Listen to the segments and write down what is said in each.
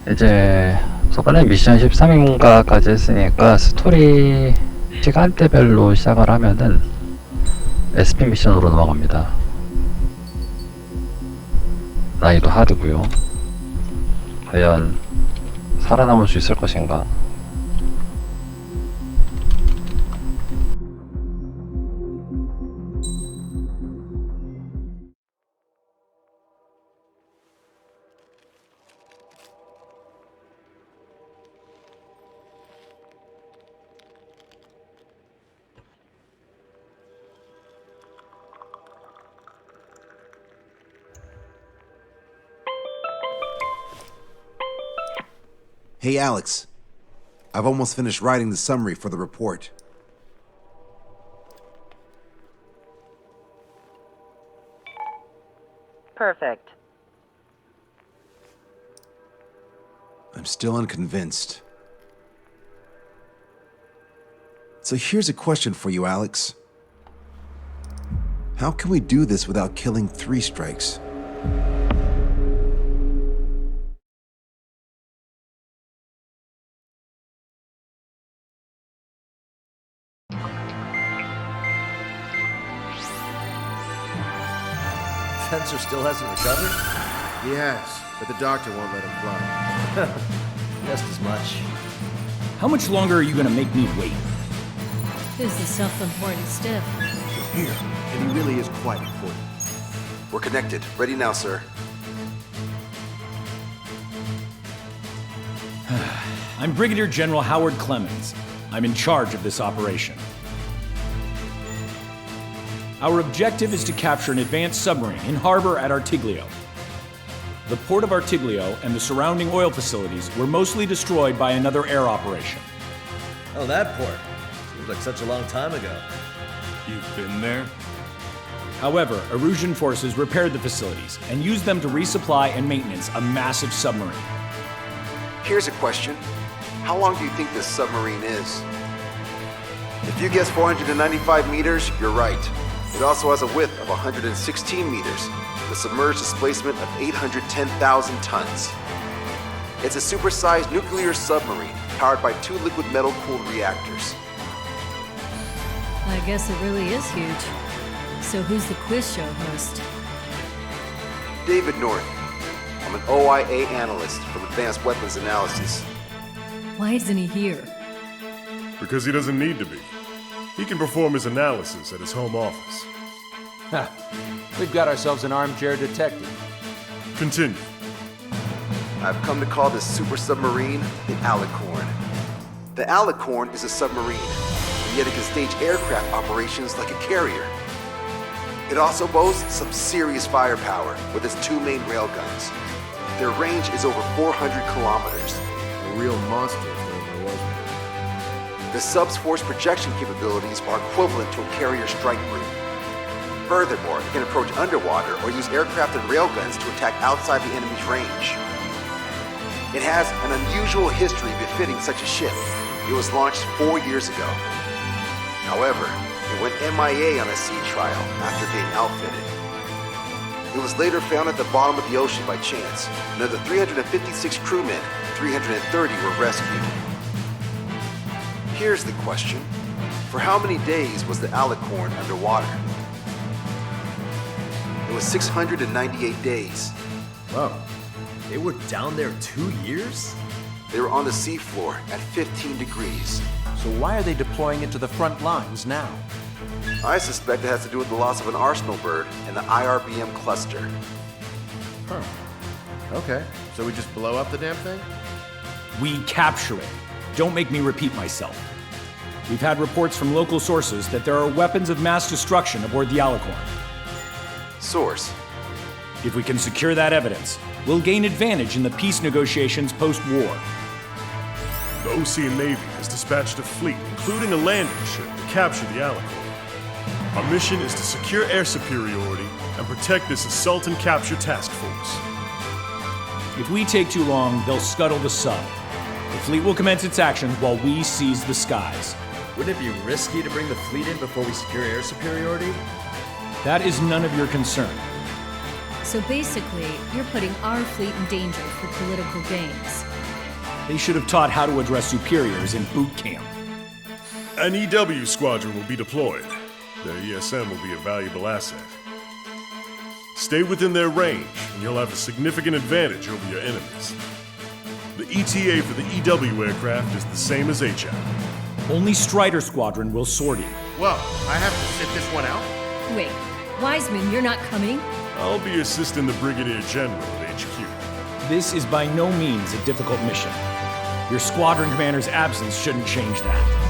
이제 저번에 미션 13인가까지 했으니까 스토리 시간대별로 시작을 하면은 Sp미션으로 넘어갑니다. 난이도 하드고요. 과연 살아남을 수 있을 것인가? Hey Alex, I've almost finished writing the summary for the report. Perfect. I'm still unconvinced. So here's a question for you, Alex. How can we do this without killing 3 strikes? Spencer still hasn't recovered? He has, but the doctor won't let him fly. Just as much. How much longer are you gonna make me wait? Who's the self-important stiff? Here, and he really is quite important. We're connected. Ready now, sir. I'm Brigadier General Howard Clemens. I'm in charge of this operation. Our objective is to capture an advanced submarine in harbor at Artiglio. The port of Artiglio and the surrounding oil facilities were mostly destroyed by another air operation. Oh, that port. Seems like such a long time ago. You've been there? However, Erusian forces repaired the facilities and used them to resupply and maintenance a massive submarine. Here's a question. How long do you think this submarine is? If you guess 495 meters, you're right. It also has a width of 116 meters, with submerged displacement of 810,000 tons. It's a supersized nuclear submarine powered by 2 liquid metal-cooled reactors. I guess it really is huge. So who's the quiz show host? David North. I'm an OIA analyst from Advanced Weapons Analysis. Why isn't he here? Because he doesn't need to be. He can perform his analysis at his home office. Ha! We've got ourselves an armchair detective. Continue. I've come to call this super submarine the Alicorn. The Alicorn is a submarine, and yet it can stage aircraft operations like a carrier. It also boasts some serious firepower with its 2 main railguns. Their range is over 400 kilometers. A real monster if there ever was one. The sub's force projection capabilities are equivalent to a carrier strike group. Furthermore, it can approach underwater or use aircraft and railguns to attack outside the enemy's range. It has an unusual history befitting such a ship. It was launched 4 years ago. However, it went MIA on a sea trial after being outfitted. It was later found at the bottom of the ocean by chance, and of the 356 crewmen, 330 were rescued. Here's the question. For how many days was the Alicorn underwater? It was 698 days. Whoa. They were down there 2 years? They were on the seafloor at 15 degrees. So why are they deploying it to the front lines now? I suspect it has to do with the loss of an arsenal bird in the IRBM cluster. Huh. Okay, so we just blow up the damn thing? We capture it. Don't make me repeat myself. We've had reports from local sources that there are weapons of mass destruction aboard the Alicorn. Source. If we can secure that evidence, we'll gain advantage in the peace negotiations post-war. The Ocean Navy has dispatched a fleet, including a landing ship, to capture the Alicorn. Our mission is to secure air superiority and protect this assault and capture task force. If we take too long, they'll scuttle the sub. The fleet will commence its actions while we seize the skies. Wouldn't it be risky to bring the fleet in before we secure air superiority? That is none of your concern. So basically, you're putting our fleet in danger for political gains. They should have taught how to address superiors in boot camp. An EW squadron will be deployed. Their ESM will be a valuable asset. Stay within their range, and you'll have a significant advantage over your enemies. The ETA for the EW aircraft is the same as HF. Only Strider Squadron will sortie. Whoa, I have to sit this one out? Wait, Wiseman, you're not coming? I'll be assisting the Brigadier General at HQ. This is by no means a difficult mission. Your squadron commander's absence shouldn't change that.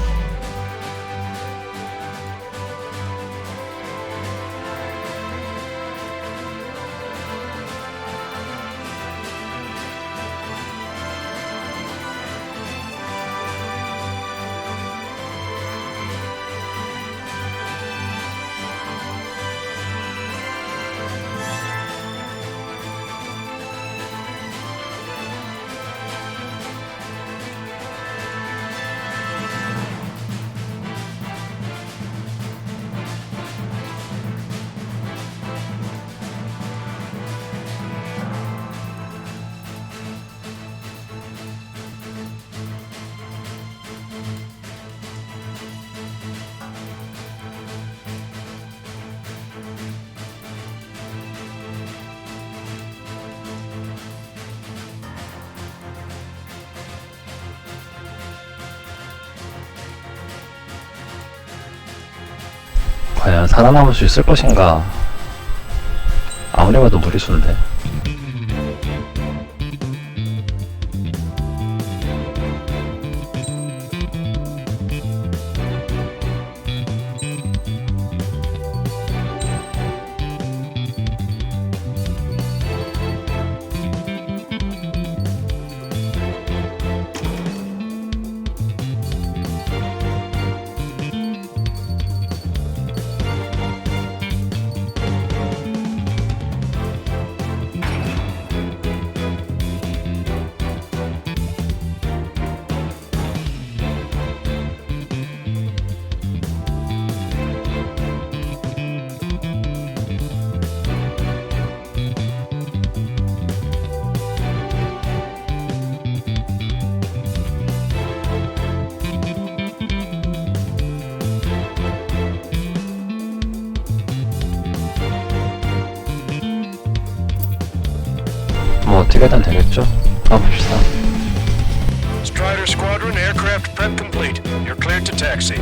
과연 살아남을 수 있을 것인가? 아무리 봐도 무리수인데. 뭐 어떻게든 되겠죠? 가봅시다. Strider Squadron, aircraft prep complete. You're cleared to taxi.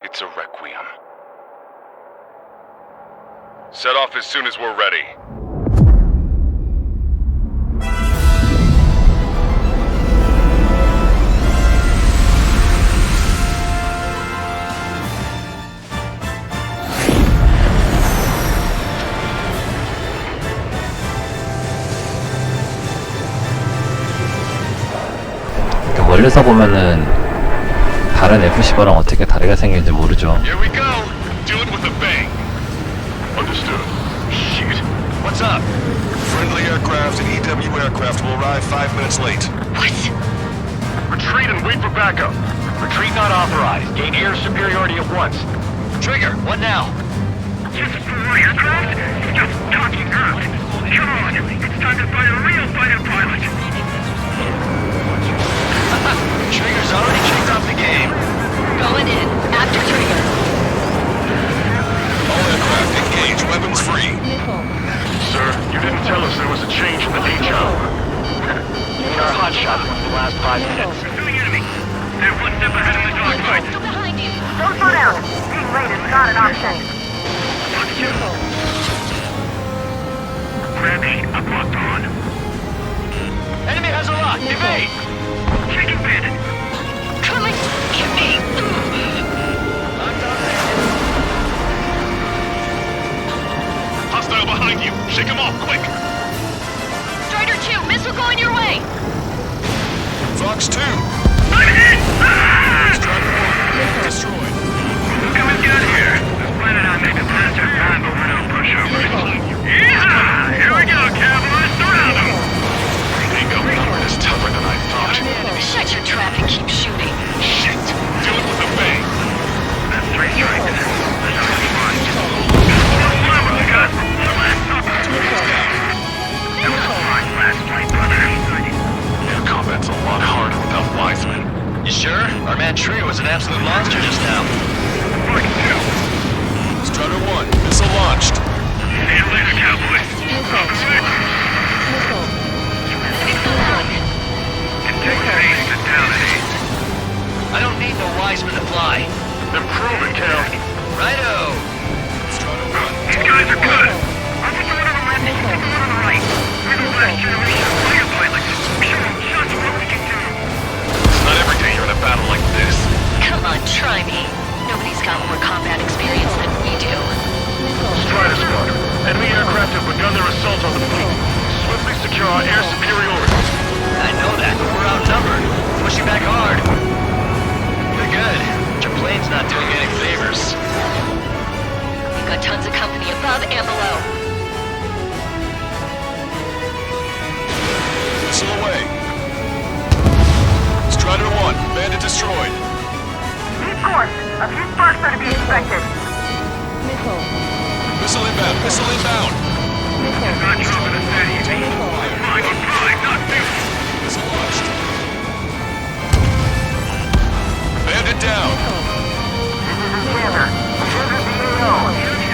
It's a requiem. Set off as soon as we're ready. 멀리서 보면은 다른 F-15랑 어떻게 다르게 생긴지 모르죠. Here we go. Do it with a bang. Understood. Shit. What's up? Friendly aircraft and EW aircraft will arrive 5 minutes late. What? Retreat and wait for backup. Retreat not authorized. Gain air superiority at once. Trigger. What now? Just for aircraft? Stop talking out. Come on. It's time to find a real fighter pilot. Trigger's already kicked off the game. Going in. After trigger. All aircraft engage, weapons free. Sir, you didn't tell us there was a change in the detail. Our hot shot for the last 5 minutes. Pursuing enemy. They're one step ahead in the dogfight. Still behind you. Don't slow down. Being late is not an option. Grab me. I'm locked on. Enemy has a lock. Evade. Taking bandit. Coming. Get me. Hostile behind you. Shake him off, quick. Strider 2, missile going your way. Fox 2. I'm hit! Ah! Strider 1. Destroyed. Look at me get here. I was planning on making faster time, but we're no pushovers. Yeah! Here we go, cowboys. Surround them. Bingo. It's tougher than I thought. You sure? Our man Trigger was an absolute monster just now. Strider 1, missile launched. See you later, cowboy. It takes haste to down a haste. I don't need no Wiseman to fly. Then prove it, Cal. Righto! These guys are good. I'll get the one on the left, you take the one on the right. We're the last generation fighter pilots. Show them just what we can do. It's not every day you're in a battle like this. Come on, try me. Nobody's got more combat experience than we do. Strider Squadron. Enemy aircraft have begun their assault on the fleet. Swiftly secure our air superiority. I know that, but we're outnumbered. Pushing back hard. You're good. But your plane's not doing you any favors. We've got tons of company above and below. Missile away. Strider 1, bandit destroyed. Keep course. A few sparks are to be expected. Missile inbound, missile inbound. Not dropping a steady. Fine, not two. Missile launched. Bandit down.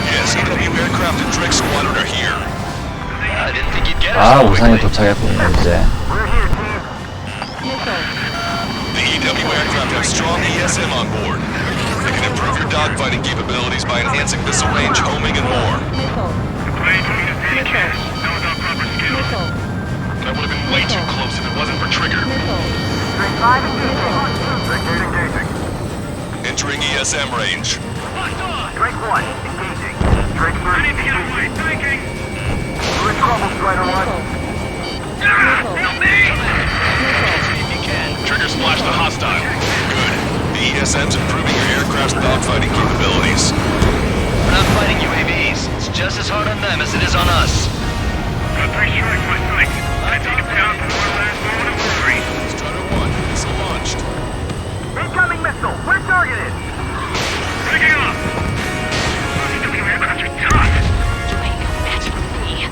Yes, EW aircraft and Drake Squadron are here. I didn't think you'd get us 아, so 우산이 quickly. 도착했군요, 이제. The EW aircraft have strong ESM on board. They can improve your dogfighting capabilities by enhancing missile range, homing, and more. Plane moving at peak gas. No without proper skills. That would have been way too close if it wasn't for Trigger. Drake 5 engaging. Entering ESM range. Drake 1 engaging. Drake 3 I need to get away. Thinking. We're in trouble, Strider 1. Help me! If you can. Trigger splashed the hostile. Good. The ESM's improving your aircraft's dogfighting capabilities. We're not fighting UAVs. It's just as hard on them as it is on us. Got 3 strikes by sight. I take it down for one last moment of worry. Strider 1, missile launched. Incoming missile. We're targeted. Picking up! EW aircraft are tough. You ain't no match for me.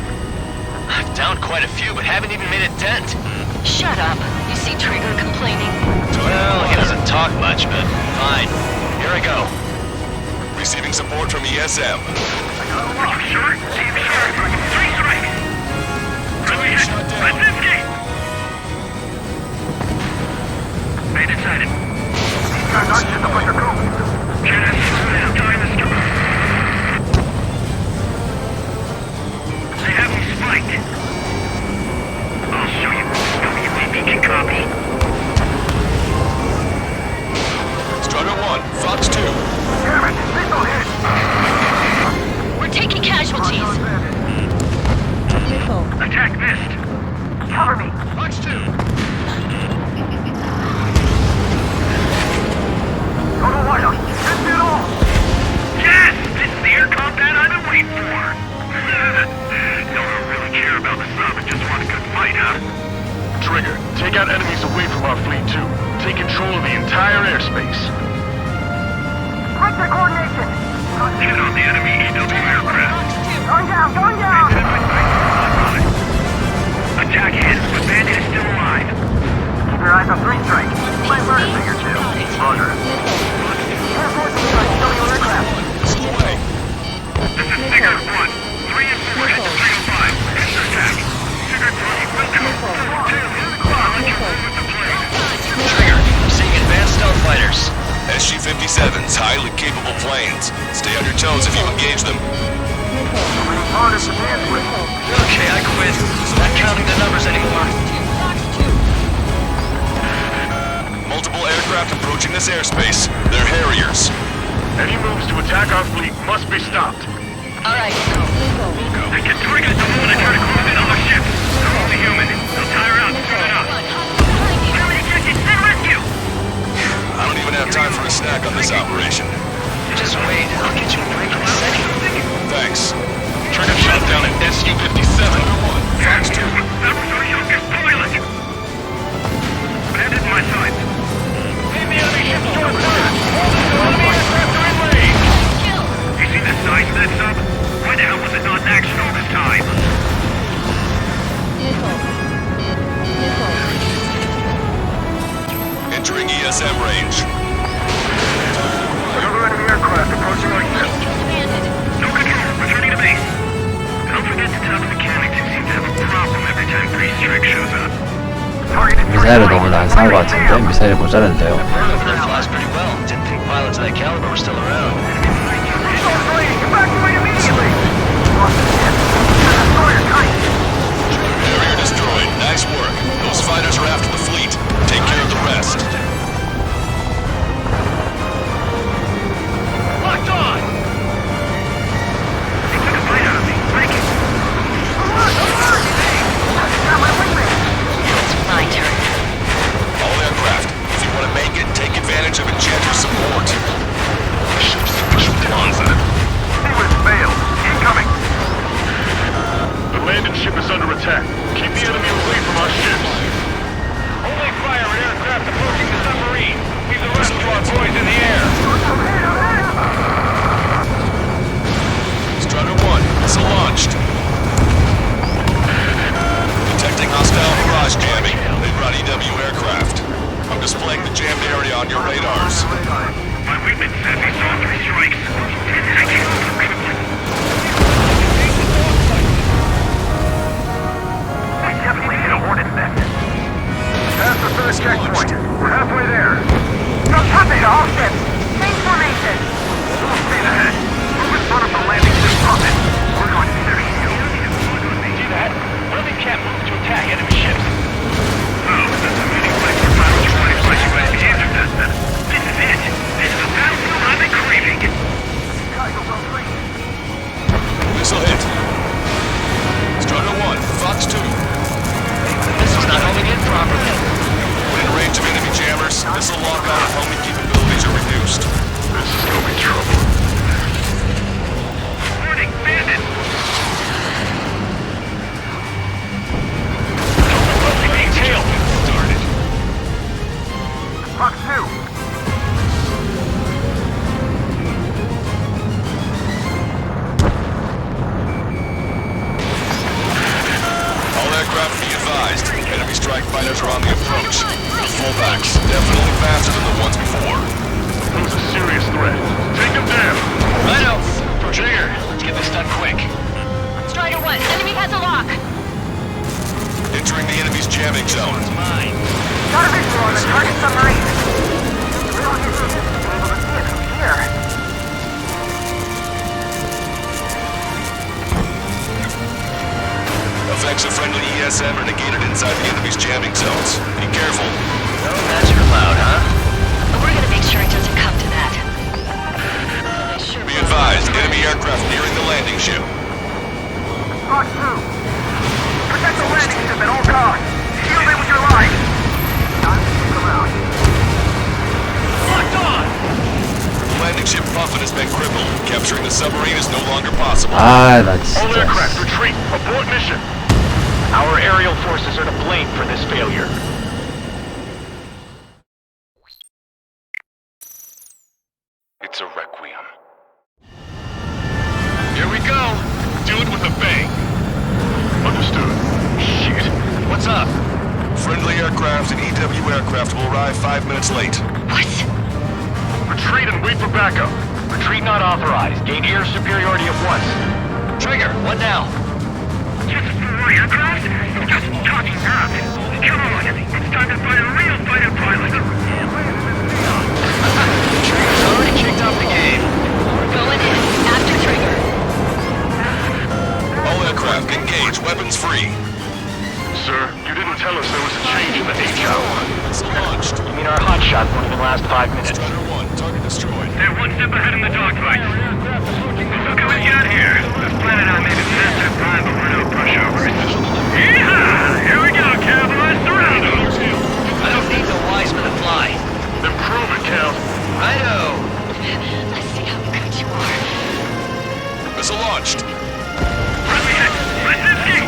I've downed quite a few, but haven't even made a dent. Shut up. You see Trigger complaining? Well, he doesn't talk much, but fine. Here I go. Receiving support from ESM. Are you sure? Team sure. 3 strikes. Really hit. Let's escape. Made it sighted. They have me spiked. I'll show you. WAP can copy. Strider 1, Fox 2. Damn it. Missile hit. We're taking casualties. Attack missed. Cover me. Fox 2. Go to White House. Send it all. Yes! This is the air combat I've been waiting for. Don't really care about the sub and just want a good fight, huh? Trigger, take out enemies away from our fleet too. Take control of the entire airspace. Break the coordination. Hit on the enemy EW aircraft. Going down. Going down. Attack hit, but Bandit is still alive. Keep your eyes on 3 strike. My bird a thing or two. Roger. Air Force EW aircraft. Missile away. This is Sigurd 1. 3 and 4 head to 305. Enter attack. Sigurd 3, welcome. 2, I'll let you move with the plane. Trigger, I'm seeing advanced stealth fighters. SG-57s, highly capable planes. Stay on your toes if you engage them. Okay, I quit. Not counting the numbers anymore. Multiple aircraft approaching this airspace. They're Harriers. Any moves to attack our fleet must be stopped. All right. They get triggers the moment they try to close in other ships. They're only human. They'll tire out soon enough. Enemy objective, send rescue! I don't even have time for a snack on this operation. Just wait, I'll get you a break in a second. Thanks. Trigger shot down an SU-57. Fox 2. That was our youngest pilot! Bandit in my sights. Leave the enemy ship short fire! Enemy aircraft are in range! You see the size of that sub? Why the hell was it not in action all this time? Entering ESM range. Another enemy aircraft approaching our ship. No control. Returning to base. Don't forget to tell the mechanics who seem to have a problem every time Free Strike shows up. 미사일을 너무 난사한 것 같은데? 미사일이 모자란데요. That flies pretty well. Didn't think pilots of that caliber were still around. Evacuate immediately! Carrier destroyed. Nice work. Those fighters are after the fleet. Take care of the rest. Locked on! They took a bite out of me. Break it! Got my wingman! It's my turn. All aircraft, if you want to make it, take advantage of Enchanter support. Ship's Special Plaza. Seawind failed. Incoming! The landing ship is under attack. Keep the enemy away from our ships. Only fire at aircraft approaching the submarine. Leave the rest of our boys in the air. Strider 1, missile launched. Detecting hostile barrage jamming. They brought EW aircraft. I'm displaying the jammed area on your radars. My wingman says he saw 3 strikes. We definitely hit a hornet's nest. Past the first checkpoint. We're halfway there. From Tuppy to all ships. Main formation. Full speed ahead. Move in front of the landing ship puppet. We're going to be their shield. See that? Where they can't move to attack enemy ships. Oh, that's a meeting place for pilots running by USP interceptor. This is it. This is the battlefield I've been craving. Missile hit. Strider 1, Fox 2. This is not holding in properly. When in range of enemy jammers, missile lockout and homing capabilities are reduced. This is gonna be trouble. Warning, bandit! Being tailed. Started. Fox 2. All aircraft be advised. Enemy strike fighters are on the approach. Fullbacks, definitely faster than the ones before. Pose a serious threat. Take them down. Righto. Trigger, let's get this done quick. Strider 1, enemy has a lock. Entering the enemy's jamming zone. Mine. Got a visual on the target submarine. We don't need to be able to see it from here. Effects of friendly ESM are negated inside the enemy's jamming zones. Be careful. No, that's your loud, huh? We're gonna make sure it doesn't come to that. Be advised, enemy aircraft nearing the landing ship. Fox 2. Protect the landing ship at all costs. Shield it with your life. Locked on! The landing ship Puffin has been crippled. Capturing the submarine is no longer possible. 아, 나 All 진짜. aircraft retreat. Abort mission. Our aerial forces are to blame for this failure. It's a requiem. Here we go. Do it with a bang. Understood. Shit. What's up? Friendly aircraft and EW aircraft will arrive 5 minutes late. What? Retreat and wait for backup. Retreat not authorized. Gain air superiority at once. Trigger, what now? Just for aircraft? Just talking up. Come on. It's time to find a real fighter pilot. Trigger's already kicked off the game. We're going in after Trigger. All aircraft engage. Weapons free. Sir, you didn't tell us there was a change in the HO. It's launched. You mean our hotshot won't even last 5 minutes? Strider 1, target destroyed. They're one step ahead in the dogfight. Look how we got here. This planet I made a disaster prime, but we're no pushovers. Yeehaw! Here we go, cowboys. Surround them. I don't need the wise men to fly. Then prove it, Cal. Righto. Let's see how good you are. Missile launched. Friendly hit. Brzezinski!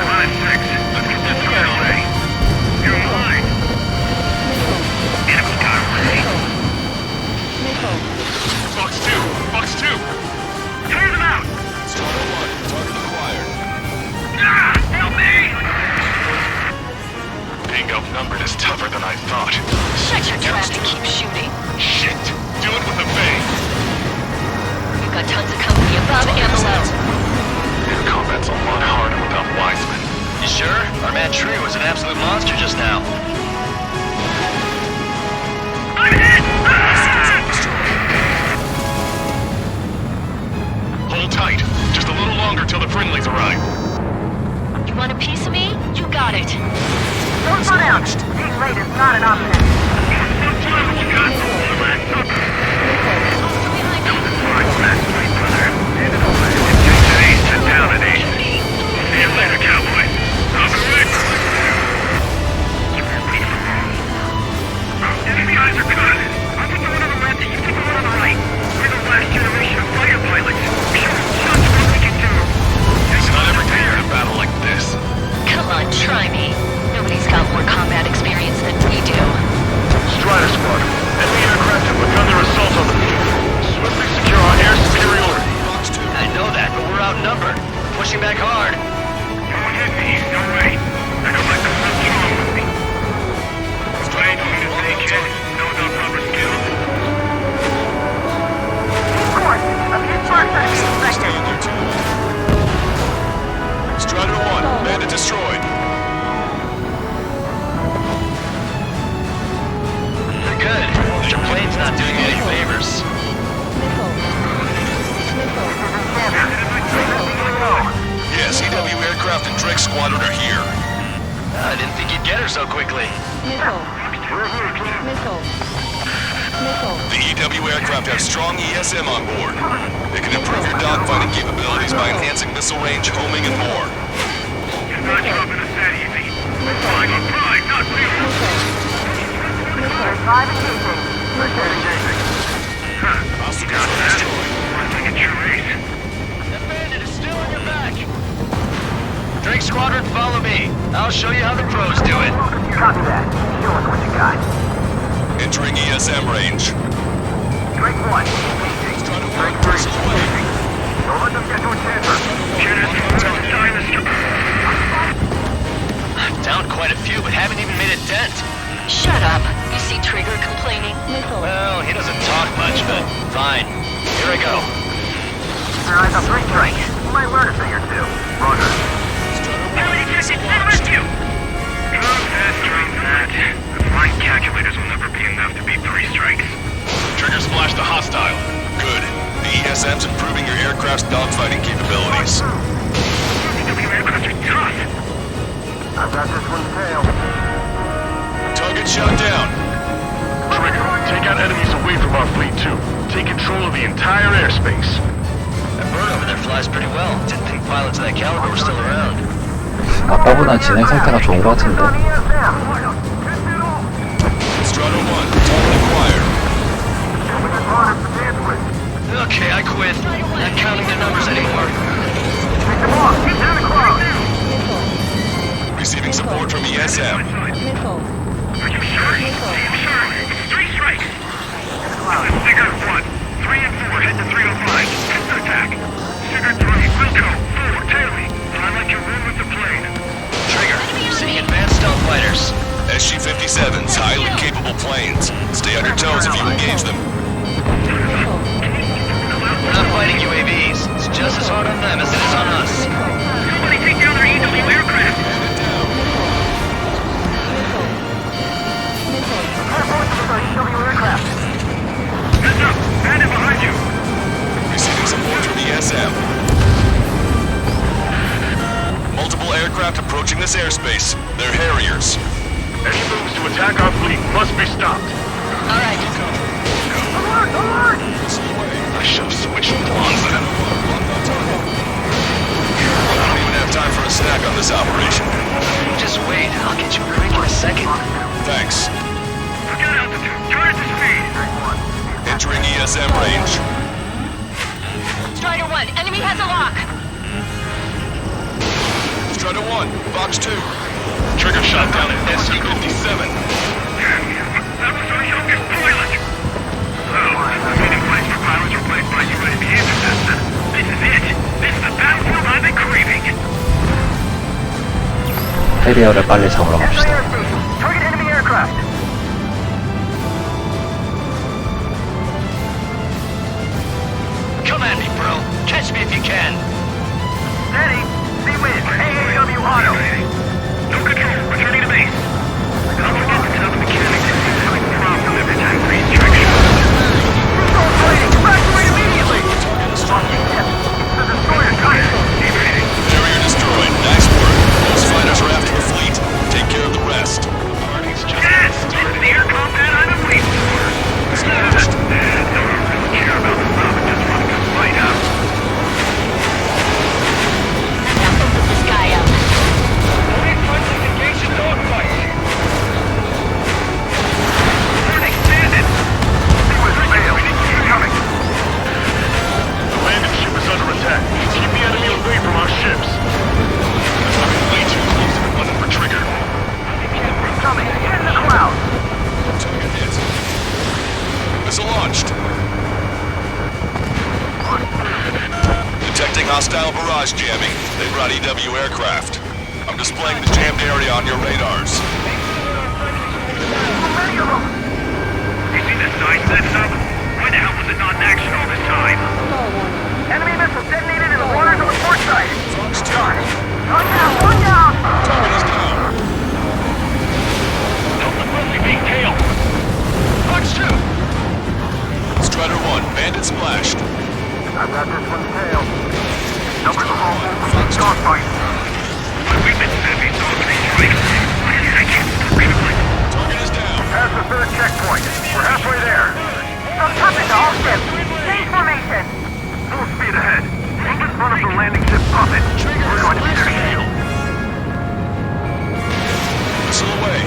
Come on, 6. Let's get this squared away. You're mine. Enemy got away. Fox 2! Fox 2! Tear them out! Strider 1, target acquired. Ah! Help me! outnumbered is tougher than I thought. Shut your trap and keep shooting. Shit! Do it with a bang! We've got tons of company above and below. Combat's a lot harder without Wiseman. You sure? Our man Tree was an absolute monster just now. I'm hit! Hold tight. Just a little longer till the friendlies arrive. You want a piece of me? You got it. Don't slow down. Being late is not an option. Sit down and eat. See you later, cowboy. Enemy eyes are good. I'll put the one on the left and you put the one on the right. We're the last generation of fighter pilots. Show us what we can do. It's not every day you're in a battle like this. Come on, try me. Nobody's got more combat experience than we do. Strider Squad. Enemy aircraft have begun their assault on the field. Swiftly secure our air superiority. I know that, but we're outnumbered. Pushing back hard. Don't hit me. No way. I don't like the front strong with me. Strain on the same kid. Knows our proper skills. Of course, a few sparks are to be expected. Strider 1. Bandit destroyed. They're good. But your plane's not doing you any favors. Yes, EW aircraft and Drake Squadron are here. I didn't think you'd get her so quickly. The EW aircraft have strong ESM on board. They can improve your dogfighting capabilities by enhancing missile range, homing, and more. You're not dropping us that easy. Flying on pride, not fear. Five engaging. Hostile destroyed. I think it's your race. That bandit is still on your back. Drake Squadron, follow me. I'll show you how the pros do it. Copy that. Show us what you got. Entering ESM range. Drake 1. Drake 3. Don't let them get to a chamber. Down quite a few, but haven't even made a dent. Shut up. You see Trigger complaining? Well, he doesn't talk much, but fine. Here I go. Keep your eyes on 3 strikes. You might learn a thing or two. Roger. Enemy detected. Set rescue. Concentrate that. The flying calculators will never be enough to beat 3 strikes. Trigger splashed the hostile. Good. The ESM's improving your aircraft's dogfighting capabilities. EW aircraft are tough. I've got this one's tail. Target shot down. Trigger, take out enemies away from our fleet too. Take control of the entire airspace. That bird over there flies pretty well. Didn't think pilots of that caliber were still around. 아까보단 진행 상태가 좋은 것 같은데. Strider 1, target acquired. Okay, I quit. Not counting the numbers anymore. Receiving support from ESM. Are you sure? Sure. 3 strikes. Figure 1, 3 and 4 head to 305. Pistol attack. Figure 3, Wilco, 4, tail me. I like your room with the plane. Trigger, you're seeing advanced stealth fighters. SG-57s, highly capable planes. Stay on your toes if you engage them. We're not fighting UAVs. It's just as hard on them as it is on us. Somebody take down their EW aircraft. Heads up! Bandit behind you! Receiving support from ESM. Multiple aircraft approaching this airspace. They're Harriers. Any moves to attack our fleet must be stopped. All right. Alert! Alert! I should have switched plans then. I don't even have time for a snack on this operation. Just wait. I'll get you a drink in a second. Thanks. Forget altitude. Turn to speed. Entering ESM range. Strider 1, enemy has a lock. Strider 1, Box 2. Trigger shot down at SU-57. That was our youngest pilot. Well, meeting place for pilots replaced by UAV interceptor. This is it. This is the battlefield I've been craving. 캐리어를 빨리 잡으러 갑시다. Target hostile barrage jamming. They brought EW aircraft. I'm displaying the jammed area on your radars. You see the signs that sub? Why the hell was it not in action all this time? Enemy missile detonated in the waters on the port side. One down! Target is down. Delta friendly being tailed. Fox 2! Strider 1, bandit splashed. I've got this one tailed. Numbers are all over. Dogfight. We've been heavy, so 3 strikes. I can't believe it. Target is down. Past the third checkpoint. We're halfway there. Some traffic to all ships. Change formation. Full speed ahead. Take in front of the landing ship puppet. We're going to be there soon. Missile away.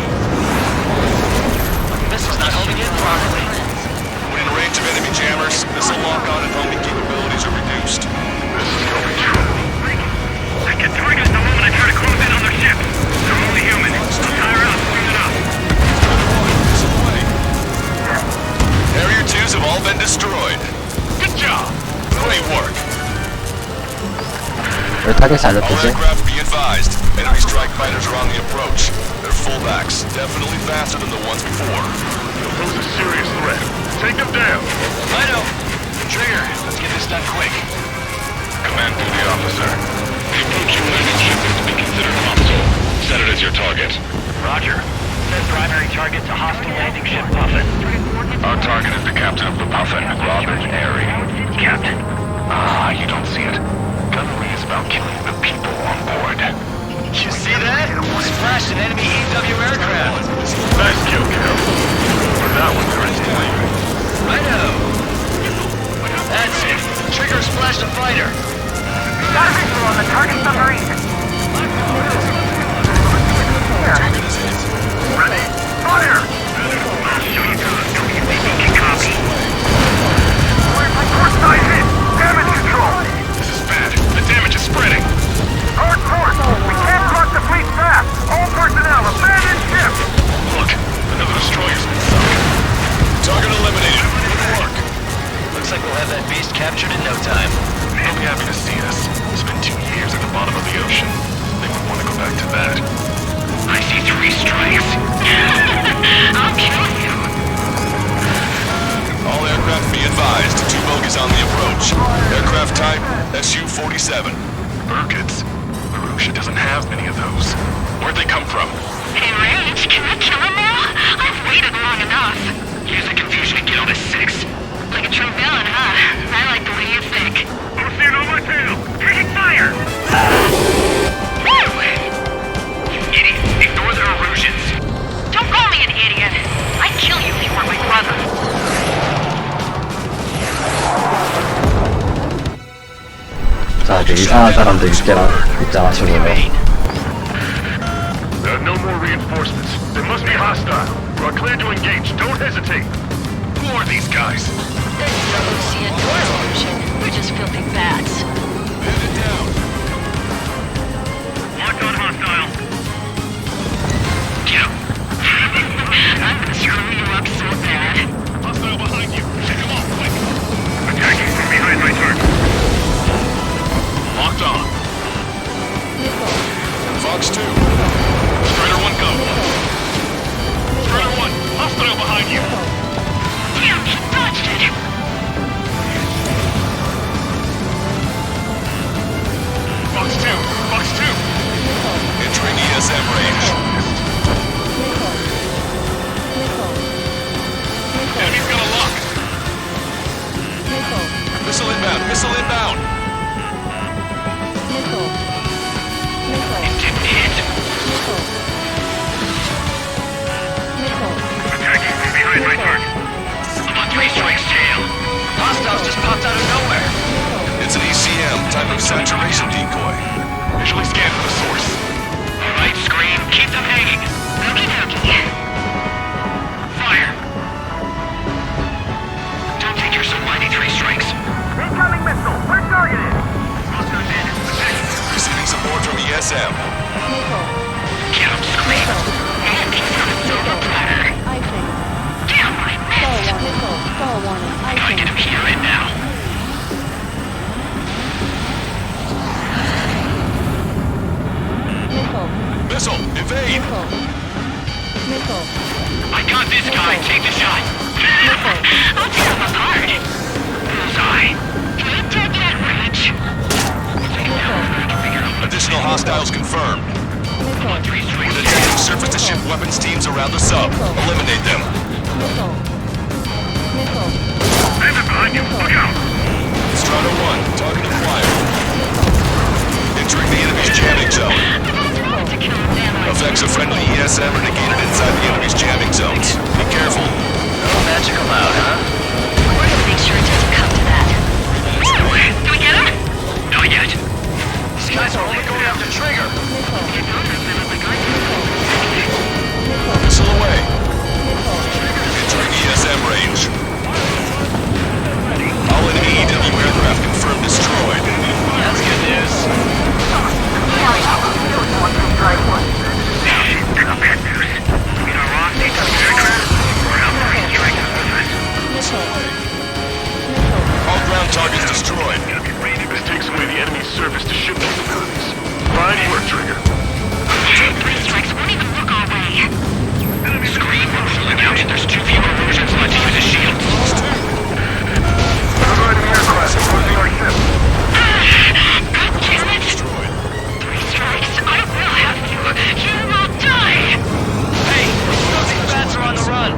Missile's not holding in properly. When in range of enemy jammers, missile lock-on and homing capabilities are reduced. This is going true. I can target the moment I try to close in on their ship. They're only human. I'll tire out, clean it up. Missile away. Harrier 2s have all been destroyed. Good job. Great work. 왜 타겟이 안 All 잡히지? aircraft be advised. Enemy strike fighters are on the approach. They're fullbacks, definitely faster than the ones before. They'll pose a serious threat. Take them down. I know. Trigger, let's get this done quick. Command duty officer. The approaching landing ship is to be considered hostile. Set it as your target. Roger. Set primary target to hostile landing ship Puffin. Our target is the captain of the Puffin, Robert Airy. Captain. Ah, you don't see it. Gunnery is about killing the people on board. You see that? Splashed an enemy EW aircraft. Nice kill, Cal. For that one, there is flame. Righto. That's it. Trigger splashed a fighter. Got a visual on the target submarine. Ready? Fire! I'll show you guys. WBC can copy. Where's my port side hit? Damage control. This is bad. The damage is spreading. Hard port. We can't cross the fleet fast. All personnel, abandon ship. Look, another destroyer's been sunk. Target eliminated. Good work. Looks like we'll have that beast captured in no time. They'll be happy to see us. It's been 2 years at the bottom of the ocean. They would want to go back to that. I see 3 strikes. I'll kill you. All aircraft be advised. 2 bogies on the approach. Aircraft type SU-47. Burkitts? Marusha doesn't have many of those. Where'd they come from? Hey, Rage, can I kill him now? I've waited long enough. Use the confusion to get on this 6. Like a true villain, huh? I like the way you think. I'm seeing on my tail. Taking fire. Woo! Idiot, ignore their illusions. Don't call me an idiot. I'd kill you if you were my brother. 자, 이제 이상한 사람들 입장하시고요. There are no more reinforcements. They must be hostile. You are clear to engage. Don't hesitate. Who are these guys? There's no ocean or illusion. We're just filthy bats. Headed down. Locked on hostile. Get him. I'm gonna screw you up so bad. Hostile behind you. Check him off, quick. Attacking from behind my target. Locked on. Fox 2. Strider 1 go. Strider 1, hostile behind you. Damn, he dodged it. Fox 2, Fox 2. Entering ESM range. Enemy's got a lock. Missile inbound. Missile inbound. It didn't hit. Attacking from behind my target. I'm on 3 strikes tail. Hostiles just popped out of nowhere. It's an ECM, type of saturation decoy. Visually scan for the source. Alright, Scream, keep them hanging. Okie dokie. Fire. Don't take your so mighty 3 strikes. Incoming missile. We're targeted. Hostile bandits attacking. Receiving support from ESM. Get him, Scream. And he's on a silver platter. Damn, I missed. Gotta get him here and now. Got this guy. Take the shot. I'll tear him apart. Bullseye. Can you take that, Rich? Additional hostiles confirmed. We're detecting surface-to-ship weapons teams around the sub. Eliminate them. Bandit behind you. Look out. Strider 1, target acquired. Entering the enemy's jamming zone. Effects of friendly ESM are negated inside the enemy's jamming zones. Be careful. No magic allowed, huh? We're gonna make sure it doesn't come to that. Do we get him? Not yet. These guys are only going after Trigger. Missile away. Entering ESM range. All enemy EW aircraft confirmed destroyed. That's good news. Pick up bad news. In our rock, they took aircraft. We're out three strikes with us. All ground targets destroyed. This takes away the enemy's surface-to-ship capabilities. Fine work, Trigger. Three strikes won't even look our way. Screen, look out. There's too few illusions left to use as shields. Providing aircraft approaching our ship. God damn it! Three strikes. I will have you. You will die. Hey, these bats are on the run.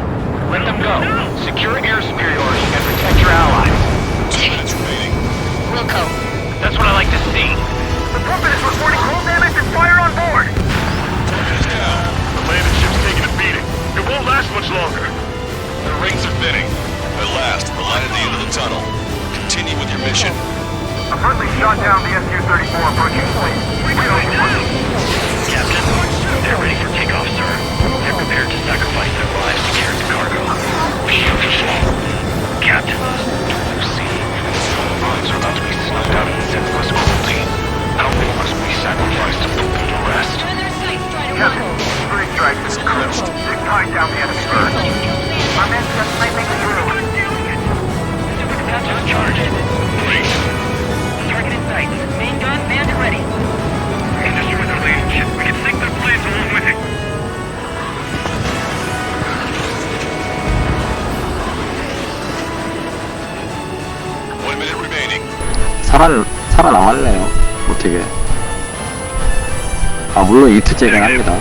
Let them go. Secure air superiority and protect your allies. 2 minutes remaining. Wilco, That's what I like to see. The puppet is reporting hull damage and fire on board. Target is down. The landed ship's taking a beating. It won't last much longer. The rings are thinning. At last, we're light at the end of the tunnel. Continue with your mission. A friendly shot down the SU-34 approaching fleet. Captain, they're ready for takeoff, sir. They're prepared to sacrifice their lives to carry the cargo. Beautiful. Captain, do you see? Mines are about to be snuffed out in senseless cruelty. How many must we sacrifice to put them to rest? Captain, three strikes is cruised. They've tied down the enemy bird. Our men just might make it through. Just charge it. Great. Target in sight. Main gun, manned and ready. Industry with our landing ship. We can sink their planes along with it. One minute remaining. 살아남았네요. 어떻게. 아, 물론 이틀째긴 합니다.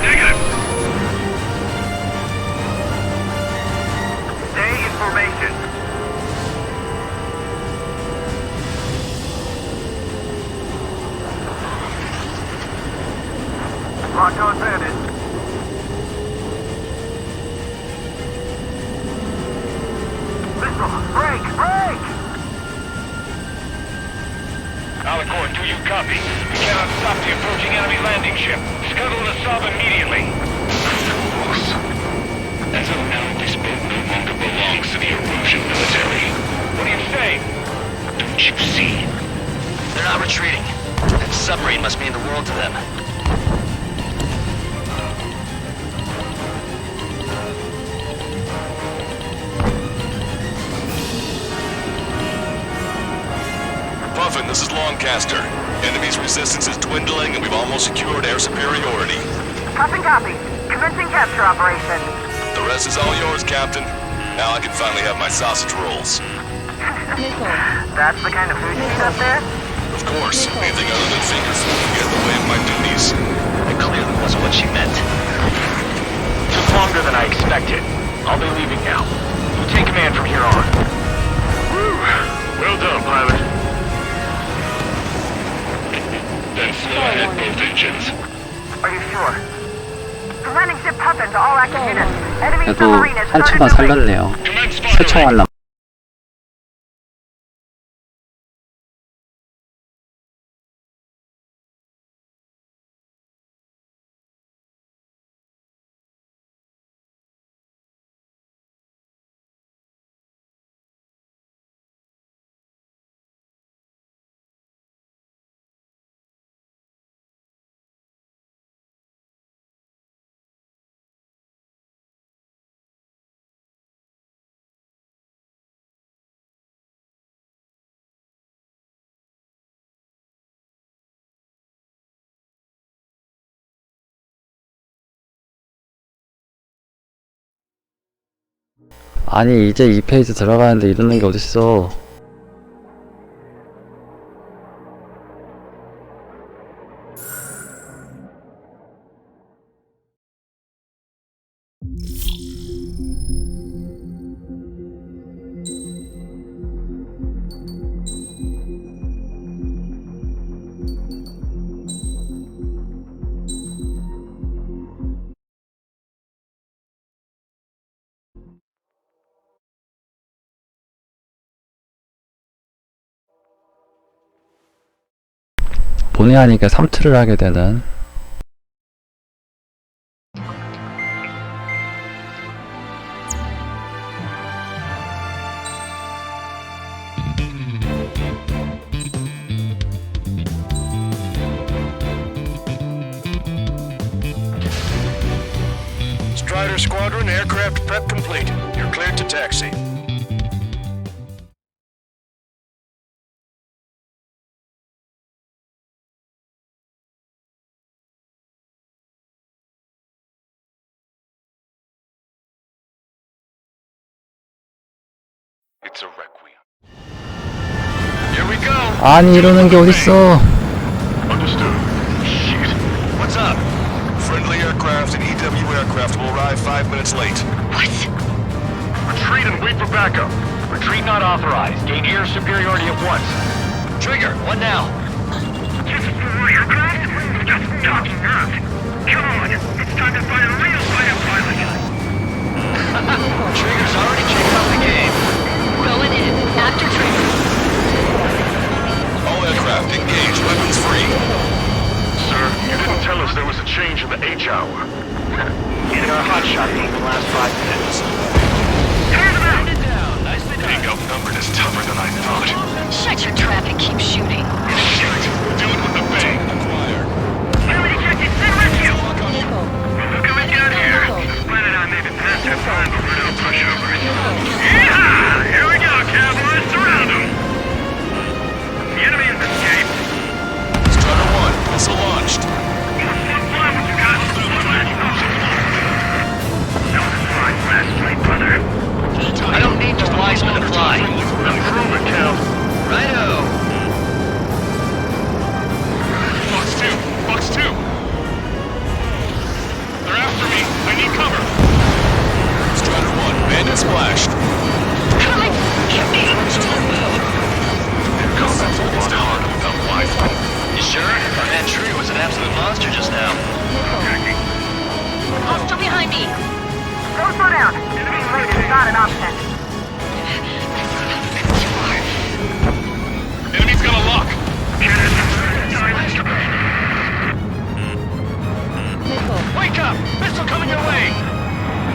Stay in formation. Lock on bandit. Missile, break, break! Alicorn, do you copy? We cannot stop the approaching enemy landing ship. Scuttle the sub immediately. Boss, as of now, this boat no longer belongs to the Erosion military. What do you say? Don't you see? They're not retreating. That submarine must mean the world to them. Puffin, this is Longcaster. Enemy's resistance is dwindling and we've almost secured air superiority. Copy, copy. Commencing capture operation. The rest is all yours, Captain. Now I can finally have my sausage rolls. That's the kind of food you eat up there? Of course, anything other than finger food can get in the way of my duties. That clearly wasn't what she meant. Took longer than I expected. I'll be leaving now. You take command from here on. Whew. Well done, pilot. Then slow ahead both engines. Are you sure? The landing ship puffin to all active units. Enemy 그래도 submarine is 한 started 층만 to leak. 살렸네요. Commence 세 firing. 층 완남. 아니 이제 2페이지 들어가는데 이러는 게 어딨어. 본의 아니게 3트를 하게 되는. Strider Squadron, aircraft prep complete. You're cleared to taxi. It's a requiem. Here we go. 아니 이러는 게 어딨어. Understood. Shit. What's up? Friendly aircraft and EW aircraft will arrive 5 minutes late. What? Retreat and wait for backup. Retreat not authorized. Gain air superiority at once. Trigger, what now? Just 4 aircraft? Just talking that. Come on, it's time to find a real fighter pilot. Trigger's already kicked off the game. Going in. After trigger. All aircraft engaged, weapons free. Sir, you didn't tell us there was a change in the H hour. Getting our hotshot in the last 5 minutes. Being outnumbered is tougher than I thought. Shut your trap and keep shooting. Shit! Do it with a bang. Acquired. Enemy detected, send rescue! We're coming down here. Planning on maybe past our prime, but we're no pushovers. Yeehaw! Here we go, cowboys, surround them! The enemy has escaped. Strider 1, missile launched. Fly what you got. That was a fine last night, brother. I don't need the wiseman to fly. Improve it, Cal. Righto. Box 2. They're after me. I need cover. Strider 1, bandit splashed. Coming! Get me! Combat's a lot harder without wiseman. You sure? Our man Trigger was an absolute monster just now. Hostile behind me! Go slow down. Being late is not an option. Enemy's got a lock. Wake up! Missile coming your way!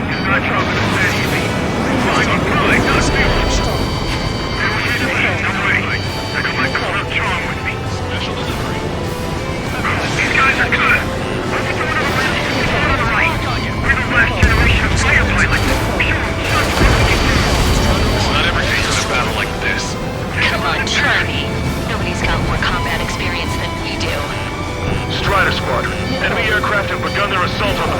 It's not trouble to say easy. Flying, not stealing. I'm ready. I got my corner charm with me. Special delivery. These guys are good. Let's do another landing. On the right. We're the last generation of fighter pilots. Not every day's in a battle like this. Come on, try me. Nobody's got more combat experience than we do. Strider Squadron. Enemy aircraft have begun their assault on them.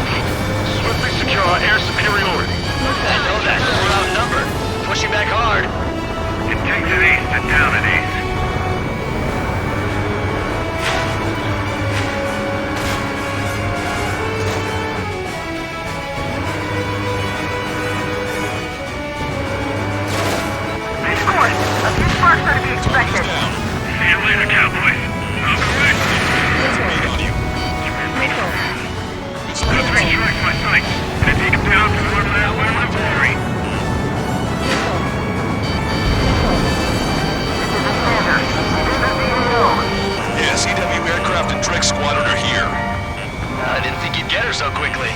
Swiftly secure our air superiority. I know that. We're outnumbered. Pushing back hard. It takes an ace to down an ace. Base course. A few sparks are to be expected. See you later, cowboys. I'll be right. That's 3 strikes my sight. Gonna take him down to whoever that one of the 3. Yes, EW aircraft and Drake Squadron are here. I didn't think you'd get her so quickly.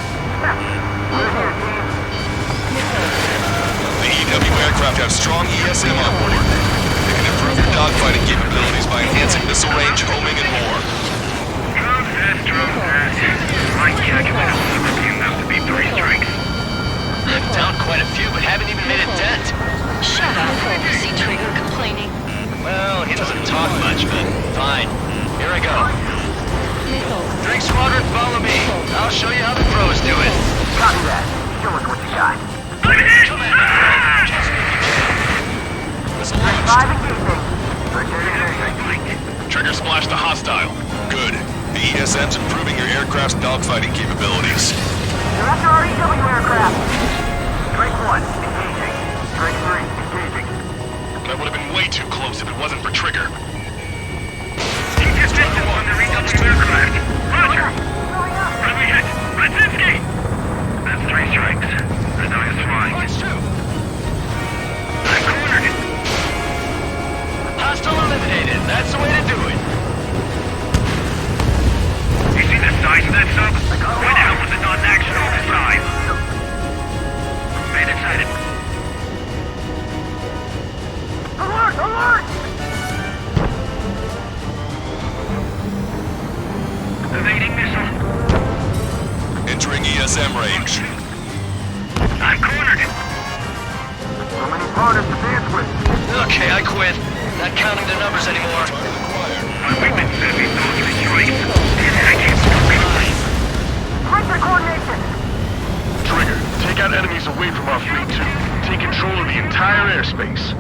The EW aircraft have strong ESM on board. They can improve your dogfighting capabilities by enhancing missile range, homing, and more. My calculator will be enough to beat 3 strikes. I'm down quite a few, but haven't even made a dent. Shut up. You see Trigger complaining? Well, he doesn't talk much, but fine. Here I go. Drake Squadron, follow me. I'll show you how the pros do it. Copy that. Show us what you got. Come in. Trigger splashed a hostile. Good. The ESM's improving your aircraft's dogfighting capabilities. You're after our EW aircraft. Strike 1, engaging. Strike 3, engaging. That would have been way too close if it wasn't for Trigger. Keep your distance on the EW aircraft. Roger. Let me hit. Brzezinski! That's 3 strikes. I know you're flying. I'm cornered. Hostile eliminated. That's the way to do it. You see the size of that sub? Why the hell was it not in action all this time? Man inside it. Alert! Alert! Evading missile. Entering ESM range. I'm cornered. How many partners to dance with? Okay, I quit. Not counting the numbers anymore. My weapon says he's those 3 strikes. I can't stop trying. Break coordination! Trigger, take out enemies away from our fleet too. Take control of the entire airspace.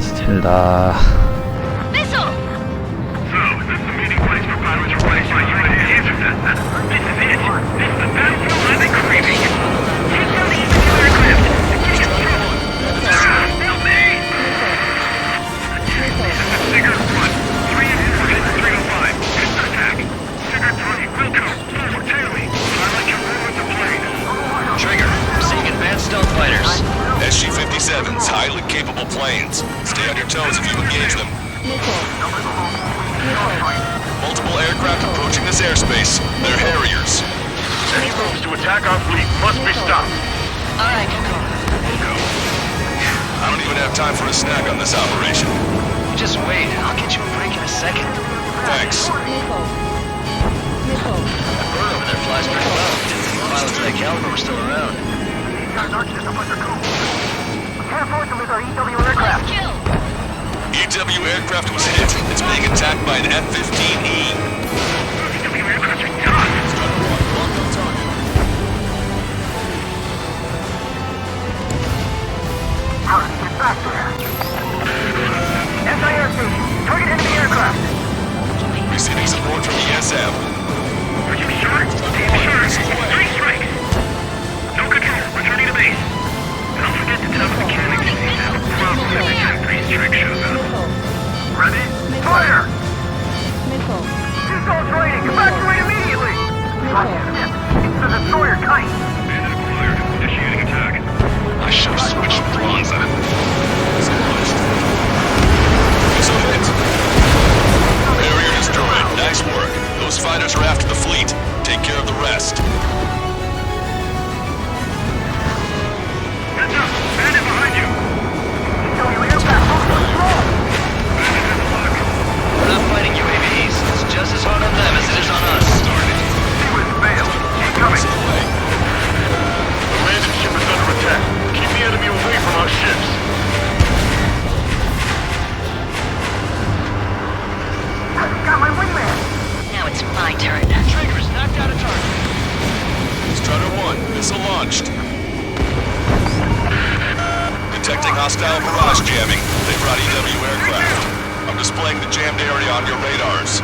지친다. Missile! So, is this the meeting place for pilots replaced by unit? Answer that. This is it. This is the battlefield I've been craving. Take down the EW aircraft. Get in trouble. Help me! This is Sigurd 1. 3 and 4 hit 305. Pistol attack. Sigurd 3, Wilco. Forward, tail me. Pilot can ruin the plane. Trigger, seeing advanced stealth fighters. SG-57s, highly capable planes. Stay on your toes if you engage them. Multiple aircraft approaching this airspace. They're Harriers. Any moves to attack our fleet must be stopped. Alright, Go. I don't even have time for a snack on this operation. Just wait. I'll get you a break in a second. Thanks. That bird over there flies pretty well. Pilots of that caliber were still around. Careful to lose our EW aircraft. EW aircraft was hit. It's being attacked by an F-15E. EW aircraft are done. How do we get back there? SIR station. Target enemy aircraft. Receiving support from ESM. Are you sure? Sure. 3 strikes. No control. Returning to base. Don't forget to tell the mechanics he's had a problem every time 3 strikes shows up. Ready? Fire! Seagull's raining. Evacuate immediately! It's the destroyer kite. Bandit acquired. Initiating attack. I should have switched Bronza. It's a hit. Barrier destroyed. Nice work. Those fighters are after the fleet. Take care of the rest. Heads up! Bandit behind you! EW aircraft moving on slow. Bandit has a lock. We're not fighting UAVs. It's just as hard on them as it is on us. Seawiz failed. Keep coming. The landing ship is under attack. Keep the enemy away from our ships. Got my wingman. Now it's my turn. Trigger's knocked out a target. Strider 1, missile launched. Detecting hostile barrage jamming. They brought EW aircraft. I'm displaying the jammed area on your radars.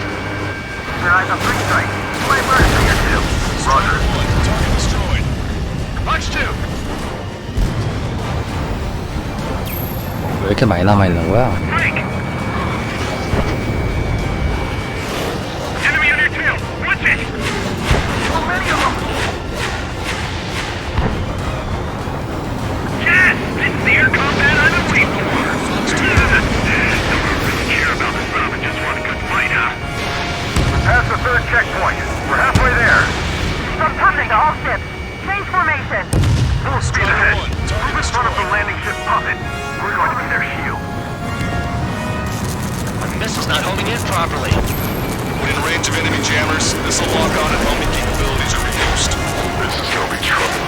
Your eyes on 3 strikes. Play bird for your 2. Roger. 1, target destroyed. Punch 2. 왜 이렇게 많이 남아있는 거야? Frank! Enemy on your tail! Watch it! So many of them. Yes! This is the air combat I've been waiting for! Don't really care about the sub and just want a good fight, huh? Past the 3rd checkpoint. We're halfway there. Subturning to all ships. Change formation. Full speed ahead. Move in front of the landing ship puppet. We're going to be their shield. The missile's not homing in properly. When in range of enemy jammers, missile lock-on and homing capabilities are reduced. This is gonna be trouble.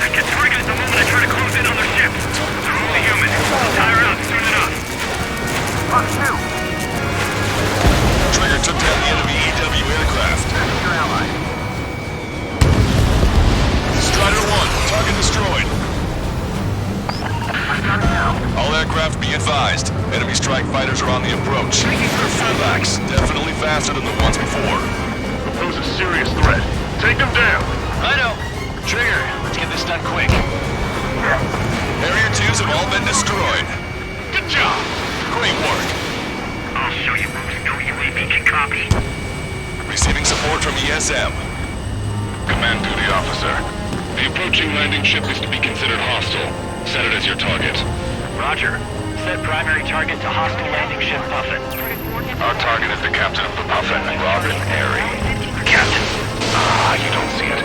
I get triggered the moment I try to close in on their ship. They're only human. I'll tire out soon enough. Plus 2. Trigger took down the enemy EW aircraft. Your ally. Righto. Trigger, let's get this done quick. Area 2s have all been destroyed. Good job. Great work. I'll show you folks no UAV can copy. Receiving support from ESM. Command duty officer. The approaching landing ship is to be considered hostile. Set it as your target. Roger. Set primary target to hostile landing ship Puffin. Our target is the captain of the Puffin, Robin Airy. Captain. You don't see it.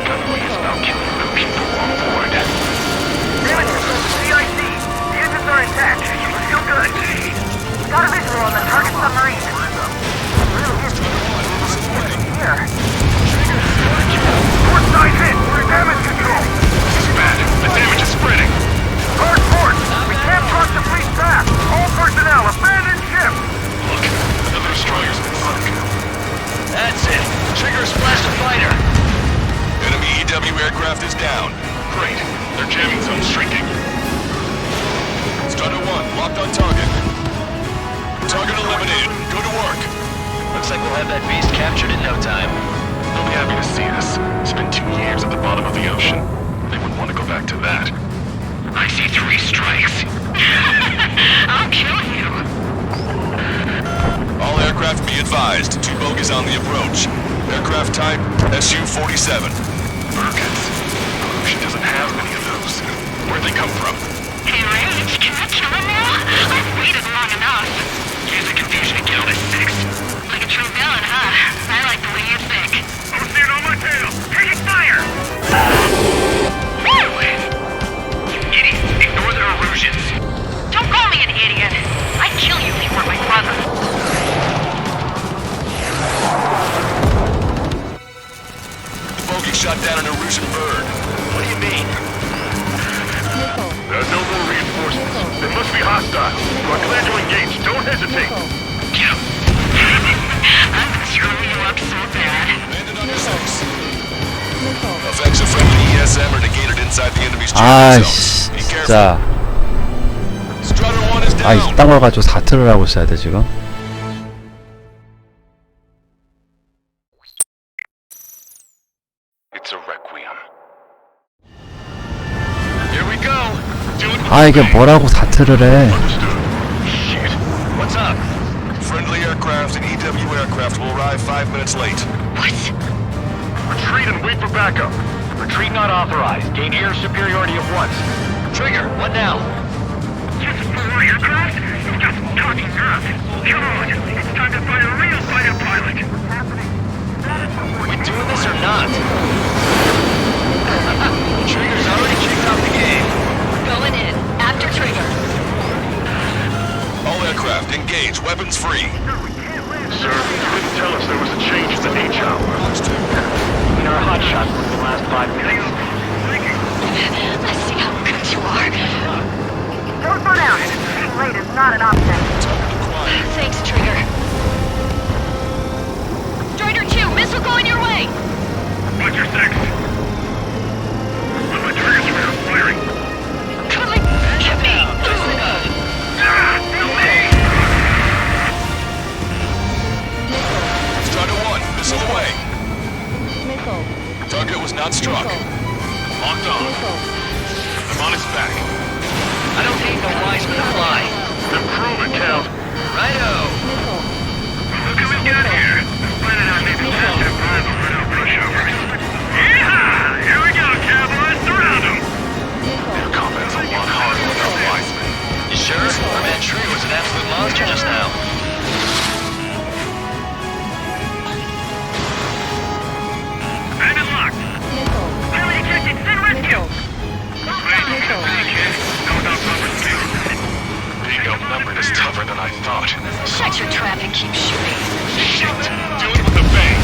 Gunnery is about killing the people on board. Damn it, CIC. The engines are intact. We're still good. Got a visual on the target submarine. Here. Port side hit. Damage control. This is bad. The damage is spreading. Hard port. We can't cross the fleet path. All personnel, abandon ship. Look, another destroyer's been sunk. That's it. Trigger splashed a fighter. Enemy EW aircraft is down. Great. Their jamming zone's shrinking. Strider 1, locked on target. Target eliminated. Go to work. Looks like we'll have that beast captured in no time. They'll be happy to see this. Spent 2 years at the bottom of the ocean. They wouldn't want to go back to that. I see 3 strikes. I'll kill you. All aircraft be advised. 2 bogies on the approach. Aircraft type Su-47. Birkins. The ocean doesn't have many of those. Where'd they come from? Hey, Rage, can I kill him now? I've waited long enough. Use the confusion to kill this 6. Like a true villain, huh? I like the way you think. I'm seeing on my tail. Taking fire! Idiot, ignore their illusions. Don't call me an idiot. I'd kill you if you weren't my brother. The bogey shot down an Erusian bird. What do you mean? There are no more reinforcements. They must be hostile. You are clear to engage. Don't hesitate. I'm gonna screw you up so bad. Landed on your 6. Effects of friendly ESM are negated inside the enemy's 아, jamming zone. Be careful. 진짜. Strider 1 is 아, down. 이딴 걸 가지고 4트를 하고 있어야 돼, 지금. It's a requiem. Here we go. Do it with 아, 이게 뭐라고 4트를 해. Shit. What's up? Friendly aircraft and EW aircraft will arrive 5 minutes late. What? Retreat and wait for backup. Retreat not authorized. Gain air superiority at once. Trigger, what now? Just 4 aircraft? You're just talking up. Come on, it's time to find a real fighter pilot. We doing this or not? Trigger's already kicked off the game. Going in. After Trigger. All aircraft engage. Weapons free. Sir, you didn't tell us there was a change in the H hour. In our hotshots for the last 5 minutes. I see how good you are. Don't slow down. Being late is not an option. Thanks, Trigger. Strider 2, missile going your way. What's your 6? On my target screen, firing. Come on, get me. Help me! Strider 1, missile away. Target was not struck. Locked on. I'm on its back. I don't need no wise men to fly. Then prove it, Cal. Righto. Look who we've got here. Planning on maybe massive rival for no pushover. Yeehaw! Here we go, cowboys. Surround them! Their combat's a lot harder without wise men. You sure? Our man Tree was an absolute monster just now. Bandit locked. Enemy detected. Send rescue. Being outnumbered is tougher than I thought. Shut your trap and keep shooting. Shit! Do it with a bang!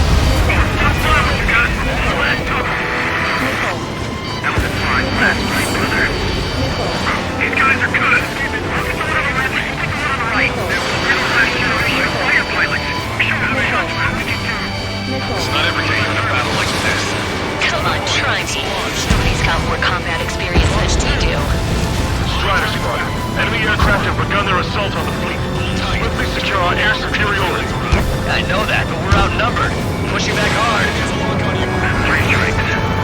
Stop flying what you got. That was a fine fast fight, brother. These guys are good. Stick the one on the left, stick the one on the right. They're real last generation fighter pilots. Show them how to do. It's not every day in a battle like this. Come on, try me. Nobody's got more combat experience than you do. Strider Squad, enemy aircraft have begun their assault on the fleet. Swiftly secure our air superiority. I know that, but we're outnumbered. Pushing back hard. Three strikes.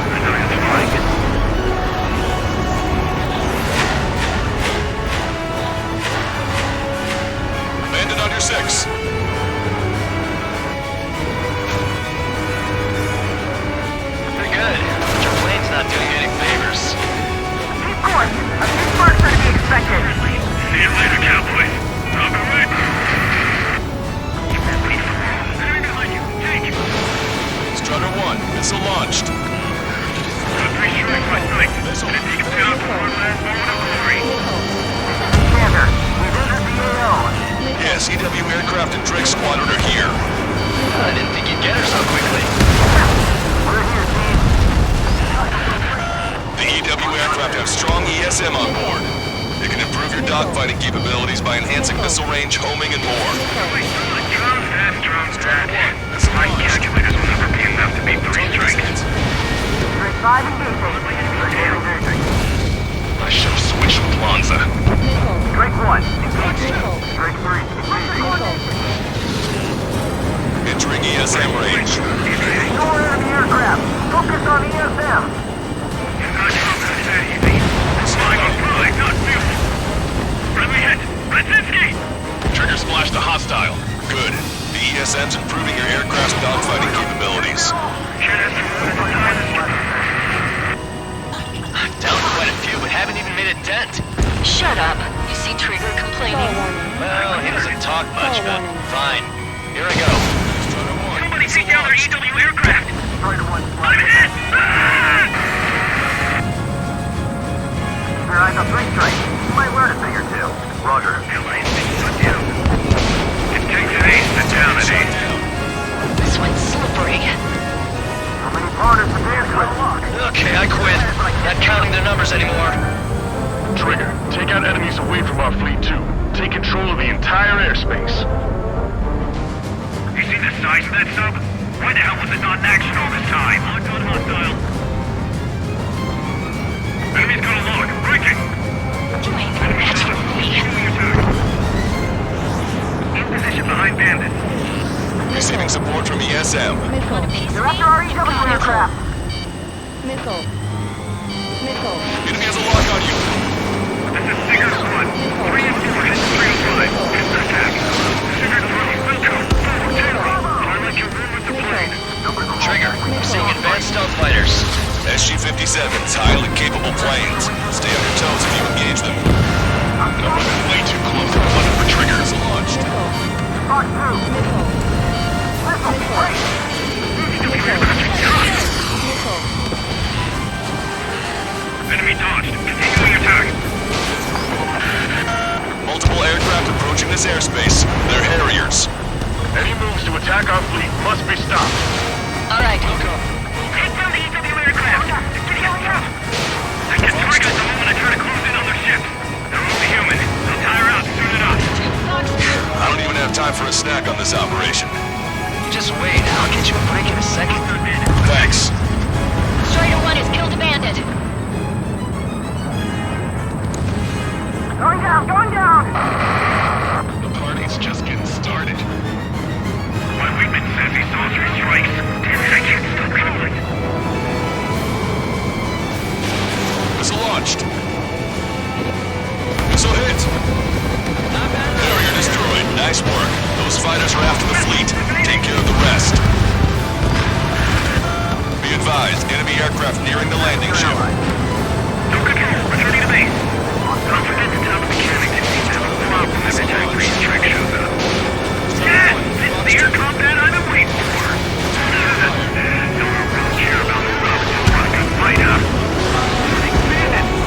Missile launched. Three strikes by sight. Missile. Gonna take him down for one last moment of glory. Commander, we've entered the AO. Yes, EW aircraft and Drake Squadron are here. I didn't think you'd get her so quickly. We're here, team. The EW aircraft have strong ESM on board. It can improve your dogfighting capabilities by enhancing missile range, homing, and more. Drone stat. The flight calculators will never be enough to beat 3 strikes. Drake 5 engaging. I should have switched with Lanza. Drake 1, engaging. Drake 3, engaging. Entering ESM range. Restore enemy aircraft. Focus on ESM. Trigger splashed a hostile. Good. The ESM's improving your aircraft's dogfighting capabilities. Down quite a few, but haven't even made a dent. Shut up. You see Trigger complaining? Well, he doesn't talk much, but fine. Here I go. Somebody take down their EW aircraft. I'm hit! Your eyes on 3 strikes. You might learn a thing or two. Roger. It takes an ace to down an ace. This one's slippery. How many partners to dance with? Okay, I quit. Not counting their numbers anymore. Trigger, take out enemies away from our fleet too. Take control of the entire airspace. You see the size of that sub? Why the hell was it not in action all this time? On hostile. Enemy's got a log. Breaking. In position behind bandits. Receiving support from ESM. They're after our EW aircraft. Enemy has a lock on you. This is Sigurd 1. 3 and 4 hit 305. Counter attack. Sigurd 3, welcome. Forward 10. I'll let you run with the plane. Trigger, I'm seeing advanced stealth fighters. SG-57's highly capable planes. Stay on your toes if you engage them. No, we're way too close to the button for triggers launched. Fox 2. Missile, break. EW aircraft. Enemy dodged. Continuing attack. Multiple aircraft approaching this airspace. They're Harriers. Any moves to attack our fleet must be stopped. All right. Take down the EW aircraft. I get triggered the moment I try to close in on their ships. They're only human. They'll tire out soon enough. I don't even have time for a snack on this operation. You just wait. I'll get you a break in a second. Thanks. Strider 1 has killed a bandit. Going down, going down! The party's just getting started. My wingman says he saw 3 strikes. Damn it, I can't stop counting. Missile launched. Missile hit. Barrier destroyed. Nice work. Those fighters are after the fleet. Take care of the rest. Be advised, enemy aircraft nearing the landing ship. No control, returning to base. Don't forget to tell the mechanics he seems to have a problem if the attack range track shows up. Yes! This is the air combat I've been waiting for! Don't really care about the routes to rock and fight up. Running bandits!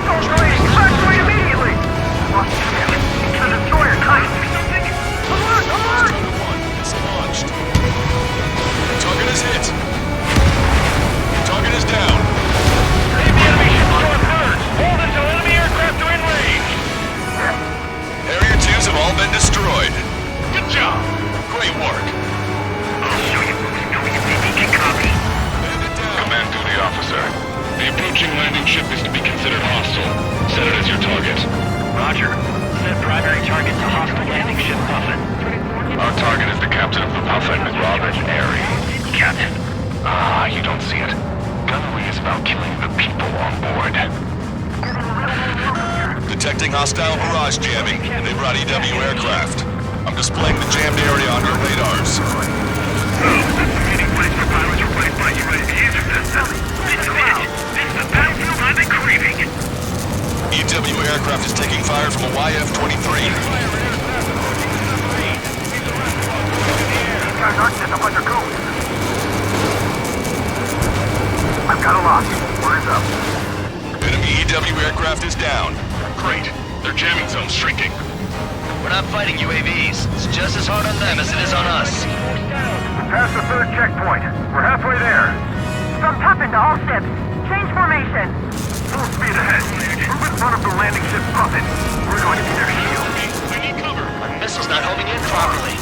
Destroyer, evacuate immediately! Oh, damn it! It's a destroyer coming or something! Alert! Alert! Missile launched. Target is hit. Target is down. Leave the enemy ship short birds! Hold until enemy aircraft are in range! Harrier 2s have all been destroyed. Good job. Great work. I'll show you folks know you can copy. Command duty officer. The approaching landing ship is to be considered hostile. Set it as your target. Roger. Set primary target to hostile landing ship Puffin. Our target is the captain of the Puffin, Robert Airy. Captain. Ah, you don't see it. Gunnery is about killing the people on board. Detecting hostile barrage jamming, and they brought EW aircraft. I'm displaying the jammed area on your radars. Any place for pilots replaced by UAV user system. This is it. This is the battlefield I've been craving. EW aircraft is taking fire from a YF-23. These guys aren't just a bunch of goons. Got a lock. Word is up. Enemy EW aircraft is down. Great. Their jamming zone's shrinking. We're not fighting UAVs. It's just as hard on them as it is on us. We're past the third checkpoint. We're halfway there. From top into all ships. Change formation. Full speed ahead. Move in front of the landing ship puppet. We're going to be their shield. I need cover. My missile's not homing in properly.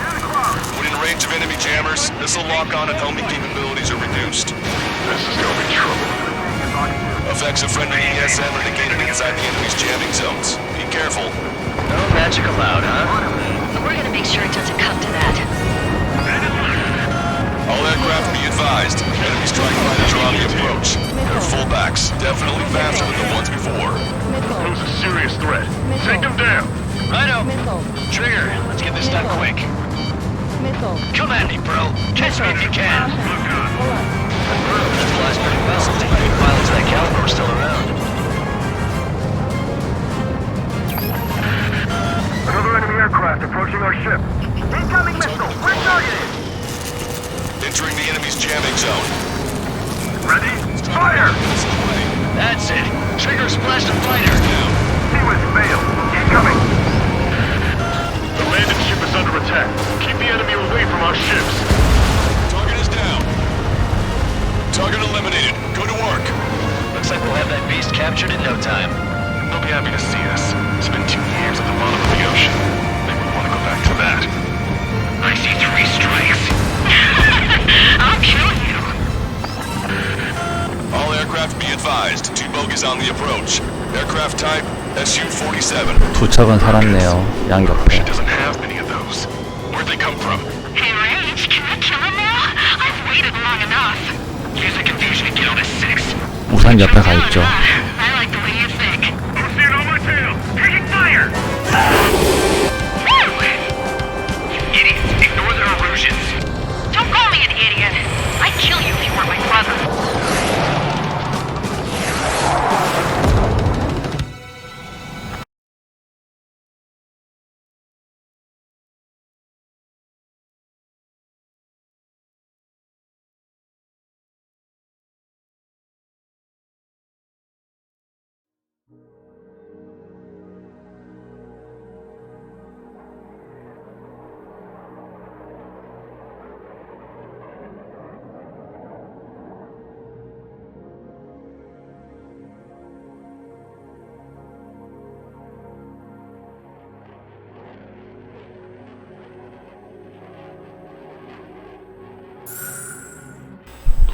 When in range of enemy jammers, missile lock-on and homing capabilities are reduced. This is gonna be trouble. Effects of friendly ESM are negated inside the enemy's jamming zones. Be careful. No magic allowed, huh? We're gonna make sure it doesn't come to that. All aircraft be advised. Enemy strike fighters are on the approach. They're fullbacks, definitely faster than the ones before. Pose a serious threat. Take them down. Righto. Trigger, let's get this done quick. Come at me, bro. Catch me if you can. That bird flies pretty well. Any pilots of that caliber are still around. Another enemy aircraft approaching our ship. Incoming missile. We're targeted. Entering the enemy's jamming zone. Ready? Fire! That's it. Trigger splashed a fighter. Seawiz failed. Incoming. The landing ship is under attack. Keep the enemy away from our ships. Target is down. Target eliminated. Go to work. Looks like we'll have that beast captured in no time. They'll be happy to see us. It's been 2 years at the bottom of the ocean. They would want to go back to that. I see 3 strikes. I'll kill you. All aircraft be advised. 2 bogies on the approach. Aircraft type SU-47. 두 척은 살았네요. 양옆에. Doesn't have many of those. Where'd they come from? Hey, Rage, can I kill him now? I've waited long enough. Use the confusion to get on a 6. 우산 옆에 가 있죠. I like the way you think. I'm seeing on my tail. Taking fire. Woo! You idiots, ignore their illusions. Don't call me an idiot. I'd kill you if you weren't my brother.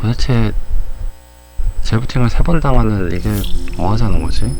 도대체 재부팅을 3번 당하는 이게 뭐 하자는 거지?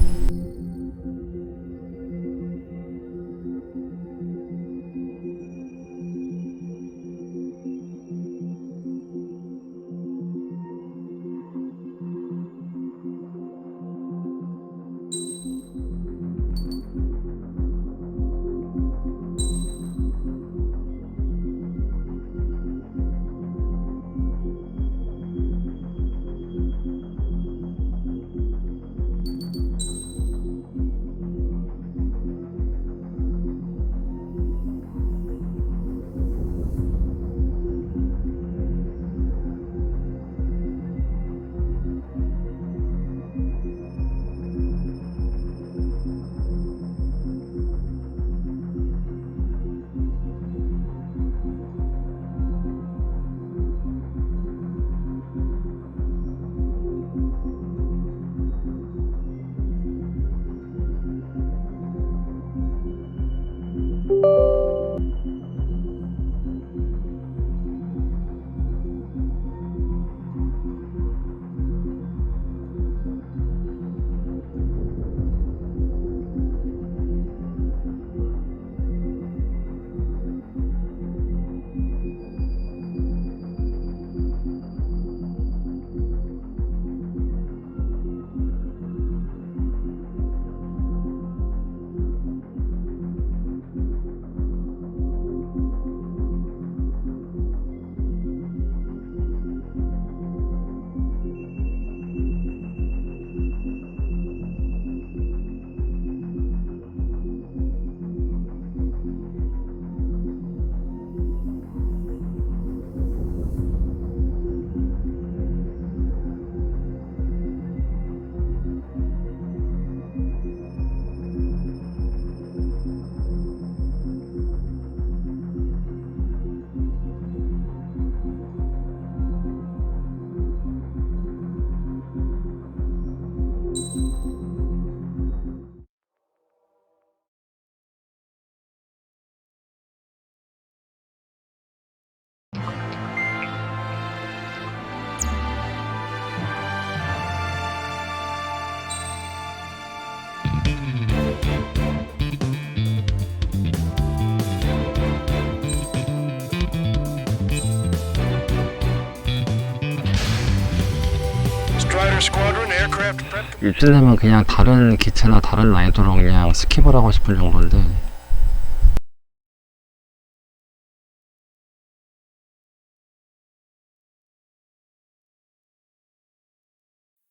Strider Squadron aircraft prep. 이쯤 되면 그냥 다른 기체나 다른 난이도로 그냥 스킵을 하고 싶은 정도인데.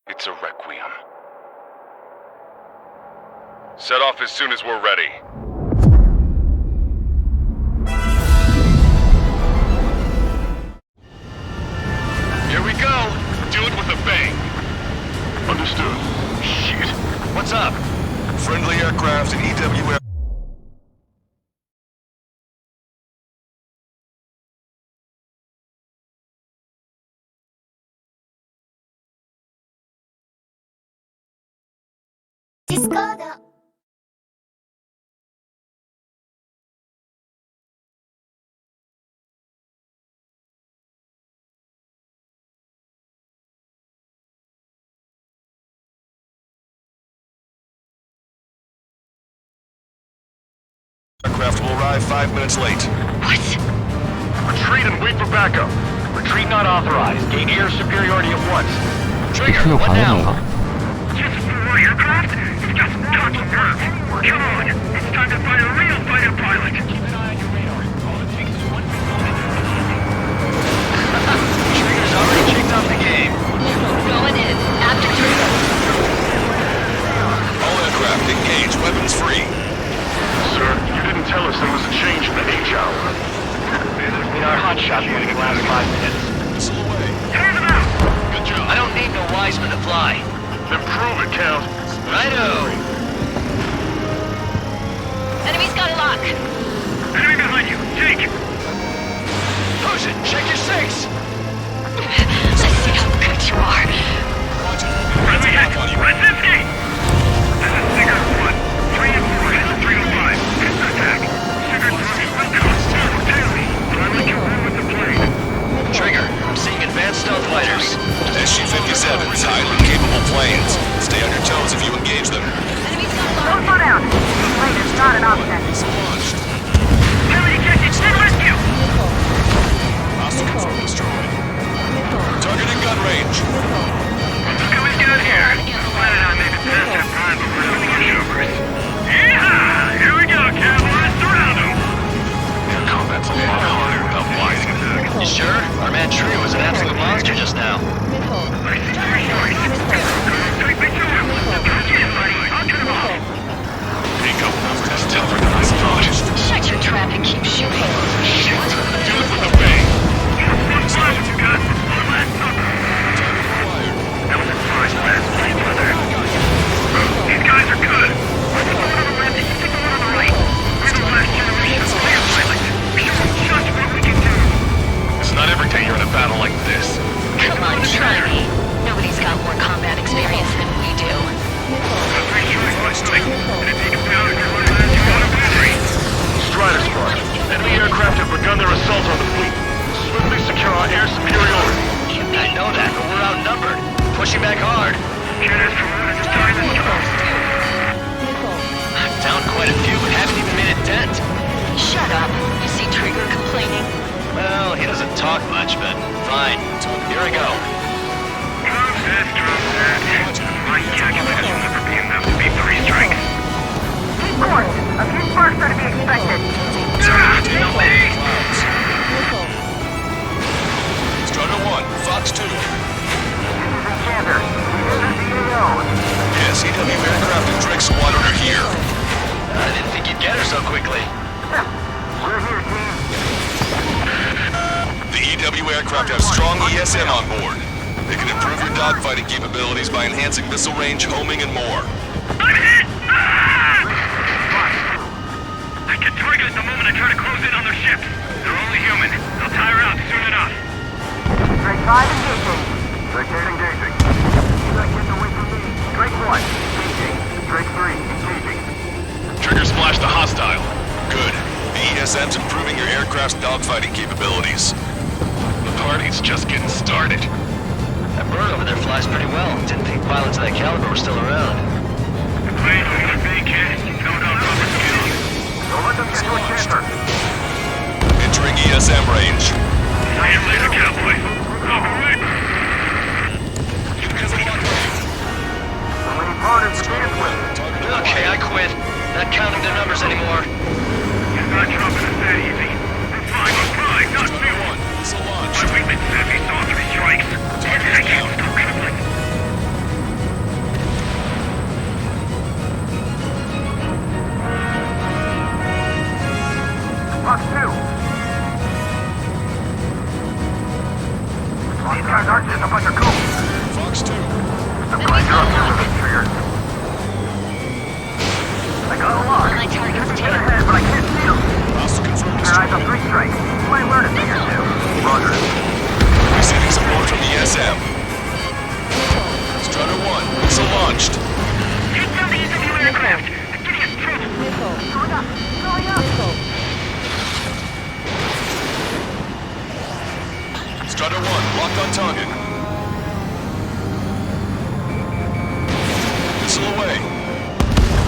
It's a requiem. Set off as soon as we're ready. Here we go. Do it with a bang. Understood. Shit. What's up? Friendly aircraft and EW. Aircraft will arrive 5 minutes late. What? Retreat and wait for backup. Retreat not authorized. Gain air superiority at once. Trigger, 이거 what now? 가능한가? Just for aircraft? It's just talking nerve. Come on, it's time to find a real fighter pilot. Keep an eye on your radar. All it takes is one Trigger's already kicked off the game. Going in. After Trigger. All aircraft engage. Weapons free. Sir, you didn't tell us there was a change in the H hour. in our hotshot meeting in the last 5 minutes. Missile away. Turn them out! Good job. I don't need no Wiseman to fly. Then prove it, Count. Righto. Enemy's got a lock. Enemy behind you. Jake! Who's it? Check your six. Let's see how good you are. Friendly hit! Brzezinski! This is Sigurd 1. 3 and 4, head to 305. Pistol attack. Sigurd 3, cost 2, daily. Pilot can run with the plane. Trigger, I'm seeing advanced stealth fighters. SU-57s, highly capable planes. Stay on your toes if you engage them. Don't slow down. This plane is not an option. Missile launched. Enemy detected! Send rescue! Hostile control destroyed. Targeting gun range. Look how we got here. Planet I may be past our prime, but we're no pushovers. Yeehaw! Here we go, cowboys. Surround them! Combat's a lot harder without flying. You sure? Our man Tree was an absolute monster just now. I see three stories. Take me to him. Get buddy. I'll cut him off. Pico, that's tougher than I thought. Shut your trap and keep shooting. Shit! Do it with a bang! One flash you got. One last number. That was a surprise blast. Right, brother. These guys are good. Let's go on the left and you take the one on the right. We're the last generation of player pilots. Show them just what we can do. It's not every day you're in a battle like this. Come on, try me. Nobody's got more combat experience than we do. Strider Squad. Enemy aircraft have begun their assault on the fleet. Swiftly secure our air superiority. I know that, but we're outnumbered. Pushing back hard. I'm down quite a few, but haven't even made a dent. Shut up. You see Trigger complaining? Well, he doesn't talk much, but fine. Here I go. Drop that. My calculators will never be enough to beat 3 strikes. Keep course. A few sparks are to be expected. Strider 1, Fox 2. Commander, this is the AO. Yes, EW aircraft and Drake Squadron are here. I didn't think you'd get her so quickly. We're here, team. The EW aircraft have strong ESM on board. They can improve your dogfighting capabilities by enhancing missile range, homing, and more. I'm hit! Ah! I can target it the moment I try to close in on their ships. They're only human. They'll tire out soon enough. Drake 5 engaging. Drake 8 engaging. Drake gets away from me. Drake 1 engaging. Drake 3 engaging. Trigger splashed a hostile. Good. The ESM's improving your aircraft's dogfighting capabilities. The party's just getting started. That bird over there flies pretty well. Didn't think pilots of that caliber were still around. The plane's on the big kid. Don't got rubber skills. Don't let them get to a camper. Entering ESM range. See you later, cowboy. All right. These guys aren't just a bunch of goons. Fox 2. I'm glad you're up here with these triggers. I got a lock. My target's Get taken. ahead, but I can't see them. Hostile confirmed Your eyes on destroyed. 3 strikes. You might learn a thing or two. Roger. Receiving support from the ESM. Strutter 1, missile launched. Take down the EW aircraft. They're getting us trouble. Going up. Strutter 1, locked on target. Missile away.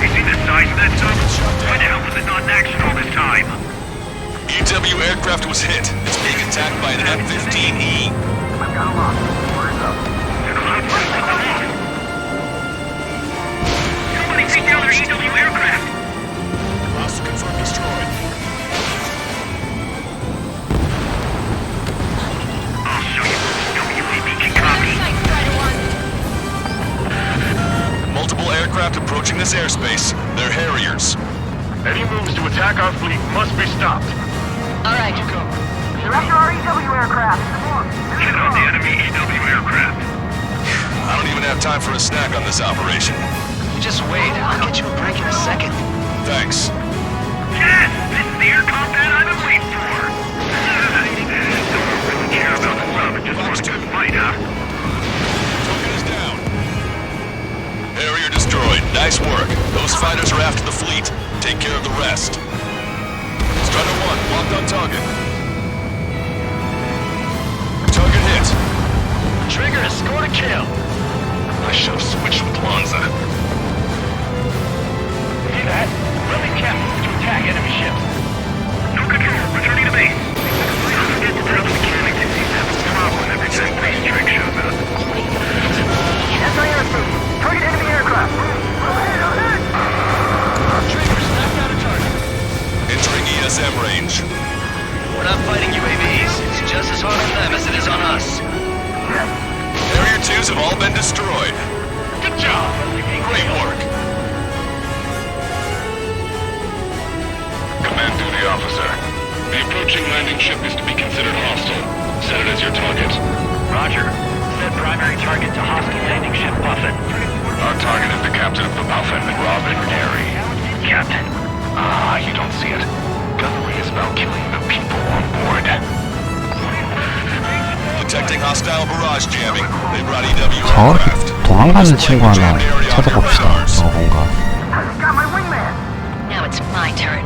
You see the size of that tub? Why the hell was it not in action all this time? EW aircraft was hit. It's being attacked by an F-15E. I've got a lock. Where's up? Somebody take down their EW aircraft. Hostile confirmed destroyed. I'll show you. WAB can copy. Multiple aircraft approaching this airspace. They're Harriers. Any moves to attack our fleet must be stopped. All right. They're after our EW aircraft. Get on the enemy EW aircraft. I don't even have time for a snack on this operation. Just wait. I'll get you a break in a second. Thanks. Yes! This is the air combat I've been waiting for! Don't really care about the sub, just want a good fight, huh? Token is down. Harrier destroyed. Nice work. Those fighters are after the fleet. Take care of the rest. Strutter 1, locked on target. Target hit. Trigger, score to kill. I should have switched with Lanza. See that? Running captains to attack enemy ships. No control, returning to base. Don't forget to tell the mechanic that he's having a problem every time Base Strike shows up. SIR station. Target enemy aircraft. Trigger, snapped out a target. Entering ESM range. We're not fighting UAVs. It's just as hard on them as it is on us. Harrier 2s have all been destroyed. Good job! Great work. Command duty officer. The approaching landing ship is to be considered hostile. Set it as your target. Roger. Set primary target to hostile landing ship Puffin. Our target is the captain of the Puffin, Robin Gary. Captain. Ah, you don't see it. Gunnery is about killing the people on board. Detecting hostile barrage jamming. They brought EW 저 aircraft. 도망가는 친구 하나 찾아봅시다. 저거 뭔가. Got my wingman. Now it's my turn.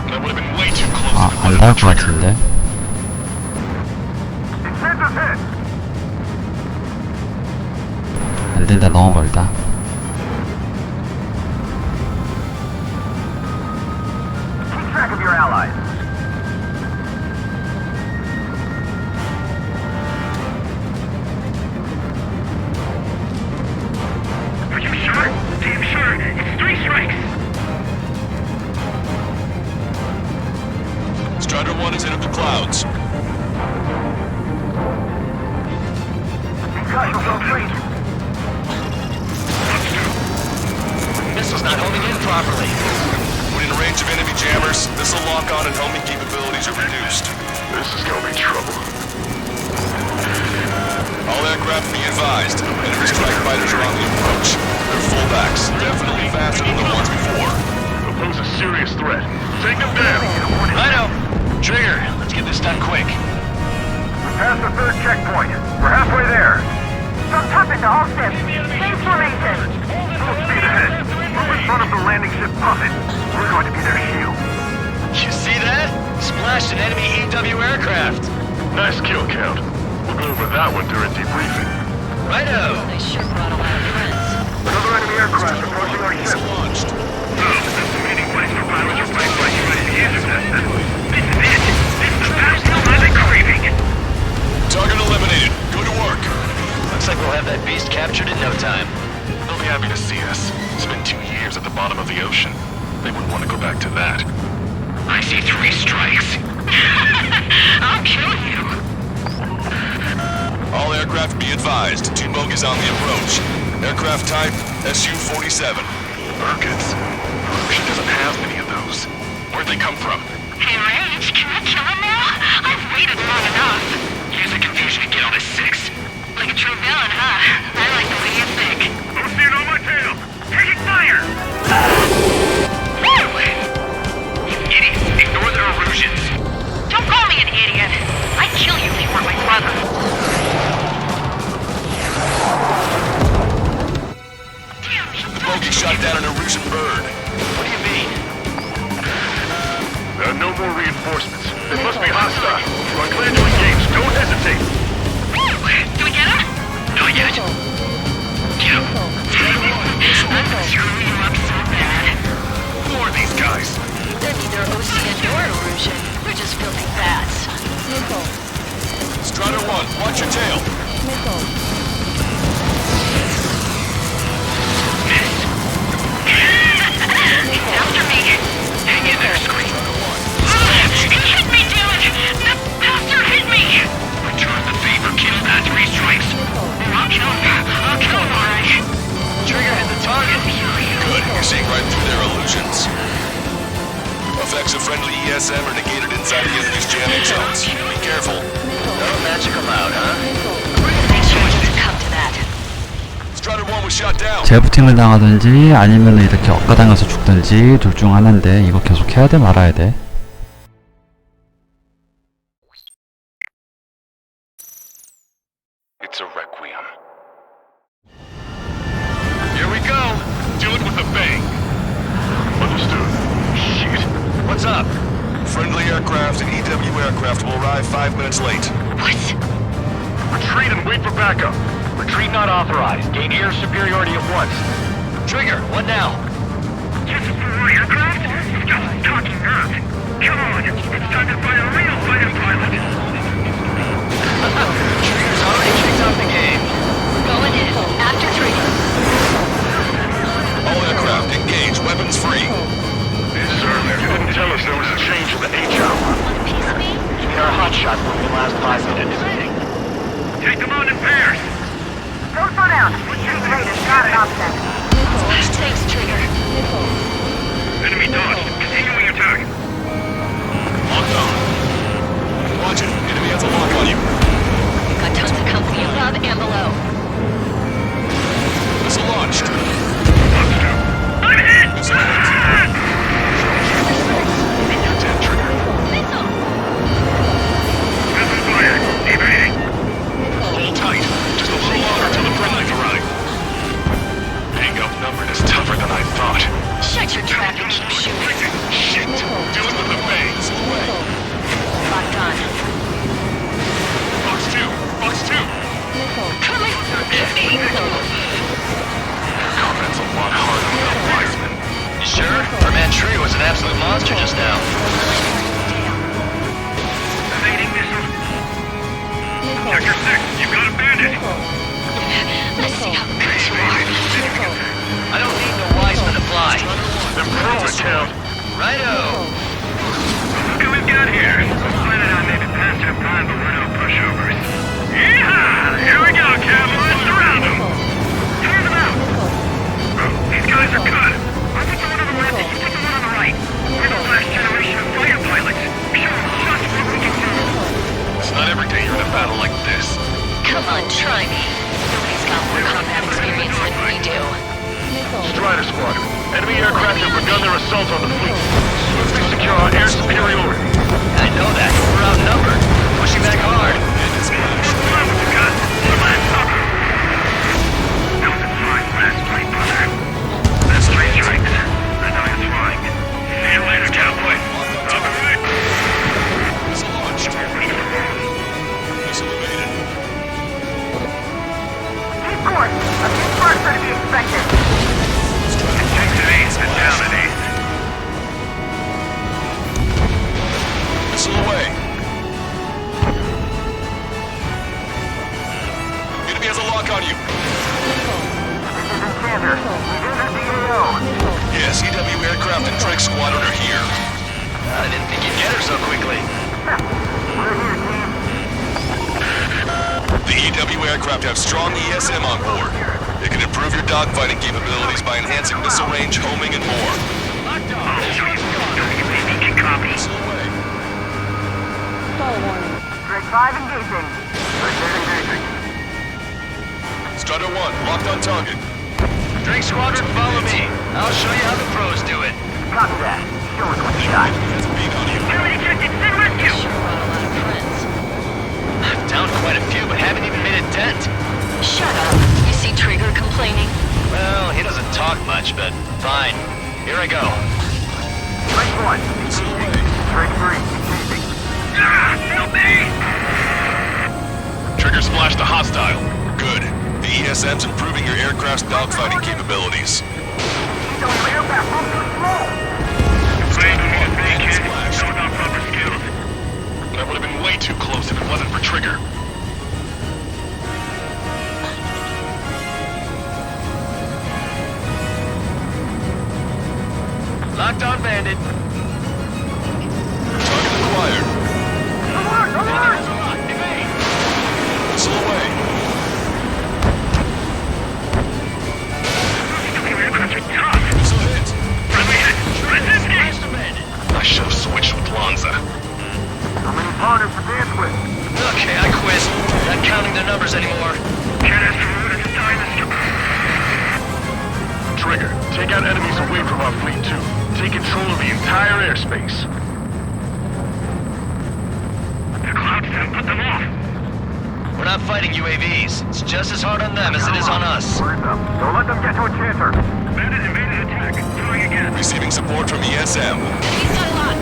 That would have been way too close. 아, 안 닿을 것 같은데. Incentive hit. 안 된다, 너무 멀다. Keep track of your allies. Are you sure? Damn sure. It's 3 strikes. Strider 1 has entered the clouds. Concussions on 3. Missile's not homing in properly. When in range of enemy jammers, missile lock-on and homing capabilities are reduced. This is gonna be trouble. All aircraft be advised. Enemy strike fighters are on the approach. They're fullbacks, definitely faster than the ones before. They'll pose a serious threat. Take them down. Righto. Trigger, let's get this done quick. We passed the 3rd checkpoint. We're halfway there. From Puffin to all ships. Same formation. Full speed ahead. Move in front of the landing ship Puffin. We're going to be their shield. You see that? Splashed an enemy EW aircraft. Nice kill count. We'll go over that one during debriefing. Righto. They sure brought a lot of friends. Another enemy aircraft approaching our ship. Launched. That's the meeting place for pilots replaced by UAVs. This is it. This is the battlefield I've been craving. Target eliminated. Go to work. Looks like we'll have that beast captured in no time. They'll be happy to see us. Spent 2 years at the bottom of the ocean. They wouldn't want to go back to that. I see 3 strikes. I'll kill you. All aircraft be advised. 2 bogies on the approach. Aircraft type Su-47. Birkins. She doesn't have many of those. Where'd they come from? Hey, Rage, can I kill him now? I've waited long enough. Use the confusion to get on his 6. tail. After me. Hang in there, Squeak. He hit me, damn it! The bastard hit me! Return the favor, kill that 3 strikes. I'll kill him, alright. Trigger hit the target. Good, you're seeing right through their illusions. Effects of friendly ESM are negated inside the enemy's jamming zones. Be careful. That'll magic him out, huh? Come to that. Strider 1 was shot down. 재부팅을 당하든지 아니면 이렇게 엇가당해서 죽든지 둘 중 하나인데 이거 계속 해야 돼 말아야 돼? It's a requiem. Here we go. Do it with a bang. Understood. Shit. What's up? Friendly aircraft and EW aircraft will arrive 5 minutes late. What? Retreat and wait for backup. Retreat not authorized. Gain air superiority at once. Trigger, what now? This is the right aircraft? Just talking nerd. Come on, it's time to find a real fighter pilot. Trigger's already kicked off the game. Going in. After Trigger. All aircraft engage. Weapons free. Yes, sir. You didn't tell us there was a change in the H hour. You mean our hotshot from the last 5 minutes? Take them on in pairs. Don't slow down. Retreat rate is not an option. Thanks, Trigger. Enemy dodged. Continuing attack. Locked on. Watch it. Enemy has a lock on you. Got tons of company above and below. Missile launched. I'm hit! Missile launched. You're dead, Trigger. Missile fired. Evading. Hold tight. Just a little longer till the friendlies arrive. Hang up numbered is tougher than I thought. Shut your trap and keep shooting. Shit. Do it with the bangs. Away. Locked on. Box 2. Box 2. Coming. Confidence a lot harder without Wiseman. You sure? Our man Tree was an absolute monster just now. Evading missile. Sector 6, you've got a bandit. Let's see how good you are. I don't need no Wiseman to fly. Improve it, Cal. Righto. Look what we've got here. Planning on maybe past our prime, but we're no pushovers. Yeehaw! Here we go, Cal. Let's surround them. Turn them out. Oh, these guys are good. I'll put the one on the left and you put the one on the right. We're the last generation of fighter pilots. Show them just what we can do. It's not every day you're in a battle like this. Come on, try me. Nobody's got more combat experience than we do. Strider Squadron. Enemy aircraft have begun their assault on the fleet. Swiftly secure our air superiority. I know that. We're outnumbered. Pushing back hard. That was a fine last fight, brother. That's 3 strikes. I know you're flying. See you later, cowboy. I'll be right. Missile launched. Missile evaded. Keep course. A few sparks are to be expected. Takes an ace and down an ace. Missile away. Enemy has a lock on you. This is Enchanter. We've entered the AO. Yes, EW aircraft and Drake Squadron are here. I didn't think you'd get her so quickly. We're here, team. The EW aircraft have strong ESM on board. It can improve your dogfighting capabilities by enhancing missile range, homing, and more. Copy. Missile away. Drake 5 engaging. Engaging. Strider 1, locked on target. Drake Squadron, follow me. I'll show you how the pros do it. Copy that. Show us what you got. Has a beat on you. Enemy detected. Send rescue. Sure brought a lot of friends. I've downed quite a few, but haven't even made a dent. Shut up. You see Trigger complaining? Well, he doesn't talk much, but fine. Here I go. Drake 1. Drake 3. Engaging. Help me! Trigger splashed a hostile. Good. The ESM's improving your aircraft's dogfighting capabilities. These are aircraft move too slow. That would have been way too close if it wasn't for Trigger. landed. Target acquired. Alert! Alert! Missile away. Missile hit. I should have switched with Lanza. How many partners to dance with? Okay, I quit. Not counting their numbers anymore. Trigger, take out enemies away from our fleet too. Take control of the entire airspace. The clouds didn't put them off. We're not fighting UAVs. It's just as hard on them as it is on us. Where's them? Don't let them get to a chancer. Bandit invaded attack. Trying again. Receiving support from ESM. He's got a lock.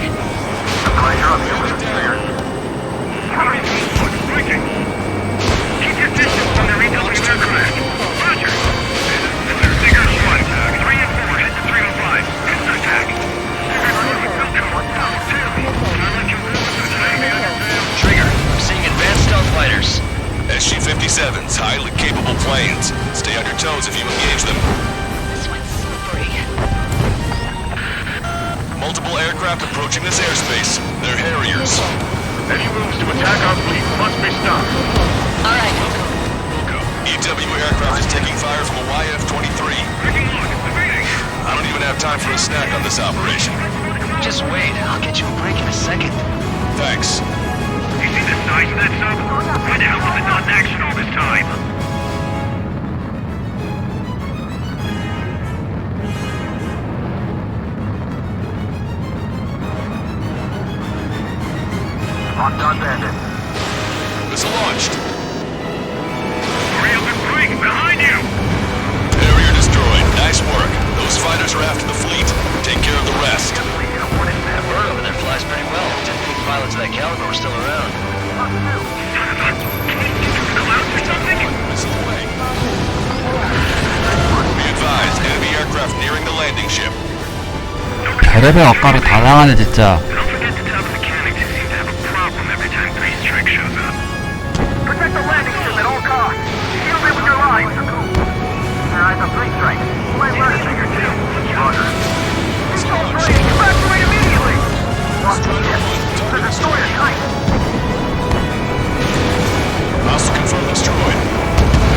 Glad you're up here with us, Trigger. Cover me. Breaking. Keep your distance from the redoubling aircraft. Roger. Digger 1. 3 and 4. Head to 305. Instant attack. Trigger, I'm seeing advanced stealth fighters. SG-57s, highly capable planes. Stay on your toes if you engage them. This one's slippery. Multiple aircraft approaching this airspace. They're Harriers. Any moves to attack our fleet must be stopped. All right. EW aircraft is taking fire from a YF-23. I don't even have time for a snack on this operation. Just wait, I'll get you a break in a second. Thanks. You see the size of that sub? Why the hell was it not in action all this time? Locked on bandit. Missile launched. Hurry up and break! Behind you! Harrier destroyed. Nice work. Those fighters are after the fleet. Take care of the rest. That bird over there flies pretty well. Didn't think pilots of that caliber were still around. Clouds or something? Missile away. Be advised, enemy aircraft nearing the landing ship. 별의별 억가로 다 당하네 진짜. Don't forget to tell the mechanics who seem to have a problem every time Three Strike shows up. Protect the landing ship at all costs. Shield it with your lives. Your eyes on Three Strike. Play running figure too. Roger. Control's ready. Evacuate immediately. Lost the ship. The destroyer tight. Hostile confirmed destroyed.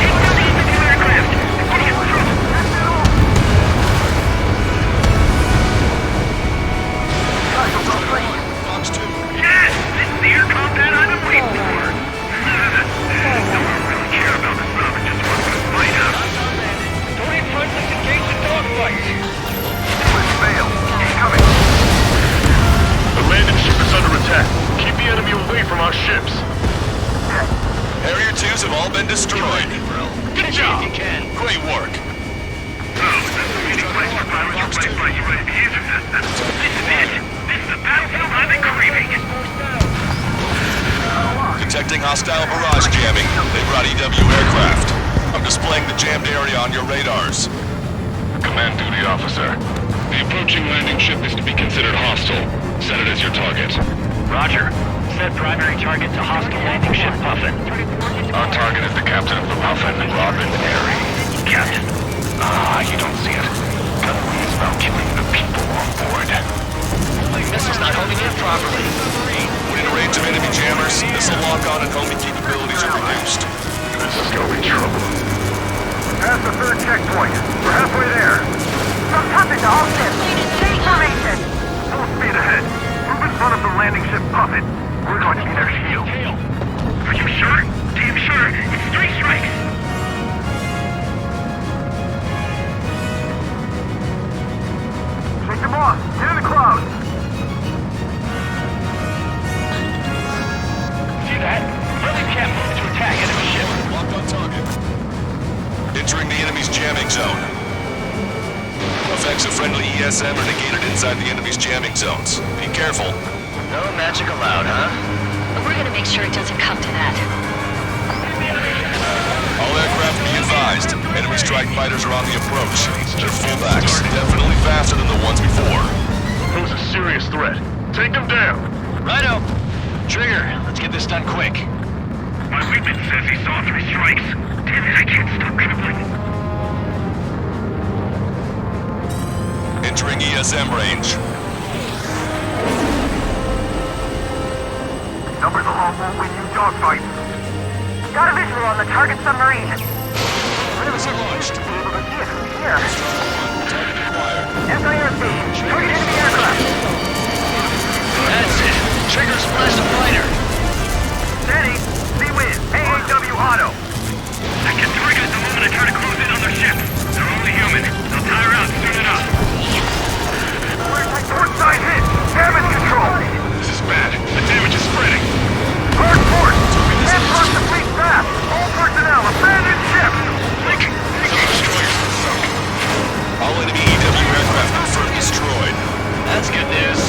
Incoming aircraft. Immediate troops. That's it all. Box 2. Yes! This is the air combat I've been waiting for. No one really care about the sub and just wants to fight us. Don't even try to engage the dogfight. Let's fail. Incoming. The landing ship is under attack. Keep the enemy away from our ships. Harrier 2s have all been destroyed. Good job. You can. Great work. Oh, that's a meeting place for pilots to fight by UAVs. This is it. This is the battlefield I've been craving. Detecting hostile barrage jamming. They brought EW aircraft. I'm displaying the jammed area on your radars. Command duty officer. The approaching landing ship is to be considered hostile. Set it as your target. Roger. Set primary target to hostile landing ship Puffin. Our target is the captain of the Puffin, Robin Airy. Captain. Ah, you don't see it. Gunnery is about killing the people on board. My missile's not holding in properly. When in range of enemy jammers, missile lock-on and homing capabilities are reduced. This is gonna be trouble. Past the third checkpoint. We're halfway there. From Puffin to all ships. Change formation. Full speed ahead. Move in front of the landing ship Puffin. We're going to be their shield. Are you sure? Damn sure. It's Three Strikes. Shake them off. Get in the clouds. See that? Friendly cap moving to attack enemy ship. Locked on target. Entering the enemy's jamming zone. Effects of friendly ESM are negated inside the enemy's jamming zones. Be careful. No magic allowed, huh? We're gonna make sure it doesn't come to that. All aircraft be advised. Enemy strike fighters are on the approach. They're fullbacks, definitely faster than the ones before. Pose a serious threat. Take them down. Righto. Trigger, let's get this done quick. My weapon says he saw Three Strikes. Damn it, I can't stop trembling. Entering ESM range. We do dogfight. Got a visual on the target submarine. Raiders are launched. Here. Target acquired. SIRC. Target enemy aircraft. That's it. Trigger splashed a fighter. Steady. C-Win. AAW Auto. I can target the moment I try to close in on their ship. They're only human. They'll tire out soon enough. Port side hit. Damage control. This is bad. The damage is spreading. Hard port. Can't cross the fleet fast. All personnel, abandon ship. Some destroyers have sunk. All enemy EW aircraft confirmed destroyed. That's good news.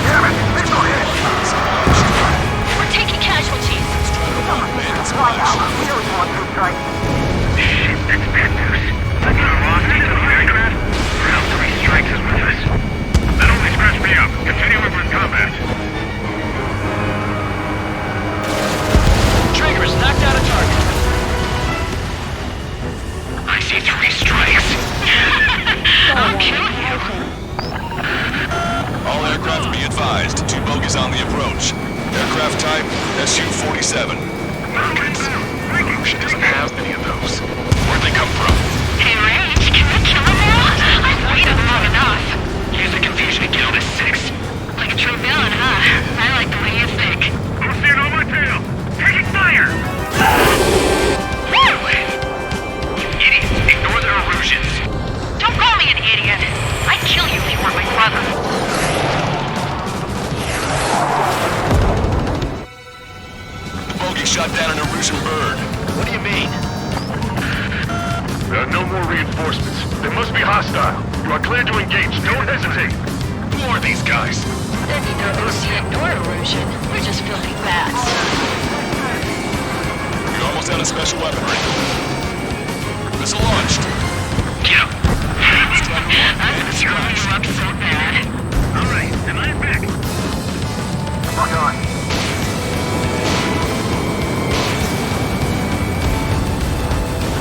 Damn it. Missile hit. We're taking casualties. We don't want to strike. Shit, that's bad news. That's our lost EW aircraft. Round 3 strikes is with us. That only scratched me up. Continue over in combat. Trigger's knocked out a target. I see 3 strikes. I'll kill you. All aircraft be advised. 2 bogies on the approach. Aircraft type Su-47. She doesn't have any of those. Where'd they come from? Hey, Range, can we kill him now? I've waited long enough. Use the confusion to get on to 6. Like a true villain, huh? I like the way you think. I'll see it on my tail. Taking fire! Woo! You idiots, ignore their illusions. Don't call me an idiot. I'd kill you if you were my brother. The bogey shot down an Erusian bird. What do you mean? There are no more reinforcements. They must be hostile. You are cleared to engage. Don't hesitate. Who are these guys? They're neither Lucian nor Erusian. We're just filthy bats. You're almost out of special weaponry. Missile launched. Get him. I'm screwing you up so bad. Alright, and I'm back. Fuck on.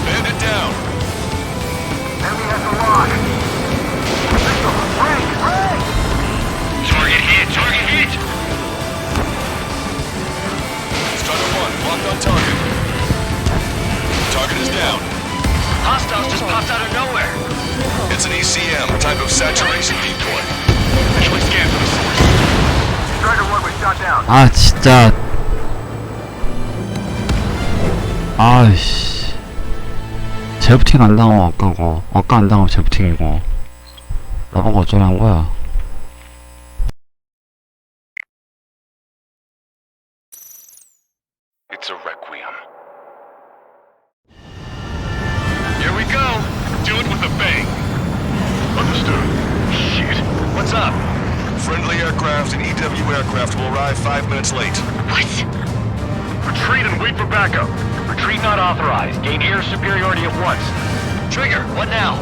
Bandit down. Enemy has a lock. Missile. Ring. Target hit, target hit! Strider 1, locked on target. Target is down. Hostiles just popped out of nowhere. It's an ECM, type of saturation decoy. Visually scan for the source. Strider 1 was shot down. 아 진짜 아이씨 재부팅 안 당하고 아까고 아까 안 당하고 재부팅이고 나보고 어쩌라는 거야. It's a requiem. Here we go. Do it with a bang. Understood. Shit. What's up? Friendly aircraft and EW aircraft will arrive 5 minutes late. What? Retreat and wait for backup. Retreat not authorized. Gain air superiority at once. Trigger, what now?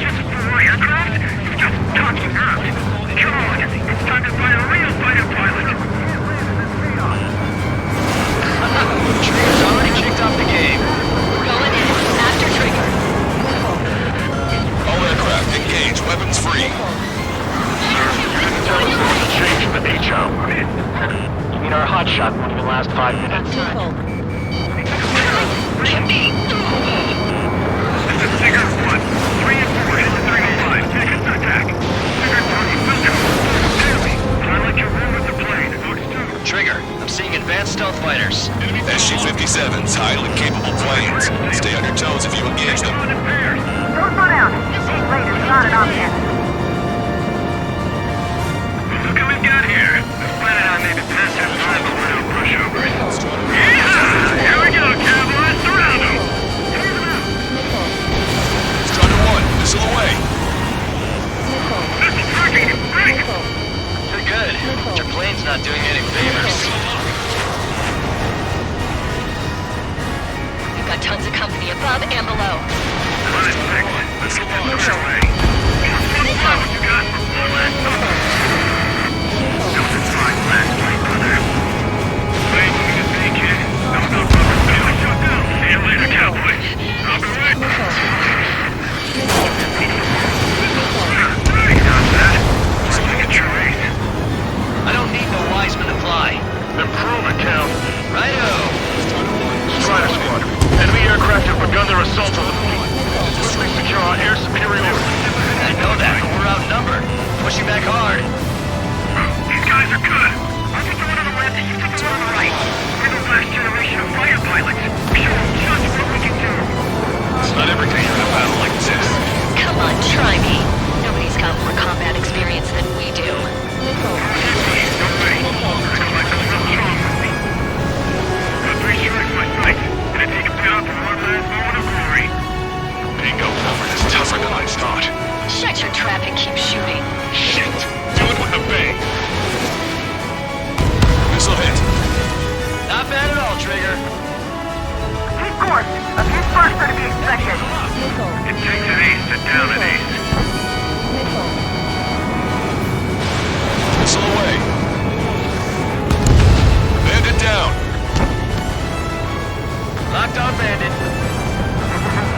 Just for my aircraft? You're just talking earth. Come on. It's time to find a real fighter pilot. Trigger's already kicked off the game. Going in. After Trigger. All aircraft engage, weapons free. Tell us there's a change in the HO. You mean our hotshot won't even last 5 minutes? This is Sigurd 1. 3 and 4 hit the 305. Take us to attack. Sigurd 3, welcome. Enemy, pilot your room with the plane. Ox 2. Trigger, I'm seeing advanced stealth fighters. SG-57s, highly capable planes. Stay on your toes if you engage them. Don't go down. She's late is not an option. Look what we've got here. This planet I may be past half time, but we're no pushovers. Yeehaw! Here we go, cowboys. Surround them. Strider 1, missile away. Missile tracking. Break. You're good. Your plane's not doing you any favors. We've got tons of company above and below. Line 6. Missile launch away. What you got? One last thought. Delta 5, last right, brother. Wait, you just make it. No, brother. Shut down. See you later, cowboys. I'll be right back. Got that? Something at your ace. I don't need no Wiseman to fly. Then prove it, Cal. Takes an ace to down an ace. Missile away. Bandit down. Locked on Bandit.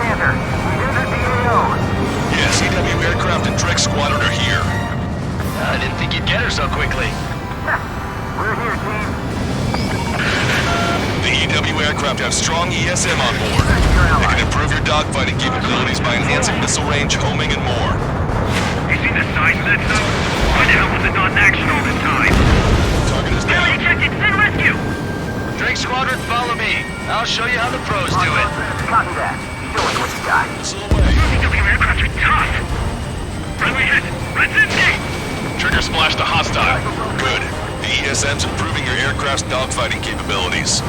Panther, here's the DAO. Yes, EW aircraft and Drake Squadron are here. I didn't think you'd get her so quickly. We're here, team. The EW aircraft have strong ESM on board. They can improve your dogfighting capabilities by enhancing missile range, homing, and more. You see the size of that stuff? Why the hell was it not in action all this time? Target is down. Enemy ejected! Send rescue! Drake Squadron, follow me. I'll show you how the pros do it. Copy that. Show us what you got. Missile away. EW aircraft are tough! Friendly hit! Let's engage! Trigger splashed a hostile. Good. The ESM's improving your aircraft's dogfighting capabilities.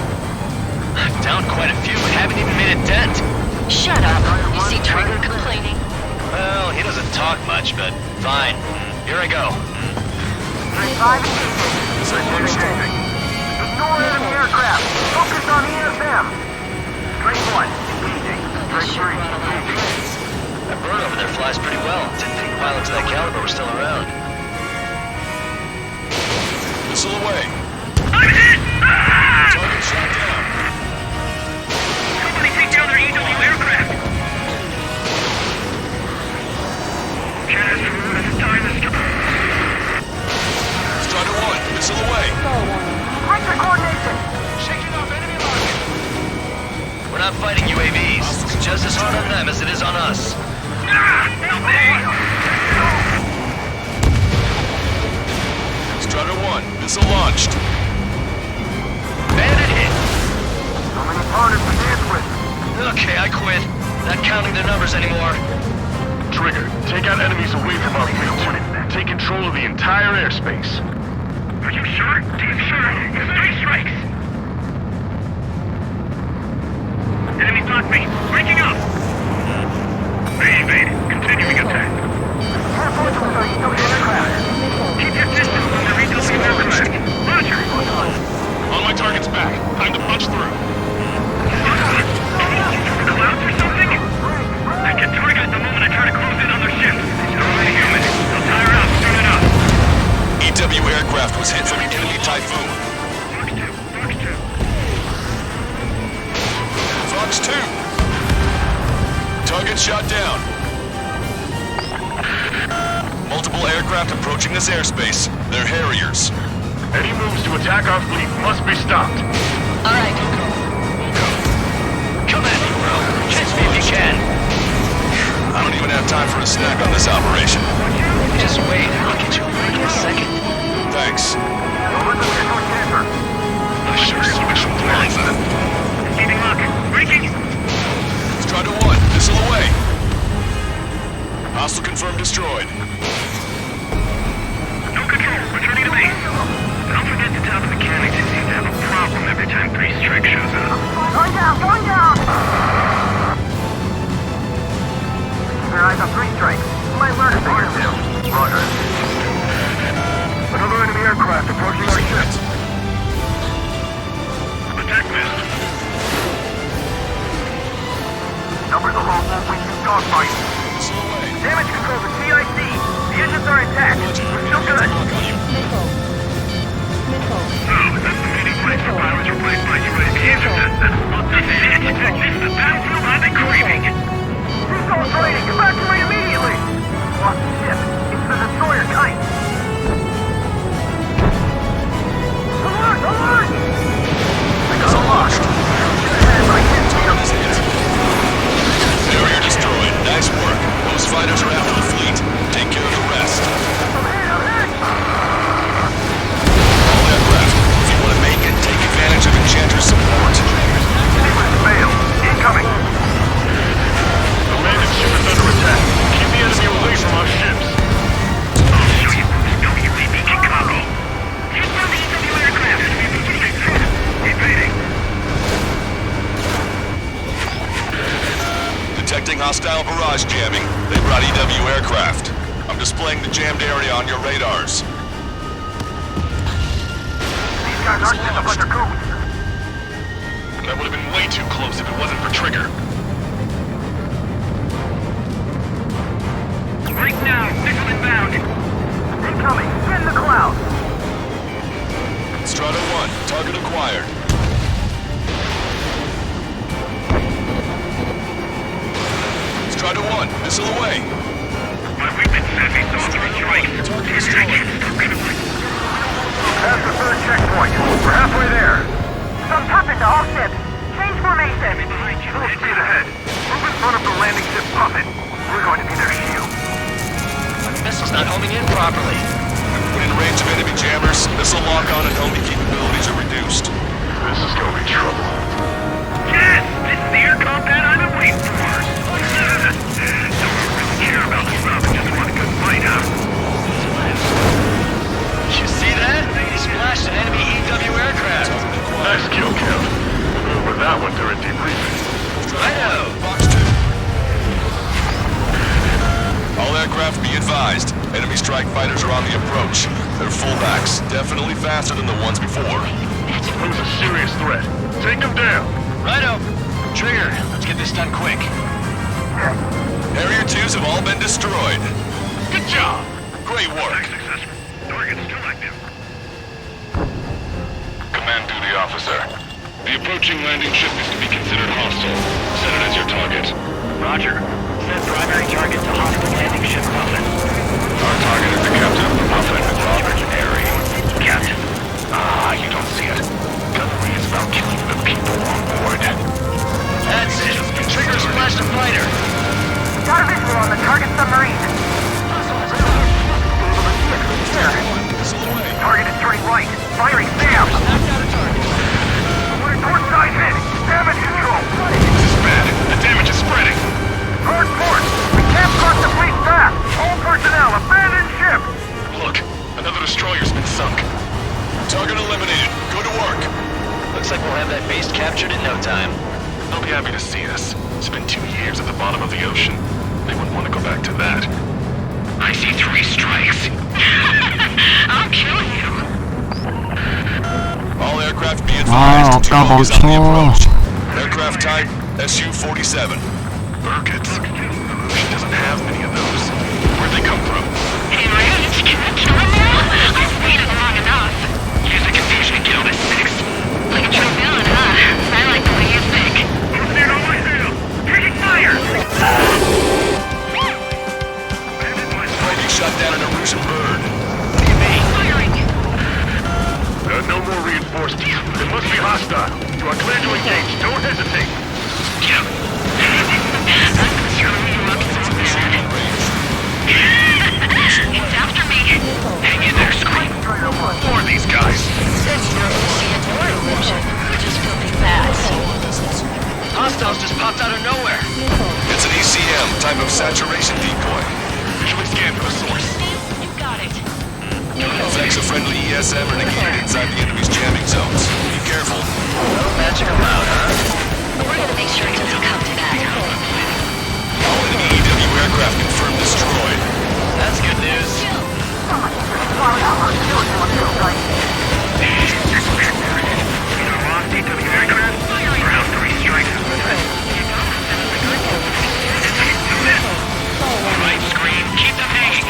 Down quite a few, but haven't even made a dent. Shut up. You see Trigger complaining? Well, he doesn't talk much, but fine. Here I go. Drake 5 engaging. Ignore enemy aircraft. Focus on ESM. Drake 1 engaging. Drake 3 engaging. That bird over there flies pretty well. Didn't think pilots of that caliber were still around. Missile away. I'm hit! Ah! Target shot down. Somebody take down their EW aircraft! Jazz, it's time to skip. Strider 1, missile away. Break the coordination. Shaking off enemy market. We're not fighting UAVs. It's just as hard on them as it is on us. Ah! Help me! Strider 1, missile launched. Bandit hit. So many partners to dance with. Okay, I quit. Not counting their numbers anymore. Trigger, take out enemies away from our fleet. Take control of the entire airspace. Are you sure? Damn sure. Three strikes! Enemy block me. Breaking up! They evaded. Continuing attack. Keep your distance from the rebuilding aircraft. Roger! On my target's back. Time to punch through. The clouds or something? I get targeted the moment I try to close in on their ship. They're only human. They'll tire out soon enough. EW aircraft was hit from an enemy Typhoon. Fox 2. Fox 2. Target shot down. Multiple aircraft approaching this airspace. They're Harriers. Any moves to attack our fleet must be stopped. All right. Come at me, bro. Catch me if you can. I don't even have time for a snack on this operation. Just wait. I'll get you a break in a second. Thanks. I sure special plans then. Receiving lock. Breaking. Strider 1, missile away. Hostile confirmed destroyed. No control. Returning to base. Don't forget to tell the mechanics who seem to have a problem every time 3 Strike shows up. Going down, going down! Keep your eyes on 3 Strike. Might learn a thing or two. Roger. Another enemy aircraft approaching our ship. Attack missed. Numbers are low, we can dogfight. Missile away. Damage control to CIC. The engines are intact. We're still good. That's the meeting place for pilots replaced by UAVs. What the shit? This is the battlefield I've been craving. Seagull's raiding. Evacuate immediately. Lost the ship. It's the destroyer Kite. Alert! Alert! Missile launched. Target is hit. Barrier destroyed. Nice work. Those fighters are after the fleet. Take care of the rest. All aircraft, if you want to make it, take advantage of Enchanter's support. Fail. Incoming. The landing ship is under attack. Keep the enemy away from our ships. I'll show you who's WAV can copy. Take down the EW aircraft. Evading. Detecting hostile barrage jamming. They brought EW aircraft. I'm displaying the jammed area on your radars. These guys aren't set up like a goose. That would have been way too close if it wasn't for Trigger. Strider 1, missile away. My weakness says he's on 3 strikes. Past the third checkpoint. We're halfway there. Some top into all ships. Change formation. Full speed ahead. Move in front of the landing ship puppet. We're going to be their shield. The missile's not homing in properly. When in range of enemy jammers, missile lock-on and homing capabilities are reduced. This is gonna be trouble. Yes! This is the air combat I've been waiting for! Don't really care about the sub, I just want a good fight out. You see that? He splashed an enemy EW aircraft. Nice kill, Kev. We'll go over that one during debriefing. Righto! Box 2. All aircraft be advised. Enemy strike fighters are on the approach. They're fullbacks, definitely faster than the ones before. Who's a serious threat? Take him down. Righto! Trigger, let's get this done quick. Harrier 2s have all been destroyed. Good job! Great work. Successful. Target's still active. Command duty officer. The approaching landing ship is to be considered hostile. Set it as your target. Roger. Set primary target to hostile landing ship Puffin. Our target is the captain of the Puffin, Robert Airy. Captain. You don't see it. Gunnery is about killing the people on board. That's it. Trigger splashed a fighter. Got a visual on the target submarine. Target is turning right. Firing Sam. We're port side hit. Damage control. This is bad. The damage is spreading. Hard port. We can't cross the fleet fast. All personnel, abandon ship. Look, another destroyer's been sunk. Target eliminated. Go to work. Looks like we'll have that base captured in no time. They'll be happy to see us. It's been 2 years at the bottom of the ocean. They wouldn't want to go back to that. I see 3 strikes. I'll kill you. All aircraft be advised. 아까 Two is on the 멈춰. approach. Aircraft type SU-47. Burkitts. She doesn't have many of those. Where'd they come from? Hey, Rage, can I kill him now? I've waited long enough. Use a confusion to kill this 6. Like a true villain, huh? I like the way you think. Taking fire! Friday shot down an Erusian bird. No more reinforcements. They must be hostile. You are clear to engage. Don't hesitate. It's after me. Hang in there, Squid. More of these guys. Says you don't see a door illusion. We're just filming fast. Hostiles just popped out of nowhere. It's an ECM, type of saturation decoy. Visually scan for the source. You got it. Effects of friendly ESM are negated inside the enemy's jamming zones. Be careful. No magic allowed, huh? We're gonna make sure it doesn't come to that. All enemy EW aircraft confirmed destroyed. That's good news. Around 3 strikes. Right screen, keep them hanging.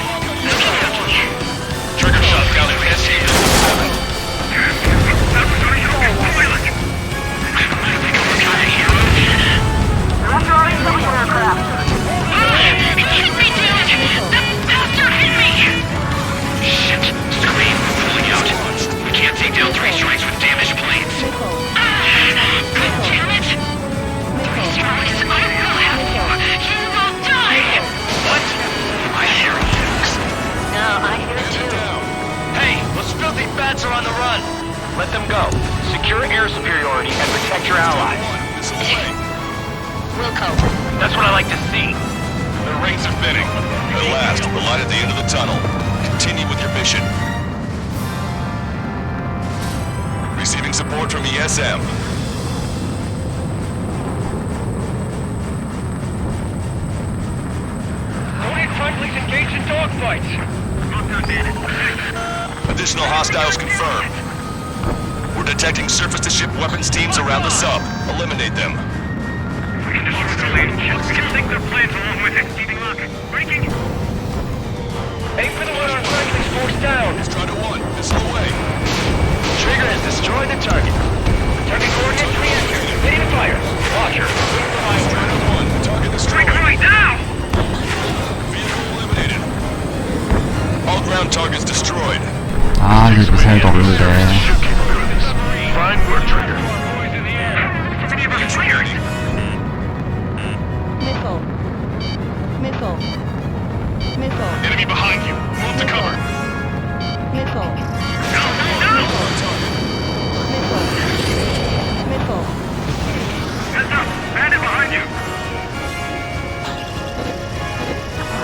Trigger shot down in SU-7. Shit! Scream! Pulling out! We can't take down 3 strikes with damaged planes! God damn it! 3 strikes! I will have you! You will die! What? I hear you. No, I hear it too. Hey, those filthy bats are on the run. Let them go. Secure air superiority and protect your allies. We'll cope. That's what I like to see. Their rings are thinning. At last, the light at the end of the tunnel. Continue with your mission. Receiving support from ESM. Only friendlies engaged in dogfights! Additional hostiles confirmed. We're detecting surface-to-ship weapons teams around the sub. Eliminate them. We can destroy their landing ships. We can sink their planes along with it. Keeping luck. Breaking! Aim for the one on friendlies, force down! Strider 1, missile away. Trigger has destroyed the target. Target coordinates re-entered. Ready to fire. Roger. Strider 1, target destroyed. Strike right now! 미사일도 없는데. Fine work, Trigger. Missile. Missile. Missile. Enemy behind you. Move to cover. Missile. Missile. Heads up. Bandit behind you.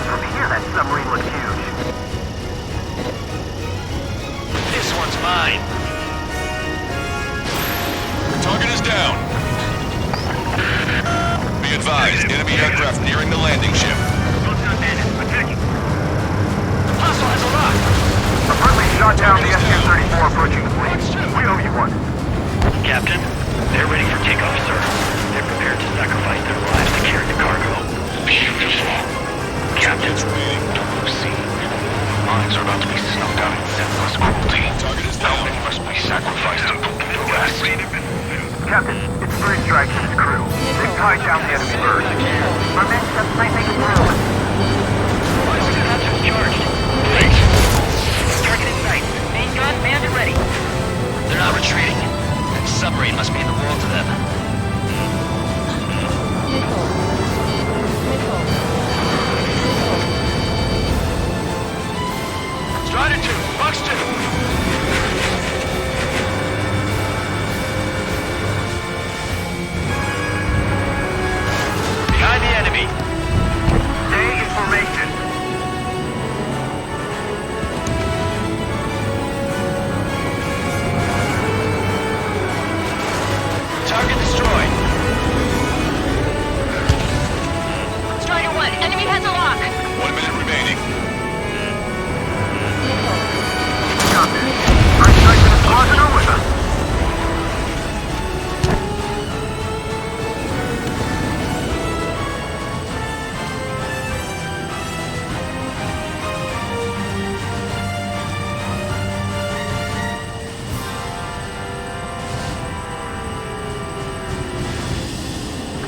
From here, that submarine looks huge. This one's mine. Target is down. Be advised, enemy aircraft nearing the landing ship. Hostile has a lock. A friendly shot down the SU-34 approaching the fleet. We owe you one. Captain, they're ready for takeoff, sir. They're prepared to sacrifice their lives to carry the cargo. Beautiful. Captain, Do you see? Minds are about to be snuffed out in senseless cruelty. How many must be sacrificed to put them to rest? Captain, it's three strikes and his crew. They've tied down the enemy bird. Our men just might make it through. Captain's charged. Great. Target in sight. Main gun, manned and ready. They're not retreating. That submarine must mean the world to them. Missile. Missile. Strider 2, Fox 2. Behind the enemy. Stay in formation. Target destroyed. Strider 1, enemy has a lock. 1 minute remaining. Captain, three strikes and a squadron are with us.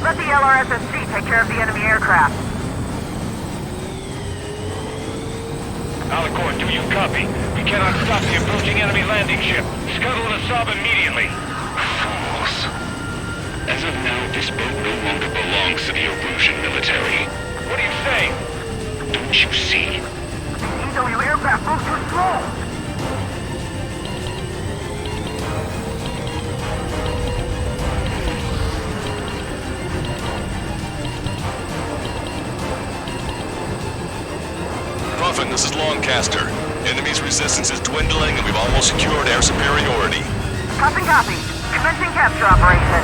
Let the LRSSC take care of the enemy aircraft. Alicorn, do you copy? We cannot stop the approaching enemy landing ship. Scuttle the sub immediately. Fools. As of now, this boat no longer belongs to the Erusian military. What are you saying? Don't you see? EW aircraft move too slow. Puffin, this is Longcaster. Enemy's resistance is dwindling and we've almost secured air superiority. Copy, copy. Commencing capture operation.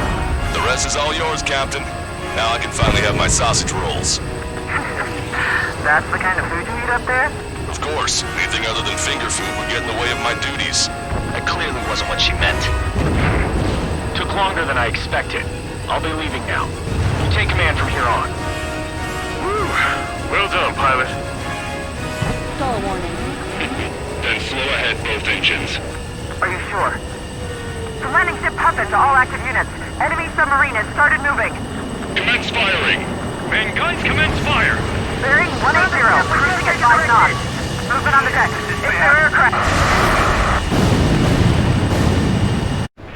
The rest is all yours, Captain. Now I can finally have my sausage rolls. That's the kind of food you eat up there? Of course, anything other than finger food would get in the way of my duties. That clearly wasn't what she meant. Took longer than I expected. I'll be leaving now. You take command from here on. Whew. Well done, pilot. Stall warning. Then slow ahead both engines. Are you sure? From landing ship Puffin to all active units. Enemy submarine has started moving. Commence firing. Main guns commence fire. Bearing 180, cruising at 5 knots. Movement on the deck. It's their aircraft.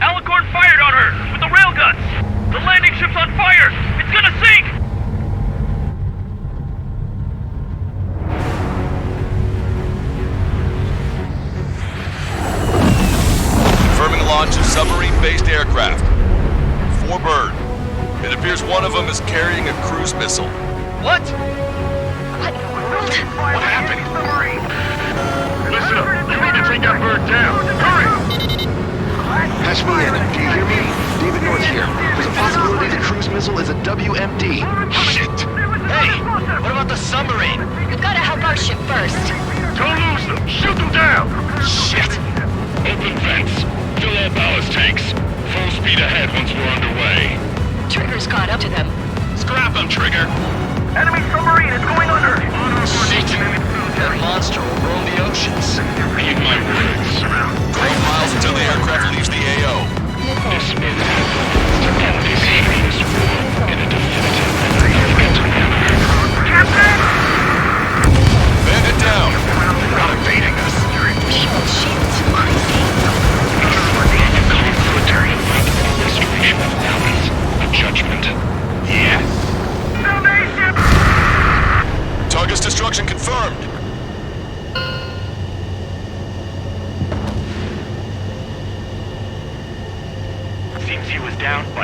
Alicorn fired on her with the railguns. The landing ship's on fire. It's gonna sink. Confirming launch of submarine-based aircraft. 4 bird. It appears one of them is carrying a cruise missile. What? What happened? Listen up. You need to take that bird down. Hurry! Patch me in. Do you hear me? David North here. There's a possibility the cruise missile is a WMD. Shit! Hey, what about the submarine? We've got to help our ship first. Don't lose them! Shoot them down! Shit! Open vents. Fill all ballast tanks. Full speed ahead once we're underway. Trigger's caught up to them. Scrap them, Trigger! Enemy submarine is going under. Shit! That monster will roam the oceans. Heed my words. 12 miles until the aircraft leaves the AO. This will help to end this heinous war in a definitive and unforgettable manner. Captain! Bandit down. They're not invading us. People, shit, crazy.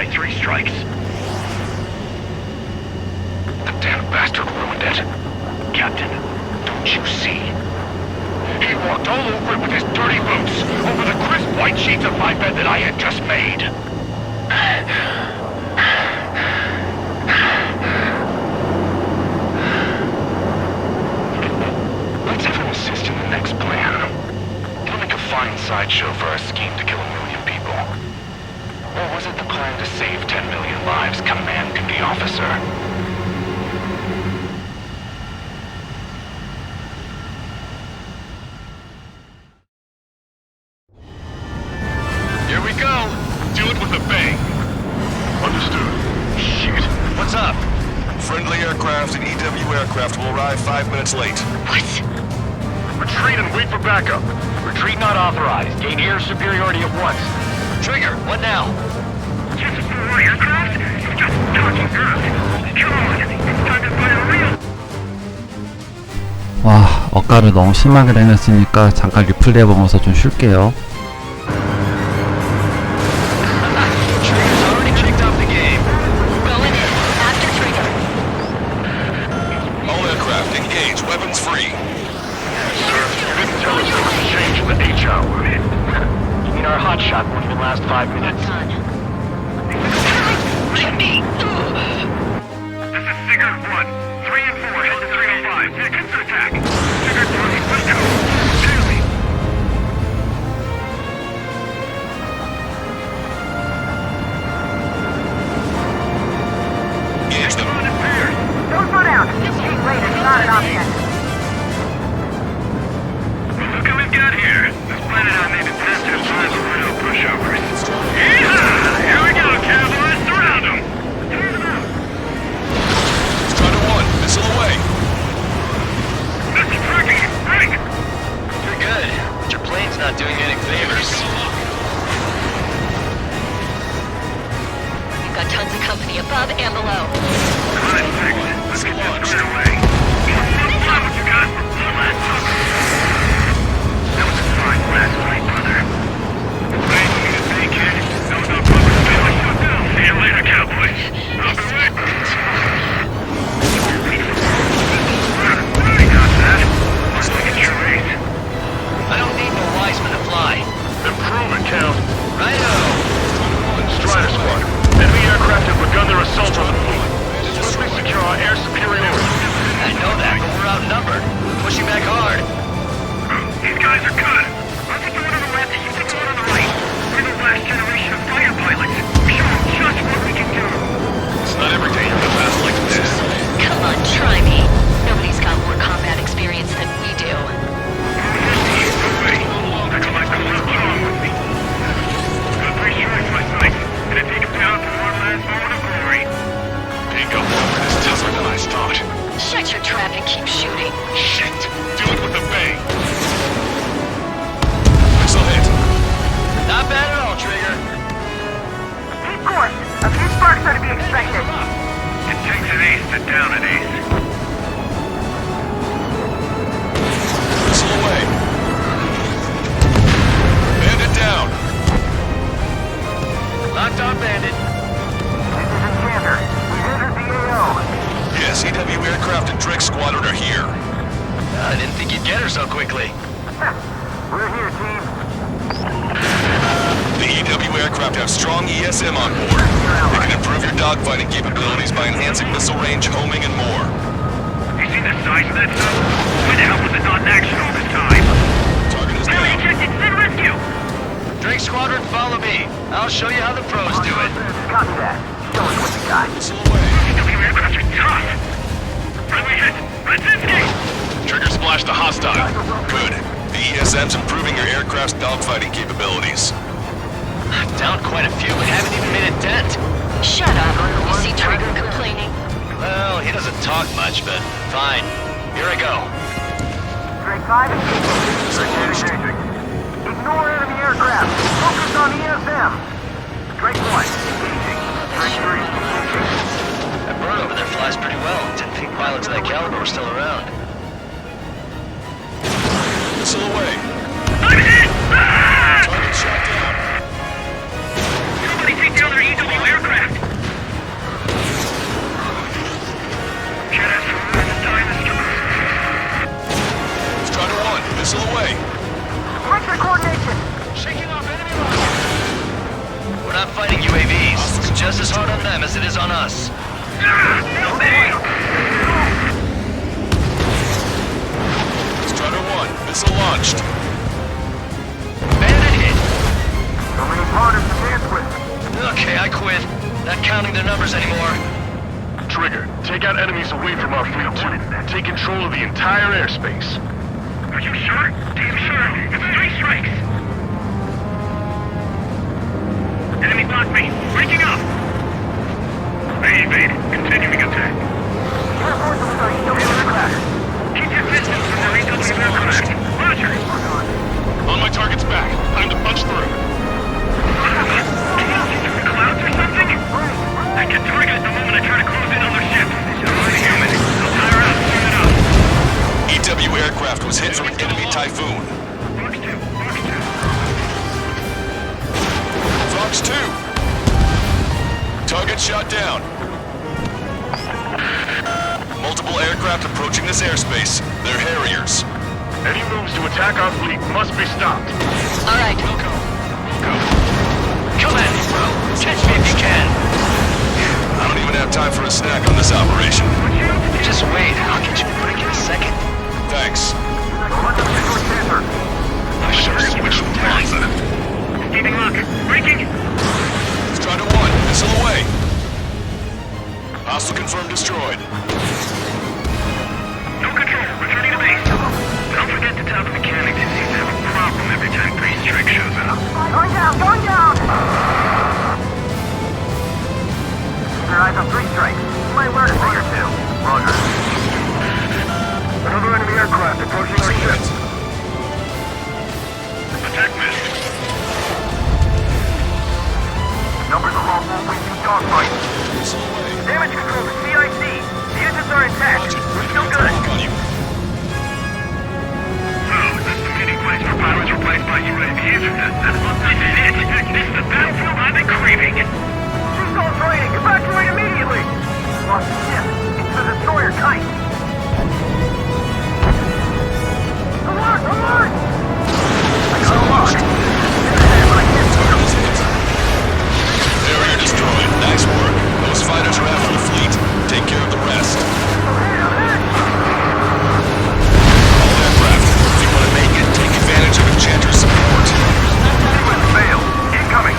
by 3 strikes. The damn bastard ruined it. Captain, don't you see? He walked all over it with his dirty boots, over the crisp white sheets of my bed that I had just made. Let's have him assist in the next plan. It'll make a fine sideshow for our scheme to kill 1 million people. Or was it the plan to save 10 million lives, command duty officer? Here we go. Do it with a bang. Understood. Shit. What's up? Friendly aircraft and EW aircraft will arrive 5 minutes late. What? Retreat and wait for backup. Retreat not authorized. Gain air superiority at once. Trigger, what now? Just a small aircraft? You're just talking earth. Come on, it's time to find a real... 와, 억가를 너무 심하게 내냈으니까 잠깐 리플레이 보면서 좀 쉴게요. Trigger's already kicked off the game. Going in. After trigger. All aircraft engage. Weapons free. Sir, you didn't tell us there was a change in the H hour. You mean our hotshot won't even last 5 minutes? Get me! This is Sigurd 1. 3 and 4, head to 305. Seconds to attack. Sigurd 1, let's go. Tail me. Engage them. Don't slow down. Being late is not an option. Look who we've got here. This planet I made it past their times of real pushovers. Yeehaw! Here we go, cowboys. Surround them. Turn them out. Strider 1, missile away. Missile tracking. Break. You're good. But your plane's not doing you any favors. You've got tons of company above and below. Alright, thanks. Let's get this squared away. Stop what you got. One last talk. That was a fine last fight, brother. Wait, you need a pay, kid. That was not proper spelling. See you later, cowboys. I'll be right back. Already got that. Looks like it's your race. I don't need no Wiseman to fly. Improve it, Count. Righto! Strider Squad. Enemy aircraft have begun their assault on the fleet. Swiftly secure our air superiority. I know that, but we're outnumbered. Pushing back hard. These guys are good. I'll take the one on the left and you take the one on the right. We're the last generation of fighter pilots. Show them just what we can do. It's not every day you're fast like this. Come on, try me. Nobody's got more combat experience than we do. No way. I got my close along with me. Got 3 strikes my sight. Gonna take him down for one last moment of glory. Ain't go forward is tougher than I thought. Shut your trap and keep shooting. Shit. Do it with a bang. Missile hit. Not bad at all, Trigger. Keep course. A few sparks are to be expected. It takes an ace to down an ace. Missile away. Bandit down. Locked on Bandit. This is Enchanter. We've entered the AO. Yes, EW aircraft and Drake Squadron are here. I didn't think you'd get her so quickly. We're here, team. The EW aircraft have strong ESM on board. They can improve your dogfighting capabilities by enhancing missile range, homing, and more. You see the size of that stuff? Why the hell was it not in action all this time? Target is Enemy down. ejected, send rescue! Drake Squadron, follow me. I'll show you how the pros do it. Copy that. Show us what you got. Missile away. EW aircraft are tough! Friendly hit! Redzinski! Trigger splash to hostile. Good. The ESM's improving your aircraft's dogfighting capabilities. Down quite a few, but haven't even made a dent. Shut up. You see Trigger complaining? Well, he doesn't talk much, but fine. Here I go. Drake 5 engaging. Ignore enemy aircraft. Focus on ESM. Drake 1 engaging. Drake 3 engaging. That bird over there flies pretty well. Didn't think pilots of that caliber were still around. Missile away. I'm hit! Ah! Target shot down. Somebody take the other EW aircraft! Missile away. Break the coordination. Shaking off enemy lines. We're not fighting UAVs. It's just as hard on them as it is on us. Strider 1, missile launched. Bandit hit. So many partners to dance with. Okay, I quit. Not counting their numbers anymore. Trigger, take out enemies away from our fleet too. Take control of the entire airspace. Are you sure? Damn sure. It's 3 strikes. Enemy blocked me. Breaking up. I evade. Continuing attack. Keep your distance from the redoubling aircraft. Roger. On my target's back. Time to punch through. Can you see through the clouds or something? I get targeted the moment I try to close in on their ships. I'm human. I'll tire out. Turn it up. EW aircraft was hit from an enemy Typhoon. Fox 2. Target shot down. Multiple aircraft approaching this airspace. They're Harriers. Any moves to attack our fleet must be stopped. All right. Go. Come at me, bro. Catch me if you can. I don't even have time for a snack on this operation. Just wait. I'll get you a break in a second. Thanks. I should have switched plans. Keeping lock. Breaking. Strider 1, missile away. Hostile confirmed destroyed. No control. Returning to base. Don't forget to tell the mechanic he seems to have a problem every time 3 strike shows up. Going down, going down! Keep your eyes on 3 strikes. You might learn a thing or two. Roger. Another enemy aircraft approaching our ship. Attack missed. Numbers of all full wing dogfight. Damage control to CIC. The engines are intact. We're still good. So, is this the meeting place for pilots replaced by UAVs? This is it. This is the battlefield I've been craving. Seagull training. Evacuate immediately. Lost the ship. It's the destroyer type. Alert! Alert! I got a lock. But I can't see them. Barrier destroyed. Nice work. Those fighters are after the fleet. Take care of the rest. All aircraft, if you want to make it, take advantage of Enchanter's support. Sequence failed. Incoming.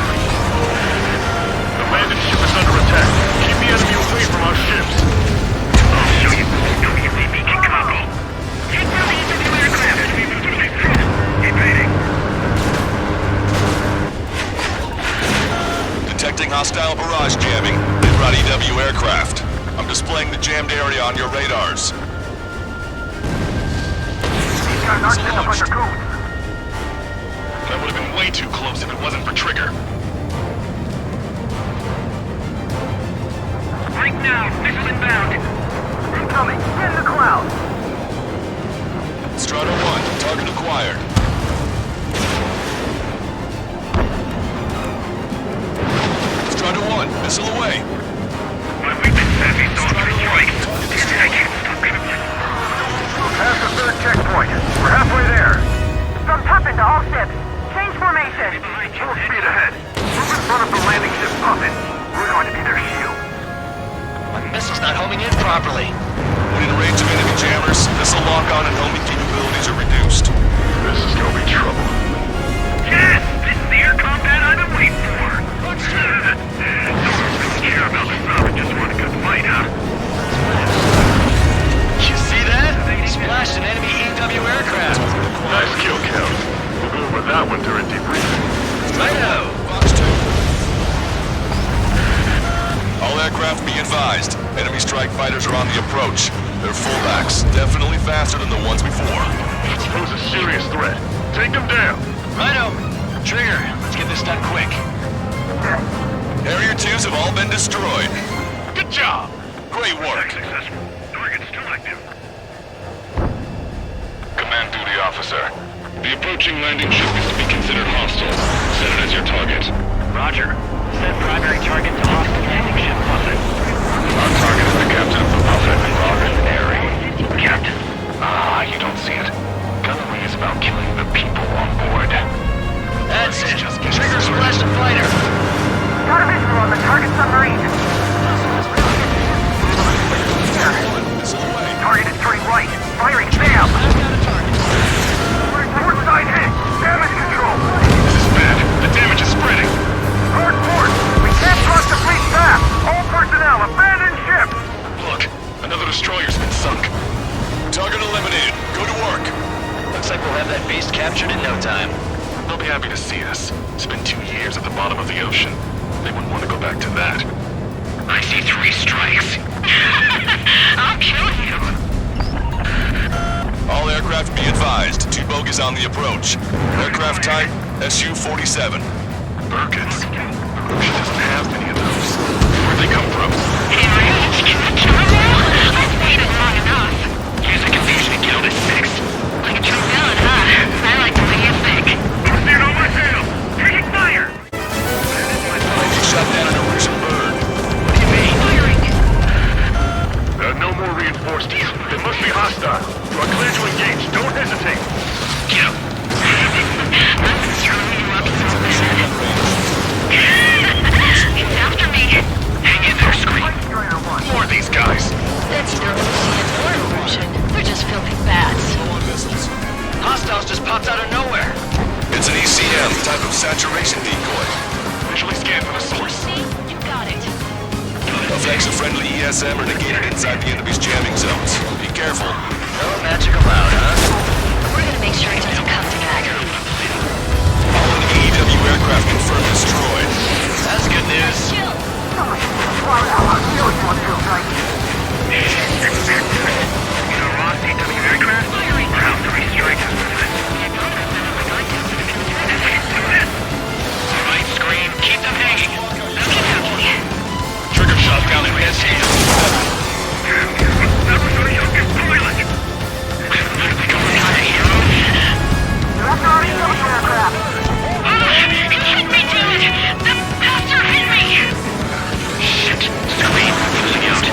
The landed ship is under attack. Keep the enemy away from our ships. I'll show you. WCB can copy. Take down the EW aircraft. Evading. Detecting hostile barrage jamming. They brought EW aircraft. I'm displaying the jammed area on your radars. These guys aren't set up like a coon. That would have been way too close if it wasn't for Trigger. Break now. Missile inbound. Incoming. In the cloud. Strider 1, target acquired. Strider 1, missile away. My weakness says he's on 3 strikes. I can't stop coming. Past the 3rd checkpoint. We're halfway there. From Puffin to all ships. Change formation. Full speed ahead. Move in front of the landing ship Puffin. We're going to be their shield. My missile's not homing in properly. When in range of enemy jammers, missile lock-on and homing capabilities are reduced. This is gonna be trouble. Yes! This is the air combat I've been waiting for. Don't really care about the sub. I just want a good fight, huh? You see that? Splashed an enemy EW aircraft. Nice kill count. We'll go over that one during debriefing. Righto. Fox 2. All aircraft be advised. Enemy strike fighters are on the approach. They're fullbacks, definitely faster than the ones before. Pose a serious threat. Take them down. Righto. Trigger, let's get this done quick. Harrier 2s have all been destroyed. Good job. Great work. Successful. Target's still active. Command duty officer. The approaching landing ship is to be considered hostile. Set it as your target. Roger. Set primary target to hostile landing ship Puffin. Our target is the captain of the Puffin, Robin Airy. Captain. You don't see it. Gunnery is about destroyer's been sunk. Target eliminated. Go to work. Looks like we'll have that beast captured in no time. They'll be happy to see us. It's been 2 years at the bottom of the ocean. They wouldn't want to go back to that. I see 3 strikes. I'll kill you. All aircraft be advised. 2 bogies on the approach. Aircraft type Su-47. Birkins. She doesn't have many of those. Where'd they come from? I've waited long enough. Here's a confusion to kill this 6. Like a true villain, huh? I like the way you think. Don't stand on my tail! Taking fire! You shot down an Norwegian bird. What do you mean? Firing! There are no more reinforcements. They must be hostile. You are clear to engage. Don't hesitate. Get him. I'm throwing you up so bad. It's after me. Hang in there, Scream. More of these guys. That's their own version. They're just filthy bats. Hostiles just popped out of nowhere. It's an ECM, type of saturation decoy. Visually scan for the source. See? You got it. Effects of friendly ESM are negated inside the enemy's jamming zones. Be careful. No magic allowed, huh? We're gonna make sure it doesn't come to that. All AEW aircraft confirmed destroyed. That's good news. Chill. aircraft? Ground 3 strikes is Alright, Scream. Keep them hanging. Trigger shot down in his hand. That was a youngest pilot! Going out of here. It hit me, dude! The bastard hit me! Shit. Scream. Losing out.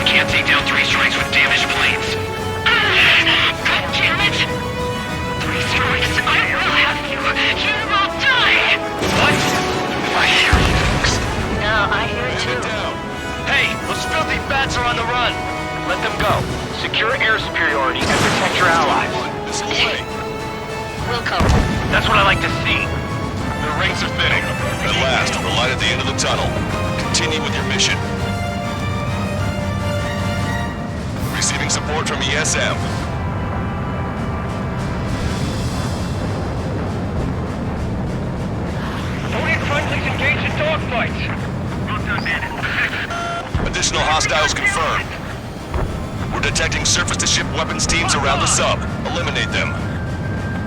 We can't take down 3 strikes with damaged planes. God damn it! 3 strikes. I will have you! You will die! What? I hear you, folks. No, I hear it too. Hey, those filthy bats are on the run. Let them go. Secure air superiority and protect your allies. This way. We'll cover. That's what I like to see. The rings are thinning. At last, we're light at the end of the tunnel. Continue with your mission. Receiving support from ESM. Only friendlies engaged in dogfights! Well done, Bandit. Additional hostiles confirmed. We're detecting surface-to-ship weapons teams around the sub. Eliminate them.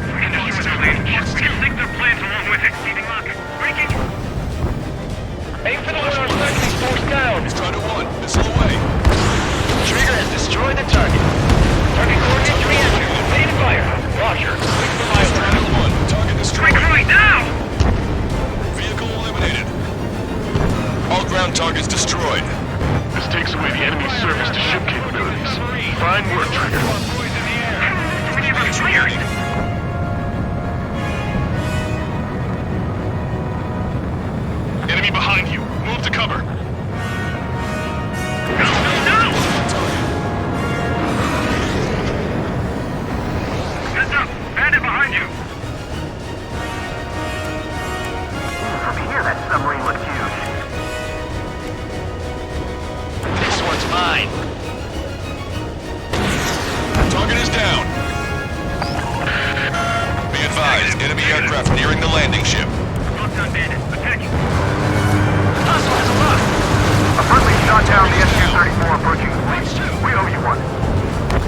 We can destroy their landing ships. We can sink their planes along with it. Leaving lock. Breaking. Aim for the one on friendlies forced down. Strider 1, missile away. Trigger has destroyed the target. Target coordinates re-entered. Ready to fire. Roger. Wait for my Strider 1, target destroyed. Strike right now! Vehicle eliminated. All ground targets destroyed. This takes away the enemy's surface-to-ship capabilities. Fine work, Trigger. We need to cleared. Enemy behind you. Move to cover. No! Heads up! Bandit behind you! From here, that submarine looks huge. This one's mine. Target is down. Be advised, enemy aircraft nearing the landing ship. Well done, Bandit. Attacking. Hostile has a lock. A friendly shot down the Su-34 approaching the fleet. We owe you one.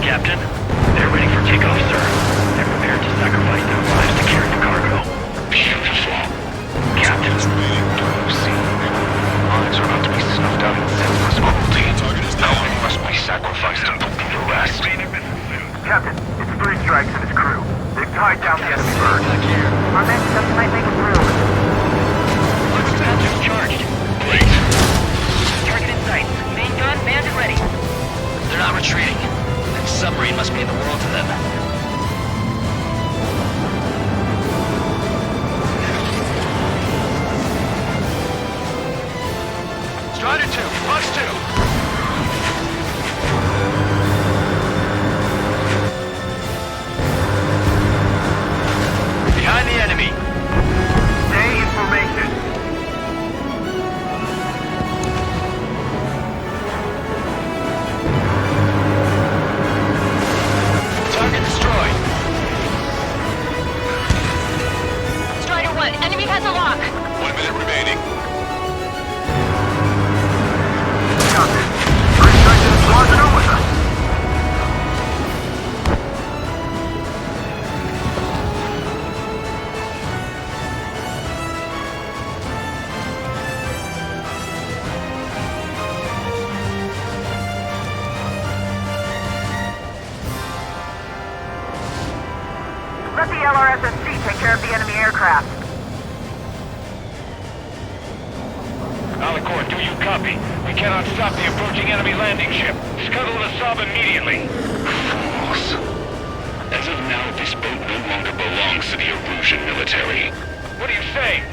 Captain, they're ready for takeoff, sir. They're prepared to sacrifice their lives to carry the cargo. Beautiful. Captain, do you see? Lives are about to be snuffed out in senseless cruelty. Target is down. They must be sacrificed to put them to rest. Captain, it's 3 strikes and his crew. They've tied down the enemy bird. Our men just might make it through. Captain's charged. Wait. Target in sight. Main gun, manned and ready. They're not retreating. That submarine must mean the world to them. Strider 2, Fox 2. Behind the enemy. Stay in formation. Let the LRSSC take care of the enemy aircraft. Alicorn, do you copy? We cannot stop the approaching enemy landing ship. Scuttle the sub immediately. Fools. As of now, this boat no longer belongs to the Erusian military. What do you say?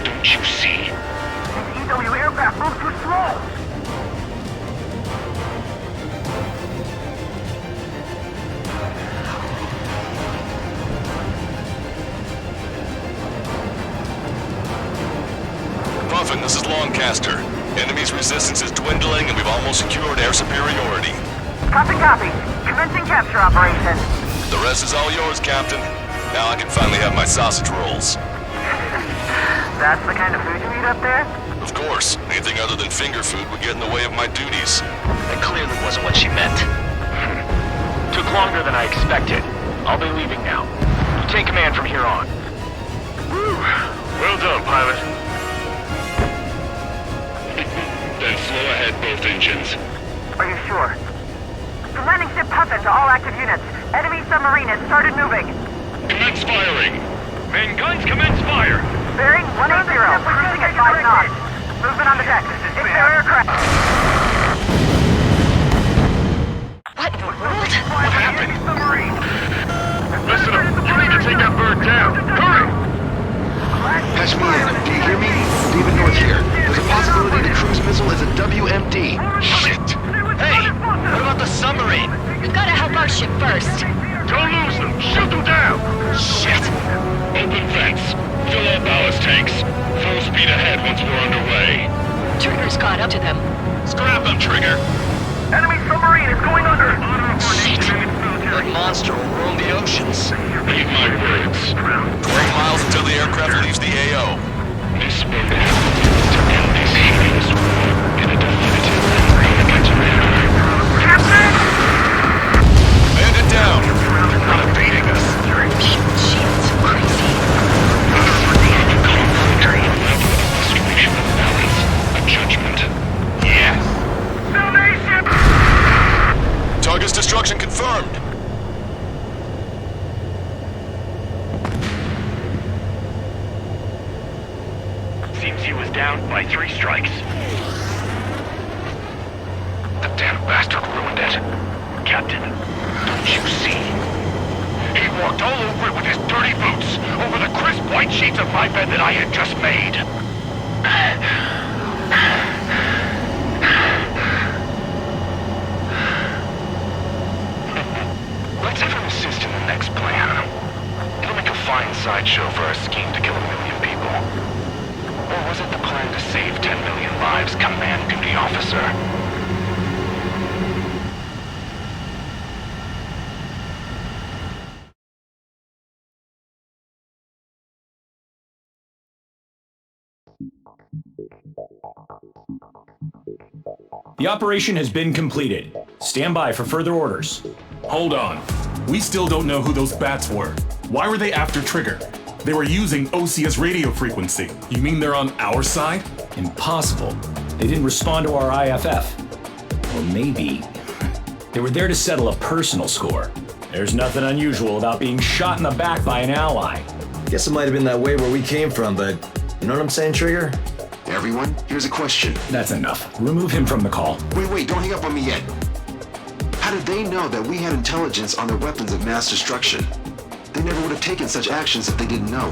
Don't you see? The EW aircraft moves too slow. Puffin, this is Longcaster. Enemy's resistance is dwindling and we've almost secured air superiority. Copy, copy. Commencing capture operation. The rest is all yours, Captain. Now I can finally have my sausage rolls. That's the kind of food you eat up there? Of course. Anything other than finger food would get in the way of my duties. That clearly wasn't what she meant. Took longer than I expected. I'll be leaving now. You take command from here on. Whew. Well done, pilot. Then slow ahead both engines. Are you sure? The landing ship Puffin to all active units. Enemy submarine has started moving. Commence firing. Main guns commence fire. Bearing 180, cruising at 5 knots. Movement on the deck. It's their aircraft. What in the world? What happened? Listen up. You need to take that bird down. Hurry! Patch me in. Do you hear me? David North here. There's a possibility the cruise missile is a WMD. Shit! Hey! What about the submarine? We've got to help our ship first. Don't lose them. Shoot them down. Shit! Open vents. Fill all ballast tanks. Full speed ahead once we're underway. Trigger's caught up to them. Scrap them, Trigger. Enemy submarine is going under. Shit! That monster will roam the oceans. Read my words. 12 miles until the aircraft leaves the AO. This boat has to end this hideous war in a definitive manner against man. Captain! Band it down. They're not evading us. Shit's crazy. Conflict, distribution of balance, a judgment. Yes. Salvation! Target's destruction confirmed. Seems he was down by 3 strikes. The damn bastard ruined it. Captain, Don't you see? He walked all over it with his dirty boots, over the crisp white sheets of my bed that I had just made. Let's have him assist in the next plan. It'll make a fine sideshow for our scheme to kill 1 million people. Or was it the plan to save 10 million lives, command duty officer? The operation has been completed. Stand by for further orders. Hold on. We still don't know who those bats were. Why were they after Trigger? They were using OCS radio frequency. You mean they're on our side? Impossible. They didn't respond to our IFF. Or maybe they were there to settle a personal score. There's nothing unusual about being shot in the back by an ally. Guess it might have been that way where we came from, but you know what I'm saying, Trigger? Everyone, here's a question. That's enough. Remove him from the call. Wait, don't hang up on me yet. How did they know that we had intelligence on their weapons of mass destruction? They never would have taken such actions if they didn't know.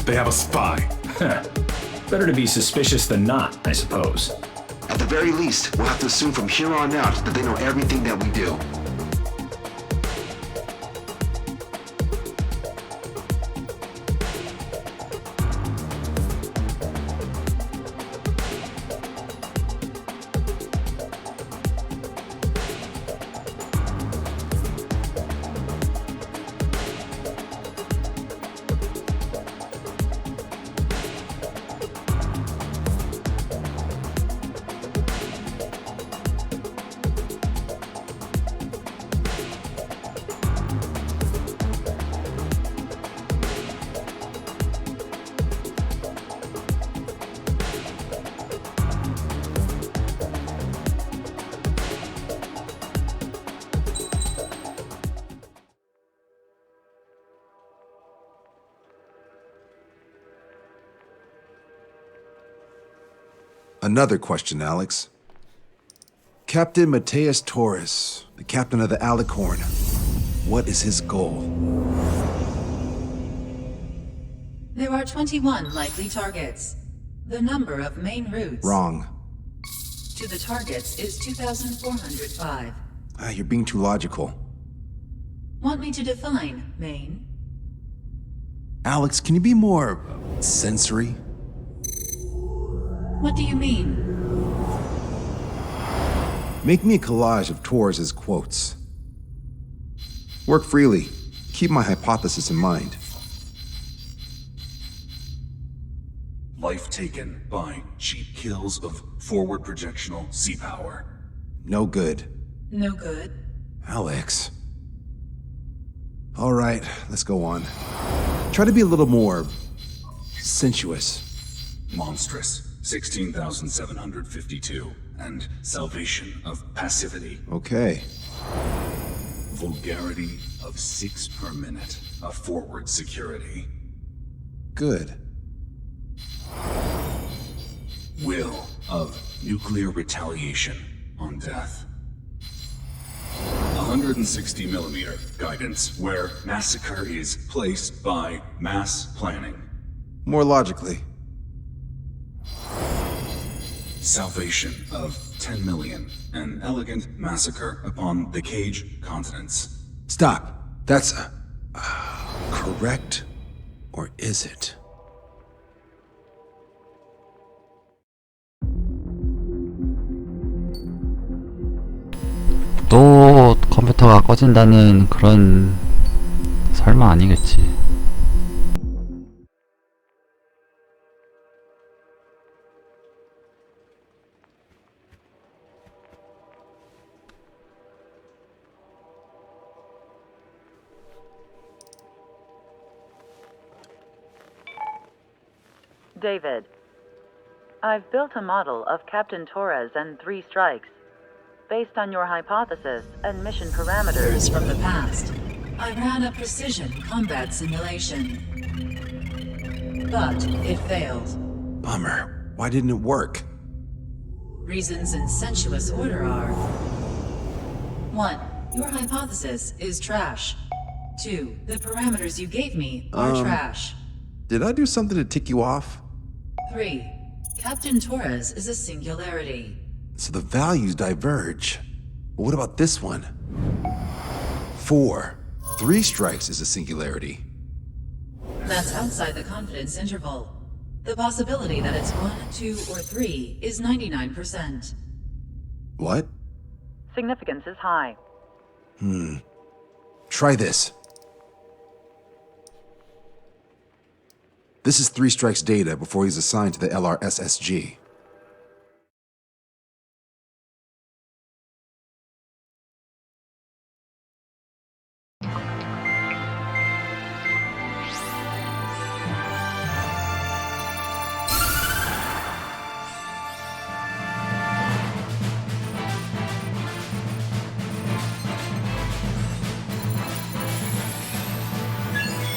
They have a spy. Better to be suspicious than not, I suppose. At the very least, we'll have to assume from here on out that they know everything that we do. Another question, Alex. Captain Mateus Torres, the captain of the Alicorn. What is his goal? There are 21 likely targets. The number of main routes Wrong. to the targets is 2,405. You're being too logical. Want me to define main? Alex, can you be more sensory? What do you mean? Make me a collage of Torres' quotes. Work freely. Keep my hypothesis in mind. Life taken by cheap kills of forward projectional sea power. No good. No good. Alex. All right, let's go on. Try to be a little more sensuous. Monstrous, 16,752. And salvation of passivity. Okay. Vulgarity of 6 per minute of forward security. Good. Will of nuclear retaliation on death. 160 millimeter guidance where massacre is placed by mass planning. More logically. Salvation of 10 million. An elegant massacre upon the Cage continents. Stop. That's correct, or is it? 또 컴퓨터가 꺼진다는 그런 설마 아니겠지. David, I've built a model of Captain Torres and 3 strikes. Based on your hypothesis and mission parameters from the past, I ran a precision combat simulation. But it failed. Bummer. Why didn't it work? Reasons in sensuous order are: 1. Your hypothesis is trash. 2. The parameters you gave me are trash. Did I do something to tick you off? 3. Captain Torres is a singularity. So the values diverge. But what about this one? 4. 3 strikes is a singularity. That's outside the confidence interval. The possibility that it's 1, 2, or 3 is 99%. What? Significance is high. Try this. This is 3 strikes data before he's assigned to the LRSSG.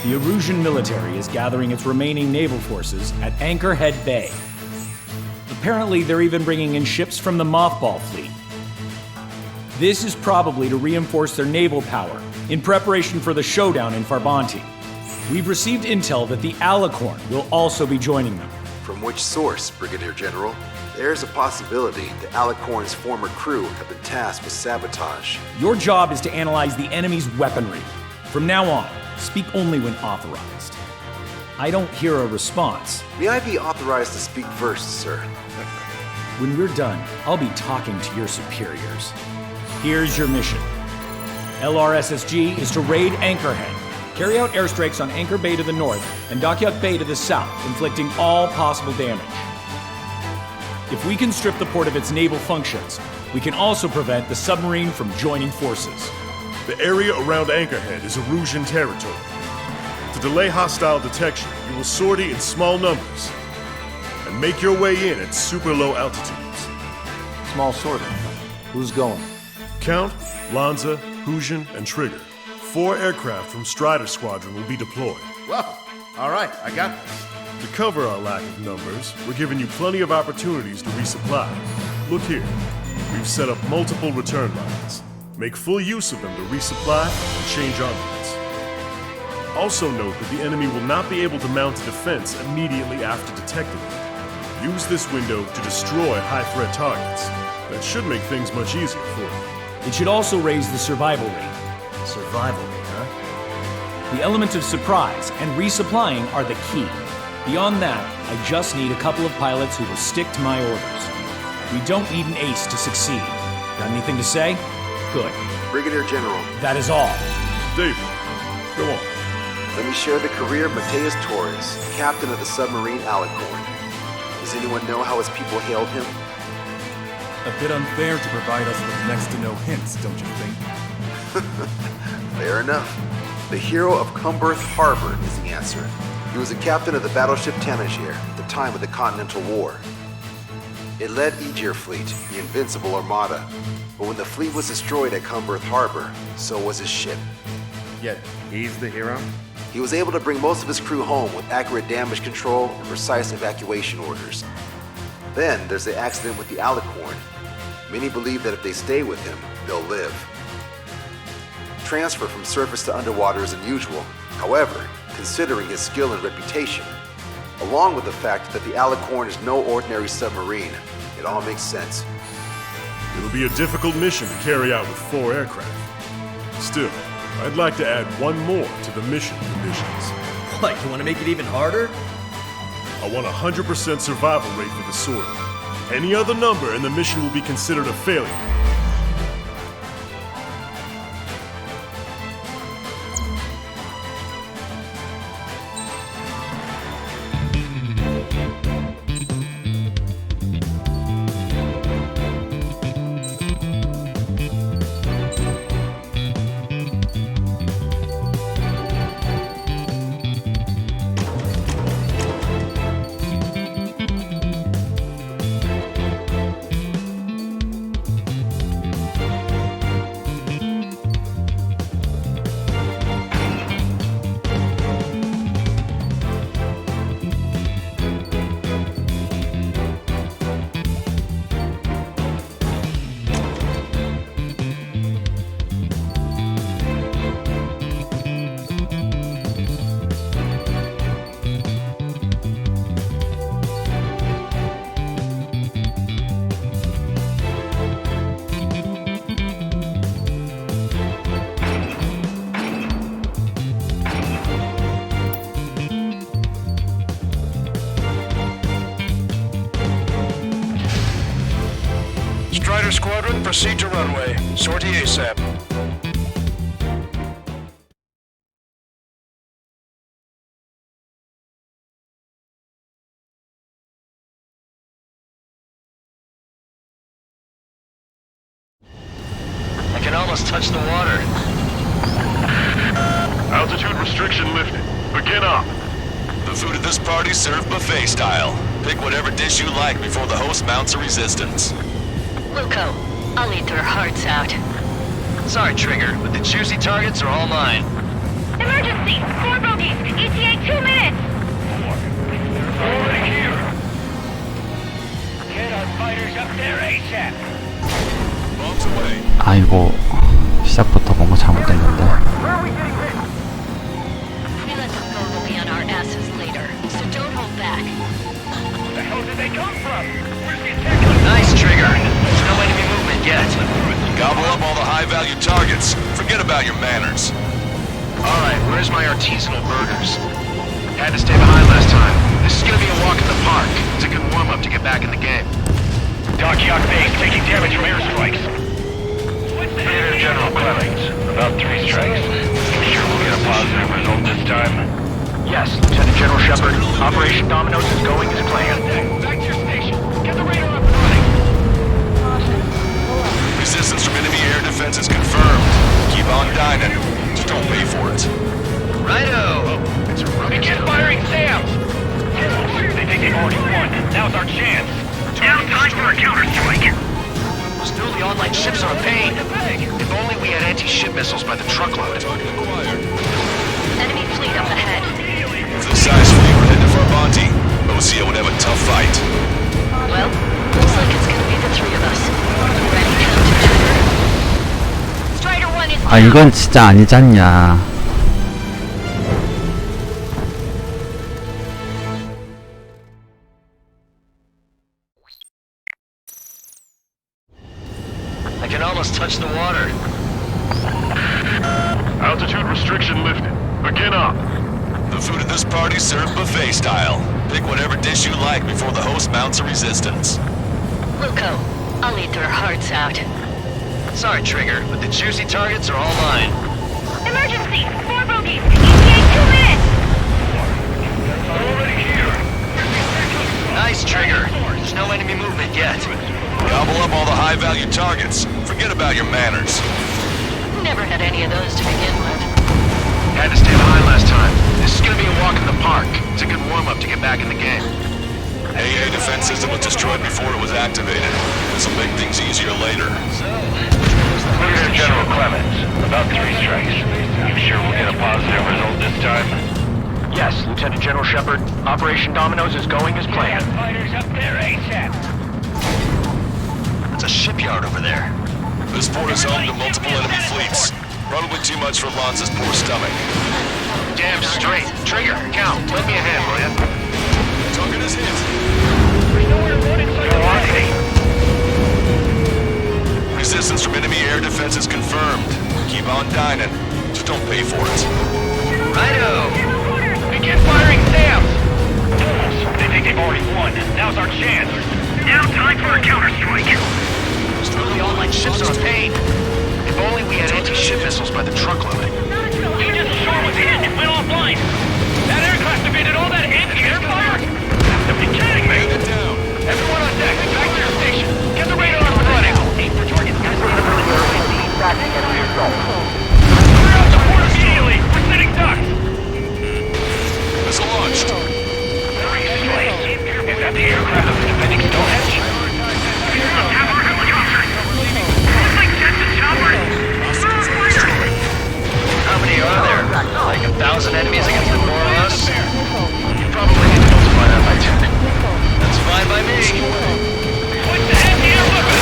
The Erusian military is gathering its remaining naval forces at Anchorhead Bay. Apparently, they're even bringing in ships from the Mothball fleet. This is probably to reinforce their naval power in preparation for the showdown in Farbanti. We've received intel that the Alicorn will also be joining them. From which source, Brigadier General? There's a possibility the Alicorn's former crew have been tasked with sabotage. Your job is to analyze the enemy's weaponry. From now on, speak only when authorized. I don't hear a response. May I be authorized to speak first, sir? When we're done, I'll be talking to your superiors. Here's your mission. LRSSG is to raid Anchorhead, carry out airstrikes on Anchor Bay to the north and Dockyuk Bay to the south, inflicting all possible damage. If we can strip the port of its naval functions, we can also prevent the submarine from joining forces. The area around Anchorhead is Erusian territory. To delay hostile detection, you will sortie in small numbers and make your way in at super low altitudes. Small sortie. Who's going? Count, Lanza, Hujan, and Trigger. 4 aircraft from Strider Squadron will be deployed. Well, all right, I got this. To cover our lack of numbers, we're giving you plenty of opportunities to resupply. Look here. We've set up multiple return lines. Make full use of them to resupply and change armaments. Also note that the enemy will not be able to mount a defense immediately after detecting you. Use this window to destroy high-threat targets. That should make things much easier for you. It should also raise the survival rate. Survival rate, huh? The element of surprise and resupplying are the key. Beyond that, I just need a couple of pilots who will stick to my orders. We don't need an ace to succeed. Got anything to say? Good. Brigadier General. That is all. David, go on. Let me share the career of Mateus Torres, captain of the submarine Alicorn. Does anyone know how his people hailed him? A bit unfair to provide us with next to no hints, don't you think? Fair enough. The hero of Cumberth Harbor is the answer. He was the captain of the battleship Tanager at the time of the Continental War. It led Aegir Fleet, the Invincible Armada. But when the fleet was destroyed at Cumberth Harbor, so was his ship. Yet, he's the hero? He was able to bring most of his crew home with accurate damage control and precise evacuation orders. Then there's the accident with the Alicorn. Many believe that if they stay with him, they'll live. Transfer from surface to underwater is unusual. However, considering his skill and reputation, along with the fact that the Alicorn is no ordinary submarine, it all makes sense. It'll be a difficult mission to carry out with 4 aircraft. Still, I'd like to add one more to the mission conditions. What, you want to make it even harder? I want 100% survival rate for the sortie. Any other number and the mission will be considered a failure. Strider Squadron, proceed to runway. Sortie ASAP. I can almost touch the water. Altitude restriction lifted. Begin up. The food at this party's served buffet style. Pick whatever dish you like before the host mounts a resistance. Luco, I'll eat their hearts out. Sorry, Trigger, but the juicy targets are all mine. Emergency! 4 bogeys! ETA 2 minutes! Over here! Get our fighters up there ASAP! Bombs away. 아이고, 시작부터 뭔가 잘못됐는데. We let them go, we'll be on our asses later, so don't hold back. Where the hell did they come from? Where's the attack? Nice, Trigger. There's no enemy movement yet. Gobble up all the high-value targets. Forget about your manners. Alright, where's my artisanal burgers? Had to stay behind last time. This is gonna be a walk in the park. It's a good warm-up to get back in the game. Dockyard base taking damage from airstrikes. Brigadier General Clemens, about 3 strikes. Sure we'll get a positive result this time? Yes, Lieutenant General Shepard. Operation Dominoes is going as planned. Back to your station. Get the radar up and running. Resistance from enemy air defense is confirmed. Keep on dining. Just don't pay for it. Righto! Begin firing SAMs! They think they've already won. Now's our chance. Now time for a counterstrike. Still, the online ships are a pain. If only we had anti-ship missiles by the truckload. Enemy fleet up ahead. If the size fleet were headed for a bounty, OCA would have a tough fight. Well, looks like it's gonna be the three of us. Ready, count to trigger. Strider 1 is... 아 이건 진짜 아니지 않냐. I can almost touch the water. Altitude restriction lifted. Begin up. The food at this party served buffet style. Pick whatever dish you like before the host mounts a resistance. Wilco, I'll eat their hearts out. Sorry, Trigger, but the juicy targets are all mine. Emergency! 4 bogeys! ETA 2 minutes! Already here. Nice, Trigger. There's no enemy movement yet. Gobble up all the high-value targets. Forget about your manners. Never had any of those to begin with. Had to stay behind last time. This is gonna be a walk in the park. It's a good warm-up to get back in the game. AA defense system was destroyed before it was activated. This'll make things easier later. Lieutenant General Clemens, about 3 strikes. You sure we'll get a positive result this time? Yes, Lieutenant General Shepard. Operation Dominoes is going as planned. Fighters up there ASAP! It's a shipyard over there. This port is home to multiple enemy fleets. Probably too much for Lanza's poor stomach. Damn straight. Trigger, count. Lend me a hand, will ya? Target is hit. Go on, Eddie. Resistance from enemy air defense is confirmed. Keep on dining. Just don't pay for it. Righto. Begin firing Sam! They think they've already won. Now's our chance. Now time for a counterstrike. Really, all my ships are a pain. If only we had anti-ship missiles by the truckload. You just shore was hit and went offline. That aircraft evaded all that anti-air fire? Don't be kidding me! Get it down. Everyone on deck, back to your station. Get the radar up and running. Aim for targets. Clear out the port immediately. We're setting ducks. Missile launched. Is that the aircraft of the defending Stonehenge? How many are there? Like 1,000 enemies against the 4 of us? You probably need to multiply that by 10. That's fine by me. What's the anti-air weapon?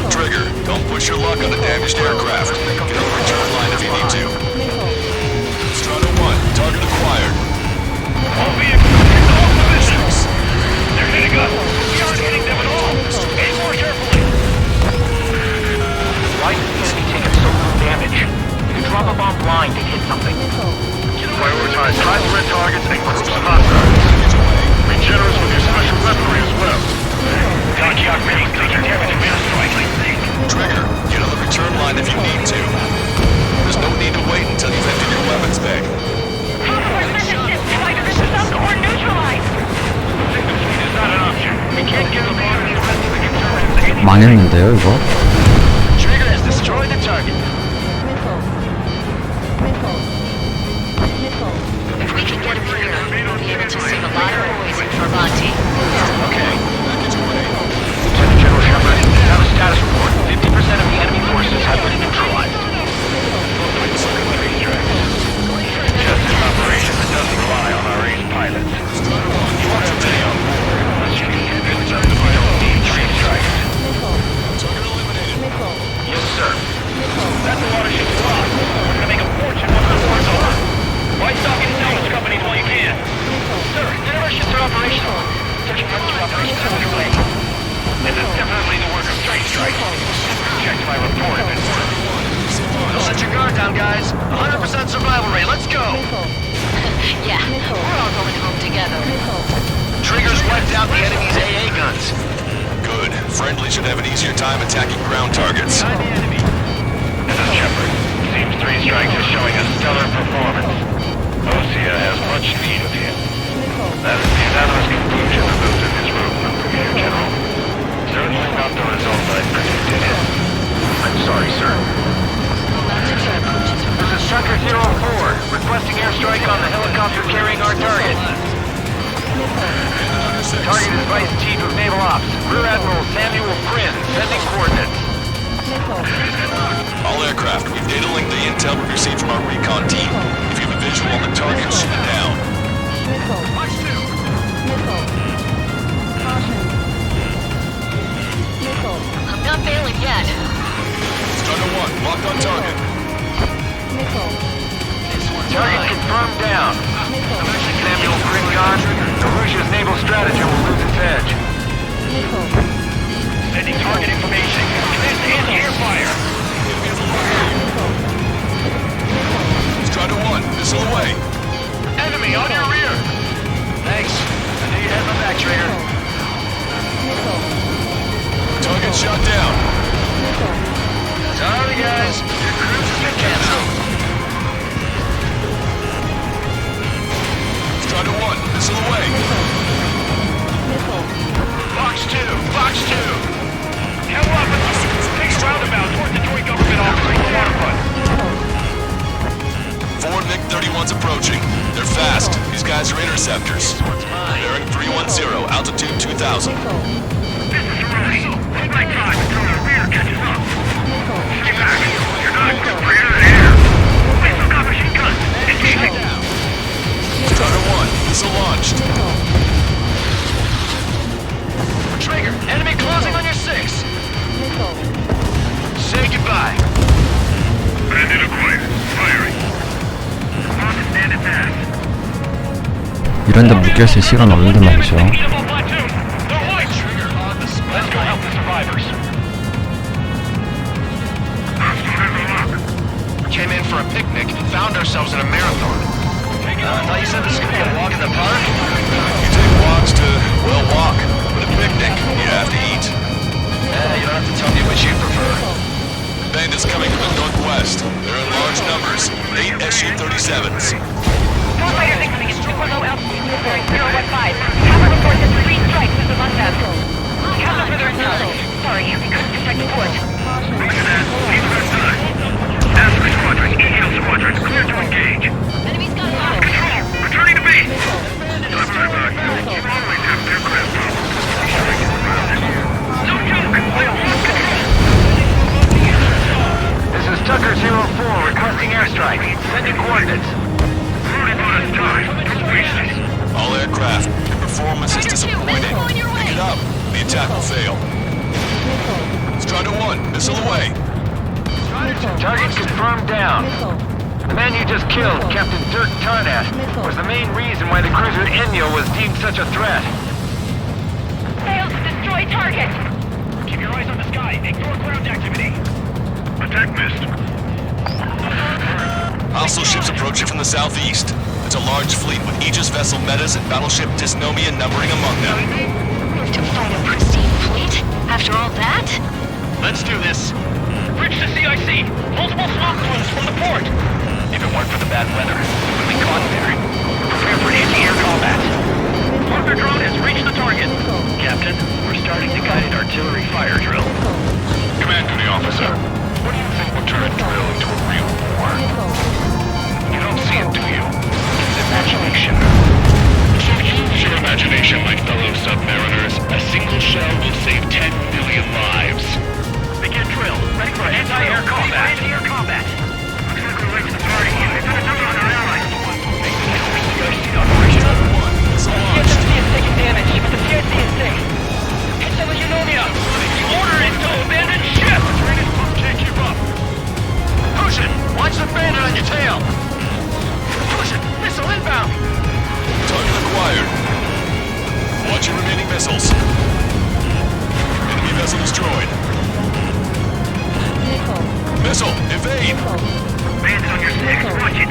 Trigger, don't push your luck on a damaged aircraft. Get on the return line if you need to. Strider 1, target acquired. All vehicles in all positions. They're hitting us. We aren't hitting them at all. Aim more carefully. Why is the enemy taking so little damage? You can drop a bomb blind to hit something. Prioritize high-threat targets and groups of hostiles. Be generous with your special weaponry as well. Contact reading taking damage from airstrike. Trigger, get on the return line if you need to. There's no need to wait until you've emptied your weapons bag. Compromise ship either sunk or neutralized. Signal speed is not an option. We can't get along with the rest of the conservatives. 망했는데요 이거? Trigger has destroyed the target. If we can get him here, we'll be able to save a lot of boys in Travanti. Okay. Lieutenant General Shepard, we have a status report. 50% of the enemy forces have been neutralized. Just an operation that doesn't rely on our ace pilots. You want to be on board, unless you can convince us we don't need 3 strikes. Yes, sir. That's a lot of ships lost. We're gonna make a fortune once the war's over. Why stop in salvage companies while you can? Sir, none of our ships are operational. Search and rescue operations are underway. This is definitely the work of Strike Strike. Check my report if it's worth. Don't let your guard down, guys. 100% survival rate. Let's go. Yeah, we're all going home together. Triggers wiped out the enemy's AA guns. Good. Friendly should have an easier time attacking ground targets. This is Shepard. Seems 3 strikes is showing a stellar performance. OCA has much need of him. That is the unanimous conclusion of those in this room, Brigadier General. Certainly not the result I predicted. I'm sorry, sir. This is Striker 04, requesting airstrike on the helicopter carrying our target. Target is Vice Chief of Naval Ops, Rear Admiral Samuel Prynn, sending coordinates. All aircraft, we've data linked the intel we received from our recon team. If you have a visual on the target, shoot it down. Watch two. I'm not failing yet. Strider 1, locked on target. Target confirmed down. Samuel Kringon, Russia's naval stratagem will lose its edge. Sending target information. Commence anti-air fire. Strider 1, missile away. Enemy on your rear. Thanks. I knew you had my back, Trigger. Target shot down. Sorry, guys. Your cruise has been canceled. Strider 1, missile away. Box 2. Box 2. Hell up with the fixed roundabout towards the joint government office on the waterfront. 4 MiG-31s approaching. They're fast. These guys are interceptors. Bearing 310, altitude 2000. This is Ronnie. Hold my God until the rear catches up. Stay back. You're not equipped for air-to-air. We still got machine guns. Engaging. Strider 1, missile launched. Trigger, enemy closing on your 6. Say goodbye. Bandit acquired. Firing. On to stand its ass. 이런데 묶여있을 시간 없는데 말이죠. Let's go help the survivors. Came in for a picnic and found ourselves in a marathon. I thought you said this could be a walk in the park? You take walks to, well, walk. But a picnic, you have to eat. You don't have to tell me which you prefer. Bandits coming from the northwest. They're in large numbers. 8 Su-37s. Fighters incoming at super low altitude, bearing 015. Have a report that 3 strikes is among them. Counter for their intelligence. Sorry, we couldn't detect wood. Ask squadron, EL squadron, clear to engage. Enemy's got lock. Control, returning to base. Stop right back. You always have aircraft problems. No joke. I have lost control. This is Tucker 04 requesting airstrike. Sending coordinates. Running out of time. Don't waste it. All aircraft, your performance is disappointing. Pick it up. The attack will fail. Strider 1, missile away. Target confirmed down. The man you just killed, Captain Dirk Tarnat, was the main reason why the cruiser Inyo was deemed such a threat. Failed to destroy target. Keep your eyes on the sky. Ignore ground activity. Attack missed. Hostile ships approaching from the southeast. It's a large fleet with Aegis vessel Metas and battleship Dysnomia numbering among them. To fight a pristine fleet? After all that? Let's do this. Bridge to CIC. Multiple swamp plumes from the port. If it weren't for the bad weather, we would be caught there. Prepare for anti-air combat. Parker drone has reached the target. Captain, we're starting the guided artillery fire drill. Command to the officer. What do you think will turn a drill into a real war? You don't see it, do you? It's imagination. Use your imagination, my fellow submariners. A single shell will save 10 million lives. Begin drill. Ready for anti-air combat. Anti-air combat. Looks like we're late to the party. They've got a number on our allies. PSC is taking damage, but the PSC is safe. Hit them with Eunomia. The order is to abandon ship. The Dragon's pump can't keep up. Push it! Watch the bandit on your tail! Push it! Missile inbound! Target acquired. Watch your remaining missiles. Enemy vessel destroyed. Missile, evade! Bandit on your 6, watch it.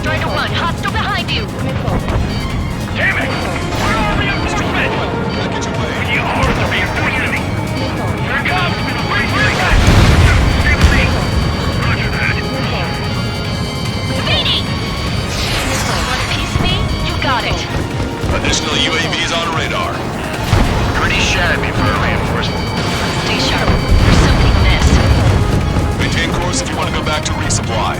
Strider 1, hostile behind you. Damn it! Where are the reinforcements? Package away. We are the reinforcement. Here it comes! Wait for it! Stay with me. Roger that. Speedy! Want a piece of me? You got it. Additional UAVs on radar. Pretty shabby for a reinforcement. Stay sharp. There's something missed. Maintain course if you want to go back to resupply.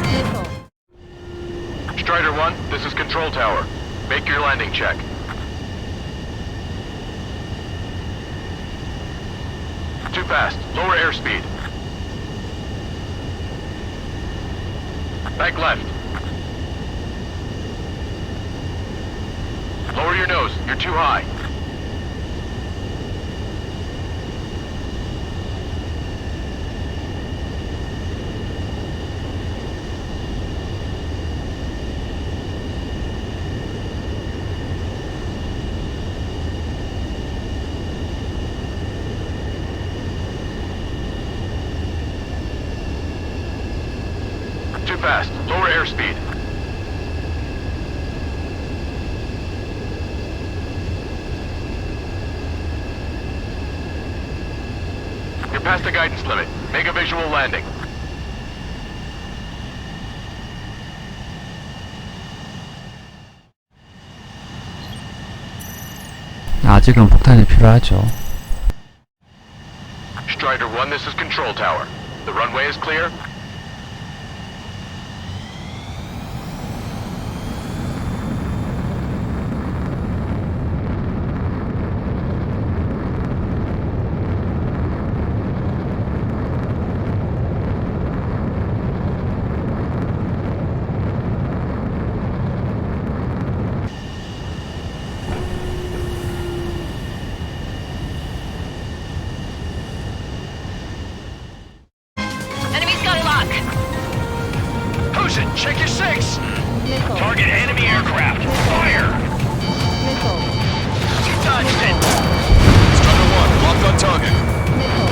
Strider 1, this is Control Tower. Make your landing check. Too fast. Lower airspeed. Back left. Lower your nose. You're too high. Too fast. Lower airspeed. You're past the guidance limit. Make a visual landing. 아직은 폭탄이 필요하죠. Strider 1, this is Control Tower. The runway is clear. Check your six! Target enemy aircraft! Fire! You dodged it! Strider 1, locked on target.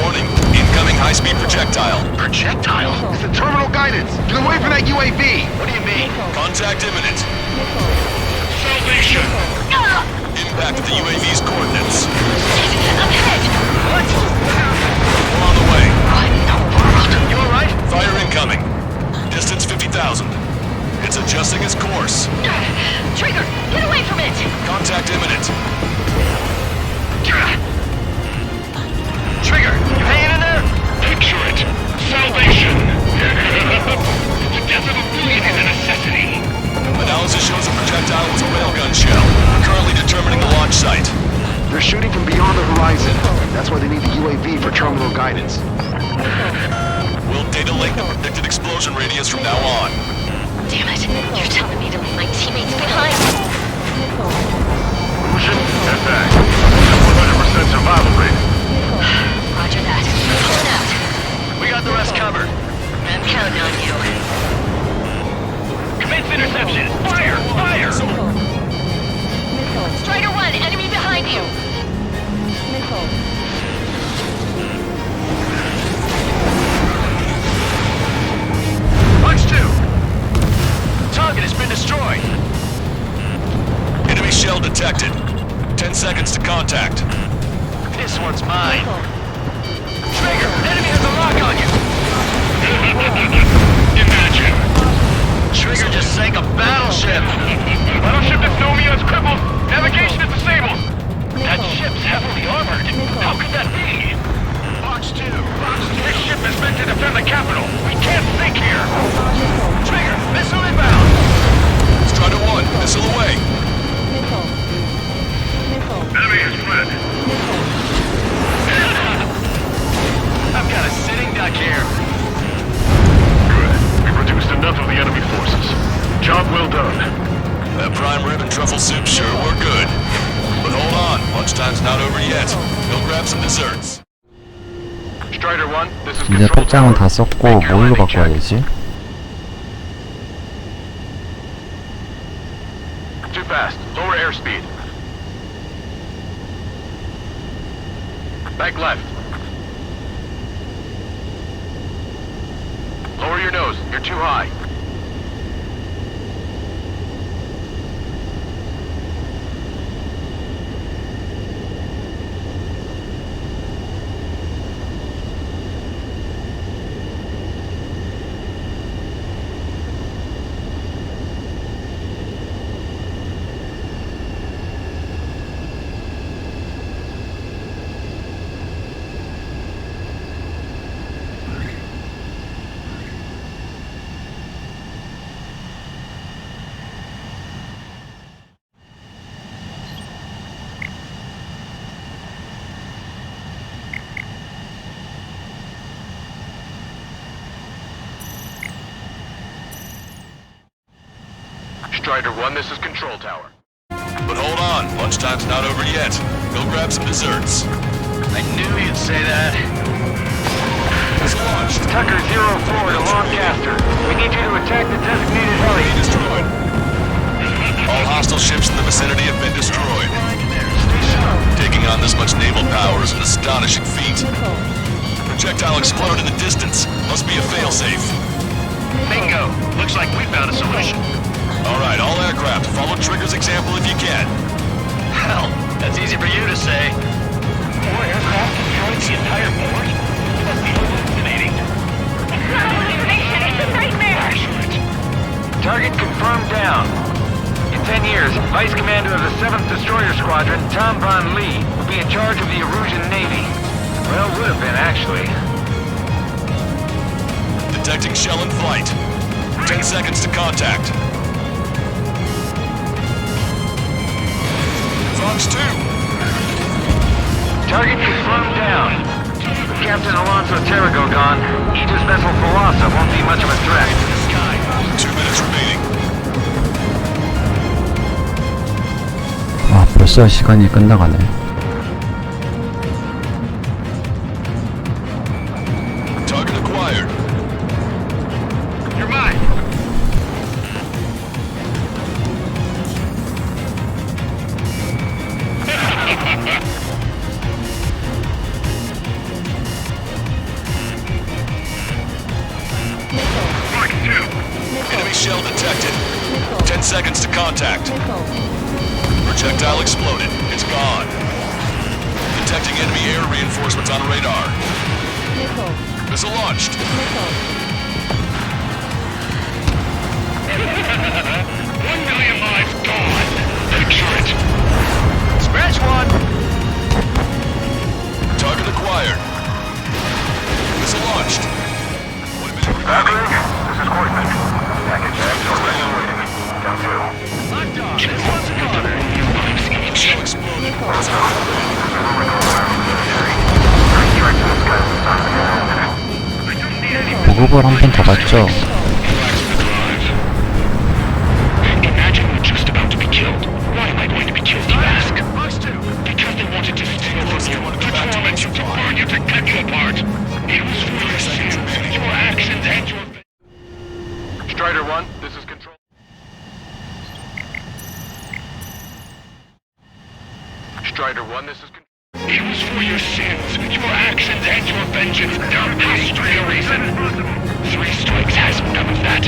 Warning, incoming high-speed projectile. Projectile? It's the terminal guidance! Get away from that UAV! What do you mean? Contact imminent. Salvation! Impact at the UAV's coordinates. Up ahead! What? We're on the way. What in the world? You alright? Fire incoming. Distance 50,000. It's adjusting its course. Trigger, get away from it! Contact imminent. Trigger, you hanging in there? Picture it. Salvation! The death of a fleet is a necessity. Analysis shows the projectile was a railgun shell. Currently determining the launch site. They're shooting from beyond the horizon. That's why they need the UAV for terminal guidance. We'll data link the predicted explosion radius from now on. Damn it. You're telling me to leave my teammates behind. Lucian, head back. 100% survival rate. Roger that. Pulling out. We got the rest covered. I'm counting on you. Commence interception! Fire! Fire! Strider 1, enemy behind you. Punch 2! Target has been destroyed! Enemy shell detected. 10 seconds to contact. This one's mine! Trigger! Enemy has a lock on you! Imagine! Trigger just sank a battleship! Battleship Dystonia is crippled! Navigation is disabled! That ship's heavily armored! How could that be? Box 2! This ship is meant to defend the capital! We can't sink here! Trigger! Missile inbound! Strider 1, missile away! Enemy is fled! I've got a sitting duck here! Good. We reduced enough of the enemy forces. Job well done. That prime rib and truffle soup sure were good. But hold on, lunchtime's not over yet. Go grab some desserts. Strider 1, this is 이제 Control 폭장은 다 Tower. 썼고 Make your 뭘로 landing 바꿔야 check. 되지? Too fast. Lower airspeed. Back left. Lower your nose. You're too high. Strider 1, this is Control Tower. But hold on, lunchtime's not over yet. Go grab some desserts. I knew you'd say that. It's launched. Tucker 04 to Lancaster. We need you to attack the designated heli. Destroyed. All hostile ships in the vicinity have been destroyed. Taking on this much naval power is an astonishing feat. Projectile exploded in the distance. Must be a failsafe. Bingo. Looks like we found a solution. Alright, all aircraft, follow Trigger's example if you can. Hell, that's easy for you to say. 4 aircraft destroyed the entire board? Must be hallucinating. It's not a hallucination, it's a nightmare! Target confirmed down. In 10 years, Vice Commander of the 7th Destroyer Squadron, Tom Von Lee, will be in charge of the Erusian Navy. Well, would have been, actually. Detecting shell in flight. 10 seconds to contact. Fox 2. Target confirmed down. With Captain Alonso Terrigo gone, Aegis vessel Thalassa won't be much of a threat. 2 minutes remaining. 아, 벌써 시간이 끝나가네. Target acquired. You're mine. Enemy shell detected. 10 seconds to contact. Projectile exploded. It's gone. Detecting enemy air reinforcements on radar. Missile launched. 1 million lives gone. Picture it. Scratch 1. Target acquired. Missile launched. 1 minute remaining. This is Horseman. Package bags already waiting. Down 2. Locked on. This one's a goner. Shell exploded. 보급을 한 번 더 받죠. Imagine we're just about to be killed. Why am I going to be killed, you ask? Because they wanted to steal from you, to torment you, to burn you, to cut you apart. It was for your sins, your actions, and your... Strider 1, this is Control. Strider 1, this is Control. It was for your sins, your actions, and your vengeance. There has to be a reason. 3 strikes has none of that.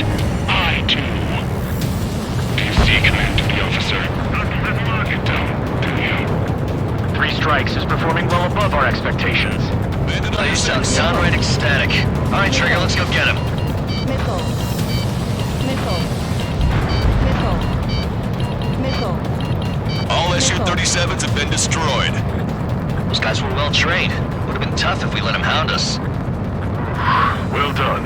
I do. Do you see command to the officer? You don't, do you? 3 strikes is performing well above our expectations. You sound downright ecstatic. Alright, Trigger, let's go get him. Missile. Missile. Missile. Missile. All SU-37s have been destroyed. Those guys were well trained. Would have been tough if we let them hound us. Well done.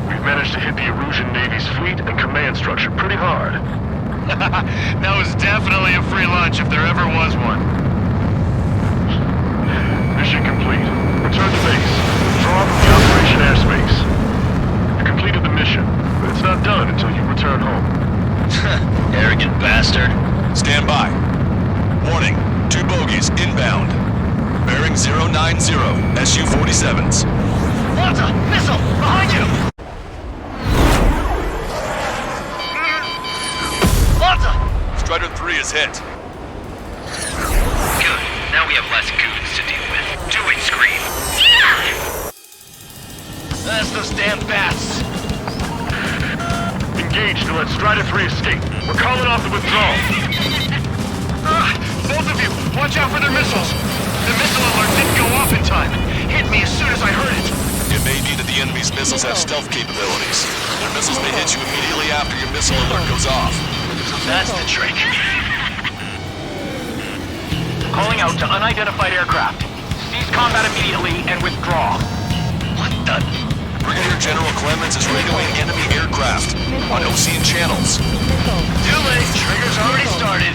We've managed to hit the Erusian Navy's fleet and command structure pretty hard. That was definitely a free lunch if there ever was one. Mission complete. Return to base. Draw from the operation airspace. You completed the mission, but it's not done until you return home. Arrogant bastard. Stand by. Warning. 2 bogies inbound. Bearing 090. SU-47s. Malta! Missile! Behind you! Malta! Strider 3 is hit. Good. Now we have less goons to deal with. Do it, Scream. That's those damn bats. Engage to let Strider 3 escape. We're calling off the withdrawal. Both of you, watch out for their missiles. The missile alert didn't go off in time. Hit me as soon as I heard it. It may be that the enemy's missiles have stealth capabilities. Their missiles may hit you immediately after your missile alert goes off. That's the trick. Calling out to unidentified aircraft. Cease combat immediately and withdraw. What the? Brigadier General Clemens is radioing enemy aircraft on Ocean channels. Too late. Trigger's already started.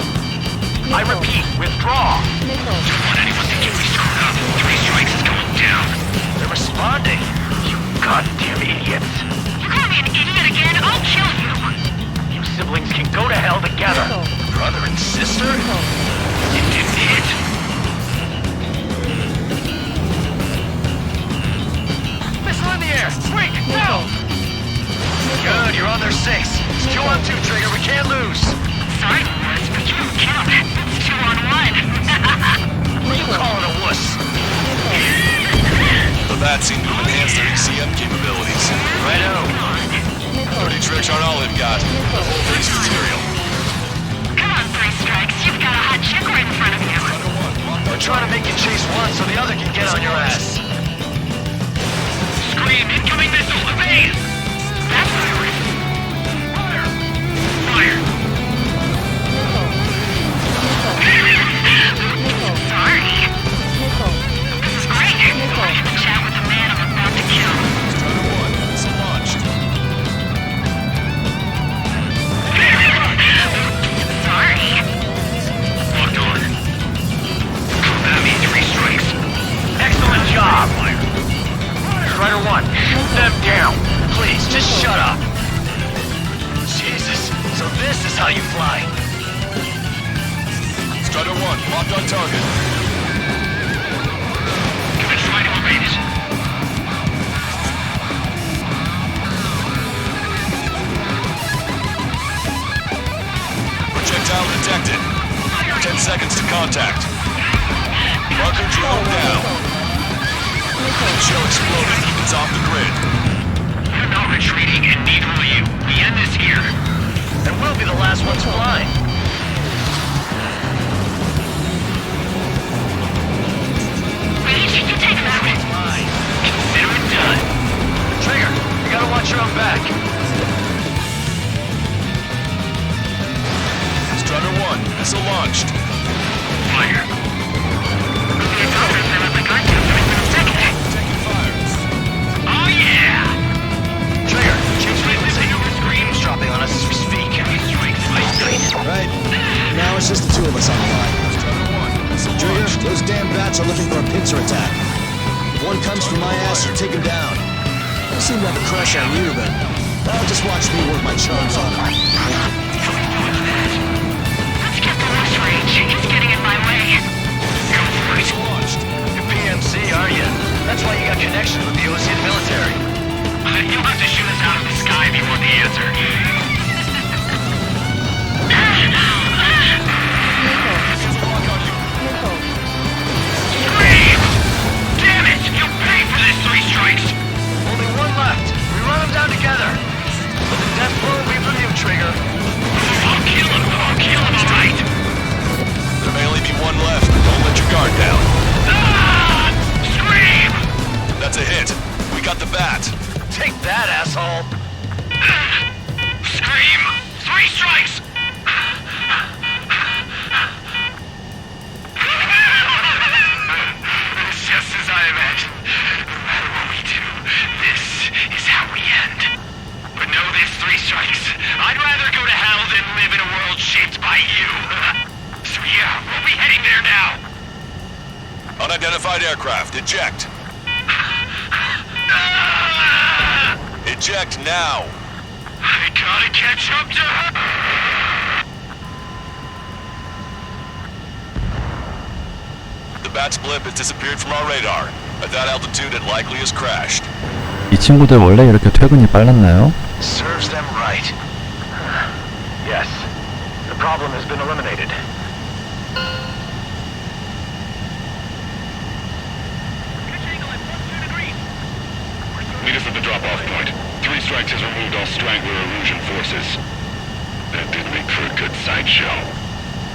I repeat, withdraw. Don't want anyone to get me screwed up. 3 strikes is going down. They're responding. You goddamn idiots. You call me an idiot again, I'll kill you! You siblings can go to hell number 6. It's 2 on 2, Trigger. We can't lose. Sorry, wuss, but you don't count. It's 2 on 1. What are you calling a wuss? The bats seem to have enhanced their ECM capabilities. Righto. 30 tricks aren't all they've got. The whole base material. Come on, 3 strikes. You've got a hot chick right in front of you. We're trying to make you chase one so the other can get on your ass. Scream, incoming missile, evade! That's right. Fire! Fire! Sorry. This is great. I get to chat with the man I'm about to kill. Missile launched. Sorry. Locked on. That means 3 strikes. Excellent job. Strider 1, shoot them down. Please, just shut up. Jesus, so this is how you fly. Strider 1, locked on target. Gonna try to evade it. Projectile detected. 10 seconds to contact. Marker drone down. Shell exploded. It's off the grid. I'm not retreating, and neither will you. The end is here. And we'll be the last ones flying. Wait, you take that one. Fine. Consider it done. Trigger, you gotta watch your own back. Strider 1, missile launched. Fire. The doctor said I'm the gun coming for a second. Taking fires. Oh yeah! Trigger, change frequency. Screams dropping on us as we speak. Right. Now it's just the 2 of us on the line. Strider 1, missile Trigger, launched. those damn bats are looking for a pincer attack. If one comes for my ass, you take him down. I seem to have a crush on you, but now just watch me work my charms on him. Let's get the rush range. He's getting in my way. Go for it. Launched. You're PMC, are you? That's why you got connections with the OCS military. You'll have to shoot us out of the sky if you want the answer. Scream! Damn it! You'll pay for this, 3 strikes! Only 1 left. We run them down together. But the death blow will be from you, Trigger. I'll kill him, alright! There may only be 1 left. Don't let your guard down. Ah! Scream! That's a hit. We got the bat. Take that, asshole. Scream! 3 strikes! It's just as I imagined. No matter what we do, this is how we end. But know this, 3 strikes. I'd rather go to hell than live in a world shaped by you. So yeah, we'll be heading there now. Unidentified aircraft. Eject. Eject now. I gotta catch up to her. The bat's blip has disappeared from our radar. At that altitude, it likely has crashed. 이 친구들 원래 이렇게 퇴근이 빨랐나요? Serves them right. Yes. The problem has been eliminated. Meet us at the drop-off point. 3 strikes has removed all Strangler illusion forces. That did make for a good sideshow.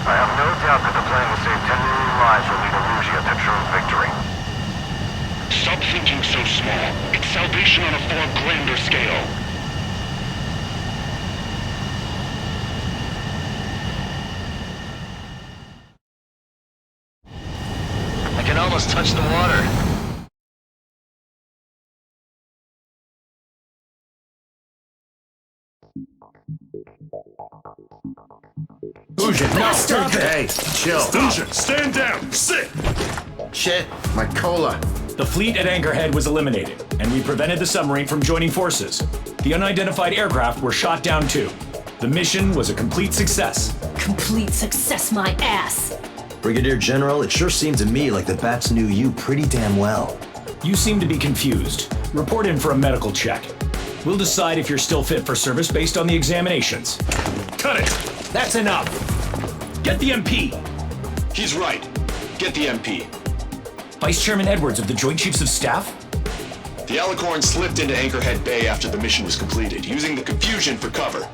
I have no doubt that the plan to save 10 million lives will lead Illusia to true victory. Stop thinking so small. It's salvation on a far grander scale. I can almost touch the water. Illusion, no, stop it! Hey, chill. Illusion, stand down! Sit! Shit, my cola. The fleet at Anchorhead was eliminated, and we prevented the submarine from joining forces. The unidentified aircraft were shot down too. The mission was a complete success. Complete success, my ass! Brigadier General, it sure seemed to me like the bats knew you pretty damn well. You seem to be confused. Report in for a medical check. We'll decide if you're still fit for service based on the examinations. Cut it! That's enough! Get the MP! He's right. Get the MP. Vice Chairman Edwards of the Joint Chiefs of Staff? The Alicorn slipped into Anchorhead Bay after the mission was completed, using the confusion for cover.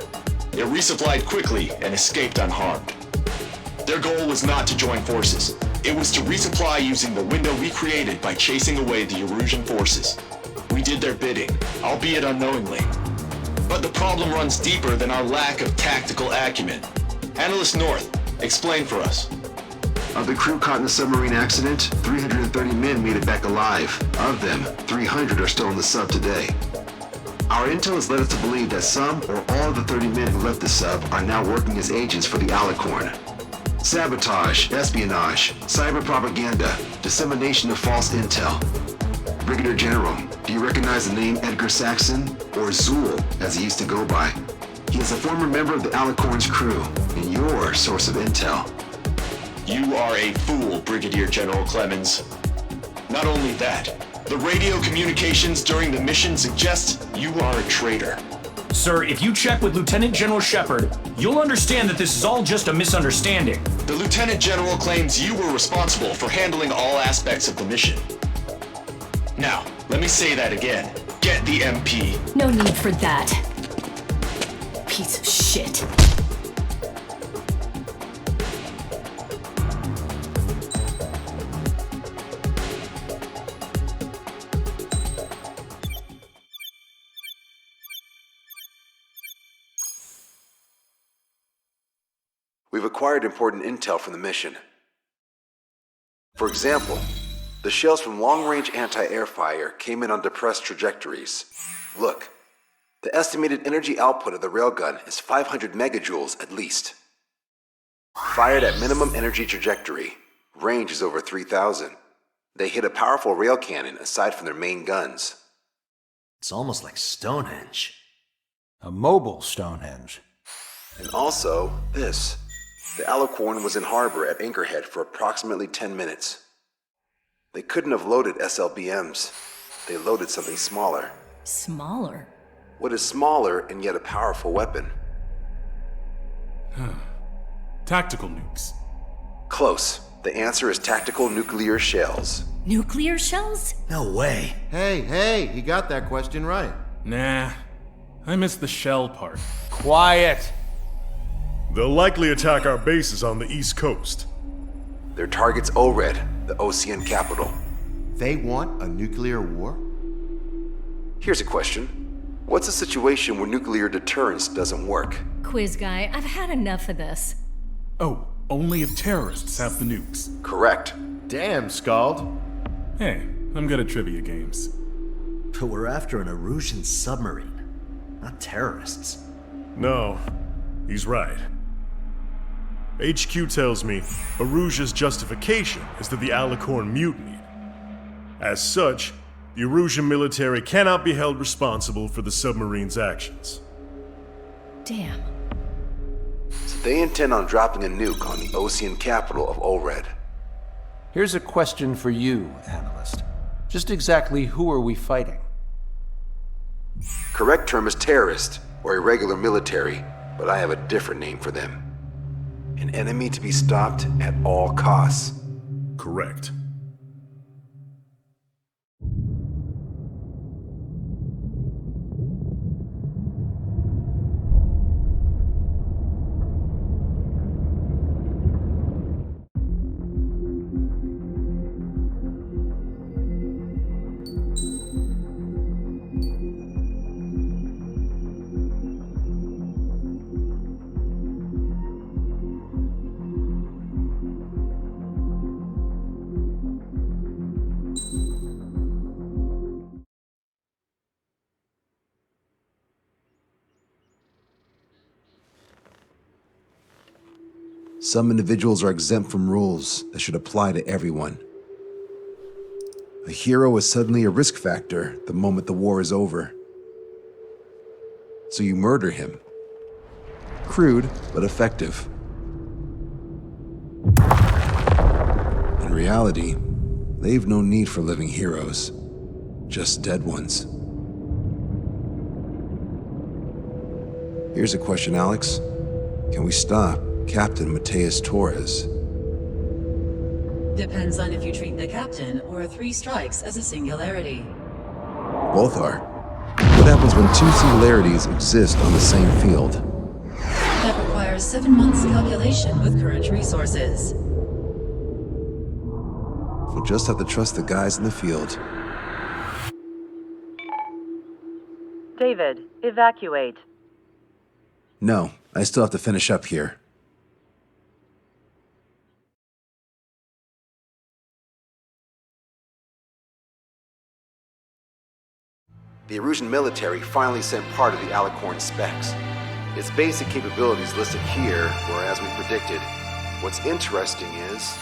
It resupplied quickly and escaped unharmed. Their goal was not to join forces. It was to resupply using the window we created by chasing away the Erusian forces. We did their bidding, albeit unknowingly. But the problem runs deeper than our lack of tactical acumen. Analyst North, explain for us. Of the crew caught in the submarine accident, 330 men made it back alive. Of them, 300 are still in the sub today. Our intel has led us to believe that some or all of the 30 men who left the sub are now working as agents for the Alicorn. Sabotage, espionage, cyber propaganda, dissemination of false intel. Brigadier General, do you recognize the name Edgar Saxon, or Zool, as he used to go by? He is a former member of the Alicorn's crew, and your source of intel. You are a fool, Brigadier General Clemens. Not only that, the radio communications during the mission suggest you are a traitor. Sir, if you check with Lieutenant General Shepard, you'll understand that this is all just a misunderstanding. The Lieutenant General claims you were responsible for handling all aspects of the mission. Now, let me say that again. Get the MP. No need for that. Piece of shit. We've acquired important intel from the mission. For example, the shells from long-range anti-air fire came in on depressed trajectories. Look, the estimated energy output of the railgun is 500 megajoules at least. Fired at minimum energy trajectory, range is over 3,000. They hit a powerful rail cannon aside from their main guns. It's almost like Stonehenge. A mobile Stonehenge. And also, this. The Alicorn was in harbor at Anchorhead for approximately 10 minutes. They couldn't have loaded SLBMs. They loaded something smaller. Smaller? What is smaller and yet a powerful weapon? Tactical nukes. Close. The answer is tactical nuclear shells. Nuclear shells? No way. Hey, he got that question right. Nah, I missed the shell part. Quiet. They'll likely attack our bases on the East Coast. Their target's ORED, the Ocean capital. They want a nuclear war? Here's a question. What's a situation where nuclear deterrence doesn't work? Quiz guy, I've had enough of this. Oh, only if terrorists have the nukes. Correct. Damn, Scald. Hey, I'm good at trivia games. But we're after an Erusian submarine, not terrorists. No, he's right. HQ tells me Erusia's justification is that the Alicorn mutinied. As such, the Erusian military cannot be held responsible for the submarine's actions. Damn. So they intend on dropping a nuke on the Ocean capital of ORED. Here's a question for you, analyst. Just exactly who are we fighting? Correct term is terrorist, or irregular military, but I have a different name for them. An enemy to be stopped at all costs. Correct. Some individuals are exempt from rules that should apply to everyone. A hero is suddenly a risk factor the moment the war is over. So you murder him. Crude, but effective. In reality, they've no need for living heroes, just dead ones. Here's a question, Alex. Can we stop Captain Mateus Torres? Depends on if you treat the captain or 3 strikes as a singularity. Both are. What happens when 2 singularities exist on the same field? That requires 7 months calculation with current resources. We'll just have to trust the guys in the field. David, evacuate. No, I still have to finish up here. The Erusian military finally sent part of the Alicorn specs. Its basic capabilities listed here were as we predicted. What's interesting is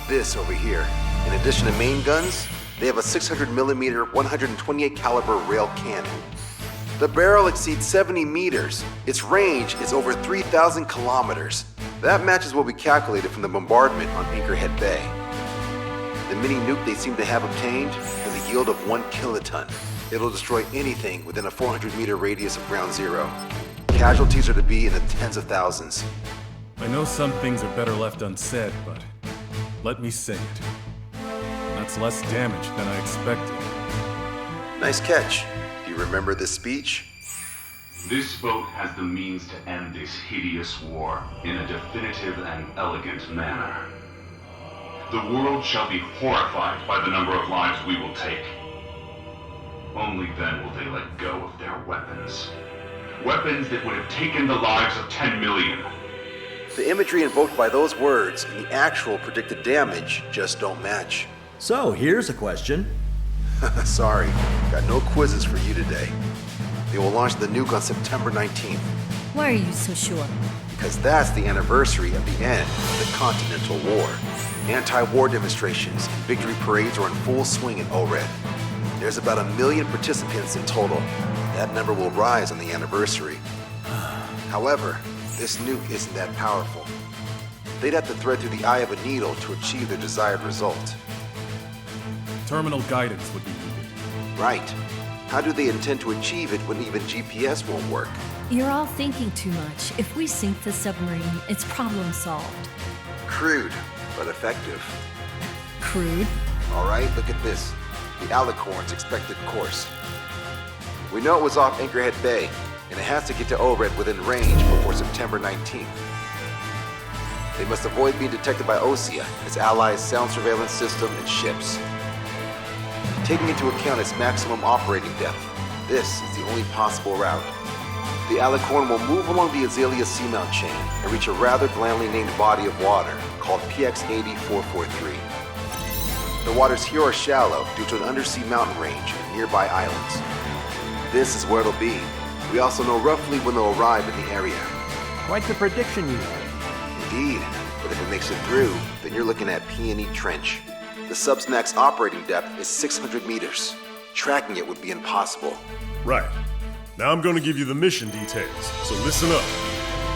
this over here. In addition to main guns, they have a 600mm 128 caliber rail cannon. The barrel exceeds 70 meters. Its range is over 3,000 kilometers. That matches what we calculated from the bombardment on Anchorhead Bay. The mini nuke they seem to have obtained has a yield of 1 kiloton. It'll destroy anything within a 400-meter radius of ground zero. Casualties are to be in the tens of thousands. I know some things are better left unsaid, but let me say it. That's less damage than I expected. Nice catch. Do you remember this speech? This vote has the means to end this hideous war in a definitive and elegant manner. The world shall be horrified by the number of lives we will take. Only then will they let go of their weapons. Weapons that would have taken the lives of 10 million. The imagery invoked by those words and the actual predicted damage just don't match. So, here's a question. Sorry, got no quizzes for you today. They will launch the nuke on September 19th. Why are you so sure? Because that's the anniversary of the end of the Continental War. Anti-war demonstrations and victory parades are in full swing in ORED. There's about 1 million participants in total. That number will rise on the anniversary. However, this nuke isn't that powerful. They'd have to thread through the eye of a needle to achieve their desired result. Terminal guidance would be needed. Right. How do they intend to achieve it when even GPS won't work? You're all thinking too much. If we sink the submarine, it's problem solved. Crude, but effective. Crude? All right, look at this. The Alicorn's expected course. We know it was off Anchorhead Bay, and it has to get to ORED within range before September 19th. They must avoid being detected by OSEA, its allies' sound surveillance system, and ships. Taking into account its maximum operating depth, this is the only possible route. The Alicorn will move along the Azalea seamount chain and reach a rather blandly named body of water called PX-80443. The waters here are shallow due to an undersea mountain range and nearby islands. This is where it'll be. We also know roughly when they'll arrive in the area. Quite the prediction you have. Indeed, but if it makes it through, then you're looking at P&E Trench. The sub's max operating depth is 600 meters. Tracking it would be impossible. Right. Now I'm going to give you the mission details, so listen up.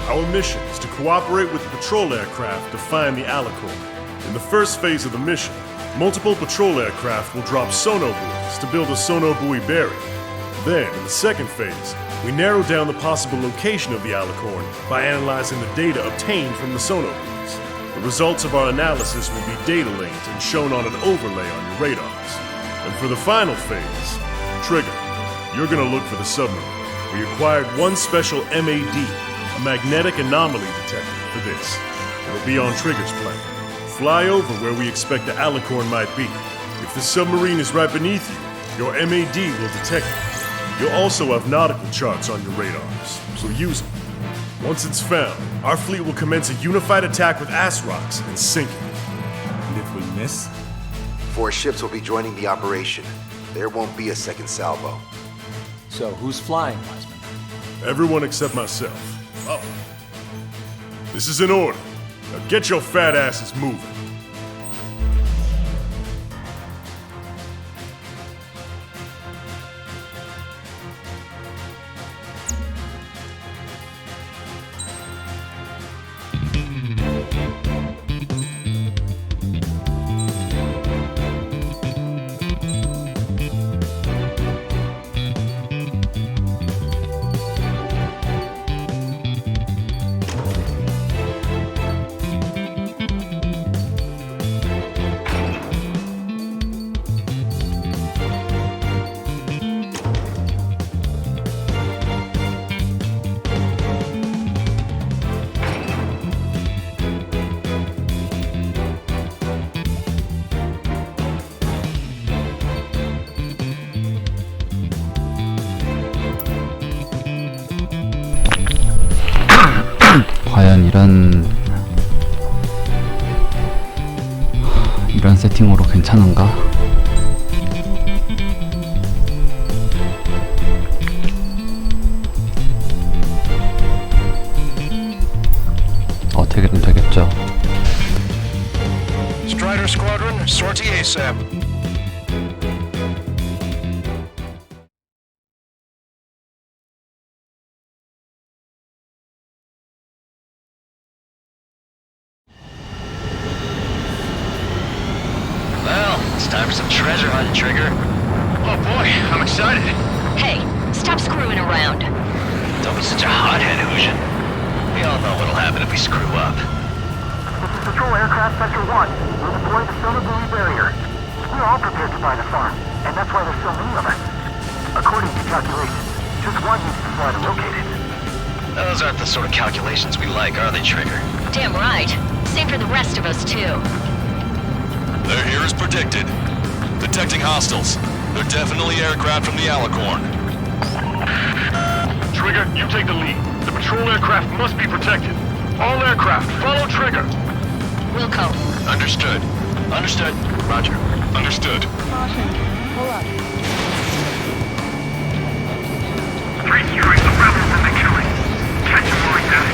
Our mission is to cooperate with the patrol aircraft to find the Alicorn. In the first phase of the mission, multiple patrol aircraft will drop sono buoys to build a sono buoy barrier. Then, in the second phase, we narrow down the possible location of the Alicorn by analyzing the data obtained from the sono buoys. The results of our analysis will be data linked and shown on an overlay on your radars. And for the final phase, Trigger, you're gonna look for the submarine. We acquired one special MAD, a magnetic anomaly detector, for this. It'll be on Trigger's plane. Fly over where we expect the Alicorn might be. If the submarine is right beneath you, your MAD will detect it. You'll also have nautical charts on your radars, so use them. Once it's found, our fleet will commence a unified attack with ass rocks and sink it. And if we miss? 4 ships will be joining the operation. There won't be a second salvo. So who's flying, Wiseman? Everyone except myself. Oh. This is in order. Now get your fat asses moving. 이런 세팅으로 괜찮은가? 어떻게든 되겠죠. Strider Squadron, sortie ASAP. Well, it's time for some treasure hunt, Trigger. Oh boy, I'm excited. Hey, stop screwing around. Don't be such a hothead, Hujin. We all know what'll happen if we screw up. This is Patrol Aircraft Sector 1. We're deploying the Silverbury barrier. We're all prepared to buy the farm, and that's why there's so many of us. According to calculations, just one needs to fly to locate it. Those aren't the sort of calculations we like, are they, Trigger? Damn right. Same for the rest of us, too. They're here as predicted. Detecting hostiles. They're definitely aircraft from the Alicorn. Trigger, you take the lead. The patrol aircraft must be protected. All aircraft, follow Trigger. Wilco. Understood. Understood. Roger. Understood. Caution. Pull up. 3 strikes of rebels in the killing. Catch them like that.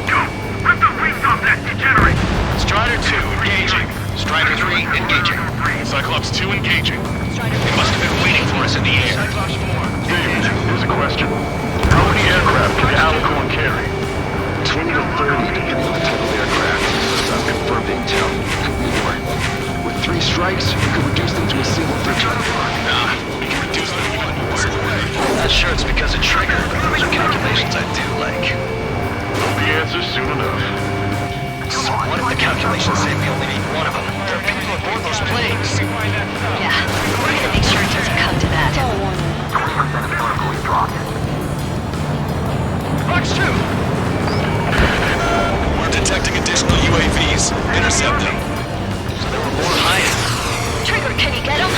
Go! Rip the wings off that degenerate! Strider 2 engaging. Strider 3 engaging. Cyclops 2 engaging. They must have been waiting for us in the air. David, here's a question. How many aircraft can the Alicorn carry? 20 to 30, depending on the type of aircraft. Confirmed intel. Could be more. With 3 strikes, we could reduce them to a single bridge. Nah, we can reduce them to 1. Word away. I'm not sure it's because of Trigger, but those are calculations I do like. Know the answer soon enough. So what if the calculations say we only need one of them? There are people aboard those planes. Yeah, we're gonna make sure it doesn't come to that. 20% of the article is dropped. Box 2! We're detecting additional UAVs. Intercept them. So there were more high. Trigger, can you get him?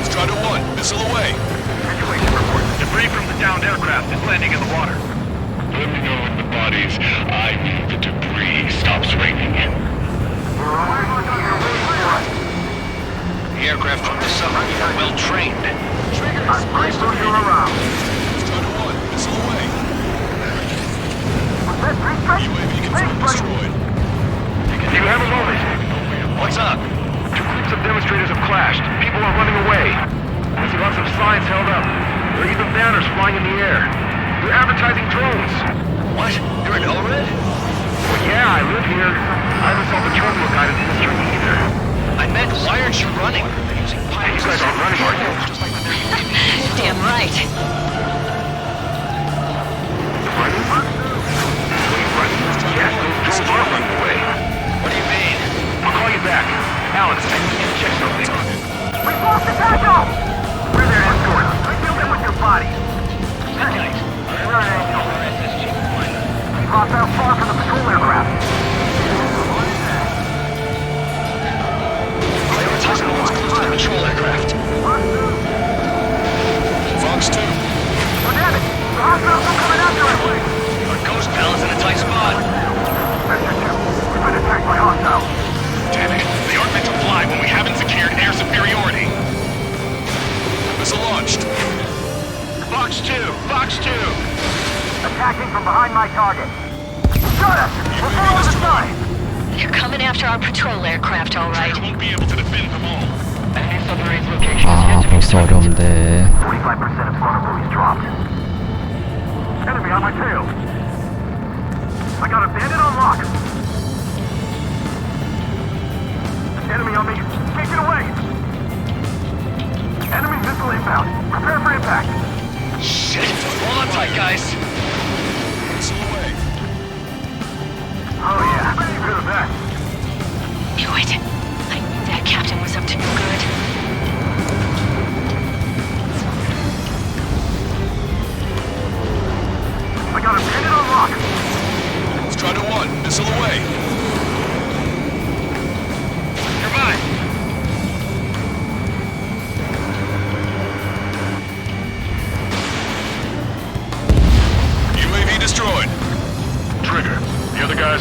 Strider 1, missile away. Situation report. Debris from the downed aircraft is landing in the water. Let me know when the bodies, I mean the debris, stops raining. The aircraft from the submarine are well trained. Trigger, I'm moving around. Strider 1, missile away. UAV confirmed destroyed. Do you have a moment? What's up? 2 groups of demonstrators have clashed. People are running away. I see lots of signs held up. There are even banners flying in the air. They're advertising drones. What? You're in ORED? Well, yeah, I live here. I haven't saw patrol book guidance in this street either. I meant, why aren't you running? You guys aren't running, are you? Damn right. Running? Yes, those drones are running away. What do you mean? I'll call you back. Alex, I need to check something. We've lost the tackle! We're their escort. Kill them with your body. Midnight. We're at angle. We've lost out far from the patrol aircraft. Prioritize the ones close to the patrol aircraft. Fox 2. Oh, damn it! The hostiles are coming after us! Our ghost pal is in a tight spot. Sector 2, we've been attacked by hostiles. Damn it, they aren't meant to fly when we haven't secured air superiority. Missile launched. Fox 2! Fox 2! Attacking from behind my target. Got us! We're following the sign! You're coming after our patrol aircraft, all right. Trigger won't be able to defend them all. Enemy submarine's location 아, 벌써 어려운데. 45% of sonar buoys dropped. Enemy on my tail. I got a bandit on lock. Enemy on me. Take it away. Enemy missile inbound. Prepare for impact. Shit! Hold on tight, guys. Missile away. Oh yeah, you're the best. Knew it. I knew that captain was up to no good. I got a bandit on lock. Strider 1, missile away. You're mine. UAV destroyed. Trigger, the other guys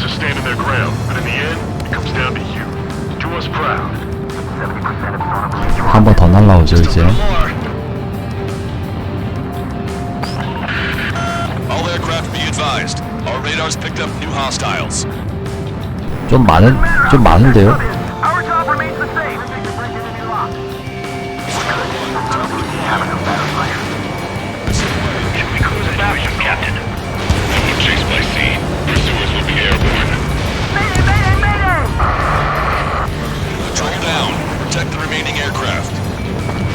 their ground, but in the end, it comes down to you. Do us proud. 70% of sonar buoys are 한 번 더 날라오죠 이제. All aircraft be advised. Our radars picked up new hostiles. 좀 많은데요? Our job remains the same. Should we close it out, Captain? Chased by sea. Pursuers will be airborne. Mayday, mayday, mayday! Control down. Protect the remaining aircraft.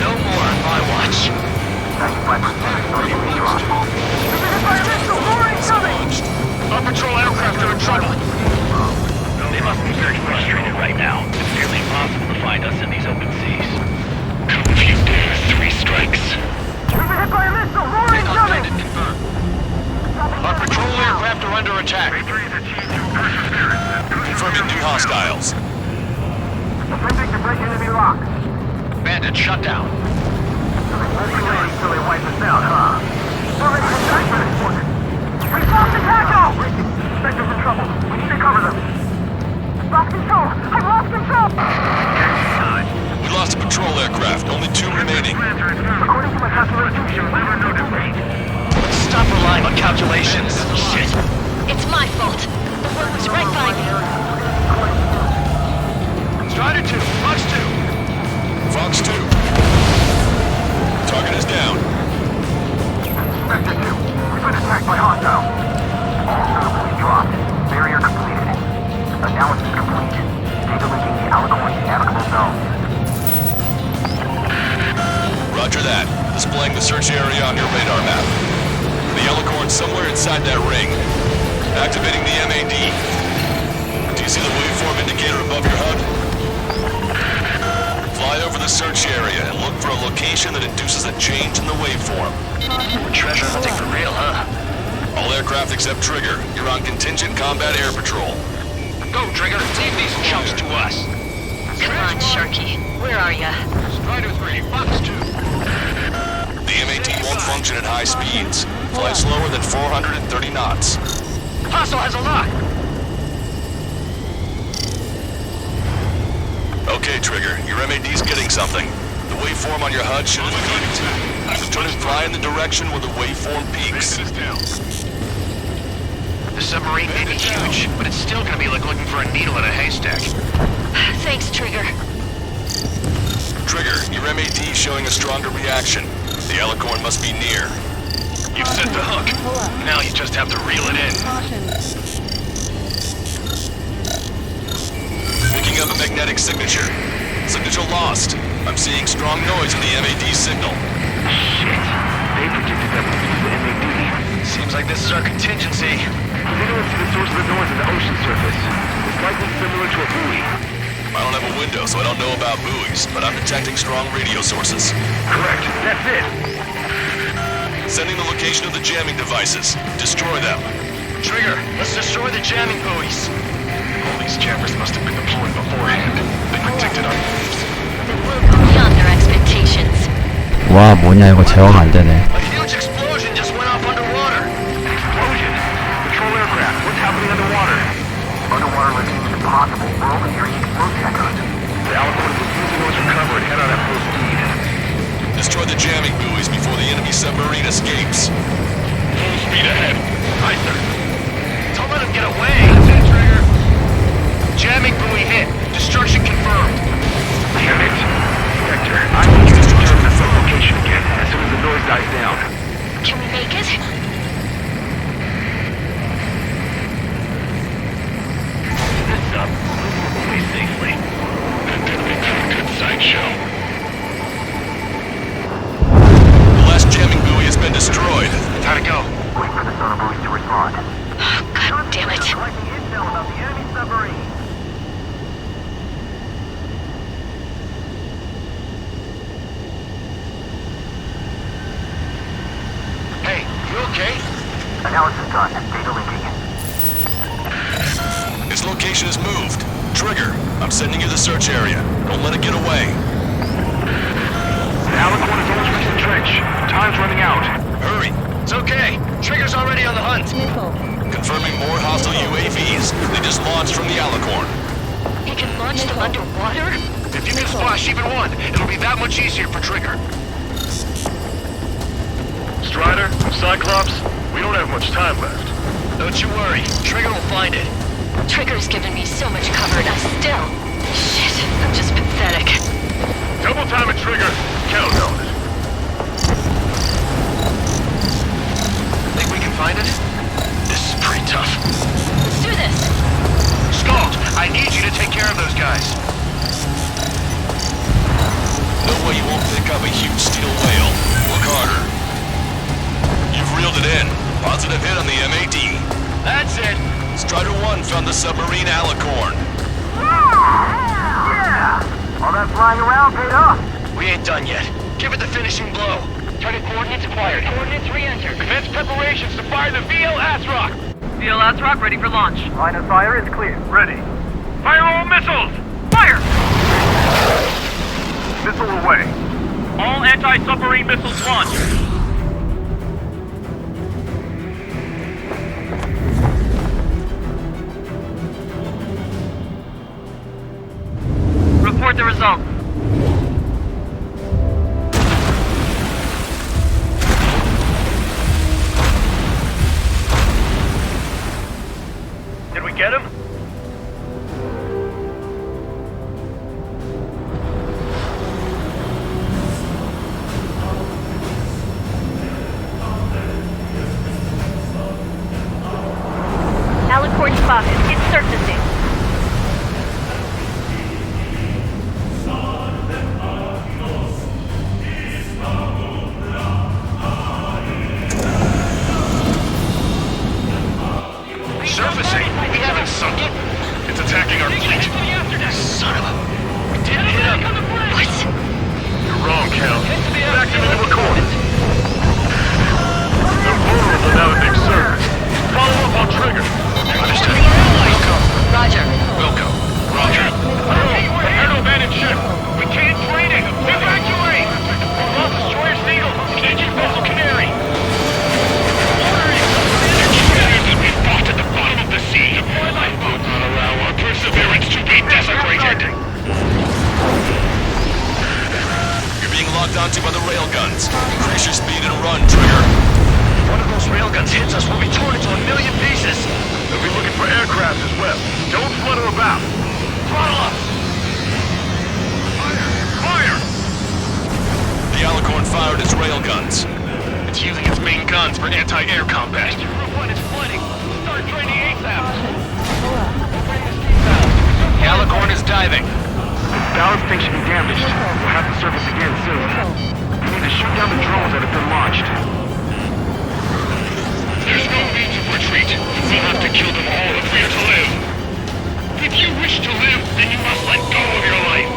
No more on my watch. 95% of sonar buoys are off. Our patrol aircraft are in trouble. They must be very frustrated right now. It's nearly impossible to find us in these open seas. Come if you dare, 3 strikes. We've been hit by a missile! More incoming! Our patrol aircraft are under attack. Confirming new hostiles. Attempting to break enemy lock. Bandit shut down. Won't be waiting till they wipe us out, huh? Already had time for this one. We lost the tackle! Sector's in trouble. We need to cover them. Lost control! I've lost control! We lost a patrol aircraft. Only 2 remaining. According to my calculations, you'll never know the rate. Stop relying on calculations. Shit. It's my fault. The work was right by me. Strider 2, Fox 2. Fox 2. Target is down. Sector 2, we've been attacked by hostiles. All sonar buoys dropped. Barrier completed. Analysis complete. Data linking the Alicorn's navigable zone. Roger that. Displaying the search area on your radar map. The Alicorn somewhere inside that ring. Activating the MAD. Do you see the waveform indicator above your HUD? Fly over the search area and look for a location that induces a change in the waveform. Treasure hunting for real, huh? All aircraft except Trigger. You're on contingent combat air patrol. Go, Trigger. Leave these chumps to us. Come on, Sharky. Where are ya? Strider 3, Fox 2. The MAD won't function at high speeds. Fly slower than 430 knots. Hostile has a lock. Okay, Trigger. Your MAD's getting something. The waveform on your HUD should have peaked. So turn and fly in the direction where the waveform peaks. The submarine may be huge, but it's still gonna be like looking for a needle in a haystack. Thanks, Trigger. Trigger, your MAD is showing a stronger reaction. The Alicorn must be near. You've set the hook. Now you just have to reel it in. Picking up a magnetic signature. Signature lost. I'm seeing strong noise in the MAD signal. Shit. They predicted that we use the MAD. Seems like this is our contingency. We're going to the source of the noise at the ocean surface. It's likely similar to a buoy. I don't have a window, so I don't know about buoys, but I'm detecting strong radio sources. Correct. That's it. Sending the location of the jamming devices. Destroy them. Trigger, let's destroy the jamming buoys. All these jammers must have been deployed beforehand. They predicted our moves. They will go beyond their expectations. 와 뭐냐 이거 제어가 안 되네. A huge explosion just went off underwater. Explosion. Patrol aircraft. What's happening underwater? Underwater lifting is impossible. We're only hearing explosion echoes. The Alicorn will use the noise recover and head out at full speed. Destroy the jamming buoys before the enemy submarine escapes. Full speed ahead. Aye, sir. Don't let him get away. That's it, Trigger. Jamming buoy hit. Destruction confirmed. Damn it. Sector, I need you to determine the sublocation again as soon as the noise dies down. Can we make it? This up. Stay safely. Good sideshow. The last jamming buoy has been destroyed. How'd it go? Wait for the sonar buoys to respond. God damn it. Collecting intel about the enemy submarine. Hey, you okay? Analysis done. Data linking. Its location is moved. Trigger, I'm sending you the search area. Don't let it get away. The Alicorn is almost reached the trench. Time's running out. Hurry. It's okay. Trigger's already on the hunt. Confirming more hostile UAVs. They just launched from the Alicorn. He can launch them underwater? If you can splash even one, it'll be that much easier for Trigger. Strider, Cyclops, we don't have much time left. Don't you worry, Trigger will find it. Trigger's given me so much cover and I still... Shit, I'm just pathetic. Double time it, Trigger. Count on it. Think we can find it? This is pretty tough. Let's do this! Scald, I need you to take care of those guys. No way you won't pick up a huge steel whale. Work harder. You've reeled it in. Positive hit on the MAD. That's it. Strider 1 found the submarine Alicorn. Yeah! All that flying around paid off. We ain't done yet. Give it the finishing blow. Target coordinates acquired. Coordinates re-entered. Commence preparations to fire the VL Asrock. VL Asrock ready for launch. Line of fire is clear. Ready. Fire all missiles! Fire! Missile away. All anti-submarine missiles launched. Report the result. Did we get him? Alicorn spotted. It's surfacing. Surfacing? We haven't sunk it. It's attacking our fleet. Son of a... We didn't hit him. What? You're wrong, Cal. Back them into a corner. They're vulnerable now that they've served. Follow up on Trigger. Understood. Wilco. Roger. Wilco. Roger. Prepare to abandon ship. We can't train it. Evacuate! Lost destroyer's needle. Engine vessel Canary. Fought at the bottom of the sea. I will not allow our perseverance to be desecrated. You're being locked onto by the railguns. Increase your speed and run, Trigger. One of those railguns hits us, we'll be torn into a million pieces. They'll be looking for aircraft as well. Don't flutter about. Throttle up! Fire! The Alicorn fired its railguns. It's using its main guns for anti-air combat. Group 1 is flooding. Start training ASAP. The Alicorn is diving. Ballast tank should be damaged. We'll have to surface again soon. We need to shoot down the drones that have been launched. There's no means of retreat. We'll have to kill them all if we are to live. If you wish to live, then you must let go of your life.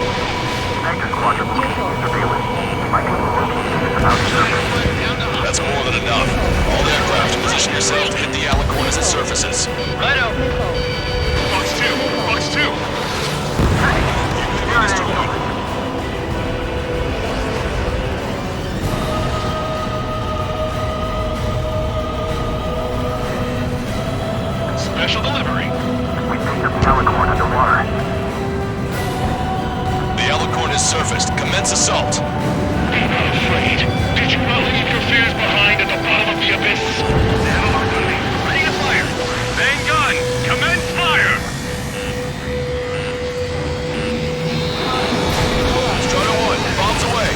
Anchor squadron will continue surveillance. We might be able to locate units about surface. That's more than enough. All the aircraft, position yourselves to hit the Alicorn as it surfaces. Righto. Fox 2! Fox 2! Special delivery. We picked up the Alicorn underwater. The Alicorn is surfaced. Commence assault. Be not afraid. Did you not leave your fears behind at the bottom of the abyss? Ready to fire. Main gun! Commence fire! Strider 1, bombs away.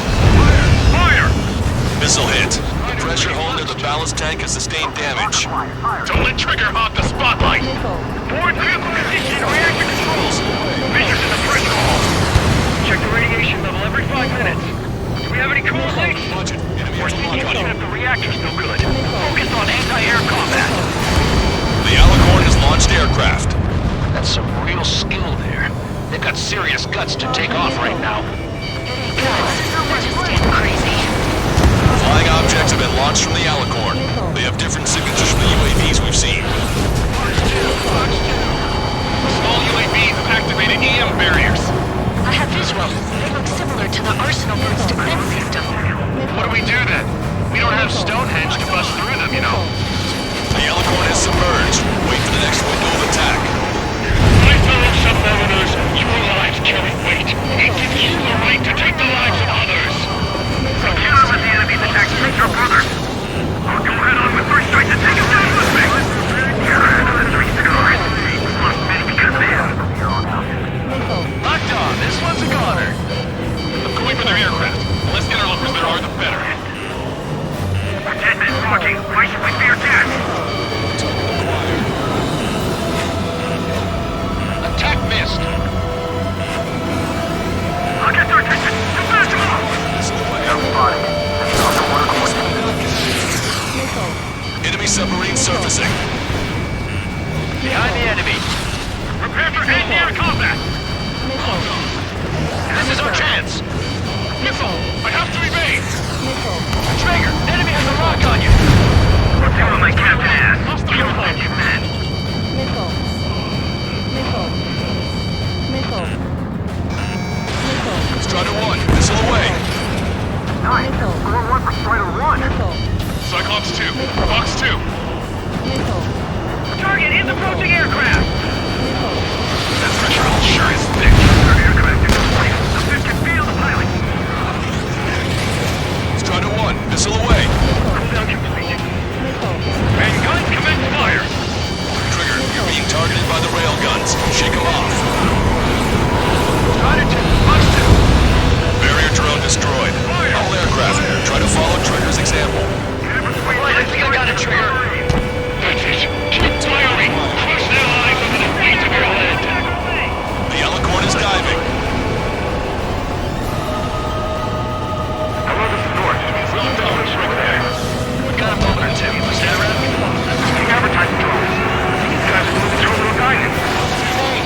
Fire! Missile hit. The pressure hull near the ballast tank has sustained damage. Don't let Trigger hog the spotlight. Forward vehicle position and reactor controls. Fissures in the pressure hull. Check the radiation level every 5 minutes. Do we have any coolant leaks? We're seeing even if the reactor's no good. Focus on anti-air combat. The Alicorn has launched aircraft. That's some real skill there. They've got serious guts to take off right now. Guts. They're just damn crazy. Flying objects have been launched from the Alicorn. They have different signatures from the UAVs we've seen. Small UAVs have activated EM barriers. I have visual. They look similar to the Arsenal Group's defense system. What do we do then? We don't have Stonehenge to bust through them, you know. The Alicorn is submerged. right. Score 1 for Strider 1. Cyclops 2. Fox 2. Target is approaching aircraft. That threshold sure is thick. Aircraft in place. Assist can feel the pilot. Strider 1, missile away. Down complete. And guns commence fire. Trigger, you're being targeted by the railguns. Shake them off. Strider 2, Fox 2. Barrier drone destroyed. All aircraft, try to follow Trigger's example. I think I got a trigger. That's it. Keep firing. Crush their eyes over the weight of your head. The Alicorn is diving. Hello, this is North. We've got a moment or two. Stand around. Using advertising drones. These guys are losing terminal guidance.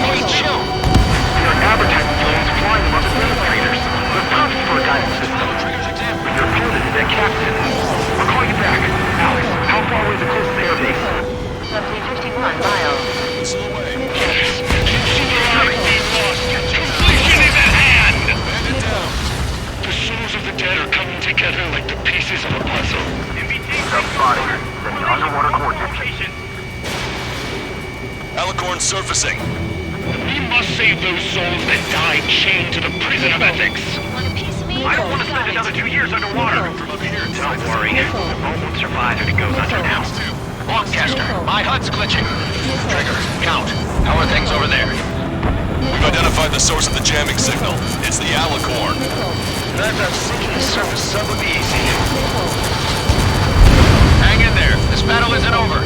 Hey, chill. We are advertising drones flying above the demonstrators. They're perfect for a guidance system. Your opponent is their captain. I'll call you back. Alex, how far away is the closest airbase? Roughly 51 miles. Missile away. Supersonic being lost. Completion is at hand. Band it down. The souls of the dead are coming together like the pieces of a puzzle. Sub-body. Sending underwater coordinates. Alicorn surfacing. We must save those souls that died chained to the prison of ethics. I don't want to spend another 2 years underwater. Don't worry. The boat won't survive if it goes under now. Longcaster, my HUD's glitching. Trigger, count. How are things over there? We've identified the source of the jamming signal. It's the Alicorn. That sinking the surface sub would be easy. Hang in there. This battle isn't over.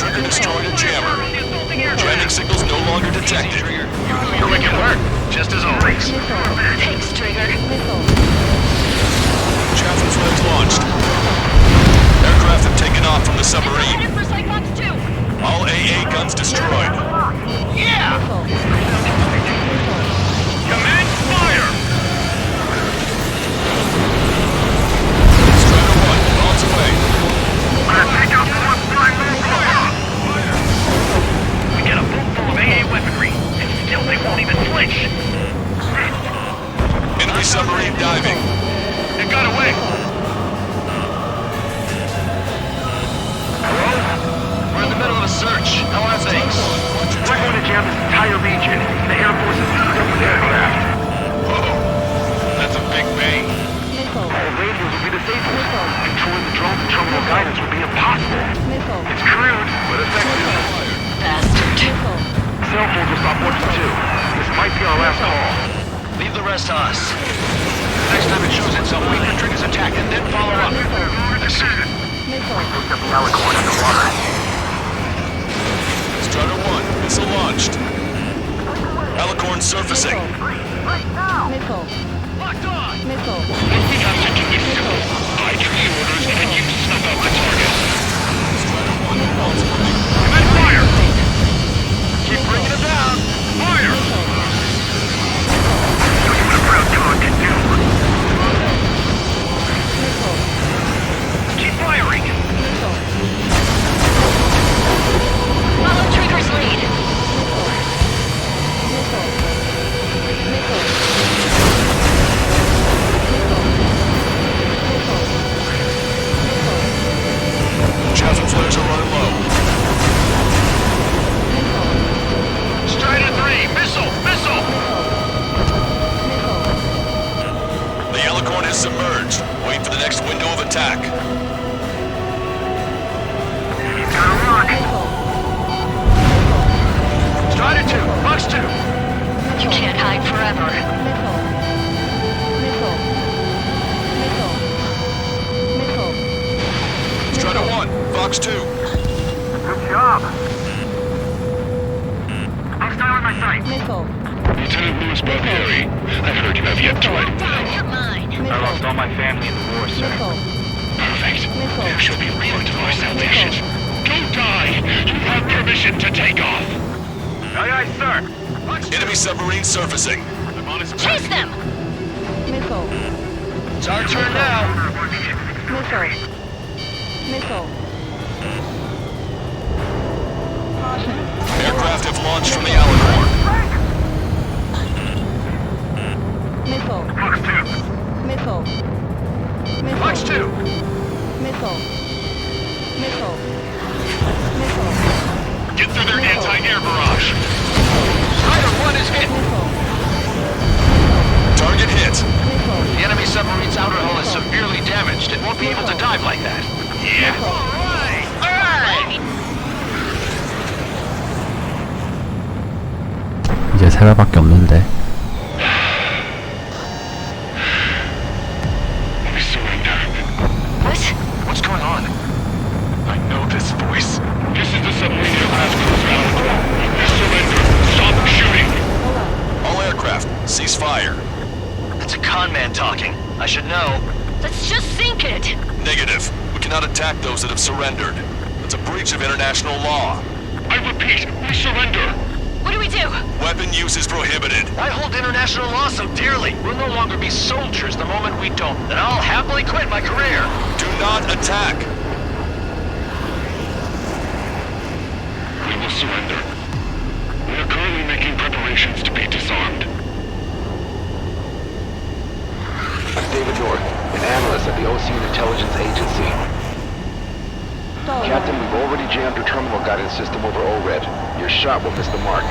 Trigger destroyed a jammer. Jamming signals no longer detected. Your wicked work, just as always. Thanks, Trigger. Chaffin flares launched. Aircraft have taken off from the submarine. For Cyclops 2. All AA guns destroyed. Yeah! Commence fire! Strider 1, bombs away. Take out the one flying over. We get a boat full of AA weaponry, and still they won't even flinch. Enemy submarine diving. It got away. Hello? We're in the middle of a search. How are things? We're going to jam this entire region. The Air Force is beating up with aircraft. Whoa. That's a big bang. All radios will be disabled. Controlling the drones and terminal guidance will be impossible. It's crude, but effective. Bastard. Cell phones will stop working too. This might be our last call. Leave the rest to us. Next time it shows itself, wait for Trigger's attack and then follow up. Looked up the Alicorn underwater. Strider 1, missile launched. Alicorn surfacing. Locked on! We have to keep it simple. I tree orders and you snuff out the target. Commence fire! Keep bringing it down. Fire! Show you what a proud dog can do. Keep firing! Follow Trigger's lead. Chaffin flares are running low. Strider 3, missile! Missile! The Alicorn is submerged. Wait for the next window of attack. He's got a rock. Strider 2, Fox 2. You can't hide forever. Strider 1, Fox 2. Good job. Hostile in my sight. Lieutenant Louis Barbieri, I've heard you have yet to write a will. You're mine. I lost all my family in the war, sir. Perfect. You shall be part of our salvation. Don't die! You have permission to take off! Aye, aye, sir. Enemy submarine surfacing. Chase them! It's our turn now. Aircraft have launched from the Alicorn. Fox 2. Flash 2! Missile. Get through their anti-air barrage. Strider 1 is hit! Target hit. The enemy submarine's outer hull is severely damaged. It won't be able to dive like that. Yeah. Alright! 이제 세 발밖에 없는데. We surrender. What? What's going on? I know this voice. This is the submarine aircraft cruiser Autro. We surrender. Stop shooting. All aircraft, cease fire. It's a con man talking. I should know. Let's just sink it. Negative. We cannot attack those that have surrendered. It's a breach of international law. I repeat, we surrender. What do we do? Weapon use is prohibited. I hold international law so dearly. We'll no longer be soldiers the moment we don't. Then I'll happily quit my career. Do not attack. We will surrender. We are currently making preparations to be disarmed. I'm David North, an analyst at the Ocean Intelligence Agency. Captain, we've already jammed your terminal guidance system over ORED. Your shot will miss the mark.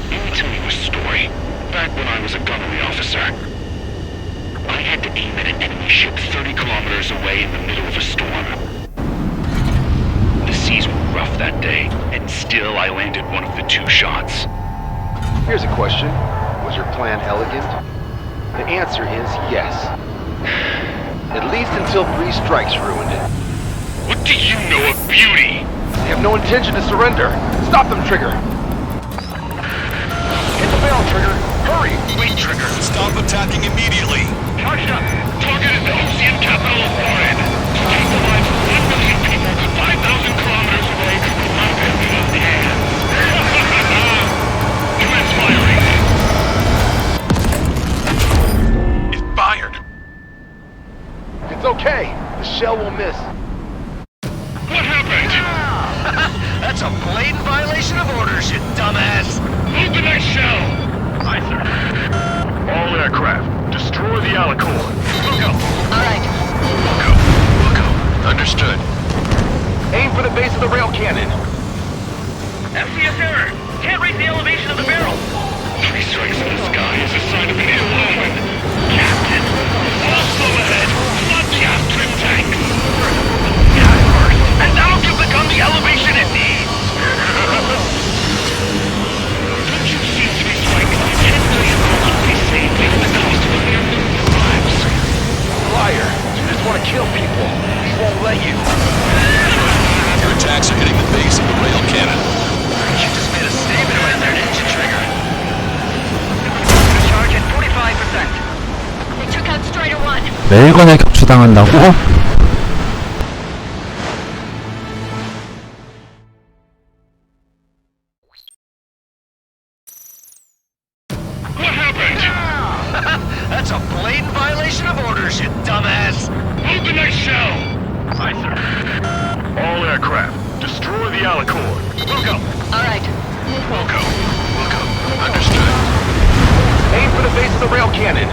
Let me tell you a story. Back when I was a gunnery officer, I had to aim at an enemy ship 30 kilometers away in the middle of a storm. The seas were rough that day, and still I landed one of the 2 shots. Here's a question. Was your plan elegant? The answer is yes. At least until 3 strikes ruined it. What do you know of beauty? They have no intention to surrender. Stop them, Trigger. Hit the barrel, Trigger. Hurry! Wait, Trigger. Stop attacking immediately. Charged up. Target is the ocean capital of Foreign. To take the lives of 1 million people 5,000 kilometers away from my business hands. Commence firing. It fired. It's okay. The shell will miss. What happened? That's a blatant violation of orders, you dumbass! Move the next shell! Aye, sir. All aircraft, destroy the Alicorn. We'll go. Alright. We'll go. Understood. Aim for the base of the rail cannon. FCS error! Can't raise the elevation of the barrel! 3 strikes in the sky is a sign of an ill omen. Captain, all slow ahead. Flood the aft trim tanks. Gas first, and that'll give the gun the elevation it needs! Don't you see 3 strikes? 10 million will be saved at the cost of a mere million lives. Liar. You just want to kill people. We won't let you. Your attacks are hitting the base of the rail cannon. You just made a statement right there, didn't you, Trigger? Charge at 45%. They took out Strider 1. 레일건에 격추당한다고? What happened? That's a blatant violation of orders, you dumbass! Move the next shell! Aye, sir. All aircraft, destroy the Alicorn. We'll go. Alright. We'll go. Understood. Aim for the base of the rail cannon.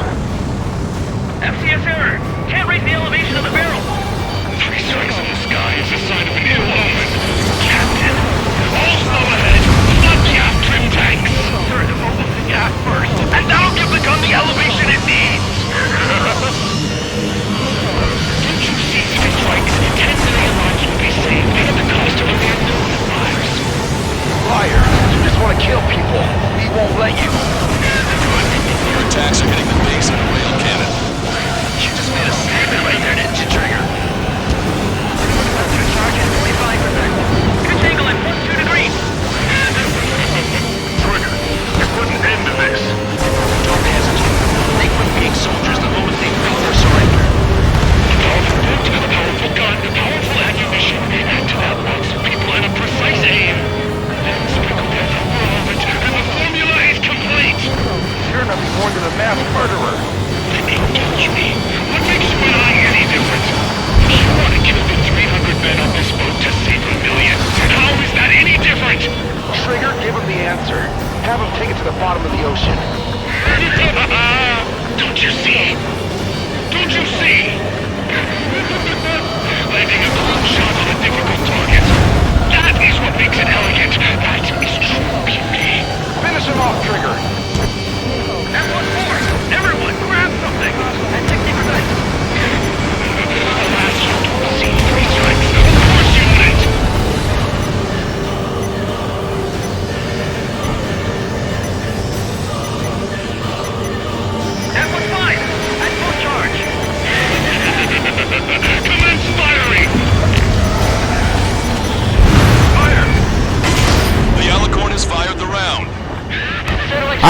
FCS error! Can't raise the elevation of the barrel! 3 strikes in the sky is a sign of an ill omen. Captain, all slow ahead. Flood the aft trim tanks. Sir, the mobile to gas first, and that'll give the gun the elevation it needs! Don't you see 3 strikes? 10 million lives will be saved at the cost of a mere million lives. Liar. You just want to kill people. We won't let you. Your attacks are hitting the base of the rail cannon. You just made a statement right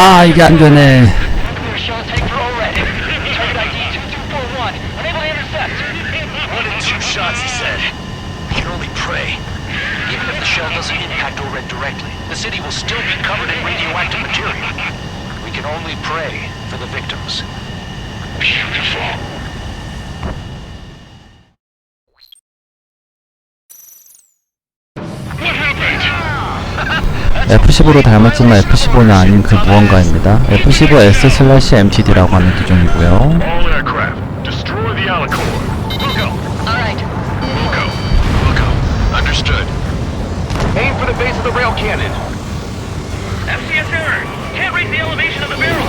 아, 이게 안 되네. One and two shots, he said. We can only pray. Even if the shell doesn't impact ORED directly, the city will still be covered in radioactive material. We can only pray for the victims. Beautiful. F15로 닮았지만 F15는 아닌 그 무언가입니다. F15S/MTD라고 하는 기종이고요. All aircraft, destroy the alicore. Alright. We'll go. Understood. Aim for the base of the rail cannon. FCS error. Can't raise the elevation of the barrel.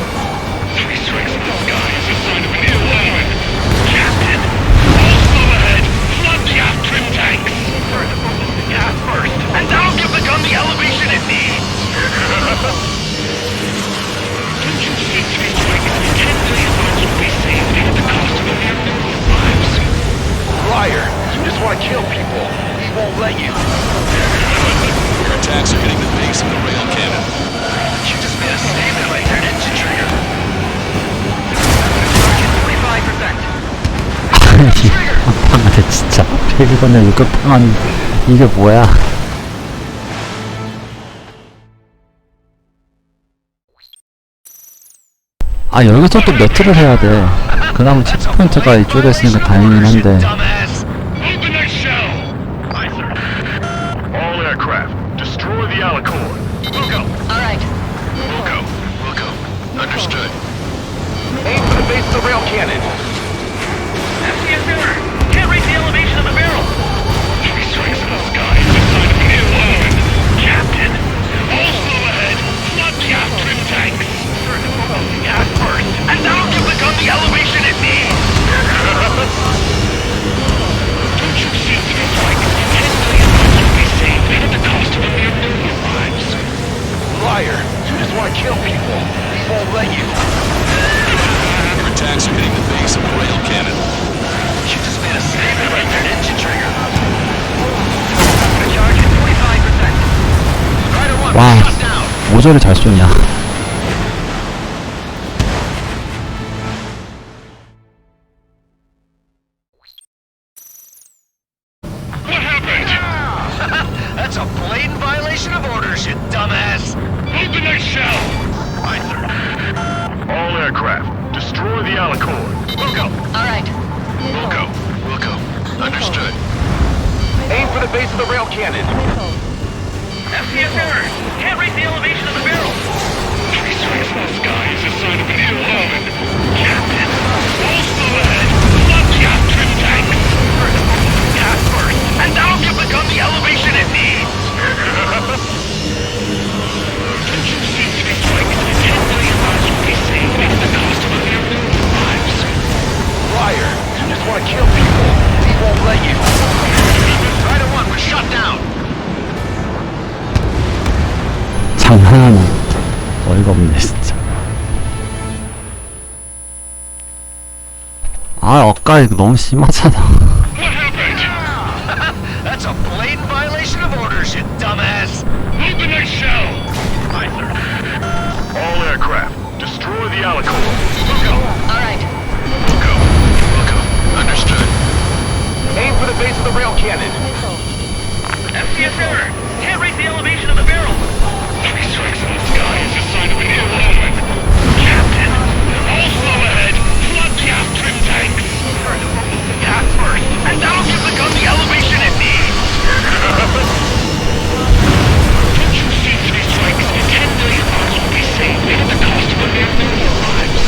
Three strikes in the sky is a sign of an ill omen. Captain, all slow ahead. Flood the aft trim tanks. Gas first, and that'll give the gun the elevation it needs. Don't you see, three strikes? 10 million lives will be saved at the cost of a mere number of lives. Liar! You just want to kill people. We won't let you. Your attacks are hitting the base of the rail cannon. You just made a statement right there, didn't you, Trigger? 25%. 황팡하네 진짜. 이번에 육급팡한 이게 뭐야? 아, 여기서 또 몇 트를 해야 돼. 그나마 체크포인트가 이쪽에 있으니까 다행이긴 한데. All aircraft, destroy the alicore. Alright. We'll go. Understood. Aim for the base of the rail cannon. FCS error. Can't raise the elevation of the barrel. Three strikes in the sky is a sign of an ill omen. Captain, all slow ahead. Flood the aft trim tanks. Gas first, and that'll give the gun the elevation it needs. Don't you see, three strikes? 10 million lives will be saved at the cost of a mere number of lives. Liar! You just want to kill people. We won't let you. Your attacks are hitting the base of the rail cannon. You just made a statement right there, didn't you, Trigger? Charge at 25%. Strider 1, 와, shut down. 모조리 잘 쏘냐. What happened? That's a blatant violation of orders, you dumbass. Open that shell! All aircraft, destroy the alicore. Alright. We'll go. Understood. Aim for the base of the rail cannon. FCS error. Can't raise the elevation of the barrel. Three strikes in the sky is a sign of an ill omen. Captain, all slow ahead. Flood the aft trim tanks. Gas first, and that'll give the gun the elevation it needs. Don't you see, three strikes? 10 million lives will be saved at the cost of a mere number of lives. Liar! You just want to kill people. We won't let you. Strider 1, we're shut down. 장난하나. 어이가 없네 진짜. 아, 아까 이거 너무 심하잖아. What happened? That's a blatant violation of orders, you dumbass. Open that shell! All aircraft, destroy the alicore. Alright. We'll go. Understood. Aim for the base of the rail cannon. FCS error. Can't raise the elevation of the barrel. Three strikes in the sky is a sign of an ill omen. Captain, all slow ahead. Flood the aft trim tanks. Gas first, and that'll give the gun the elevation it needs. Don't you see, three strikes? 10 million lives will be saved at the cost of a mere number of lives.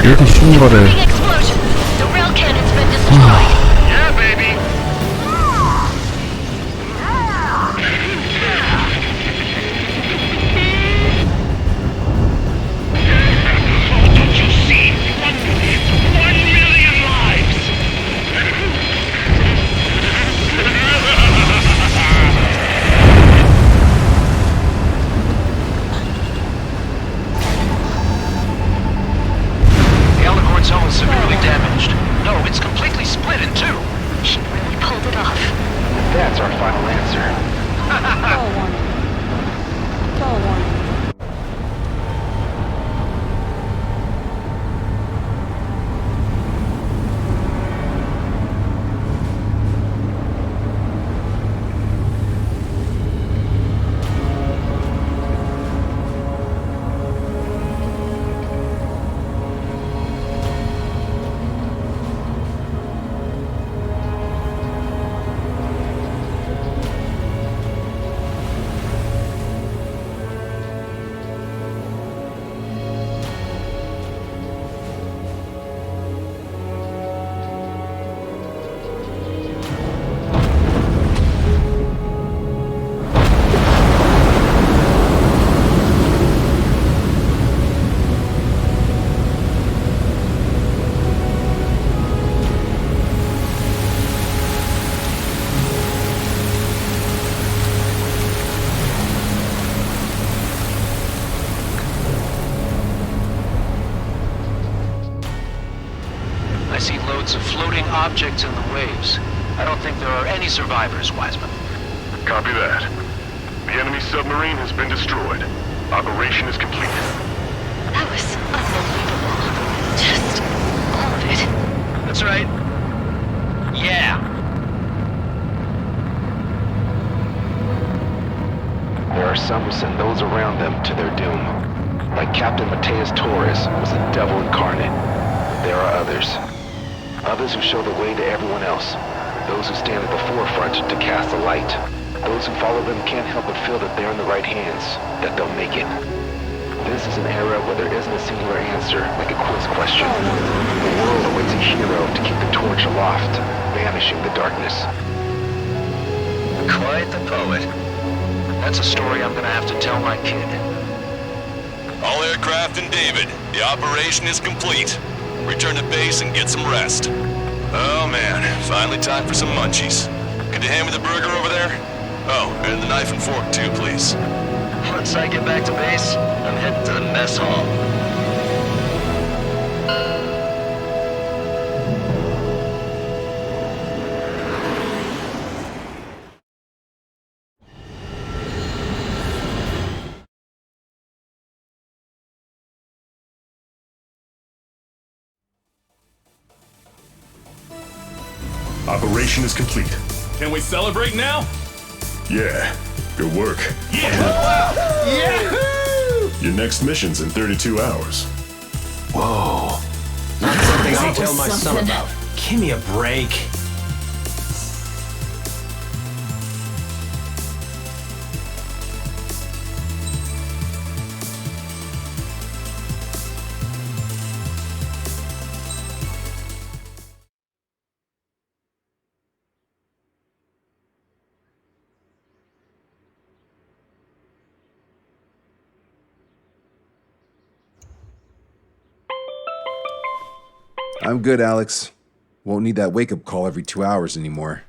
이렇게 쉬운 거를. Big explosion. The rail cannon's been destroyed. Yeah, baby. Don't you see? 1 million lives. The Alicorn zone is severely damaged. No, it's completely split in two. She really pulled it off. That's our final answer. Call warning. Call warning. I see loads of floating objects in the waves. I don't think there are any survivors, Wiseman. Copy that. The enemy submarine has been destroyed. Operation is complete. That was unbelievable. Just all of it. That's right. Yeah. There are some who send those around them to their doom. Like Captain Mateus Torres was the devil incarnate. There are others. Others who show the way to everyone else. Those who stand at the forefront to cast the light. Those who follow them can't help but feel that they're in the right hands, that they'll make it. This is an era where there isn't a singular answer, like a quiz question. The world awaits a hero to keep the torch aloft, banishing the darkness. Quite the poet. That's a story I'm gonna have to tell my kid. All aircraft in David. The operation is complete. Return to base and get some rest. Oh man, finally time for some munchies. Could you hand me the burger over there? Oh, and the knife and fork too, please. Once I get back to base, I'm heading to the mess hall. Operation is complete. Can we celebrate now? Yeah, good work. Yeah! Yahoo! Your next mission's in 32 hours. Whoa. Not something I That tell was my son something. about. Give me a break. I'm good, Alex. Won't need that wake-up call every 2 hours anymore.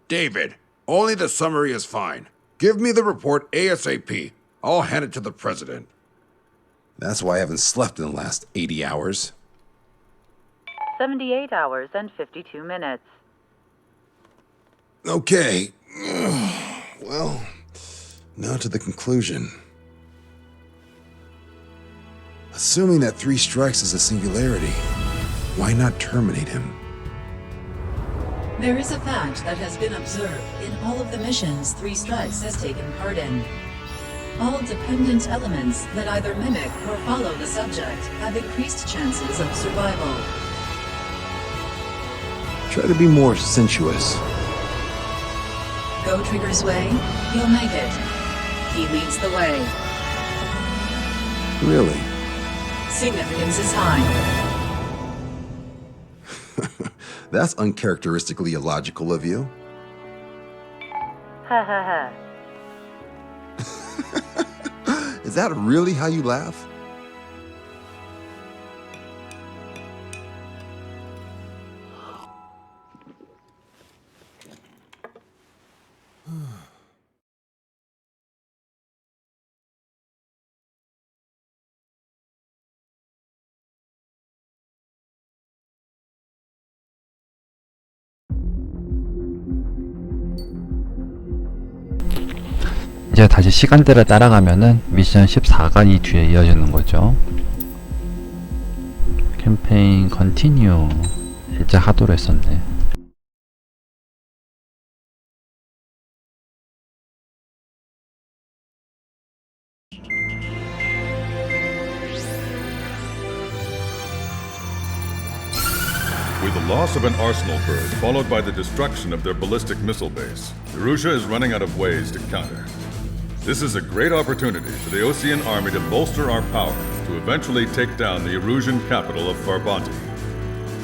David, only the summary is fine. Give me the report ASAP. I'll hand it to the president. That's why I haven't slept in the last 80 hours. 78 hours and 52 minutes. Okay. Well, now to the conclusion. Assuming that 3 strikes is a singularity, why not terminate him? There is a fact that has been observed in all of the missions 3 Strikes has taken part in. All dependent elements that either mimic or follow the subject have increased chances of survival. Try to be more sensuous. Go Trigger's way, he'll make it. He leads the way. Really? Significance is high. That's uncharacteristically illogical of you. Ha ha ha. Is that really how you laugh? 이제 다시 시간대를 따라가면은 미션 14가 이 뒤에 이어지는 거죠. 캠페인 컨티뉴. 실제 하도로 했었네. With the loss of an arsenal bird followed by the destruction of their ballistic missile base, Erusha is running out of ways to counter. This is a great opportunity for the Osean army to bolster our power to eventually take down the Erusian capital of Farbanti.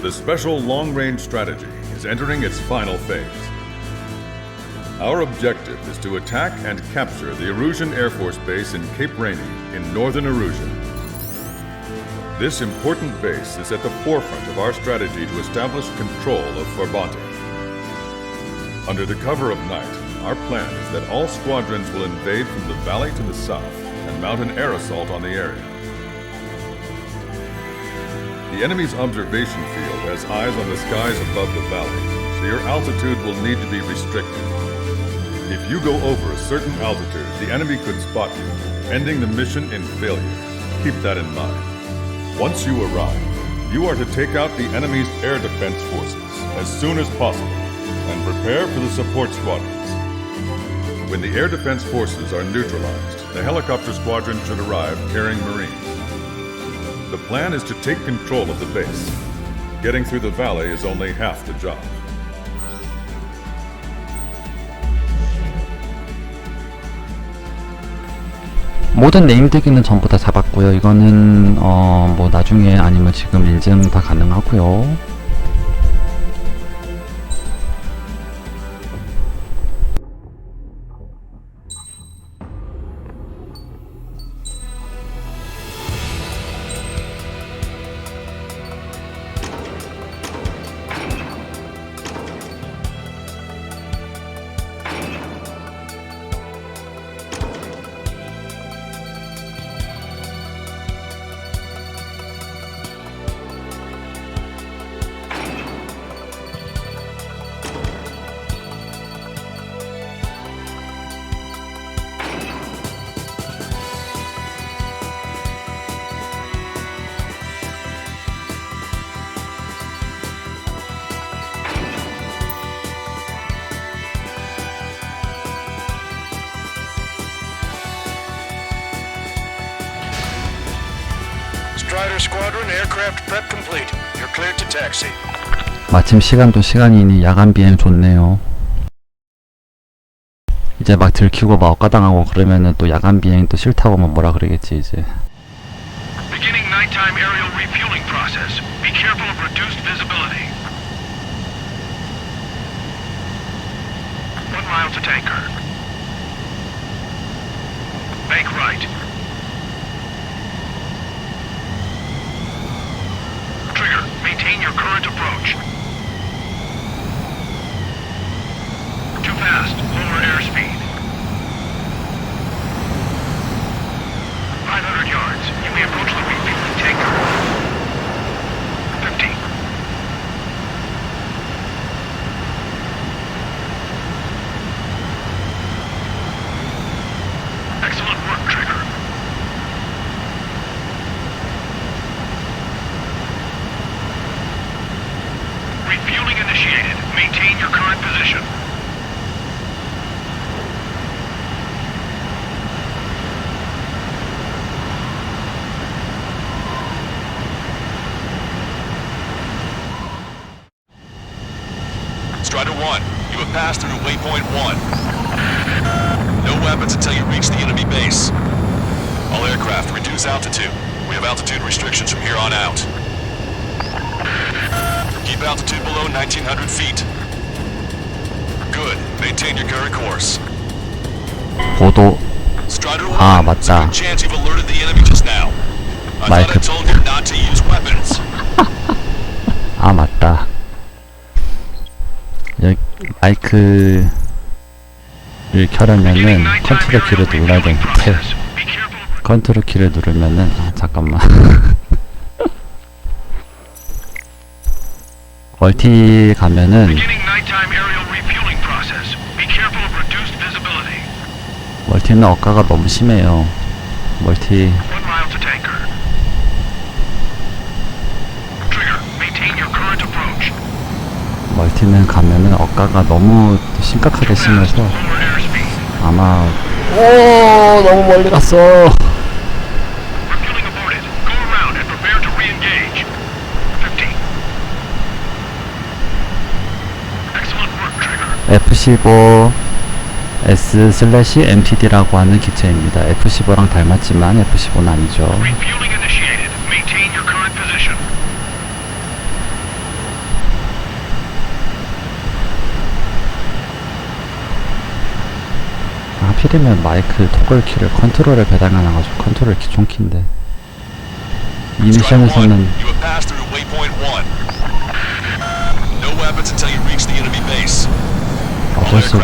The special long-range strategy is entering its final phase. Our objective is to attack and capture the Erusian Air Force Base in Cape Rainy in northern Erusia. This important base is at the forefront of our strategy to establish control of Farbanti. Under the cover of night, our plan is that all squadrons will invade from the valley to the south and mount an air assault on the area. The enemy's observation field has eyes on the skies above the valley, so your altitude will need to be restricted. If you go over a certain altitude, the enemy could spot you, ending the mission in failure. Keep that in mind. Once you arrive, you are to take out the enemy's air defense forces as soon as possible and prepare for the support squadrons. When the air defense forces are neutralized, the helicopter squadron should arrive carrying Marines. The plan is to take control of the base. Getting through the valley is only half the job. 모든 네임드기는 전부 다 잡았고요. 이거는 뭐 나중에 아니면 지금 인증 다 가능하고요. Strider Squadron, aircraft prep complete. You're cleared to taxi. 마침 시간도 시간이니 야간 비행 좋네요. 이제 막 들키고 막 엇가당하고 그러면은 또 야간 비행 또 싫다고 뭐 뭐라 그러겠지 이제. Beginning nighttime aerial refueling process. Be careful of reduced visibility. 1 mile to tanker. Bank right. Trigger, maintain your current approach. Too fast, lower airspeed. 500 yards, you may approach the refueling tanker. 50. Excellent work, Trigger. Refueling initiated. Maintain your current position. Strider 1, you have passed through waypoint 1. No weapons until you reach the enemy base. All aircraft, aircraft, reduce altitude. We have altitude restrictions from here on out. Keep altitude below 1900 feet. Good. Maintain your current course. 고도. Strider 아, 1, there's a 맞다. good chance you've alerted the enemy just now. I thought I 마이크. told you not to use weapons. 아, 맞다. 여기 마이크를 켜려면은 컨트롤 키를 눌러야 되는데 컨트롤 키를 누르면은 잠깐만. 멀티 가면은 멀티는 억가가 너무 심해요. 멀티 멀티는 가면은 억가가 너무 심각하게 심해서 아마 오 너무 멀리 갔어. F15 S/MTD라고 하는 기체입니다. F15랑 닮았지만 F15는 아니죠. 하필이면 마이크 토글 키를 컨트롤에 배당해놔가지고 컨트롤 키 총키인데 이 미션에서는 어쩔 수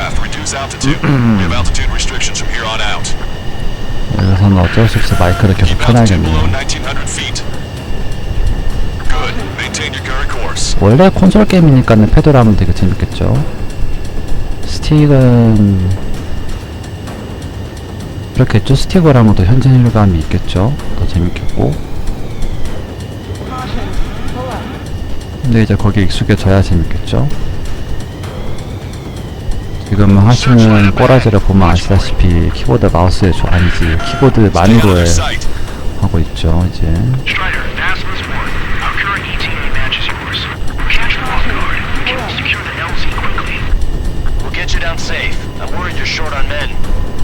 여기서는 어쩔 수 없이 마이크를 계속 켜놔야겠네요. 원래 콘솔 게임이니까는 패드로 하면 되게 재밌겠죠. 스틱은 그렇겠죠. 스틱으로 하면 더 현실감이 있겠죠. 더 재밌겠고. 근데 이제 거기에 익숙해져야 재밌겠죠. 지금 하시는 꼬라지를 보면 아시다시피 키보드 마우스에 아니지 키보드 마누로에 하고 있죠. 이제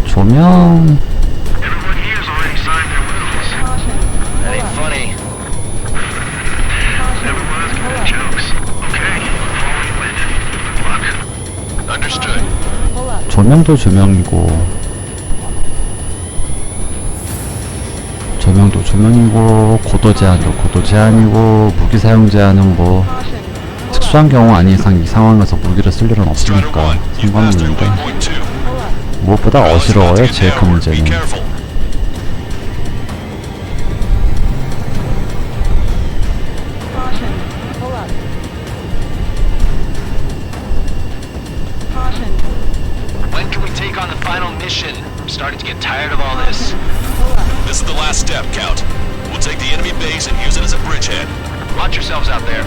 조명 조명도 조명이고 조명도 조명이고 고도 제한도 고도 제한이고 무기 사용 제한은 뭐 특수한 경우 아닌 이상 이 상황에서 무기를 쓸 일은 없으니까 상관없는데 무엇보다 어지러워요. 제일 큰 문제는 Starting to get tired of all this. This is the last step, Count. We'll take the enemy base and use it as a bridgehead. Watch yourselves out there.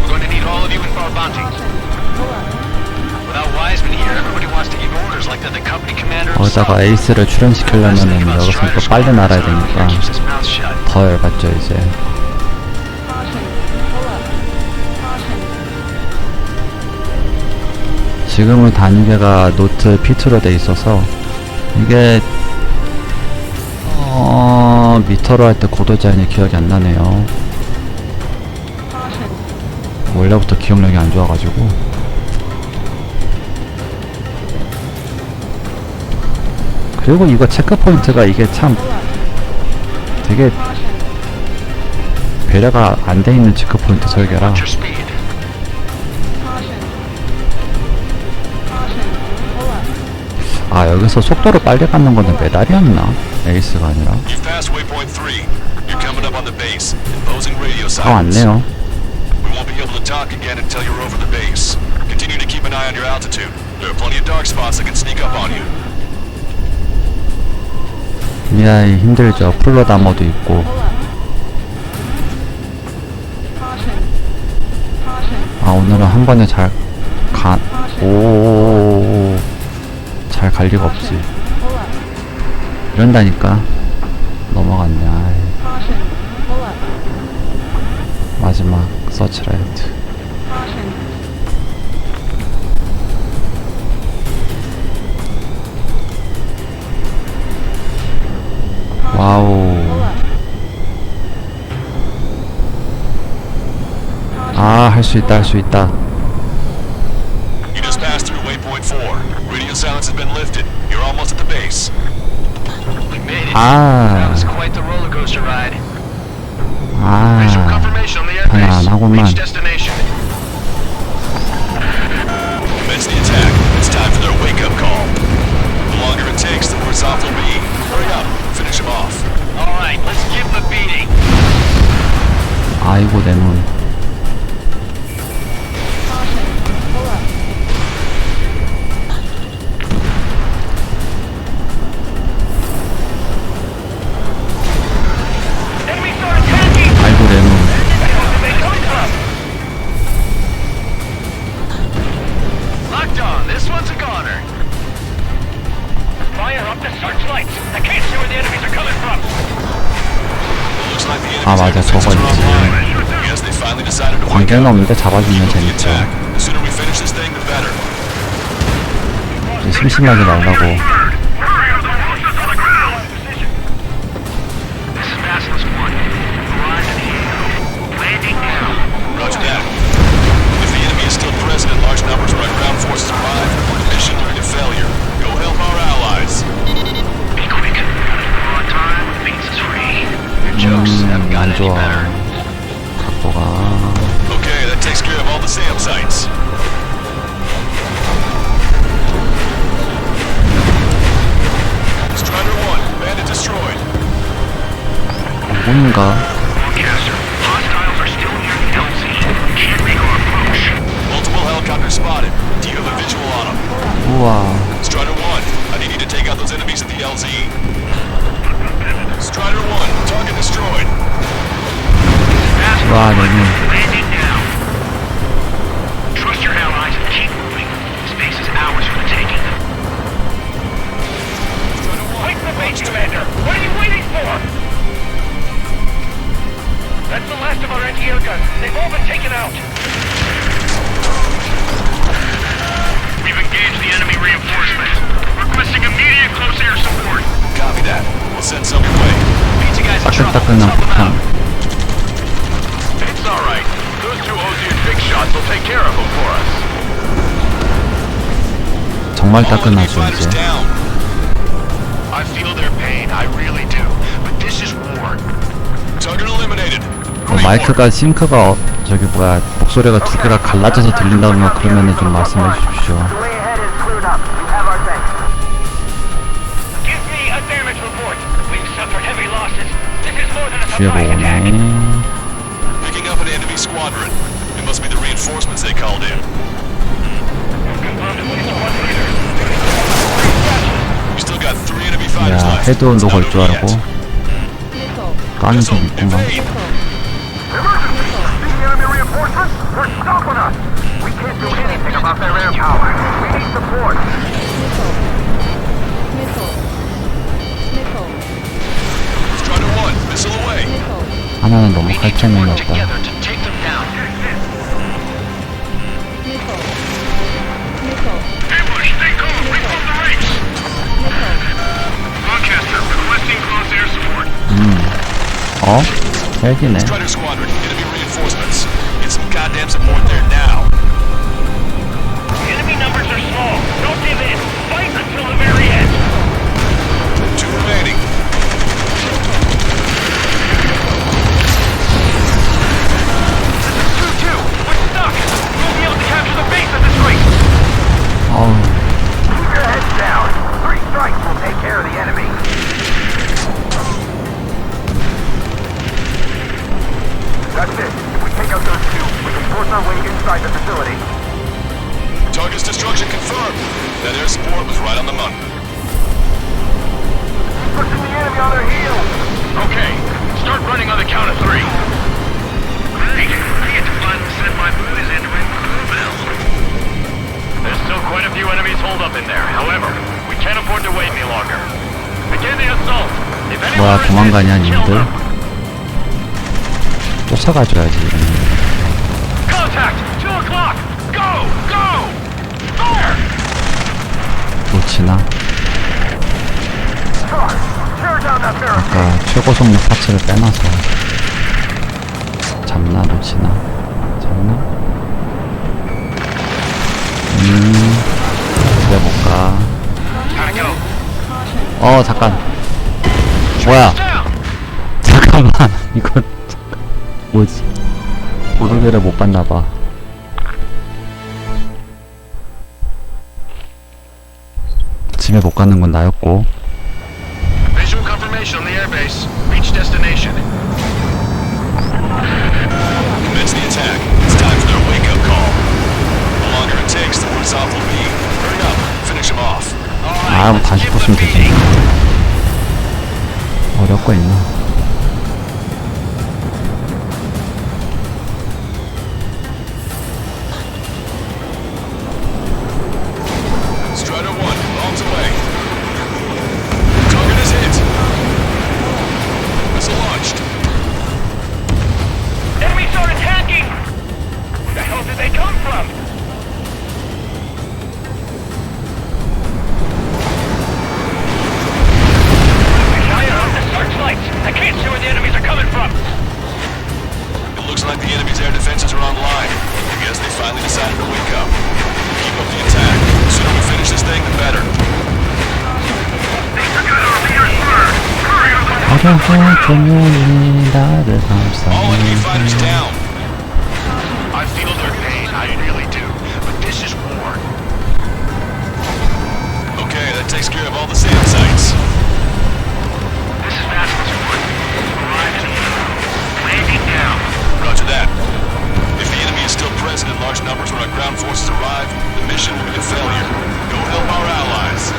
We're going to need all of you in for our bounty. Without Wiseman here, everybody wants to give orders like they're the company commander himself. 거기다가 에이스를 출연시키려면은 여기서 또 빨리 날아야 되니까 더 열받죠 이제. 지금은 단위계가 노트 P2로 돼 있어서 이게 미터로 할 때 고도 제한이 기억이 안 나네요. 원래부터 기억력이 안 좋아가지고. 그리고 이거 체크 포인트가 이게 참 되게 배려가 안 돼 있는 체크 포인트 설계라. 아 여기서 속도를 빨리 갖는 거는 메달이었나? 에이스가 아니라. 다 왔네요. 이야 힘들죠. 풀로 다머도 있고. 아 오늘은 한 번에 잘 잘 갈 리가 없지. 이런다니까. 넘어갔네. 아이. 마지막 서치라이트. 와우. 할 수 있다, 할 수 있다. You just passed through waypoint 4. Radio silence has been lifted. You're almost at the base. We made it. 아. That was quite the roller coaster ride. 아, 편안하구만. Commence the attack. It's time for their wake-up call. The longer it takes, the worse off they'll be. Hurry up. Finish them off. All right, let's give them a beating. 아이고 내 눈. 아이고 내 눈. Locked on. This one's a goner. Fire up the searchlights. I can't see where the enemies are coming from. Looks like the 아 enemies 맞아 저거 있지. Yes, they finally decided to wake 관계는 up. 없는데 잡아주면 재밌죠. The sooner we finish this thing, the better. 이제 심심하게 말라고. Roger that. If the enemy is still present in large numbers when our ground forces arrive, mission to failure. Go help our allies. Be quick. On time. Beats is free. Your jokes haven't got 안 any 좋아. better. 각도가. Okay, that takes care of all the SAM sites. Strider 1, bandit destroyed. 뭔가. Hostiles are still near the LZ. Can't make our approach. Multiple helicopters spotted. Do you have a visual on them? 우와. Strider 1, I need you to take out those enemies at the LZ. Strider 1, target destroyed. 와 내 눈. Landing now. Trust your allies and keep moving. Space is ours for the taking. Fight the base, Commander! What are you waiting for? That's the last of our anti-air guns. They've all been taken out. We've engaged the enemy reinforcements. Requesting immediate close air support. Copy that. We'll send some your way. Beat you guys in trouble. 따끈따끈한 폭탄. It's all right. Those two Ozian big shots will take care of them for us. 정말 따끈하죠 이제. I feel their pain. I really do. But this is war. Target eliminated. 마이크가 싱크가 저기 뭐야 목소리가 두 개가 갈라져서 들린다던가 그러면은 좀 말씀해 주십시오. The way ahead is cleared up. We have our thanks. Give me a damage report. We've suffered heavy losses. This is more than a 뒤에 surprise attack. 보네. Picking up an enemy squadron. It must be the reinforcements they called in. You still got 3 enemy fighters 야 left. 헤드온도 걸 줄 알고 깡이 좀 Missile, 있구만. evade. Emergency! See the enemy reinforcements? They're stopping us! We can't do anything about their air power. We need support. Strider 1, missile away. 하나는 너무 칼퇴맨이었다. Together to take them down. Ambush, stay calm. Reform the ranks. Broadcaster, requesting close air support. 어? 헬기네. Strider squadron, enemy reinforcements. Get some goddamn support there now. Enemy numbers are small. Don't give in. Fight until the very end. 2 remaining. This is 2-2. We're stuck. We won't be able to capture the base at this rate. 어우. Keep your heads down. 3 strikes will take care of the enemy. That's it. If we take out those 2, we can force our way inside the facility. Target's destruction confirmed. That air support was right on the money. Pushing the enemy on their heels. Okay. Start running on the count of 3. Great. I get to finally send my boys into a bell. There's still quite a few enemies holed up in there. However, we can't afford to wait any longer. Begin the assault. If anyone 뭐야 도망가냐 resists, kill 님들. them. 쫓아가줘야지. Contact! 2 o'clock! Go! Go! Fire! 놓치나? 아까 최고 속력 파츠를 빼놔서 잡나 놓치나? 잡나? 잠깐. 뭐야? 잠깐만. 이건 뭐지? 보도배를 못 봤나봐. 집에 못 가는 건 나였고. Visual confirmation on the airbase. Reach destination. Commence the attack. It's time for their wake-up call. The longer it takes, the worse off we'll be. Hurry up. Finish them off. 뭐 다시 뽑으면 되지. 어려울 거 있나? Strider 1, bombs away. Target is hit. Missile launched. Enemies are attacking! Where the hell did they come from? I can't see where the enemies are coming from! It looks like the enemy's air defenses are online. I guess they finally decided to wake up. Keep up the attack. The sooner we finish this thing, the better. All enemy fighters down. I feel their pain, I really do. But this is war. Okay, that takes care of all the SAM sites. This is Vasquez Wood. Arriving. Landing down. Roger that. If the enemy is still present in large numbers when our ground forces arrive, the mission will be a failure. Go help our allies.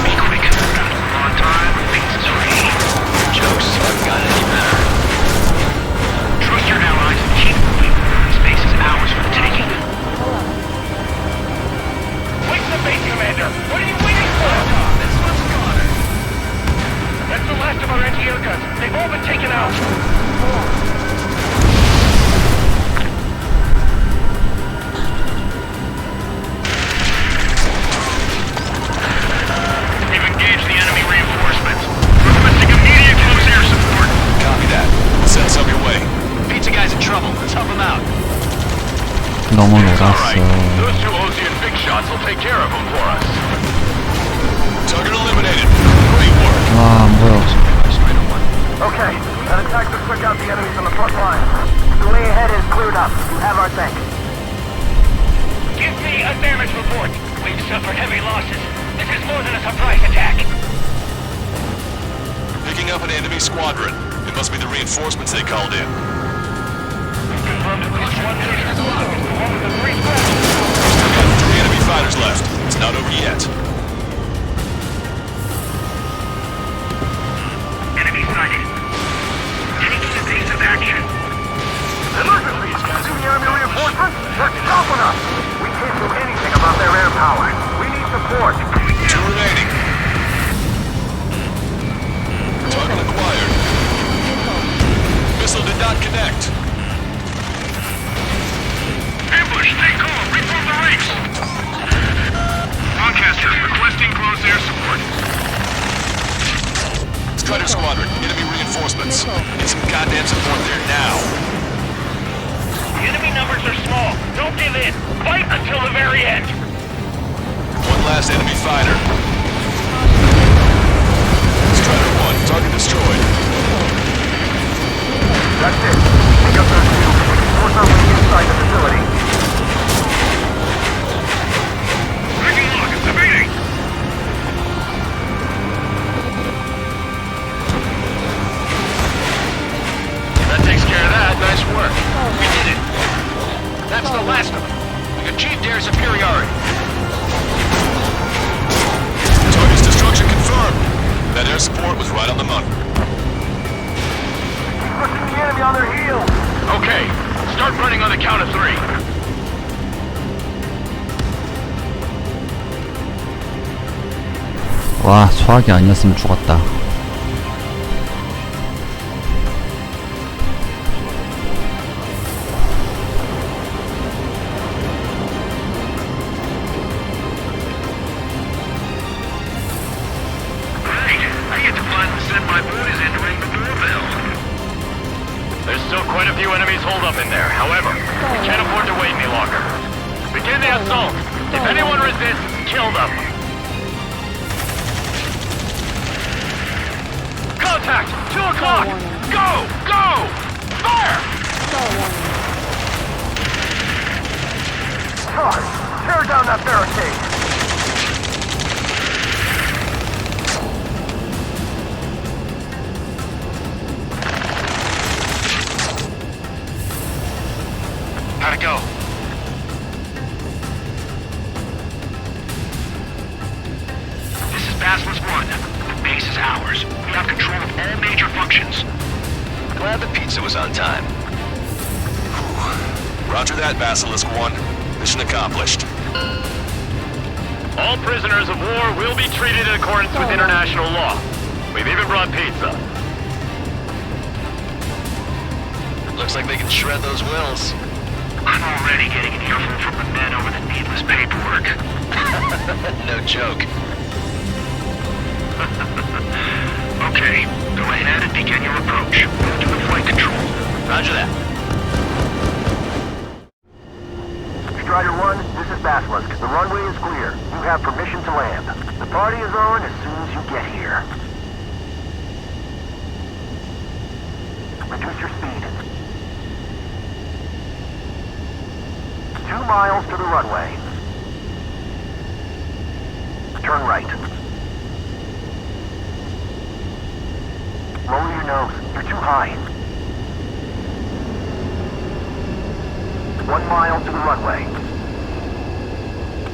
Be quick. On time, things is free. Jokes haven't got any better. Trust your allies and keep moving. Space is ours for the taking. Wait the base commander! What are you waiting for? This one's got it. That's the last of our anti-air guns. They've all been taken out. We've engaged the enemy reinforcements. Requesting immediate close air support. Copy that. Send some your way. Pizza guy's in trouble. Let's help him out. 너무 All 놀았어. right. Those two Ozian big shots will take care of him for us. Target eliminated. Great work. 와, 뭐야. Okay, that attack just took out the enemies on the front line. The way ahead is cleared up. You have our thanks. Give me a damage report. We've suffered heavy losses. This is more than a surprise attack. Picking up an enemy squadron. It must be the reinforcements they called in. Confirmed at least one mission is alive. One of the three squads. Still got 3 enemy fighters left. It's not over yet. Enemy sighted. Taking evasive action. Emergency! See the enemy reinforcements? They're stopping us! We can't do anything about their air power. We need support. 2 remaining. Target acquired. Missile did not connect. Ambush, stay calm. Reform the ranks. Lancaster, requesting close air support. Strider squadron, enemy reinforcements. Need some goddamn support there now. The enemy numbers are small. Don't give in. Fight until the very end. One last enemy fighter. Strider 1, target destroyed. That's it. Pick up those two. Force our way inside the facility. Taking a look. Evading. That takes care of that. Nice work. We did it. That's the last of them. We achieved air superiority. Target's destruction confirmed. That air support was right on the money. Pushing the enemy on their heels. Okay, start running on the count of 3. 와, 소화기 아니었으면 죽었다. There's still quite a few enemies holed up in there. However, we can't afford to wait any longer. Begin the assault. If anyone resists, kill them. contact! 2 o'clock! Go! Go! Fire! Charge! Tear down that barricade! How'd it go? This is Basilisk 1. The base is ours. We have control of all major functions. Glad the pizza was on time. Whew. Roger that, Basilisk 1. Mission accomplished. All prisoners of war will be treated in accordance with international law. We've even brought pizza. Looks like they can shred those wills. I'm already getting an earful from the men over the needless paperwork. No joke. Okay, go ahead and begin your approach. We'll do the flight control. Roger that. Strider 1, this is Basilisk. The runway is clear. You have permission to land. The party is on as soon as you get here. Reduce your speed. 2 miles to the runway. Turn right. Lower your nose. You're too high. 1 mile to the runway.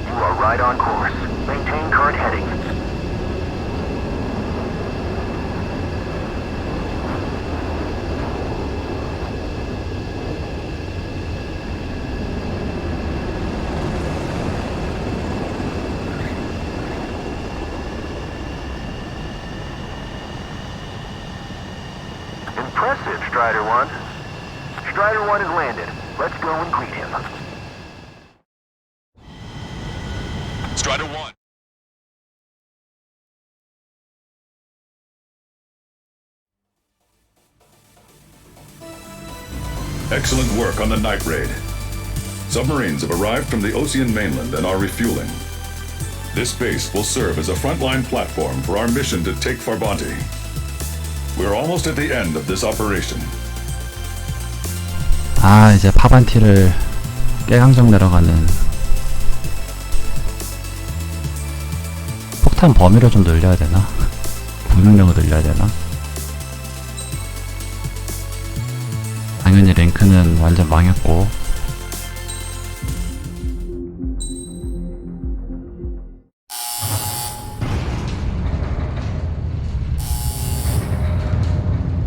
You are right on course. Maintain current heading. Impressive, Strider 1. Strider 1 has landed. Let's go and greet him. Strider 1. Excellent work on the night raid. Submarines have arrived from the Ocean mainland and are refueling. This base will serve as a frontline platform for our mission to take Farbanti. We're almost at the end of this operation. 아, 이제 파반티를 깨강정 내려가는 폭탄 범위를 좀 늘려야 되나? 공격력을 늘려야 되나? 당연히 랭크는 완전 망했고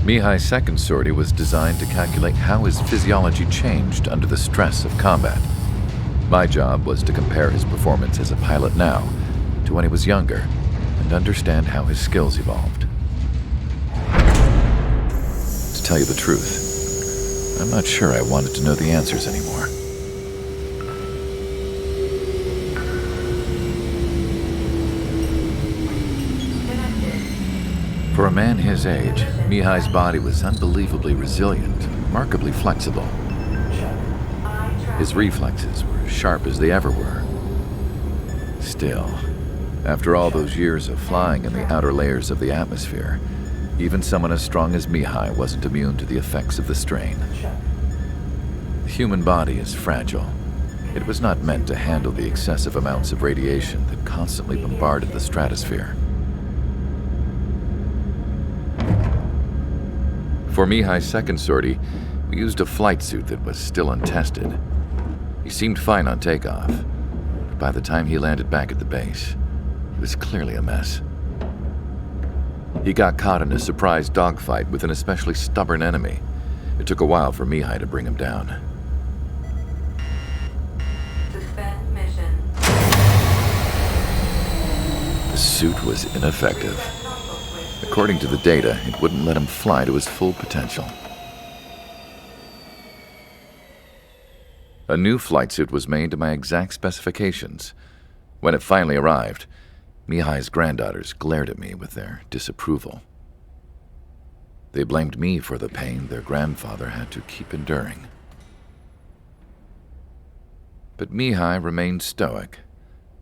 Mihai's second sortie was designed to calculate how his physiology changed under the stress of combat. My job was to compare his performance as a pilot now to when he was younger and understand how his skills evolved. To tell you the truth, I'm not sure I wanted to know the answers anymore. For a man his age, Mihai's body was unbelievably resilient, remarkably flexible. His reflexes were sharp as they ever were. Still, after all those years of flying in the outer layers of the atmosphere, even someone as strong as Mihai wasn't immune to the effects of the strain. The human body is fragile. It was not meant to handle the excessive amounts of radiation that constantly bombarded the stratosphere. For Mihai's second sortie, we used a flight suit that was still untested. He seemed fine on takeoff, but by the time he landed back at the base, he was clearly a mess. He got caught in a surprise dogfight with an especially stubborn enemy. It took a while for Mihai to bring him down. Suspend mission. The suit was ineffective. According to the data, it wouldn't let him fly to his full potential. A new flight suit was made to my exact specifications. When it finally arrived, Mihai's granddaughters glared at me with their disapproval. They blamed me for the pain their grandfather had to keep enduring. But Mihai remained stoic.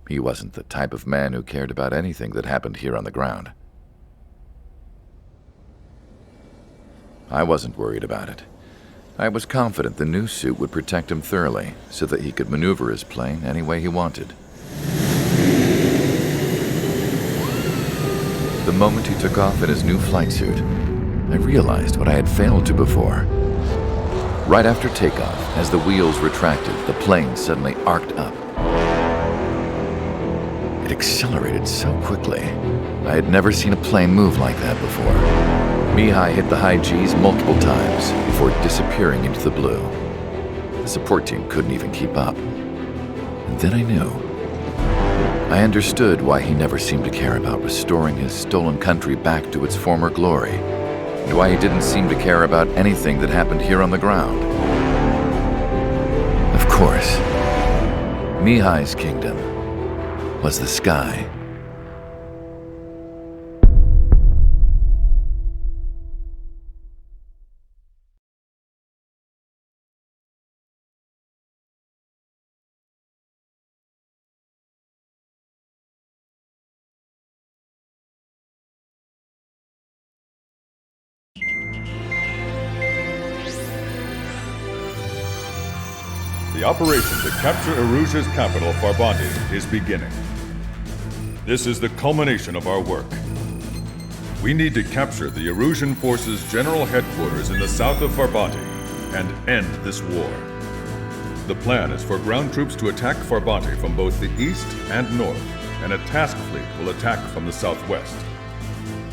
He wasn't the type of man who cared about anything that happened here on the ground. I wasn't worried about it. I was confident the new suit would protect him thoroughly so that he could maneuver his plane any way he wanted. The moment he took off in his new flight suit, I realized what I had failed to before. Right after takeoff, as the wheels retracted, the plane suddenly arced up. It accelerated so quickly. I had never seen a plane move like that before. Mihai hit the high G's multiple times before disappearing into the blue. The support team couldn't even keep up. And then I knew. I understood why he never seemed to care about restoring his stolen country back to its former glory, and why he didn't seem to care about anything that happened here on the ground. Of course, Mihai's kingdom was the sky. The operation to capture Erusia's capital, Farbanti, is beginning. This is the culmination of our work. We need to capture the Erusian forces' general headquarters in the south of Farbanti and end this war. The plan is for ground troops to attack Farbanti from both the east and north, and a task fleet will attack from the southwest.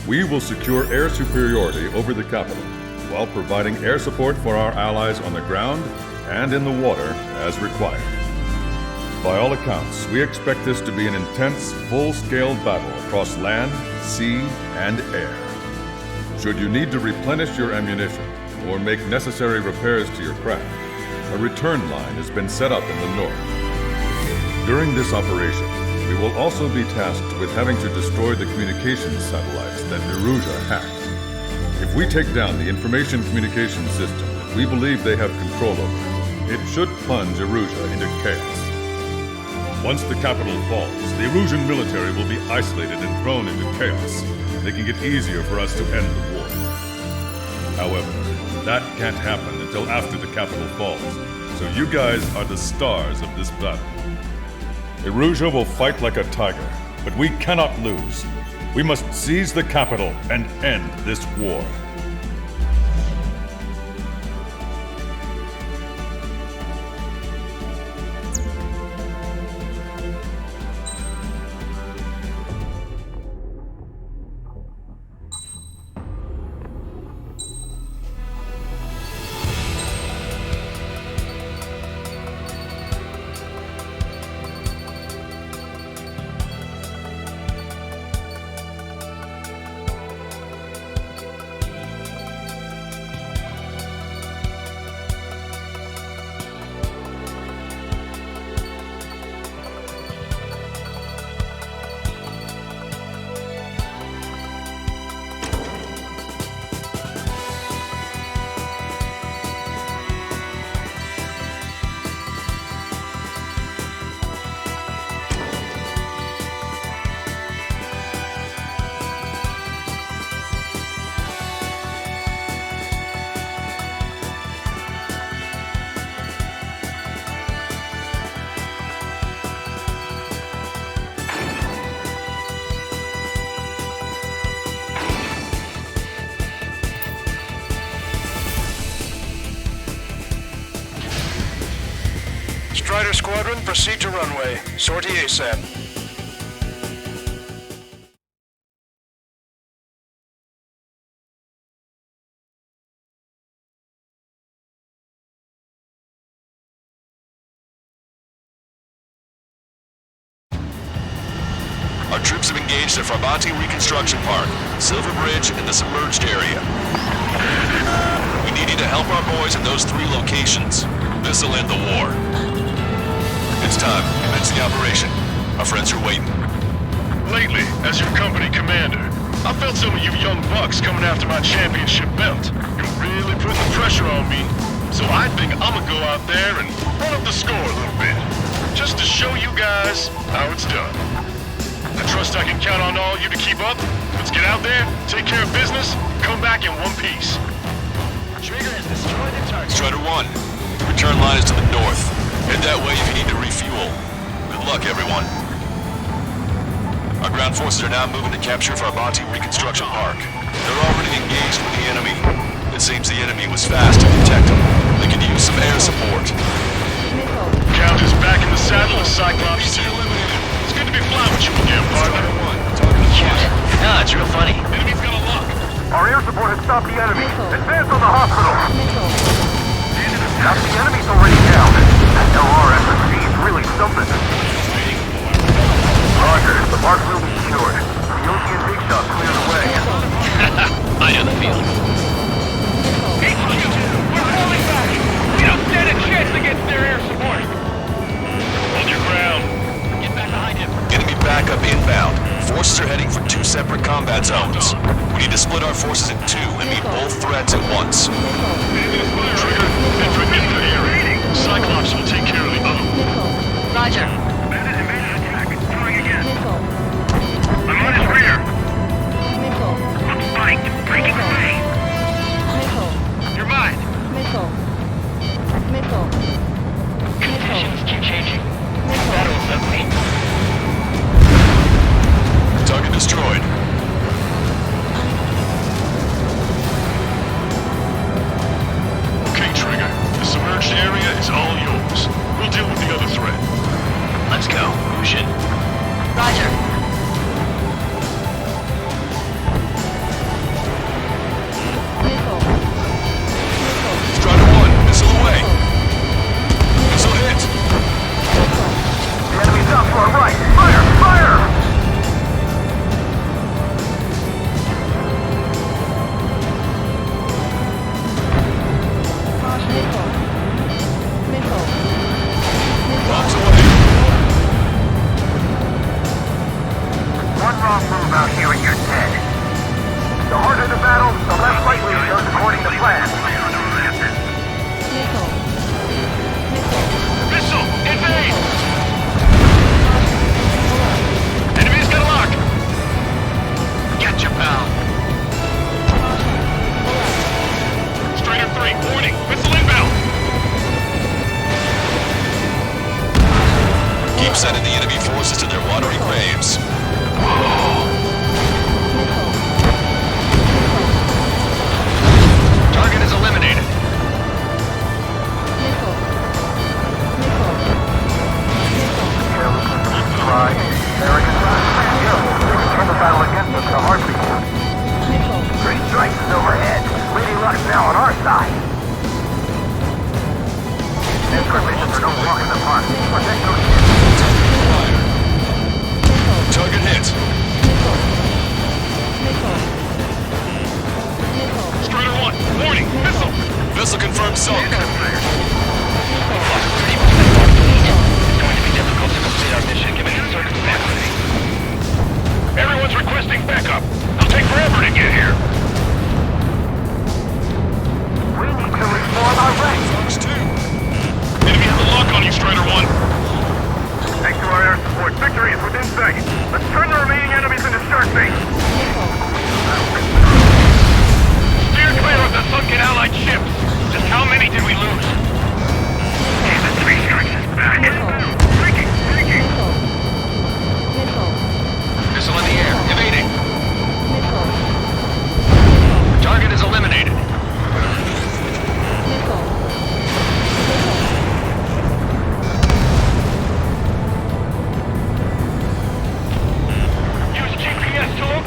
We will secure air superiority over the capital, while providing air support for our allies on the ground and in the water as required. By all accounts, we expect this to be an intense, full-scale battle across land, sea, and air. Should you need to replenish your ammunition or make necessary repairs to your craft, a return line has been set up in the north. During this operation, we will also be tasked with having to destroy the communications satellites that Erusia hacked. If we take down the information communication system that we believe they have control over, it should plunge Erusia into chaos. Once the capital falls, the Erusian military will be isolated and thrown into chaos, making it easier for us to end the war. However, that can't happen until after the capital falls, so you guys are the stars of this battle. Erusia will fight like a tiger, but we cannot lose. We must seize the capital and end this war. Strider Squadron, proceed to runway. Sortie ASAP. Our troops have engaged at Farbanti Reconstruction Park, Silver Bridge, and the submerged area. We need you to help our boys in those 3 locations. This'll end the war. It's time. Commence the operation. Our friends are waiting. Lately, as your company commander, I felt some of you young bucks coming after my championship belt. You're really putting the pressure on me. So I think I'm gonna go out there and run up the score a little bit. Just to show you guys how it's done. I trust I can count on all you to keep up. Let's get out there, take care of business, come back in one piece. Trigger has destroyed the target. Strider 1, the return line is to the north. Head that way if you need to refuel. Good luck, everyone. Our ground forces are now moving to capture Farbati Reconstruction Park. They're already engaged with the enemy. It seems the enemy was fast to detect them. They could use some air support. Count is back in the saddle as Cyclops 2. It's good to be flying with you again, partner. Ah, it's real funny. Enemy's got a lock. Our air support has stopped the enemy. Advance on the hospital. Now the enemy's already down. That LRSSC is really something. Roger, the mark will be secured. The Ocean Big Shot cleared the way. I know the feeling. HQ, we're falling back. We don't stand a chance against their air support. Hold your ground. Get back behind him. Enemy backup inbound. Forces are heading for 2 separate combat zones. We need to split our forces in 2 and meet both threats at once. Trigger, entering into the area. Cyclops will take care of the other one. Roger. I'm on his rear. I'm spiked. Breaking away. You're mine. Conditions keep changing. Battle's ugly. Target destroyed. Okay, Trigger. The submerged area is all yours. We'll deal with the other threat. Let's go. Lucian. Roger. Strider 1, missile away. Missile hit. The enemy's up to our right. Fire! Fire! Bombs away. One wrong move out here and you're dead. The harder the battle, the less likely it goes according to plan. Missile! Invade! Enemy's got a lock! Gotcha, pal. Strider 3, warning! Missile inbound! Keep sending the enemy forces to their watery graves. Target is eliminated. Pride, arrogance, careful. They can turn the battle against us in a heartbeat. Three strikes is overhead. Lady Luck's now on our side. Escort missions are no walk in the park. Protect those ships. Target hit. Strider 1, warning! Missile! Vessel confirmed sunk. It's going to be difficult to complete our mission given the circumstances. Everyone's requesting backup. It'll take forever to get here. We need to reform our ranks. Fox 2. Enemy has a lock on you, Strider 1. Thanks to our air support, victory is within sight. Let's turn the remaining enemies into shark bait. Steer clear of the sunken Allied ships. Just how many did we lose? The three sharks is back. Breaking. Missile in the air. Evading. Target is eliminated. Use GPS to locate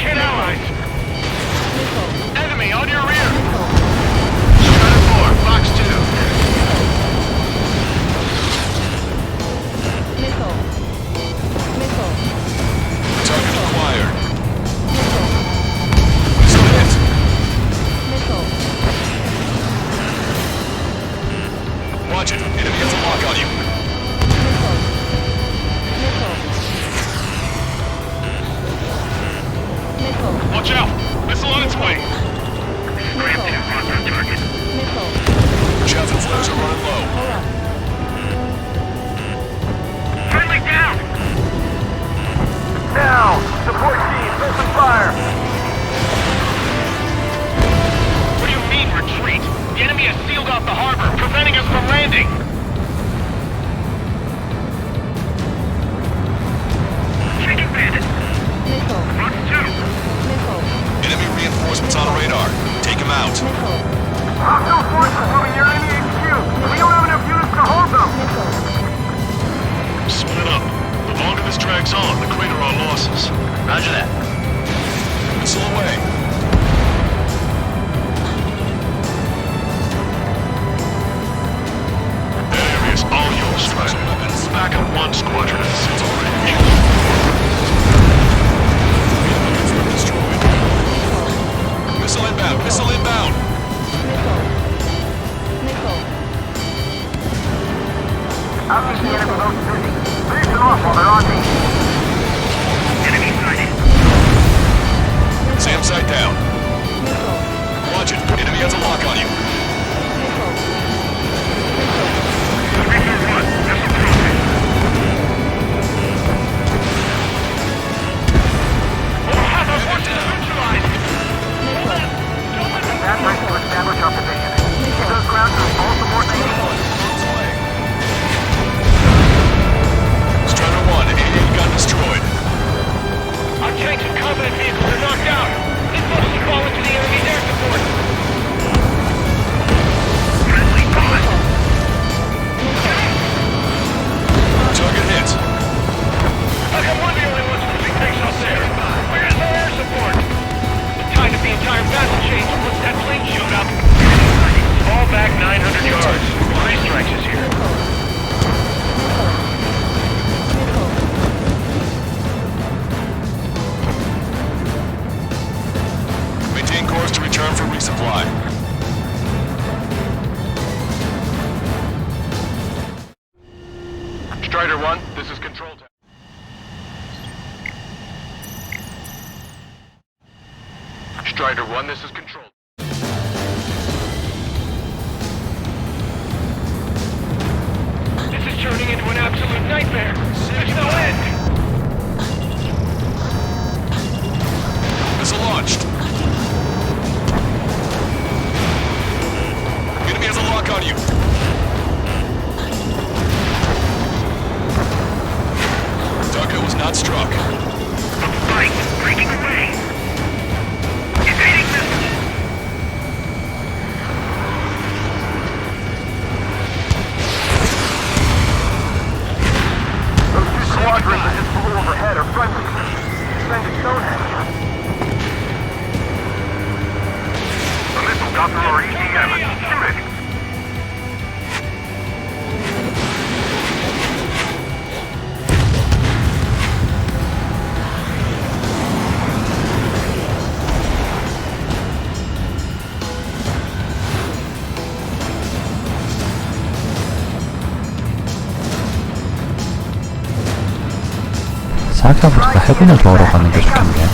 Roger that. Missile away. That area's all yours, Strider. Back up one squadron. It's already Missile inbound. Missile inbound. I'll keep the enemy boats busy. Finish them off while they're on me. enemy sighted. Sam sight down. Watch it. Enemy has a lock on you. That's right to establish our position. Keep those ground troops all support they need. Strider 1, AA got destroyed. Our tanks and combat vehicles are knocked out. These folks will fall into the enemy's air support. Friendly bullet. Target hit. How come we're the only ones losing tanks out there? Where's the air support? The tide of the entire battle changed once that plane showed up. Fall back 900 yards. 3 strikes is here. Maintain course to return for resupply. Strider 1, this is Control Tower. Strider 1, this is Control. This is turning into an absolute nightmare. There's no end. Missile launched. Enemy has a lock on you. Target was not struck. A fight breaking away. Evading missiles. Those 2 squadrons that just flew overhead are friendly. Send a Stonehenge. The missile got through our EDM. Shoot it. 생각해보니까 해군을 도우러 가는 게 좋겠네요.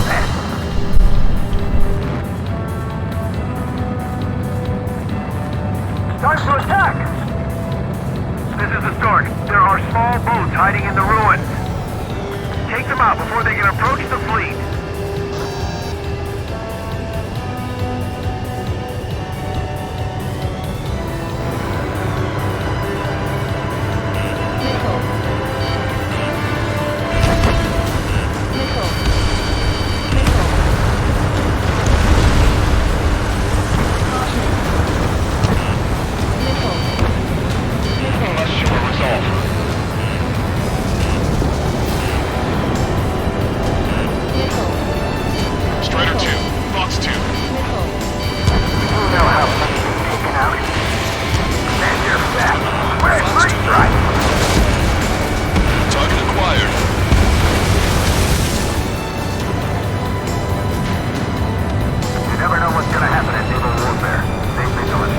Time to attack! This is the start. There are small boats hiding in the ruins. Take them out before they can approach the fleet. Must show a resolve. Strider 2, Fox 2. You know how much you've taken out. Man, you're fat. Where's first strike? Target acquired. You never know what's gonna happen in naval warfare. Stay vigilant.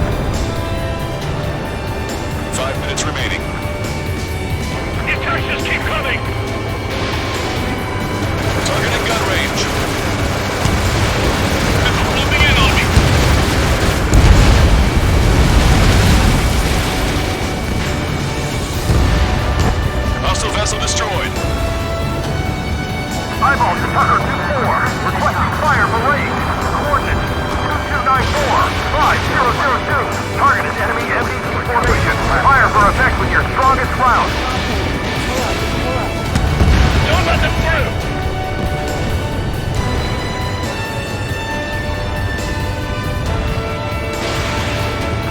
5 minutes remaining. The attacks just keep coming. Target in gun range. Missile closing in on me. Hostile vessel destroyed. Eyeball to Tucker 2-4. Requesting fire for range. Coordinates 2294-5002. Target is enemy MDT formation. Fire for effect with your strongest round. Don't let them through.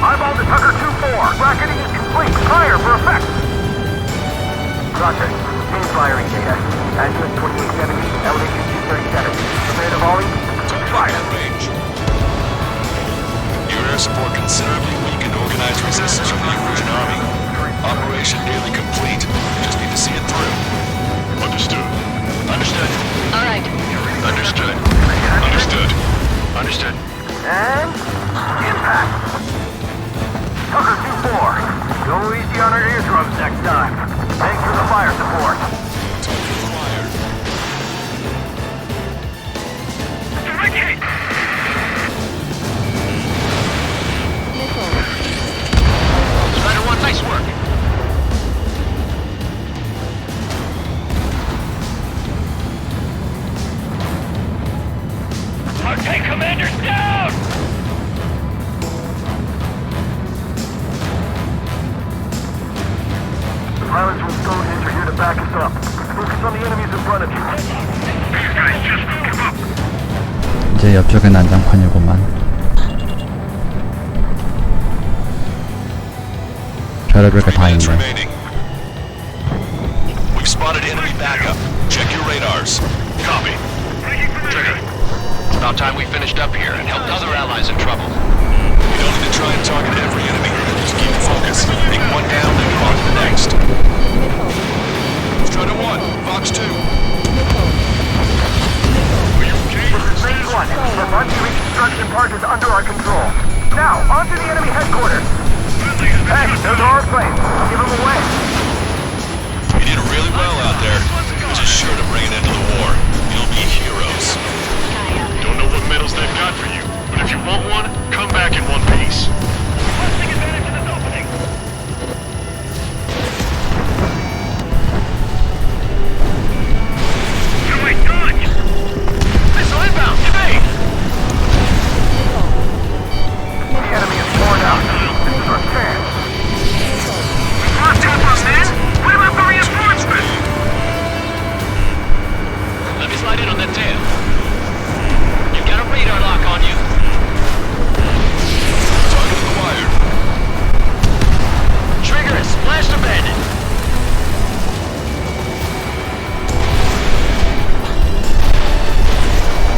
Eyeball to Tucker 2-4. Bracketing is complete. Fire for effect. Roger. Maintain firing data. Azimuth 2870, elevation 237. Prepare to volley. Fire. Your air support considerably weakened organized resistance from the Emergent Army. Operation nearly complete. Just need to see it through. Understood. Understood. All right. Understood. Understood. Understood. And impact. Tucker 2-4. Go easy on our eardrums next time. Thanks for the fire support. Ricky! Strider 1, nice work. Our tank commander's down! The pilots from Stonehenge are here to back us up. Focus on the enemies in front of you. These guys just won't give up. 이제 옆쪽에 난장판이구만. 별의별 게 다 있네. Remaining. We've spotted enemy backup. Check your radars. Copy. Trigger. It's about time we finished up here and helped other allies in trouble. You don't need to try and target every enemy. Just keep focus. Take one down, then move on to the next. Strider 1, Fox 2. Phase 1. The Bungie reconstruction part is under our control. Now, on to the enemy headquarters. Hey, those are our planes. Give them away. You did really well out there. This is sure to bring an end to the war. You'll be heroes. Don't know what medals they've got for you, but if you want one, come back in one piece. Take advantage of this opening! Oh my God! Missile inbound! Evade! The enemy is torn out. This is our chance. We've lost half our men? What about the reinforcements? Let me slide in on that tail. You've got a radar lock on you. Target acquired. Trigger is splashed abandoned.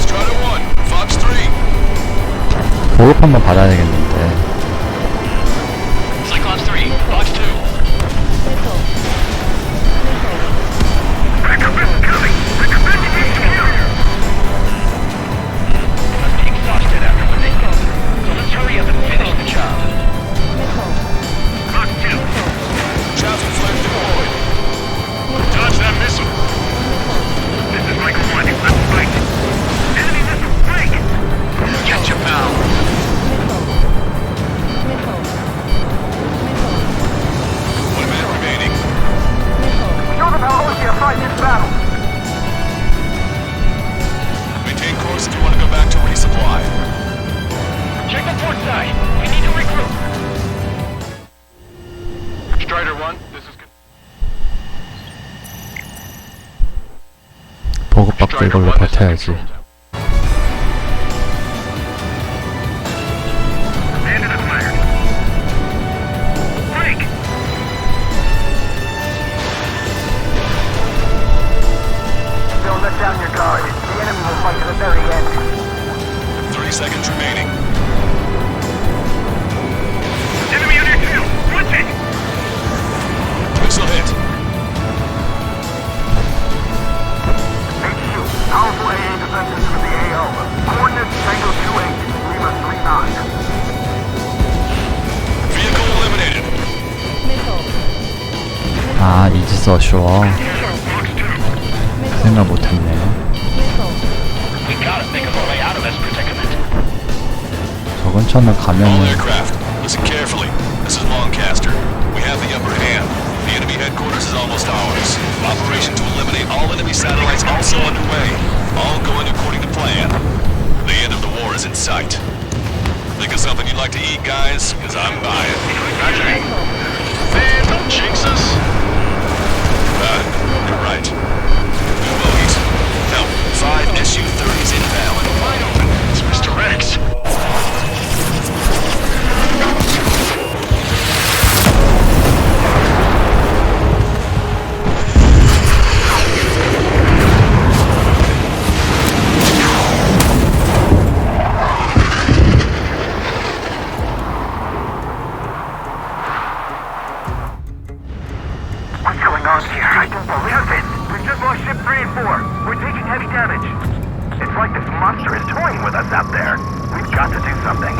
Strider 1, Fox 3. 보급 한번 받아야 되겠는데. Cyclops 3, Fox 2. Backup is coming! Recommend you be superior! I'm being exhausted after what they go. So let's hurry up and finish the job. Fox 2. Traffic flare deployed. Dodge that missile. This is like one. Let's fight. Enemy missile break! Get your pal. One minute remaining. Show them how OC are fighting this battle. Maintain course if you want to go back to resupply. Check the port side! We need to regroup! Strider 1, this is... 보급받고 이걸로 버텨야지. Hand to the fire. Break! Don't let down your guard. The enemy will fight to the very end. 30 seconds remaining. Enemy on your tail! Watch it! Missile hit. HQ, powerful AA defenses for the AO. Coordinates Tango 28, Lima 39. Vehicle eliminated. 아, 이지스 어쇼어. 생각 못했네. We gotta think of a way out of this predicament. 저 근처는 All 가면은 aircraft, listen carefully. This is Lancaster. We have the upper hand. The enemy headquarters is almost ours. Operation to eliminate all enemy satellites also underway. All going according to plan. The end of the war is in sight. Think of something you'd like to eat, guys? Because I'm buying. Roger. Man, don't jinx us. You're right. New bogeys. No, 5 Su-30s inbound. Wide open. It's Mr. Rex. 3 and 4. We're taking heavy damage. It's like this monster is toying with us out there. We've got to do something.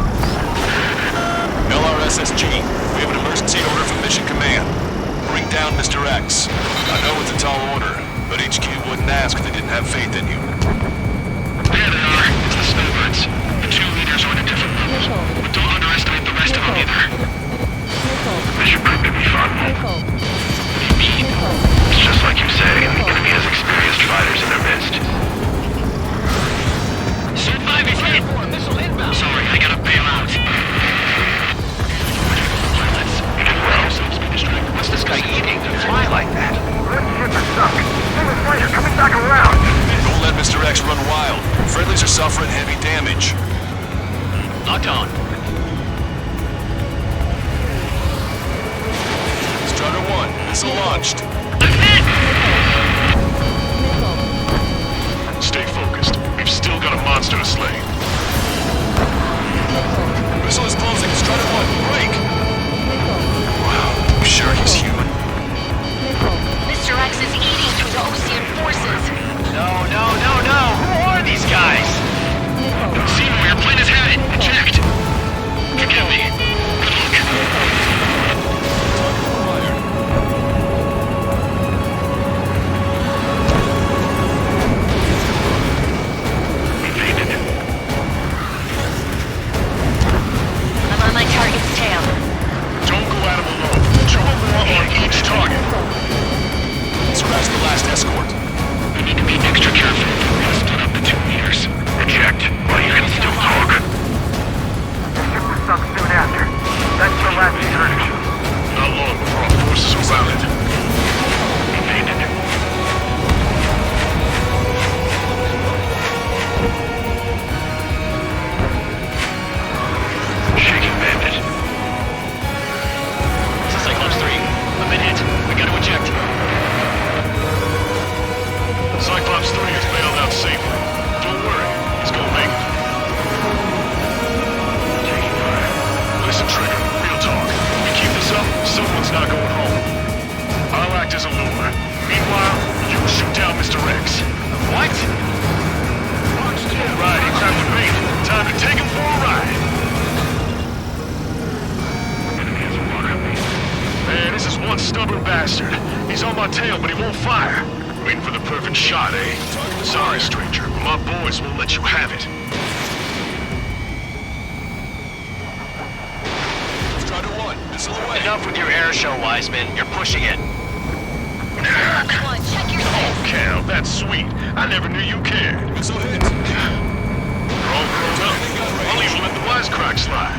LRSSG, we have an emergency order from Mission Command. Bring down Mr. X. I know it's a tall order, but HQ wouldn't ask if they didn't have faith in you. There they are. It's the snowbirds. The 2 leaders are on a different level. But don't underestimate the rest of them either. This should prove to be fun. What do you mean? It's just like you say, the enemy has experienced fighters in their midst. Suit 5 is hit! Sorry, I gotta bail out. What's this guy eating to fly like that? One ship is sunk. Single fighter coming back around. Don't let Mr. X run wild. Friendlies are suffering heavy damage. Locked on. Strider 1, missile launched. Stay focused. We've still got a monster to slay. Missile is closing. Strider 1, break! Wow, I'm sure he's human. Mr. X is eating through the Ocean forces. No. Who are these guys? See where your plane is headed. Checked. Forgive me. Good luck. I'm on my target's tail. Don't go at him alone. 2 or more on each target. Surprise the last escort. We need to be extra careful. We're gonna split up the 2 leaders. Eject while you can still talk. The ship was sunk soon after. That's your last incursion. Not long before our forces are routed. Evaded. Shaking bandit. This is Cyclops 3. I've been hit. We gotta eject. Cyclops 3 has bailed out safely. Don't worry, he's gonna make it. Taking fire. Listen, Trigger, real talk. We keep this up, someone's not going home. I'll act as a lure. Meanwhile, you shoot down Mr. X. What? Right, he's time to bait. Time to take him for a ride. Man, this is one stubborn bastard. He's on my tail, but he won't fire. Waiting for the perfect shot, eh? Sorry, stranger, but my boys won't let you have it. Strider 1, missile away. Enough with your air show, Wiseman. You're pushing it. Come on, check your Oh, Cal, that's sweet. I never knew you cared. Missile hit. You're all grown up. I'll even let the wisecrack slide.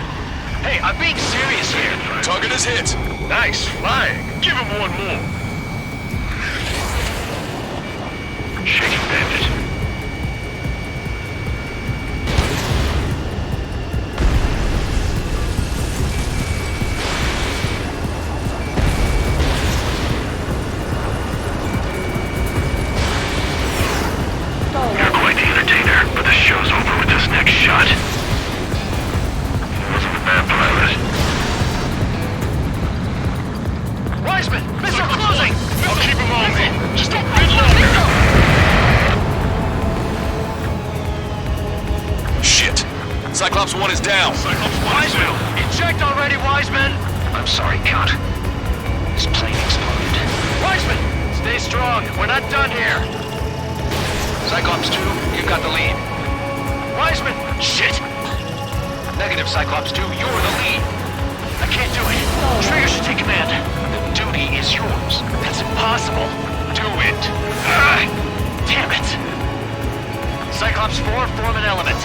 Hey, I'm being serious here. Target is hit. Nice flying. Give him one more. Shaking bandit. You're quite the entertainer, but the show's over with this next shot. Wasn't a bad pilot. Wiseman, missile closing! I'll keep him on me. Just a bit longer. Shit. Cyclops 1 is down. Cyclops 1 is Wiseman, down. eject already, Wiseman! I'm sorry, Count. His plane exploded. Wiseman, stay strong. We're not done here. Cyclops 2, you've got the lead. Wiseman, shit! Negative, Cyclops 2, you're the lead. I can't do it. Trigger should take command. The duty is yours. That's impossible. Do it. Damn it. Cyclops 4, form an element.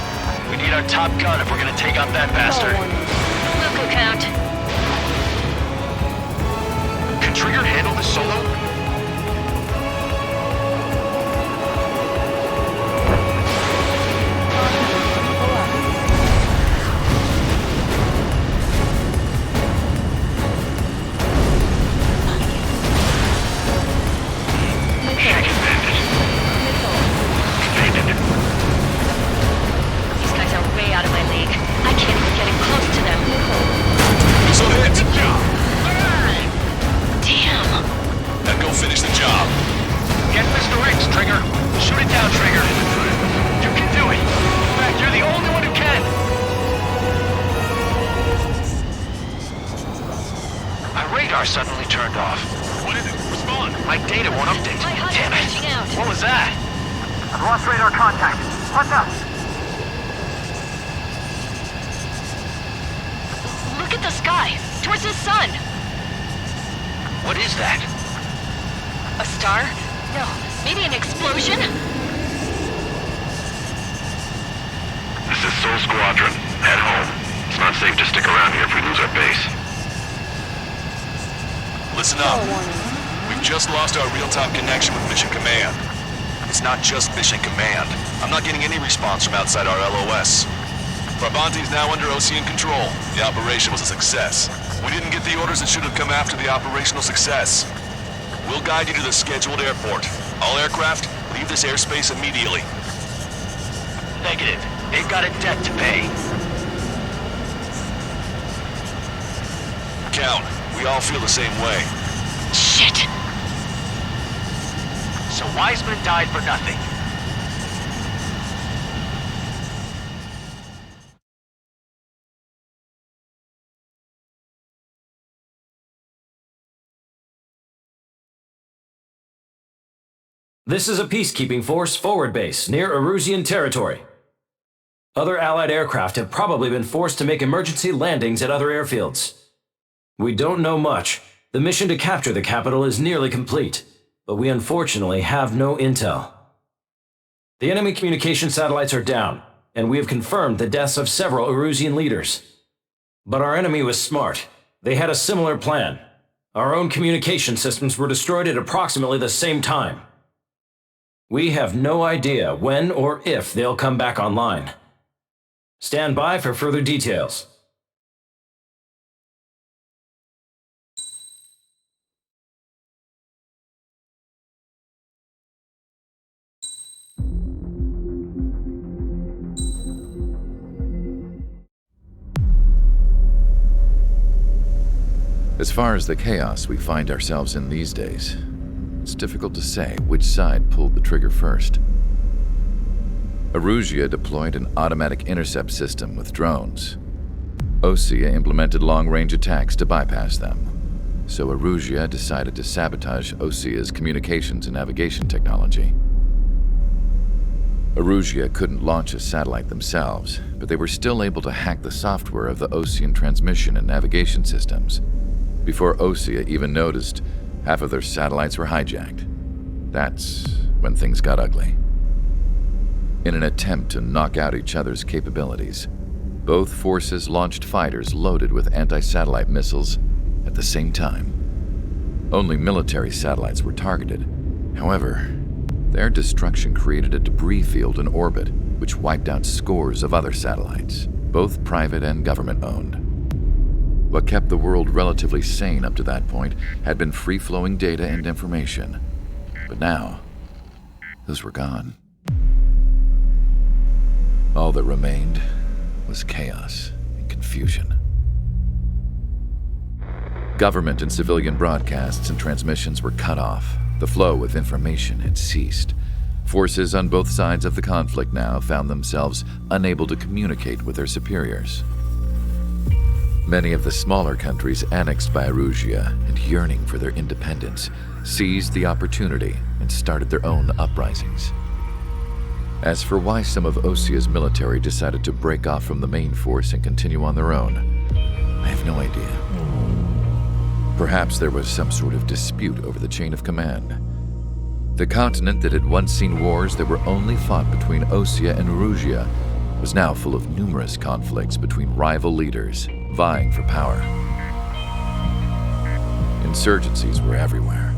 We need our top gun if we're gonna take out that bastard. Local count. Can Trigger handle this solo? These guys are way out of my league. I can't even get in close to them. Star suddenly turned off. What is it? Respond. My data won't update. My HUD Damn is it. reaching out. What was that? I've lost radar contact. What's up? Look at the sky, towards the sun. What is that? A star? No, maybe an explosion? This is Soul Squadron. Head home. It's not safe to stick around here if we lose our base. Listen up. We've just lost our real-time connection with Mission Command. It's not just Mission Command. I'm not getting any response from outside our LOS. Farbanti's now under Ocean control. The operation was a success. We didn't get the orders that should have come after the operational success. We'll guide you to the scheduled airport. All aircraft, leave this airspace immediately. Negative. They've got a debt to pay. Count, we all feel the same way. Shit. So Wiseman died for nothing. This is a peacekeeping force forward base near Erusian territory. Other Allied aircraft have probably been forced to make emergency landings at other airfields. We don't know much. The mission to capture the capital is nearly complete, but we unfortunately have no intel. The enemy communication satellites are down, and we have confirmed the deaths of several Erusian leaders. But our enemy was smart. They had a similar plan. Our own communication systems were destroyed at approximately the same time. We have no idea when or if they'll come back online. Stand by for further details. As far as the chaos we find ourselves in these days, it's difficult to say which side pulled the trigger first. Erusia deployed an automatic intercept system with drones. Osea implemented long-range attacks to bypass them. So Erusia decided to sabotage Osea's communications and navigation technology. Erusia couldn't launch a satellite themselves, but they were still able to hack the software of the Osean transmission and navigation systems. Before Osea even noticed, half of their satellites were hijacked. That's when things got ugly. In an attempt to knock out each other's capabilities, both forces launched fighters loaded with anti-satellite missiles at the same time. Only military satellites were targeted. However, their destruction created a debris field in orbit, which wiped out scores of other satellites, both private and government-owned. What kept the world relatively sane up to that point had been free-flowing data and information. But now, those were gone. All that remained was chaos and confusion. Government and civilian broadcasts and transmissions were cut off. The flow of information had ceased. Forces on both sides of the conflict now found themselves unable to communicate with their superiors. Many of the smaller countries annexed by Erusia and yearning for their independence seized the opportunity and started their own uprisings. As for why some of Osea's military decided to break off from the main force and continue on their own, I have no idea. Perhaps there was some sort of dispute over the chain of command. The continent that had once seen wars that were only fought between Osea and Erusia was now full of numerous conflicts between rival leaders vying for power. Insurgencies were everywhere.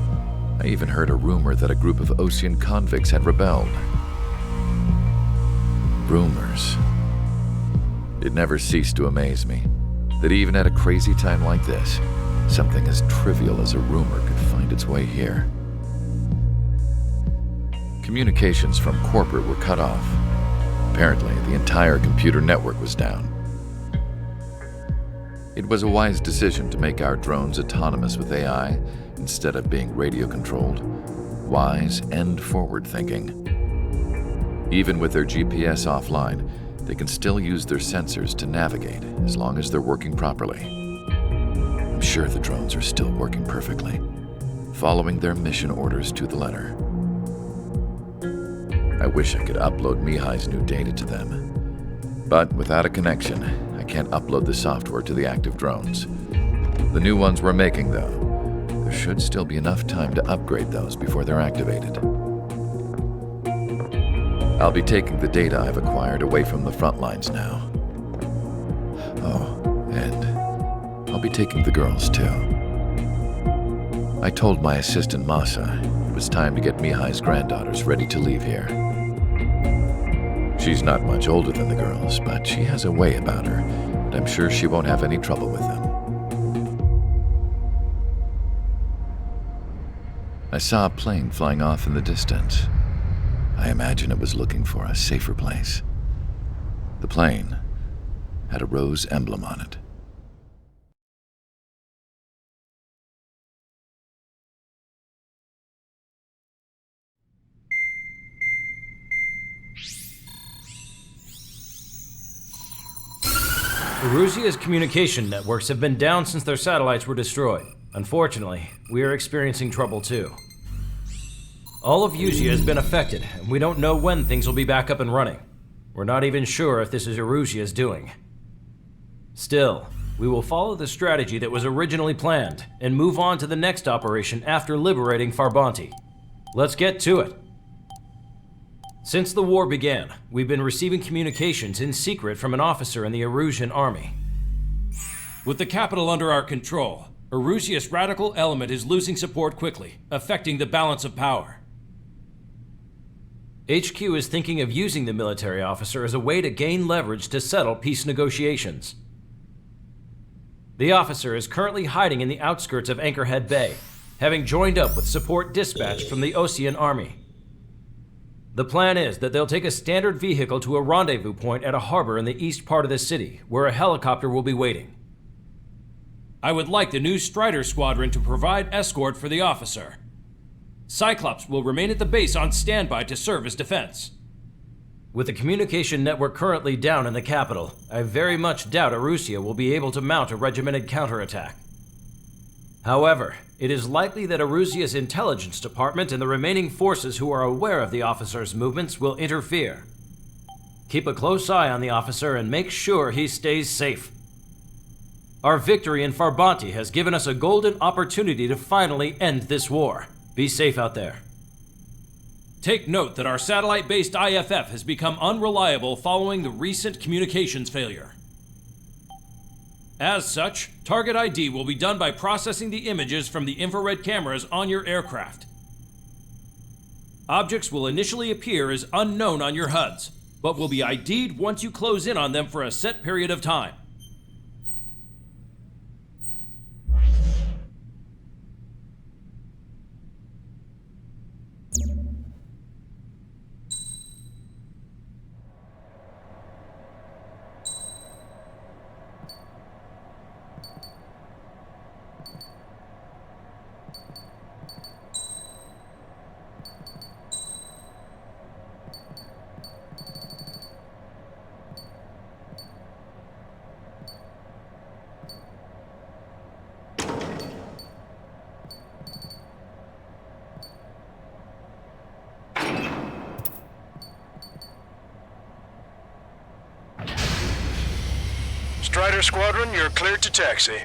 I even heard a rumor that a group of Osean convicts had rebelled. Rumors. It never ceased to amaze me that even at a crazy time like this, something as trivial as a rumor could find its way here. Communications from corporate were cut off. Apparently, the entire computer network was down. It was a wise decision to make our drones autonomous with AI instead of being radio-controlled. Wise and forward-thinking. Even with their GPS offline, they can still use their sensors to navigate as long as they're working properly. I'm sure the drones are still working perfectly, following their mission orders to the letter. I wish I could upload Mihai's new data to them. But without a connection, I can't upload the software to the active drones. The new ones we're making, though, there should still be enough time to upgrade those before they're activated. I'll be taking the data I've acquired away from the front lines now. Oh, and I'll be taking the girls, too. I told my assistant Masa it was time to get Mihai's granddaughters ready to leave here. She's not much older than the girls, but she has a way about her, and I'm sure she won't have any trouble with them. I saw a plane flying off in the distance. I imagine it was looking for a safer place. The plane had a rose emblem on it. Erusia's communication networks have been down since their satellites were destroyed. Unfortunately, we are experiencing trouble too. All of Erusia has been affected, and we don't know when things will be back up and running. We're not even sure if this is Erusia's doing. Still, we will follow the strategy that was originally planned, and move on to the next operation after liberating Farbanti. Let's get to it. Since the war began, we've been receiving communications in secret from an officer in the Erusian army. With the capital under our control, Erusia's radical element is losing support quickly, affecting the balance of power. HQ is thinking of using the military officer as a way to gain leverage to settle peace negotiations. The officer is currently hiding in the outskirts of Anchorhead Bay, having joined up with support dispatched from the Osean army. The plan is that they'll take a standard vehicle to a rendezvous point at a harbor in the east part of the city, where a helicopter will be waiting. I would like the new Strider Squadron to provide escort for the officer. Cyclops will remain at the base on standby to serve as defense. With the communication network currently down in the capital, I very much doubt Erusia will be able to mount a regimented counterattack. However, it is likely that Erusia's intelligence department and the remaining forces who are aware of the officer's movements will interfere. Keep a close eye on the officer and make sure he stays safe. Our victory in Farbanti has given us a golden opportunity to finally end this war. Be safe out there. Take note that our satellite-based IFF has become unreliable following the recent communications failure. As such, target ID will be done by processing the images from the infrared cameras on your aircraft. Objects will initially appear as unknown on your HUDs, but will be ID'd once you close in on them for a set period of time. Strider Squadron, you're cleared to taxi.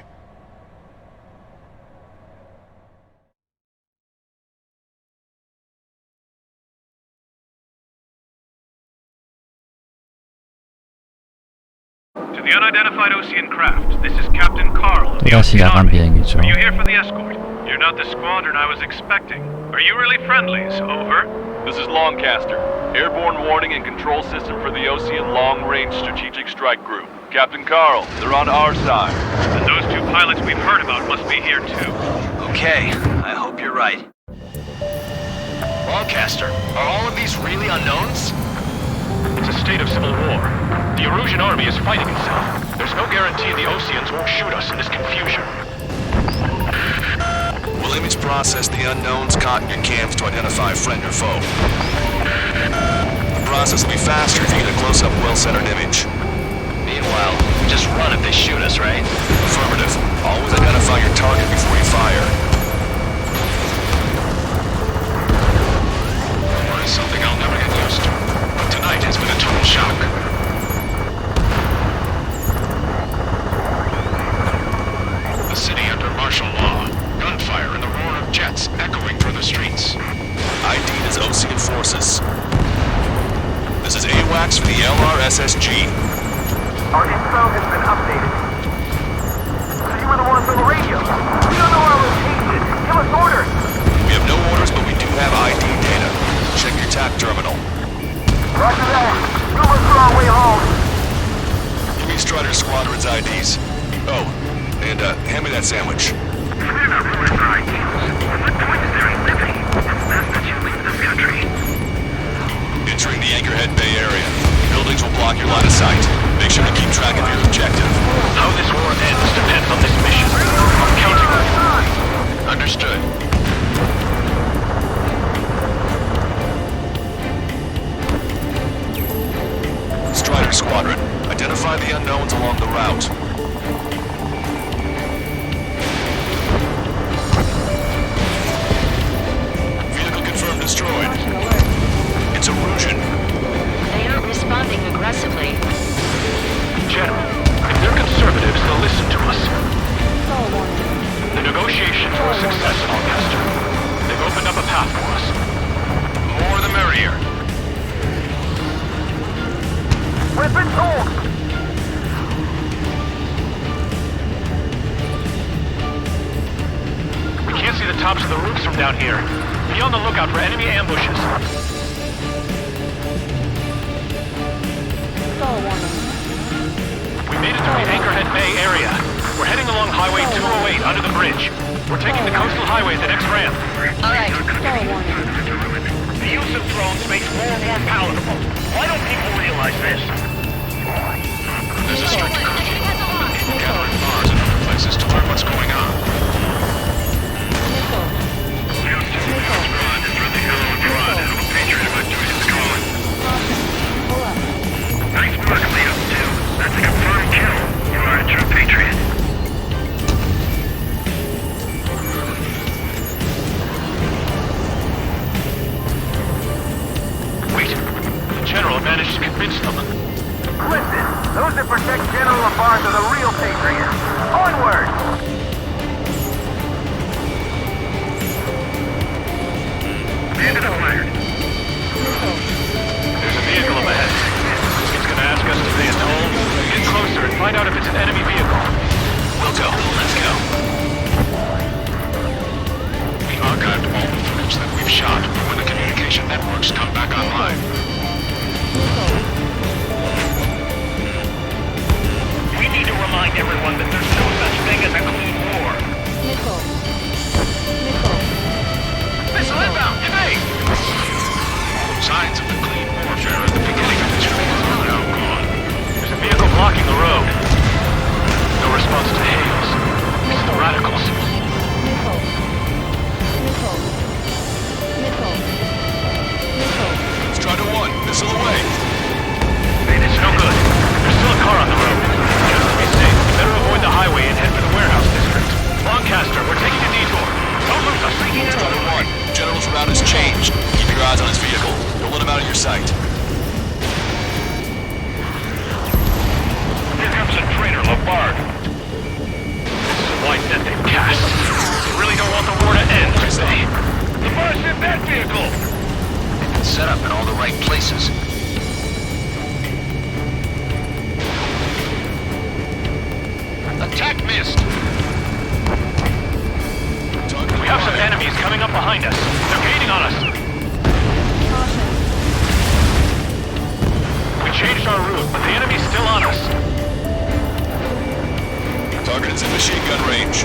To the unidentified Osean craft, this is Captain Carl of the 또다시 Osean 야간 Army. 비행이죠. Are you here for the escort? You're not the squadron I was expecting. Are you really friendlies? Over. This is Longcaster. Airborne warning and control system for the Osean Long Range Strategic Strike Group. Captain Carl, they're on our side. And those two pilots we've heard about must be here too. Okay, I hope you're right. Longcaster, are all of these really unknowns? It's a state of civil war. The Erusian army is fighting itself. There's no guarantee the Oseans won't shoot us in this confusion. We'll image process the unknowns caught in your cams to identify friend or foe. The process will be faster if you get a close-up, well-centered image. Meanwhile, just run if they shoot us, right? Affirmative. Always identify your target SSG. Our info has been updated. So you were the ones on the radio. We don't know our location. Give us orders. We have no orders, but we do have ID data. Check your TAC terminal. Roger that. Move us through our way home. Give me Strider Squadron's IDs. Oh, and hand me that sandwich. We're not really right. What point is there in living? It's best that you leave this country. Entering the Anchorhead Bay area. Buildings will block your line of sight. Make sure to keep track of your objective. How this war ends depends on this mission. I'm counting on you. Understood. Strider Squadron, identify the unknowns along the route. Vehicle confirmed destroyed. It's Erusian. They aren't responding aggressively. General, if they're conservatives, they'll listen to us. The negotiations were a success, Alcaster. They've opened up a path for us. More the merrier. We've been told. We can't see the tops of the roofs from down here. Be on the lookout for enemy ambushes. We made it through the Anchorhead Bay area. We're heading along Highway 208 under the bridge. We're taking the coastal highway at the next ramp. All right. The use of drones makes war more palatable. Why don't people realize this? There's a strict code. Gather in bars and other places to learn what's going on. Nice work, Leo 2. That's a confirmed kill. You are a true patriot. Wait. The General managed to convince them. Listen, those that protect General Labarge are the real patriots. Onward! Bandit acquired. There's a vehicle up ahead. It's gonna ask us to stay at home, get closer, and find out if it's an enemy vehicle. We'll go. Let's go. We archived all the footage that we've shot when the communication networks come back online. We need to remind everyone that there's no such thing as a clean war. Missile inbound! Evade! Signs of the clean warfare at the beginning of this war are now gone. There's a vehicle blocking the road. No response to hails. It's the radicals. Strider 1, missile away. It's no good. There's still a car on the road. Just to be safe, better avoid the highway and head for the warehouse district. Lancaster, we're taking a detour. Don't lose us. Strider 1, General's route has changed. Keep your eyes on his vehicle. Don't let him out of your sight. Here comes a traitor, Labarge. This is a white net they've cast. They really don't want the war to end, do they? Labarge hit that vehicle! They've been set up in all the right places. Attack missed! We have some enemies coming up behind us. They're gaining on us. We changed our route, but the enemy's still on us. Target is in machine gun range.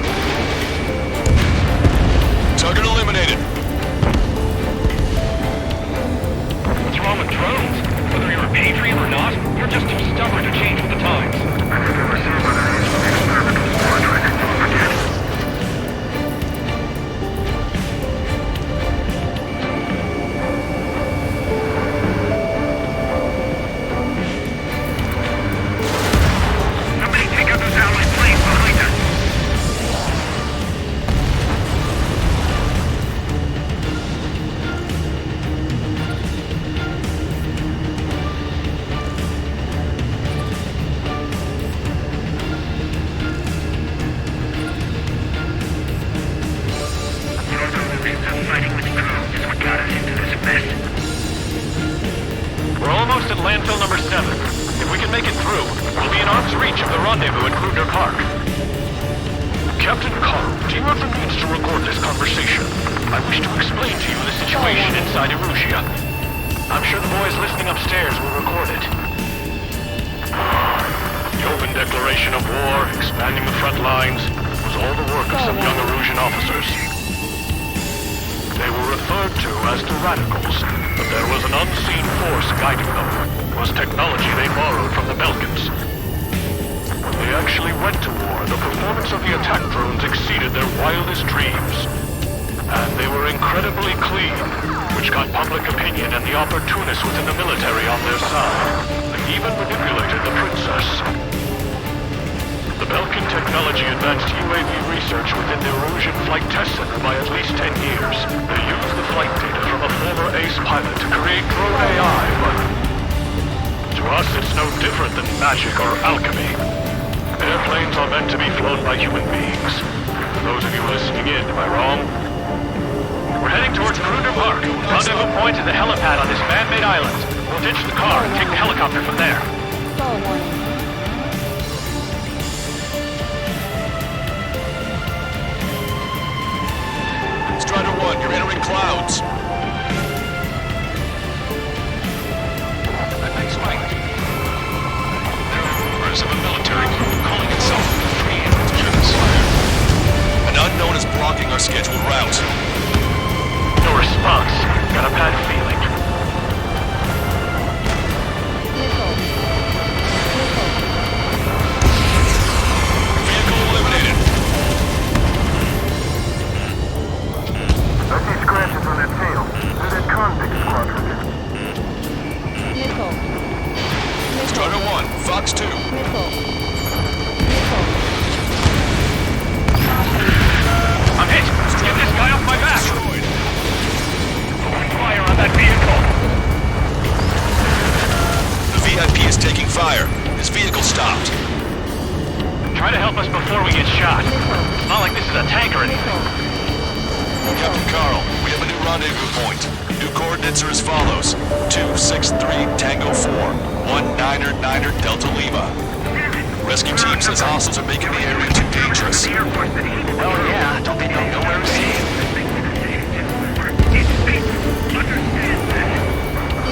Target eliminated. What's wrong with drones? Whether you're a patriot or not, you're just too stubborn to change with the times. can make it through, we'll be in arm's reach of the rendezvous at Kruger Park. Captain Carl, do you have the means to record this conversation? I wish to explain to you the situation inside Erusia. I'm sure the boys listening upstairs will record it. The open declaration of war, expanding the front lines, was all the work of some young Erusian officers. They were referred to as the Radicals, but there was an unseen force guiding them. It was technology they borrowed from the Belkans. When they actually went to war, the performance of the attack drones exceeded their wildest dreams. And they were incredibly clean, which got public opinion and the opportunists within the military on their side. They even manipulated the princess. The Belkan technology advanced UAV research within the Erusian Flight Test Center by at least 10 years. They used the flight data from a former ace pilot to create drone AI, but to us it's no different than magic or alchemy. Airplanes are meant to be flown by human beings. For those of you listening in, am I wrong? We're heading towards Kruger Park. Rendezvous point is the helipad on this man-made island. We'll ditch the car and take the helicopter from there. Follow warning. Strider 1, you're entering clouds. Thanks, Mike. There are rumors of a military group calling itself the Free Infantry Slayer. An unknown is blocking our scheduled route. No response. Got a bad feeling. Vehicle eliminated. I see scratches on their tail. They're that convict squadron. Nickel. Strider 1, Fox 2. Nickel. I'm hit! Get this guy off my back! Open fire on that vehicle! The VIP is taking fire. His vehicle stopped. Try to help us before we get shot. It's not like this is a tank or anything. Captain Carl, we have a new rendezvous point. New coordinates are as follows. 263 Tango 4, 19er Delta Lima. Rescue team says hostiles are making the area too dangerous. Oh yeah, don't they know where to see?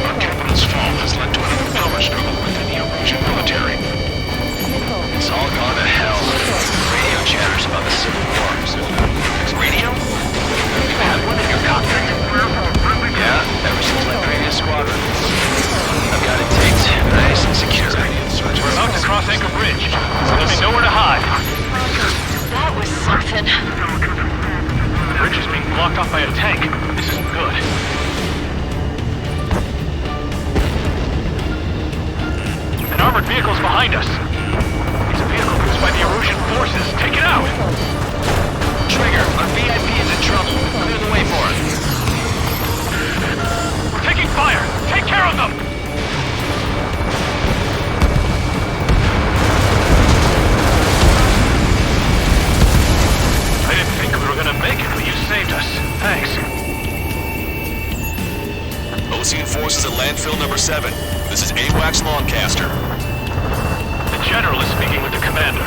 Our capital's fall has led to another power struggle within the Erusian military. It's all gone to hell. Radio chatters about the Civil War. Radio? You have one in your cockpit? Yeah, ever since my previous squadron. I've got it taped, nice and secure. We're about to cross Anchor Bridge, so there'll be nowhere to hide. That was something. The bridge is being blocked off by a tank. This isn't good. An armored vehicle's behind us. It's a vehicle used by the Erusian forces. Take it out! Trigger, our VIP is in trouble. Clear the way for it. We're taking fire! Take care of them! I didn't think we were gonna make it, but you saved us. Thanks. Ocean forces at landfill number 7. This is AWACS Longcaster. The General is speaking with the commander.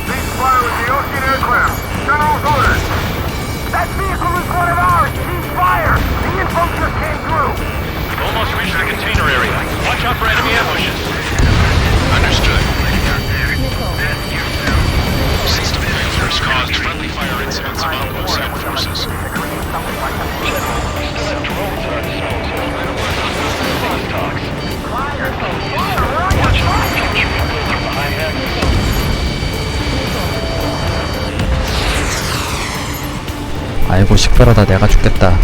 Cease fire with the Ocean aircraft. General's orders. That vehicle is one of ours. Cease fire. The info just came through. We've almost reached the container area. Watch out for enemy ambushes. Understood. System failures caused friendly fire incidents among outside forces. 아이고 식별하다 내가 죽겠다.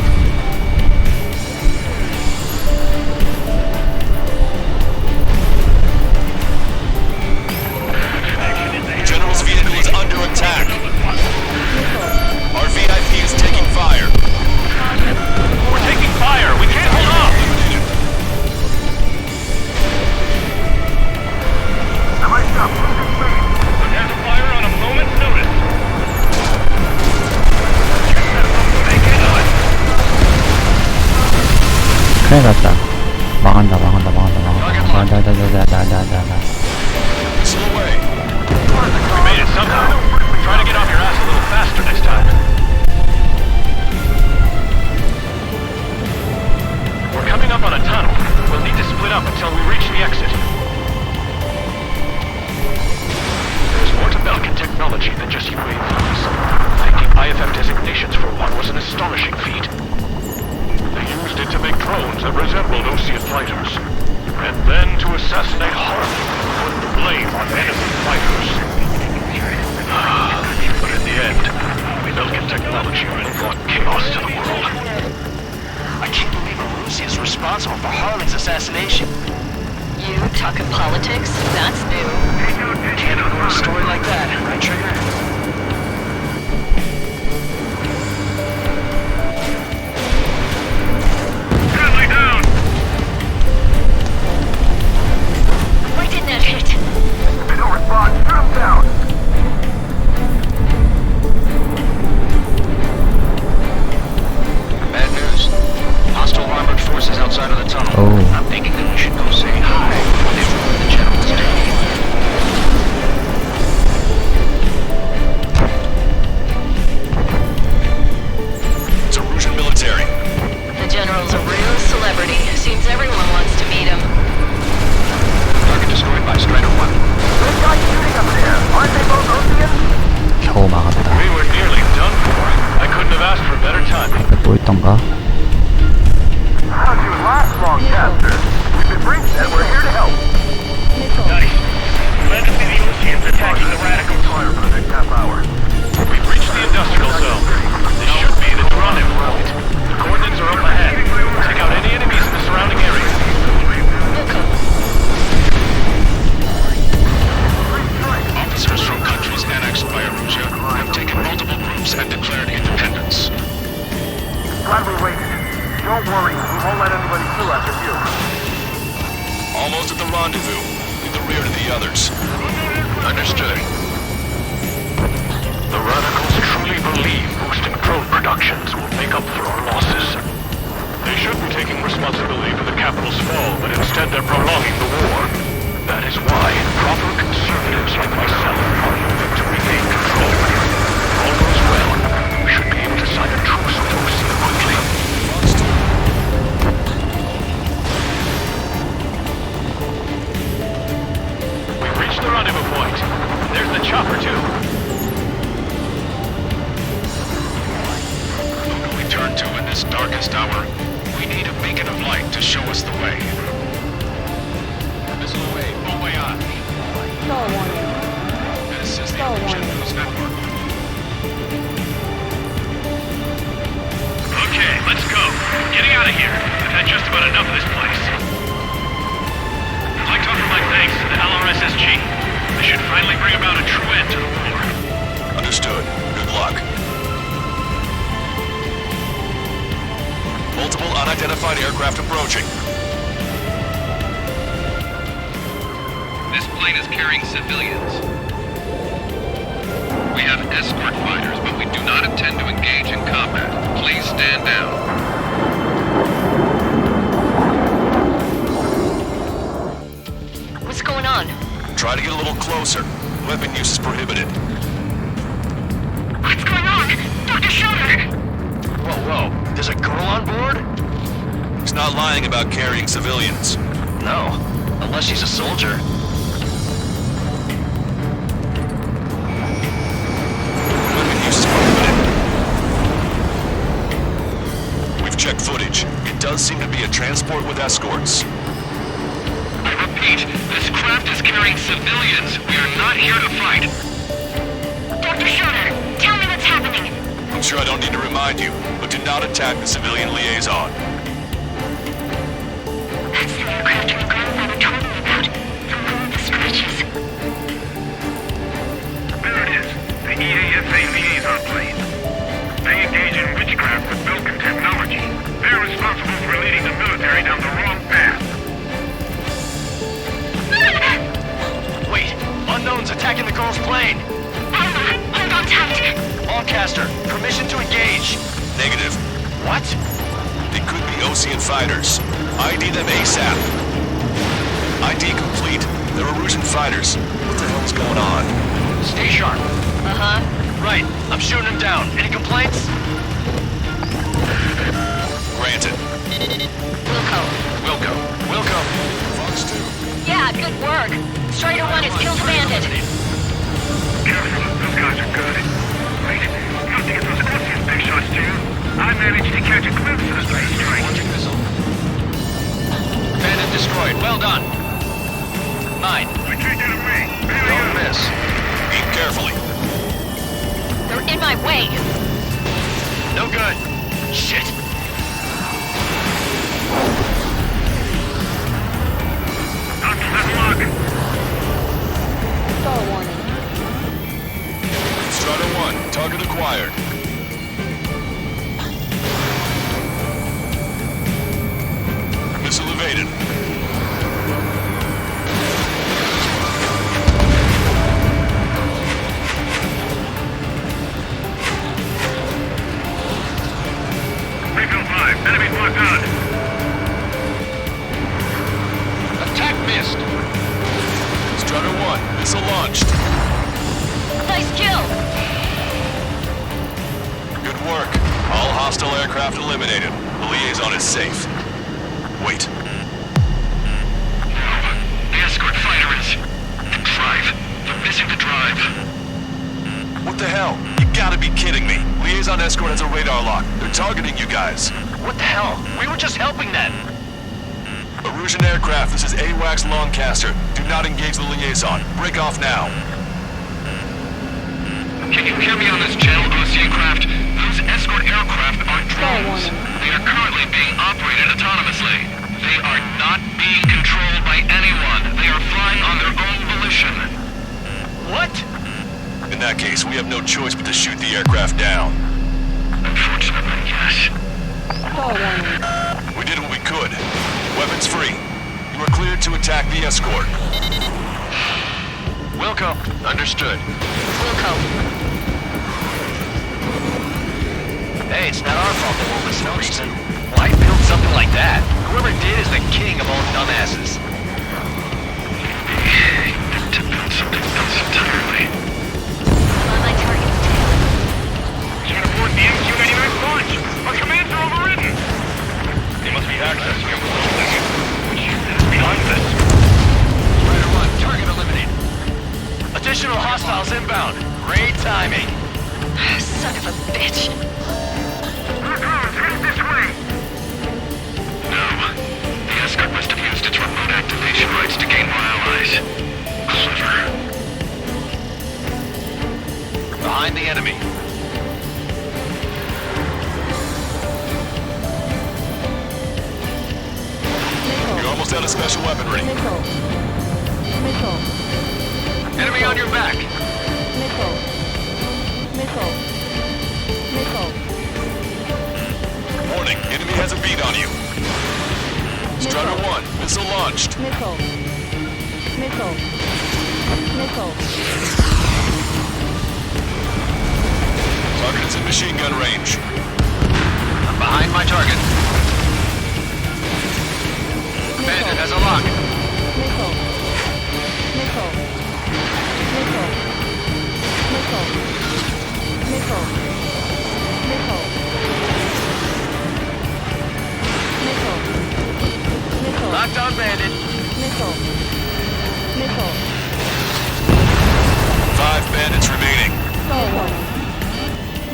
General's vehicle is under attack. Our VIP is taking fire. We're taking fire. We can't hold off. I might stop losing speed. There's a fire on a moment's notice. 큰일 났다. 망한다. Missile away. We made it somehow. Try to get off your ass a little faster next time. We're coming up on a tunnel. We'll need to split up until we reach the exit. There's more to Belkin technology than just UAVs. Taking IFF designations for one was an astonishing feat. They used it to make drones that resembled Osean fighters, and then to assassinate horribly and put the blame on enemy fighters. But in the end, Belkin technology really brought chaos to the world. I can't believe Urusi is responsible for Harlan's assassination. You talking politics? That's new. Can't ignore a story like that, right, Trigger? Friendly down! Why didn't that hit? No response. Shoot him down. Bad news. Hostile armored forces outside of the tunnel. Oh. I'm thinking that we should go say hi before they ruin the general's day. It's Erusian military. The general's a real celebrity. Seems everyone wants to meet him. Target destroyed by Strider 1. Those guys shooting up there. Aren't they both Oseans? 겨우 막았다. We were nearly done for. I couldn't have asked for better timing. 앞에 또 있던가? How'd you last long, Caster? We've been briefed and we're here to help. Nice. Glad to see the Oseans attacking the radicals. Fire for the next half hour. We've reached the industrial zone. This should be the rendezvous point. The coordinates are up ahead. Take out any enemies in the surrounding area. Officers from countries annexed by Erusia have taken multiple groups and declared independence. Glad we waited. Don't worry, we won't let anybody through after you. Almost at the rendezvous. In the rear to the others. Understood. The radicals truly believe boosting drone productions will make up for our losses. They should be taking responsibility for the capital's fall, but instead they're prolonging the war. That is why proper conservatives like myself are moving to regain control. If all goes well, we should be able to sign a truce with Osean quickly. We've reached the rendezvous point. There's the chopper, too. Who do we turn to in this darkest hour? We need a beacon of light to show us the way. Missile away, bon voyage. This is the General's network. Okay, let's go. Getting out of here. I've had just about enough of this place. I'd like to offer my thanks to the LRSSG. This should finally bring about a true end to the war. Understood. Good luck. Multiple unidentified aircraft approaching. This plane is carrying civilians. We have escort fighters, but we do not intend to engage in combat. Please stand down. What's going on? Try to get a little closer. Weapon use is prohibited. What's going on? Dr. Schroeder! Whoa. There's a girl on board? He's not lying about carrying civilians. No. Unless she's a soldier. Weapon use is prohibited. We've checked footage. It does seem to be a transport with escorts. I repeat, this craft is carrying civilians. We are not here to fight. Dr. Schroeder, tell me what's happening. I'm sure I don't need to remind you, but do not attack the civilian liaison. That's the aircraft your grandfather told me about. The one with the scratches. There it is. The EASA liaison plane. They engage in witchcraft with Belkin technology. They're responsible for leading the military down the wrong path. Wait, unknown's attacking the girl's plane. Hold on tight. Allcaster, permission to engage. Negative. What? They could be Osean fighters. ID them ASAP. ID complete. They're Erusian fighters. What the hell's going on? Stay sharp. Uh-huh. Right. I'm shooting him down. Any complaints? Granted. Wilco. Wilco. Fox 2. Yeah, good work. Strider 1 has killed a bandit. Careful, those guys are good. Wait, you have to get those Ossian big shots to you. I managed to catch a glimpse of the place strike. Launching missile. Bandit destroyed. Well done. 9. I can't get away. Don't miss. Aim carefully. They're in my way. No good. Shit. Star warning. Strider 1, target acquired. Missile evaded. Refill 5, enemy blocked out. Attack missed. Strider 1, missile launched. Nice kill. Good work. All hostile aircraft eliminated. The liaison is safe. Wait. The escort fighter is... drive. They're missing the drive. What the hell? You gotta be kidding me. Liaison escort has a radar lock. They're targeting you guys. What the hell? We were just helping them. Erusian aircraft, this is AWACS Longcaster. Do not engage the liaison. Break off now. Can you hear me on this channel, OC craft? Those escort aircraft are drones. They are currently being operated autonomously. They are not being controlled by anyone. They are flying on their own volition. What? In that case, we have no choice but to shoot the aircraft down. Unfortunately, yes. Star warning. We did what we could. Weapons free. You are cleared to attack the escort. Wilco. Understood. Wilco. Hey, it's not our fault the war was no reason. Why build something like that? Whoever did is the king of all dumbasses. To build something else entirely. On my target's tail. Can't afford the MQ-99 launch! Our commands are overridden! They must be accessing it with something. Which is behind this? Strider 1, target eliminated. Additional hostiles inbound. Great timing. Son of a bitch. Drones, head this way! No. The escort must have used its remote activation rights to gain more allies. Clever. Behind the enemy. You're almost out of special weaponry. Missile. Missile. Enemy on your back. Missile. Missile. Missile. Warning, enemy has a beat on you. Strider 1, missile launched. Missile. Missile. Missile. Target is in machine gun range. I'm behind my target. Bandit has a lock. Missile. Missile. Missile. Missile. Missile. Missile. Missile. Missile. Locked on bandit. Missile. Missile. 5 bandits remaining. Star warning.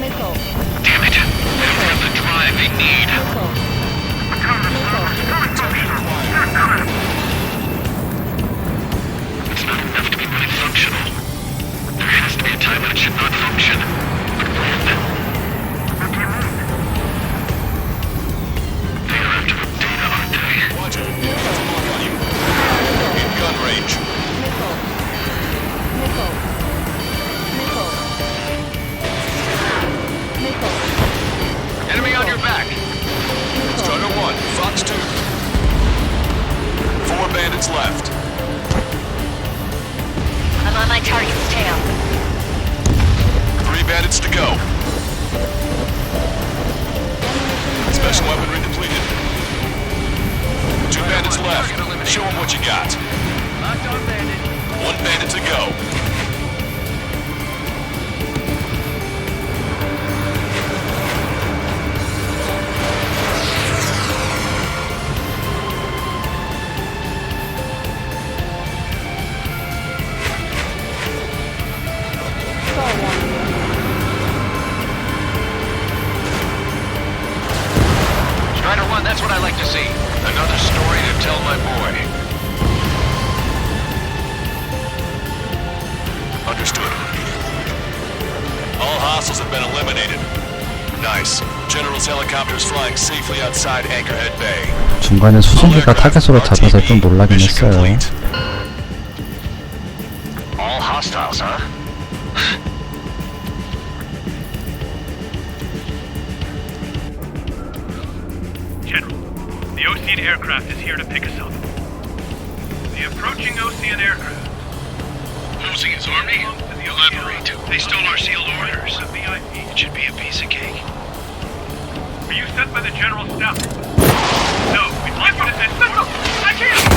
Missile. Damn it! They don't have the drive they need. Missile. It's not enough to be really functional. There has to be a time when it should not function. But when? What do you mean? They are after the data, aren't they? Watch it. On you. In gun range. Missile. Missile. Missile. Missile. Enemy on your back. Strider 1, Fox 2. 4 bandits left. I'm on my target's tail. 3 bandits to go. Special weaponry depleted. 2 bandits left. Show them what you got. That's what I like to see. Another story to tell my boy. Understood. All hostiles have been eliminated. Nice. General's helicopters flying safely outside Anchorhead Bay. 중간에 수송기가 타겟으로 잡혀서 좀 놀라긴 했어요. All hostiles, huh? General, the Ocean aircraft is here to pick us up. The approaching Ocean aircraft. Losing his army? Elaborate. They stole our sealed orders. It should be a piece of cake. Were you sent by the General's staff? No, we'd like you to send more. I can't!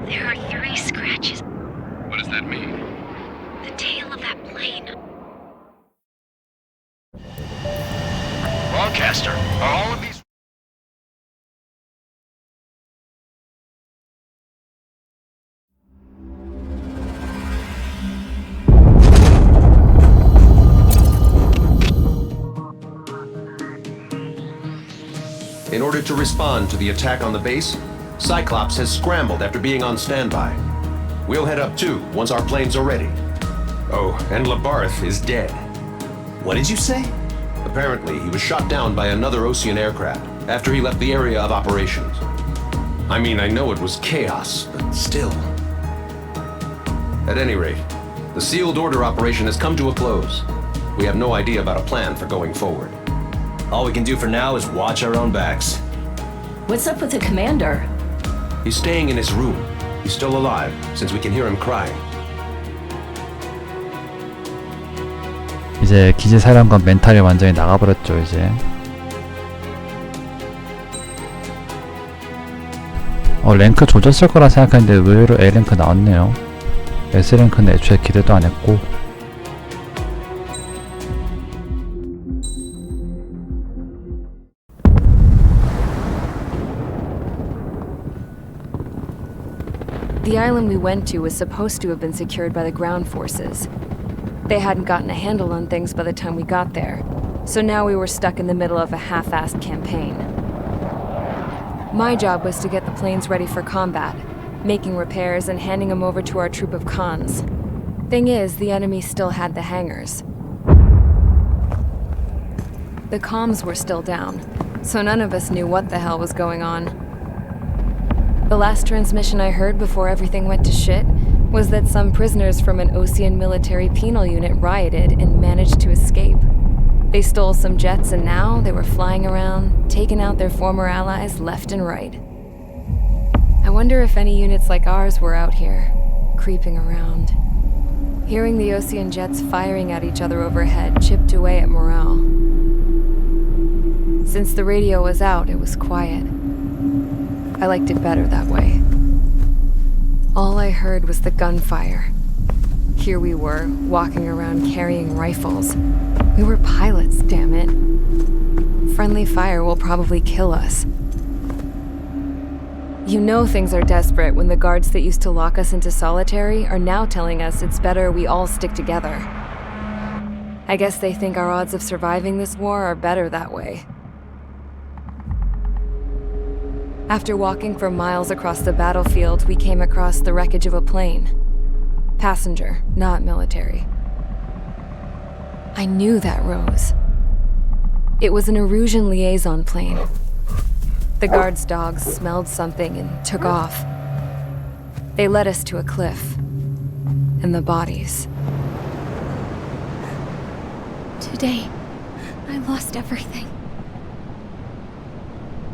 There are 3 scratches. What does that mean? The tail of that plane. Lancaster, are all of these... In order to respond to the attack on the base, Cyclops has scrambled after being on standby. We'll head up too, once our planes are ready. Oh, and Labarth is dead. What did you say? Apparently, he was shot down by another Ocean aircraft after he left the area of operations. I mean, I know it was chaos, but still. At any rate, the sealed order operation has come to a close. We have no idea about a plan for going forward. All we can do for now is watch our own backs. What's up with the commander? He's staying in his room. He's still alive, since we can hear him crying. 이제 기지사령관 멘탈이 완전히 나가버렸죠. 이제 랭크 조졌을 거라 생각했는데 의외로 A랭크 나왔네요. S랭크는 애초에 기대도 안 했고. The island we went to was supposed to have been secured by the ground forces. They hadn't gotten a handle on things by the time we got there, so now we were stuck in the middle of a half-assed campaign. My job was to get the planes ready for combat, making repairs and handing them over to our troop of cons. Thing is, the enemy still had the hangars. The comms were still down, so none of us knew what the hell was going on. The last transmission I heard before everything went to shit was that some prisoners from an Ocean military penal unit rioted and managed to escape. They stole some jets and now they were flying around, taking out their former allies left and right. I wonder if any units like ours were out here, creeping around. Hearing the Ocean jets firing at each other overhead chipped away at morale. Since the radio was out, it was quiet. I liked it better that way. All I heard was the gunfire. Here we were, walking around carrying rifles. We were pilots, damn it. Friendly fire will probably kill us. You know things are desperate when the guards that used to lock us into solitary are now telling us it's better we all stick together. I guess they think our odds of surviving this war are better that way. After walking for miles across the battlefield, we came across the wreckage of a plane. Passenger, not military. I knew that rose. It was an Erusian liaison plane. The guard's dogs smelled something and took off. They led us to a cliff. And the bodies. Today, I lost everything.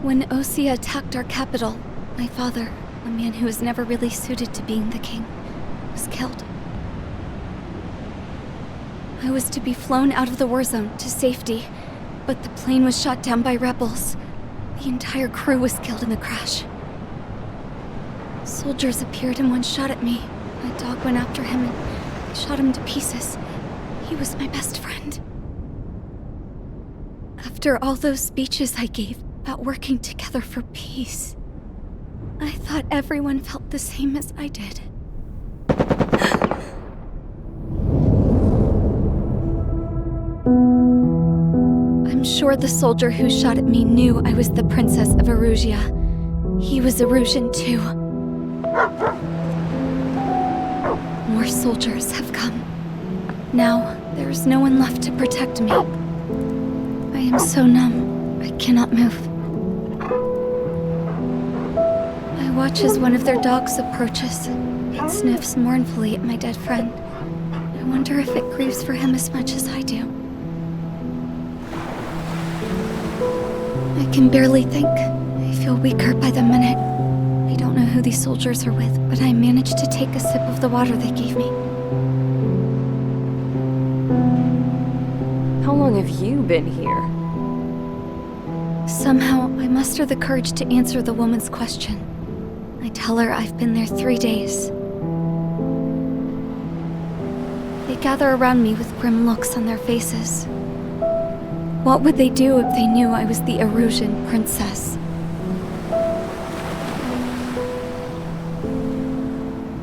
When Osea attacked our capital, my father, a man who was never really suited to being the king, was killed. I was to be flown out of the war zone to safety, but the plane was shot down by rebels. The entire crew was killed in the crash. Soldiers appeared and one shot at me. My dog went after him and shot him to pieces. He was my best friend. After all those speeches I gave about working together for peace, I thought everyone felt the same as I did. I'm sure the soldier who shot at me knew I was the Princess of Erusia. He was Erusian too. More soldiers have come. Now, there is no one left to protect me. I am so numb, I cannot move. I watch as one of their dogs approaches. It sniffs mournfully at my dead friend. I wonder if it grieves for him as much as I do. I can barely think. I feel weaker by the minute. I don't know who these soldiers are with, but I managed to take a sip of the water they gave me. How long have you been here? Somehow, I muster the courage to answer the woman's question. I tell her I've been there 3 days. They gather around me with grim looks on their faces. What would they do if they knew I was the Erusian princess?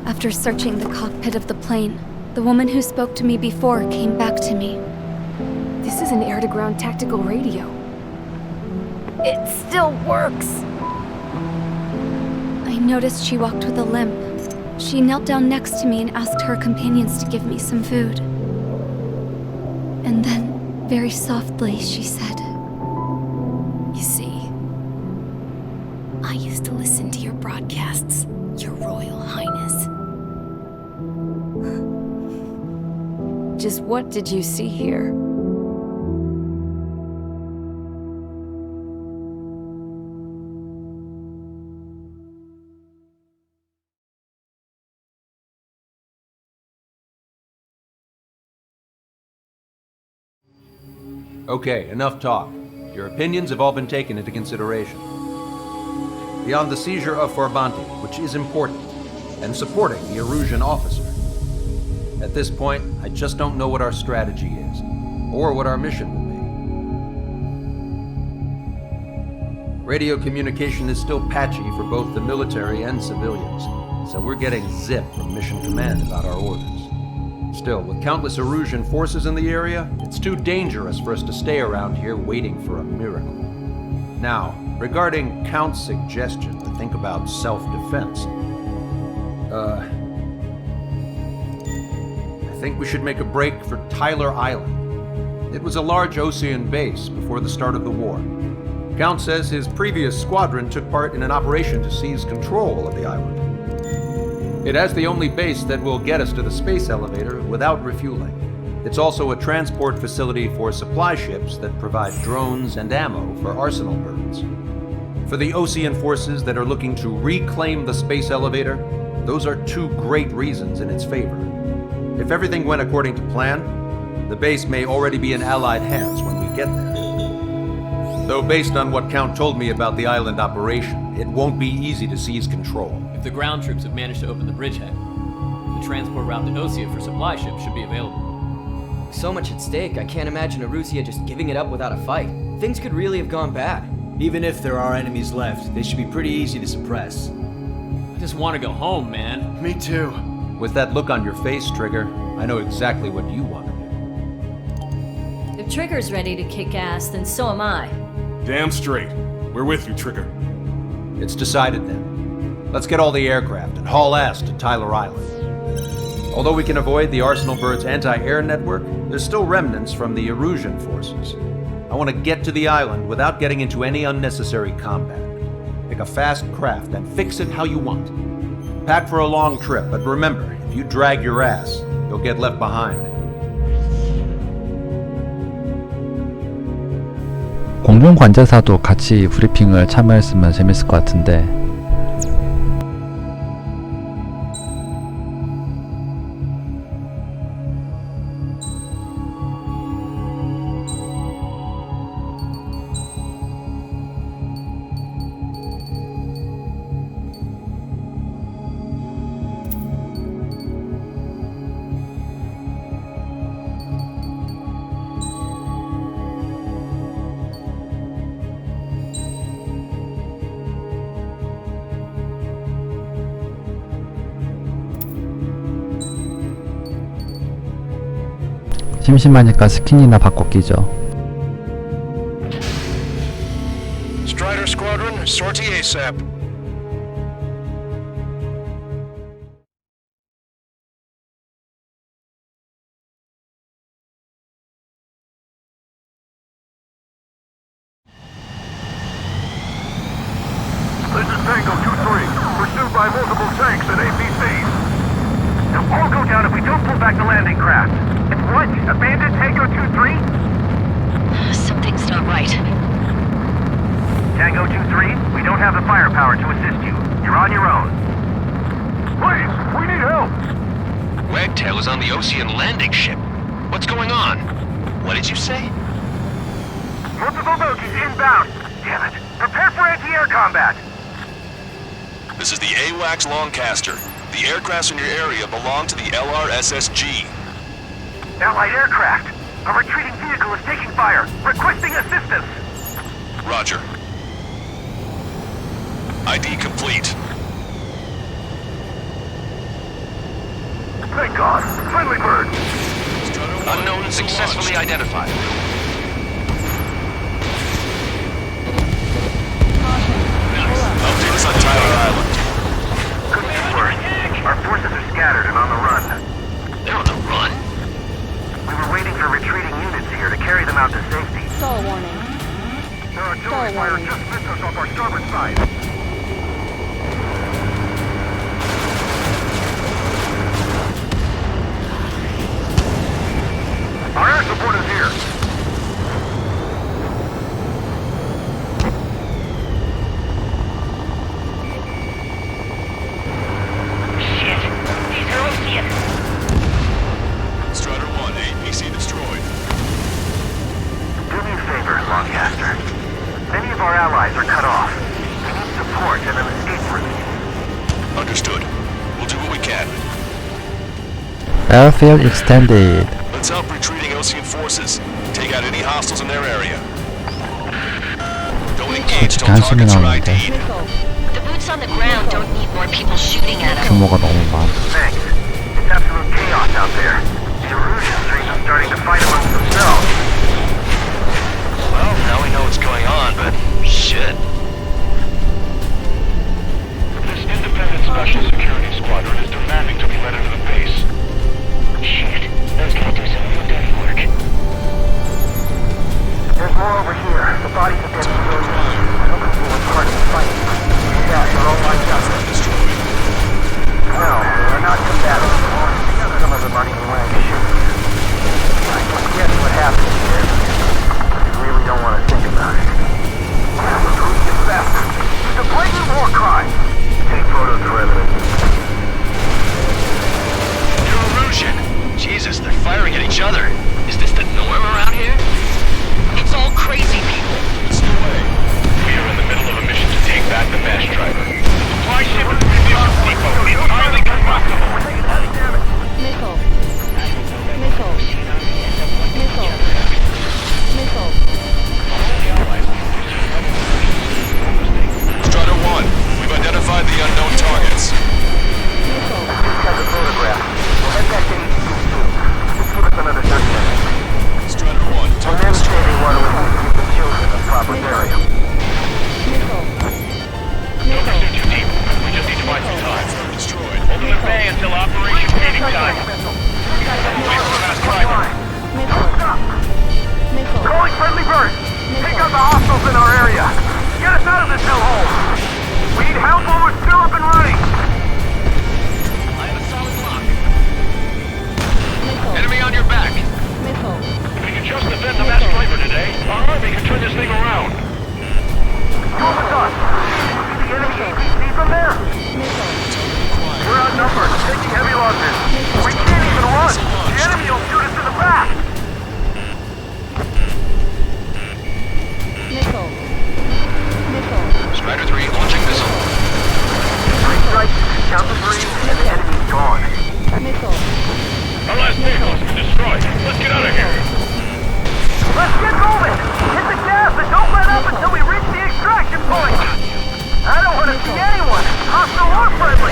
After searching the cockpit of the plane, the woman who spoke to me before came back to me. This is an air-to-ground tactical radio. It still works! I noticed she walked with a limp. She knelt down next to me and asked her companions to give me some food. And then, very softly, she said, You see, I used to listen to your broadcasts, Your Royal Highness. Just what did you see here? Okay, enough talk. Your opinions have all been taken into consideration. Beyond the seizure of Forbanti, which is important, and supporting the Erusian officer. At this point, I just don't know what our strategy is, or what our mission will be. Radio communication is still patchy for both the military and civilians, so we're getting zip from Mission Command about our orders. Still, with countless Erusian forces in the area, it's too dangerous for us to stay around here waiting for a miracle. Now, regarding Count's suggestion to think about self-defense, I think we should make a break for Tyler Island. It was a large Osean base before the start of the war. Count says his previous squadron took part in an operation to seize control of the island. It has the only base that will get us to the space elevator without refueling. It's also a transport facility for supply ships that provide drones and ammo for arsenal birds. For the Osean forces that are looking to reclaim the space elevator, those are two great reasons in its favor. If everything went according to plan, the base may already be in Allied hands when we get there. Though based on what Count told me about the island operation, it won't be easy to seize control. If the ground troops have managed to open the bridgehead, the transport route to Osea for supply ships should be available. So much at stake, I can't imagine Erusia just giving it up without a fight. Things could really have gone bad. Even if there are enemies left, they should be pretty easy to suppress. I just want to go home, man. Me too. With that look on your face, Trigger, I know exactly what you want to do. If Trigger's ready to kick ass, then so am I. Damn straight. We're with you, Trigger. It's decided then. Let's get all the aircraft and haul ass to Tyler Island. Although we can avoid the Arsenal Bird's anti-air network, there's still remnants from the Erusian forces. I want to get to the island without getting into any unnecessary combat. Pick a fast craft and fix it how you want. Pack for a long trip, but remember, if you drag your ass, you'll get left behind. 공중 관제사도 같이 브리핑을 참여했으면 재밌을 것 같은데 심심하니까 스킨이나 바꿔 끼죠. ASAP. This is Tango 2-3, pursued by multiple tanks and APCs. They'll all go down if we don't pull back the landing craft. It's what? Abandoned Tango 2-3? Something's not right. Tango 2-3, we don't have the firepower to assist you. You're on your own. Please, we need help! Wagtail is on the Ocean landing ship. What's going on? What did you say? Multiple bogies inbound. Damn it. Prepare for anti-air combat. This is the AWACS Longcaster. The aircrafts in your area belong to the LRSSG. Allied aircraft. A retreating vehicle is taking fire. Requesting assistance. Roger. ID complete. Thank God. Friendly bird. Unknown successfully identified. Updates on Tyler Island. Couldn't be worse. Our forces are scattered and on the run. They're on the run? We were waiting for retreating units here to carry them out to safety. Stall warning. Their artillery fire just missed us off our starboard side. Our air support is here. Shit. These are Ocean. Strider 1, APC destroyed. Do me a favor, Longcaster. Many of our allies are cut off. We need support and an escape route. Understood. We'll do what we can. Airfield extended. Let's help retreating Ocean forces. Take out any hostiles in their area. Don't engage till 간신히 targets are 나오는데 ID'd. The boots on the ground don't need more people shooting at them. 규모가 너무 많아. Thanks. It's absolute chaos out there. The Erusian streams are starting to fight amongst themselves. Well, now we know what's going on, but shit. This independent special security squadron is demanding to be let into the base. Shit. Those guys do some real dirty work. There's more over here. The bodies have been destroyed. I don't think we were part of the fight. Yeah, they're all lined up. No, they're not combatant. Some of them aren't even wearing shoes. I can guess what happened here. I really don't want to think about it. Who's this bastard? It's a blatant war crime. Take photos for evidence. You're Erusian. Jesus, they're firing at each other. Is this the norm around here? It's all crazy people. We are in the middle of a mission to take back the mass driver. Supply ship and munitions depot is highly combustible. Missile. Missile. Missile. Missile. Strider 1, we've identified the unknown targets. Missile. Just got the photograph. We'll head back to HQ soon. Just give us another 30 minutes. Strider 1, And target then destroyed. say what we need to give the children a proper burial. Missile. Don't pursue too deep. We just need to buy some time. Destroyed. Hold them at bay until operation meeting time. Wait for the mass driver. Missile. Missile. Calling friendly bird! Take out the hostiles in our area! Get us out of this hellhole! We need help while we're still up and running! I have a solid lock. Missile. Enemy on your back. Missile. If we can just defend the mass driver today, our army can turn this thing around. Go with us! See the enemy APC from there? Missile. We're outnumbered, taking heavy losses. We can't even run! The enemy will shoot us in the back! Missile. Missile. Strider 3 launching missile. 3 strikes, count to 3, and the enemy's gone. Missile. Our last vehicle has been destroyed. Let's get out of here. Let's get moving! Hit the gas and don't let up until we reach the extraction point! I don't want to see anyone, hostile or friendly!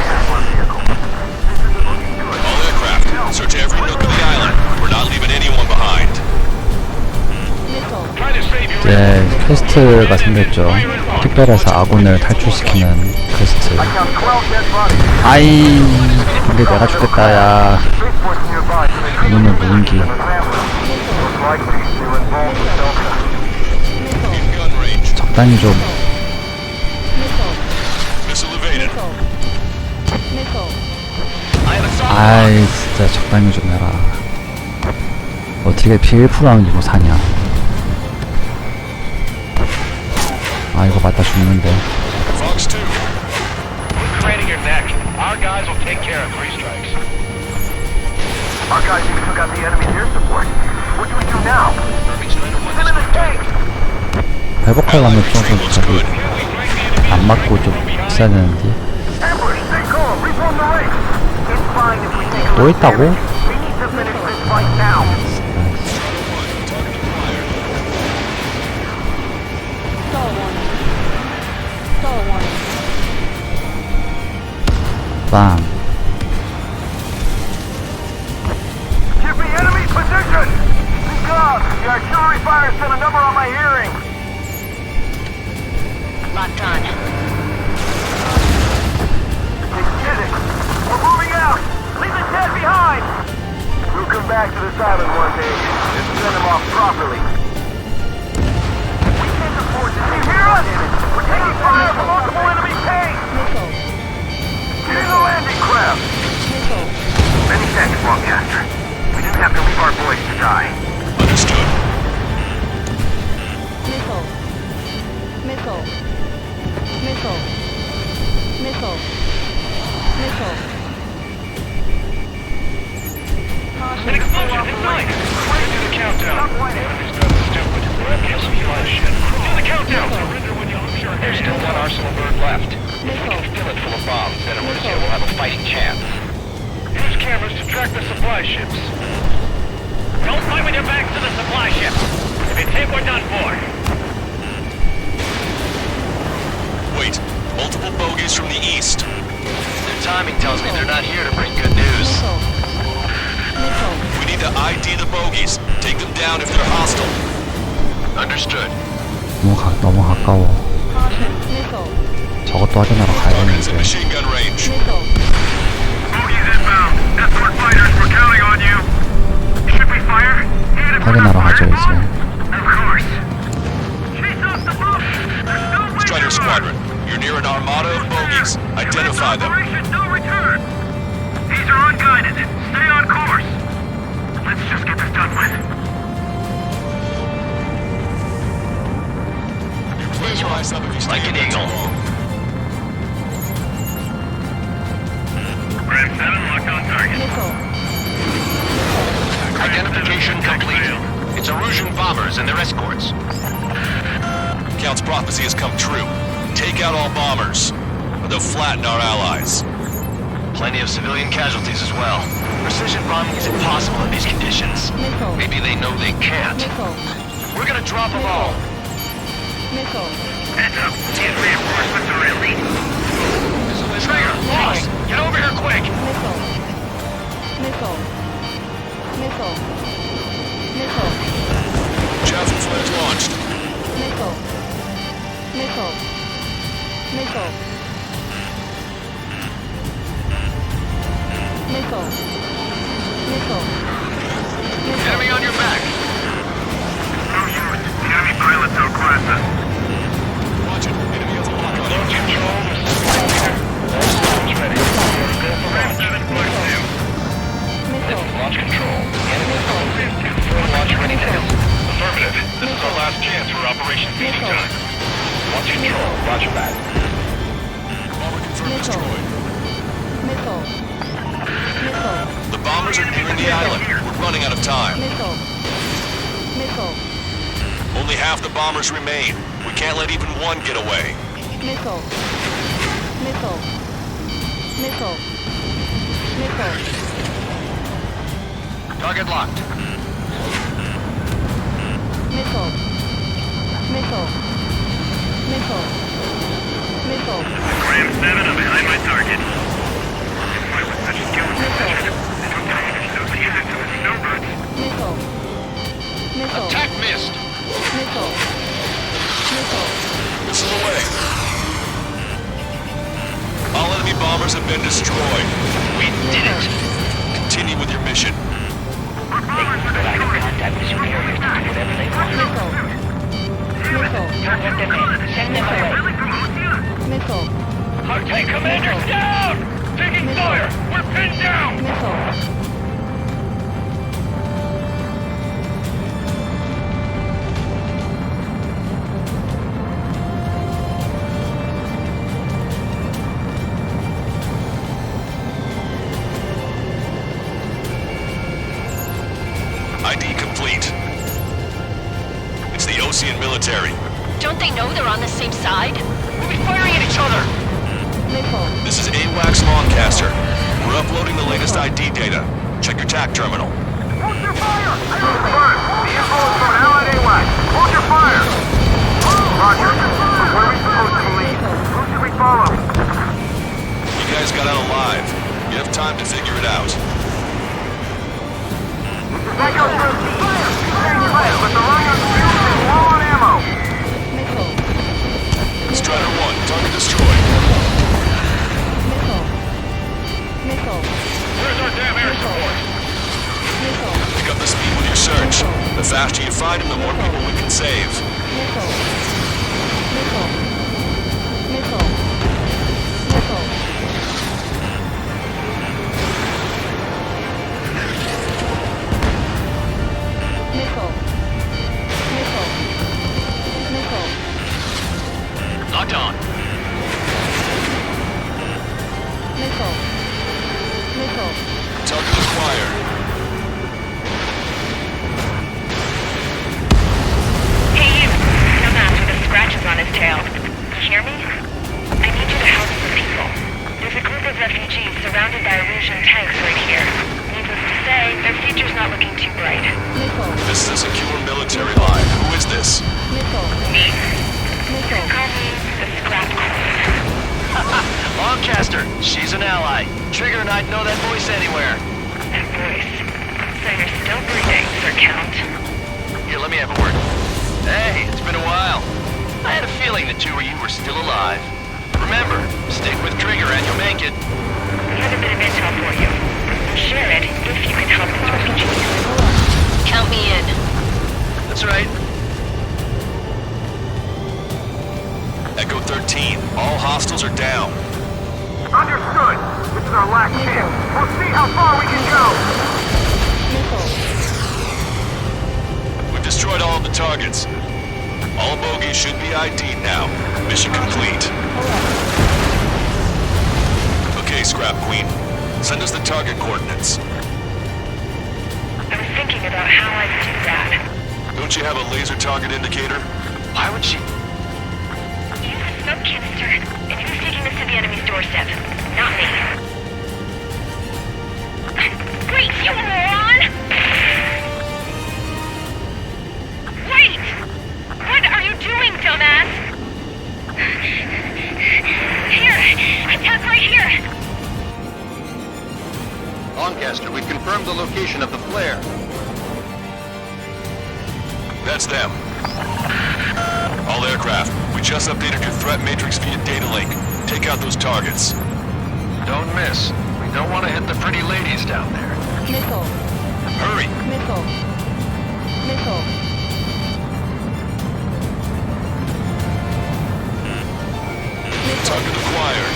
All aircraft, search every nook of the island. We're not leaving anyone behind. Missile. Try to save your 이제 퀘스트가 생겼죠. 특별해서 아군을 탈출시키는 퀘스트. 아이, 근데 내가 죽겠다, 야. 이놈의 무인기. 적당히 좀. 아이, 진짜 적당히 좀 해라. 어떻게 P1%라운드고 사냐. 아, 이거 맞다 죽는데. Craning your neck. Our guys will take care of 3 strikes. Our guys even took out the enemy's air support. What do we do now? Send in the tanks! 회복하려면 조금 저기 안 맞고 좀 있어야 되는데. Ambush, stay calm, reform the ranks. It's fine if we take a 또 look. 있다고? We need to finish this fight now. 빵. Give me enemy position! God, the artillery fire sent a number on my hearing. Locked on. They did it! We're moving out! Leave the dead behind! We'll come back to this island one day and send them off properly. We can't afford to... You hear us? We're taking fire from multiple enemy tanks! Get in the landing craft! Many thanks, Longcaster. We didn't have to leave our boys to die. Understood. Missile. Missile. Missile. Missile. Missile. An explosion! Ignite! Do the countdown. Enemy's done stupid. Kill some fly shit. Do the countdown! Surrender when you lose your head. There's still one arsenal bird left. We can fill it full of bombs, then Emersia will have a fighting chance. Use cameras to track the supply ships. Don't fight with your backs to the supply ships. If it's hit, we're done for. Wait, multiple bogies from the east. Their timing tells me they're not here to bring good news. We need to ID the bogies. Take them down if they're hostile. Understood. 너무 가까워. 저것도 확인하러 가야 Targets 되는데. in machine gun range. Bogies inbound. Escort fighters, we're counting on you. Should we fire? 확인하러 가죠 이제. Of course. Chase off the boat! There's no way Strider Squadron, you're near an armada of bogies. Identify them. Operation no return! These are unguided. Stay on course. Let's just get this done with. Visualize them if you Like an eagle. Ram 7 locked on target. Identification complete. It's Erusian bombers and their escorts. Count's prophecy has come true. Take out all bombers, or they'll flatten our allies. Plenty of civilian casualties as well. Precision bombing is impossible in these conditions. Maybe they know they can't. We're gonna drop them all. Heads up. These reinforcements are elite. Trigger, please, get over here quick. Javelin flares launched. Enemy on your back. No use. The enemy pilots outclass us. Watch it. Enemy has a lock on Launch it. control. All systems ready. Go for Ram launch. 7 push to. This is launch control. Enemy full launch readiness. Affirmative. This is our last chance for Operation Feeding Time. Launch control. Roger that. Bomber confirmed destroyed. The bombers are nearing the island. We're running out of time. Only half the bombers remain. We can't let even one get away. Target locked. Ram 7, I'm behind my target. I was such a skilled position. They don't tell you to use it to the snowbirds. Attack missed. Missile away. All enemy bombers have been destroyed. We did it. Continue with your mission. But I can contact the superiors to do whatever they want. Don't let them in. Send them away. Our tank commander's down! Taking fire! We're pinned down! ID complete. It's the Ocean military. Don't they know they're on the same side? We'll be firing at each other! This is AWACS Longcaster. We're uploading the latest ID data. Check your TAC terminal. Hold your fire! The info is from Allied AWAC. Hold your fire! Roger. Where are we supposed to lead? Who should we follow? You guys got out alive. You have time to figure it out. Echo 13. Stay clear, but the line on fuel is low on ammo. Strider 1, target destroyed. Where's our damn air support? Pick up the speed with your search. The faster you find them, the more people we can save. Locked on. Target acquired. Hey, you! Dumbass with the scratches on his tail. You hear me? I need you to help some people. There's a group of refugees surrounded by Erusian tanks right here. Needless to say, their future's not looking too bright. This is a secure military line. Who is this? Me. Call me the Scrap Queen. Longcaster, she's an ally. Trigger and I'd know that voice anywhere. That voice. So you're still breathing, Sir Count. Here, let me have a word. Hey, it's been a while. I had a feeling the two of you were still alive. Remember, stick with Trigger and you'll make it. We have a bit of intel for you. Share it if you can help these refugees. Count me in. That's right. Echo 13, all hostiles are down. Understood. This is our last chance. We'll see how far we can go. We've destroyed all of the targets. All bogies should be ID'd now. Mission complete. Okay, Scrap Queen. Send us the target coordinates. I was thinking about how I would do that. Don't you have a laser target indicator? Why would she? Use a smoke canister, and who's taking this to the enemy's doorstep? Not me. Wait, you moron! Wait! What are you doing, dumbass? Here! Attack right here! Longcaster, we've confirmed the location of the flare. That's them. All aircraft, we just updated your threat matrix via data link. Take out those targets. Don't miss. We don't want to hit the pretty ladies down there. Missile. Hurry! Missile. Missile. Target acquired.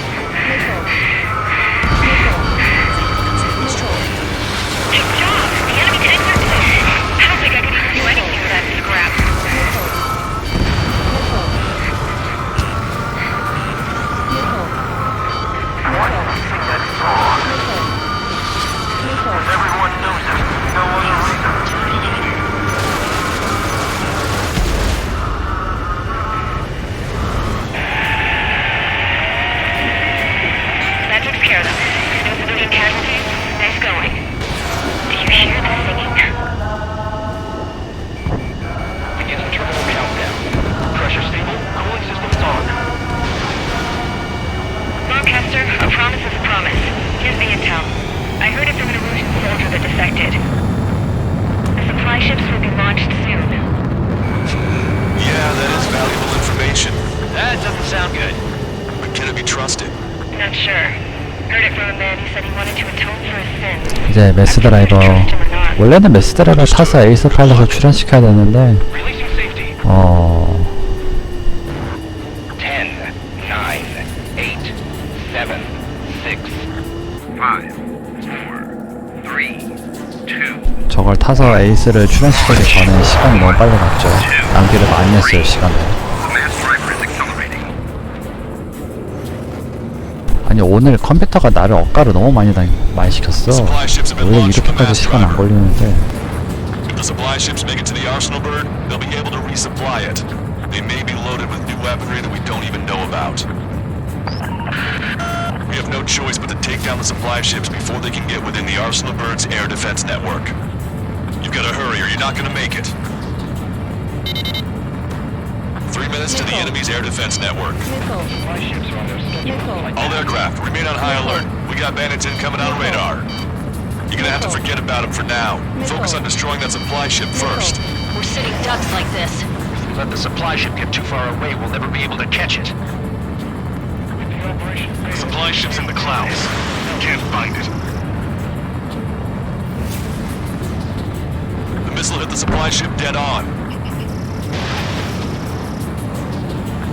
Missile. Good job! The enemy tanks are dead. I don't think I could even do anything with that scrap. Everyone knows it. No other reason. That takes care of them. No civilian casualties. Nice going. Do you hear the singing? Beginning terminal countdown. Pressure stable. Cooling systems on. Longcaster, a promise is a promise. Here's the intel. I heard it from an Erusian soldier that defected. The supply ships will be launched soon. Yeah, that is valuable information. That doesn't sound good. But can it be trusted? Not sure. Heard it from a man who said he wanted to atone for his sins. 이제 메스 드라이버 원래는 메스 드라이버 타서 에이스 파일럿을 출연시켜야 되는데 10, 9, 8, 7, 6, 5, 4, 3, 2. 저걸 타서 에이스를 출연시키기 전에 시간이 너무 빨리 갔죠. 낭비를 많이 했어요, 시간을. 아니 오늘 컴퓨터가 나를 엇가를 너무 많이 시켰어. 원래 이렇게까지 시간 안 걸리는데. If the supply ships make it to the arsenal bird, they'll be able to resupply it. They may be loaded with new weaponry that we don't even know about. We have no choice but to take down the supply ships before they can get within the arsenal bird's air defense network. You've got to hurry or you're not going to make it. 3 minutes to the enemy's air defense network. All aircraft, remain on high alert. We got bandits incoming on radar. You're gonna have to forget about them for now. Focus on destroying that supply ship first. We're sitting ducks like this. If we let the supply ship get too far away, we'll never be able to catch it. The supply ship's in the clouds. Can't find it. The missile hit the supply ship dead on.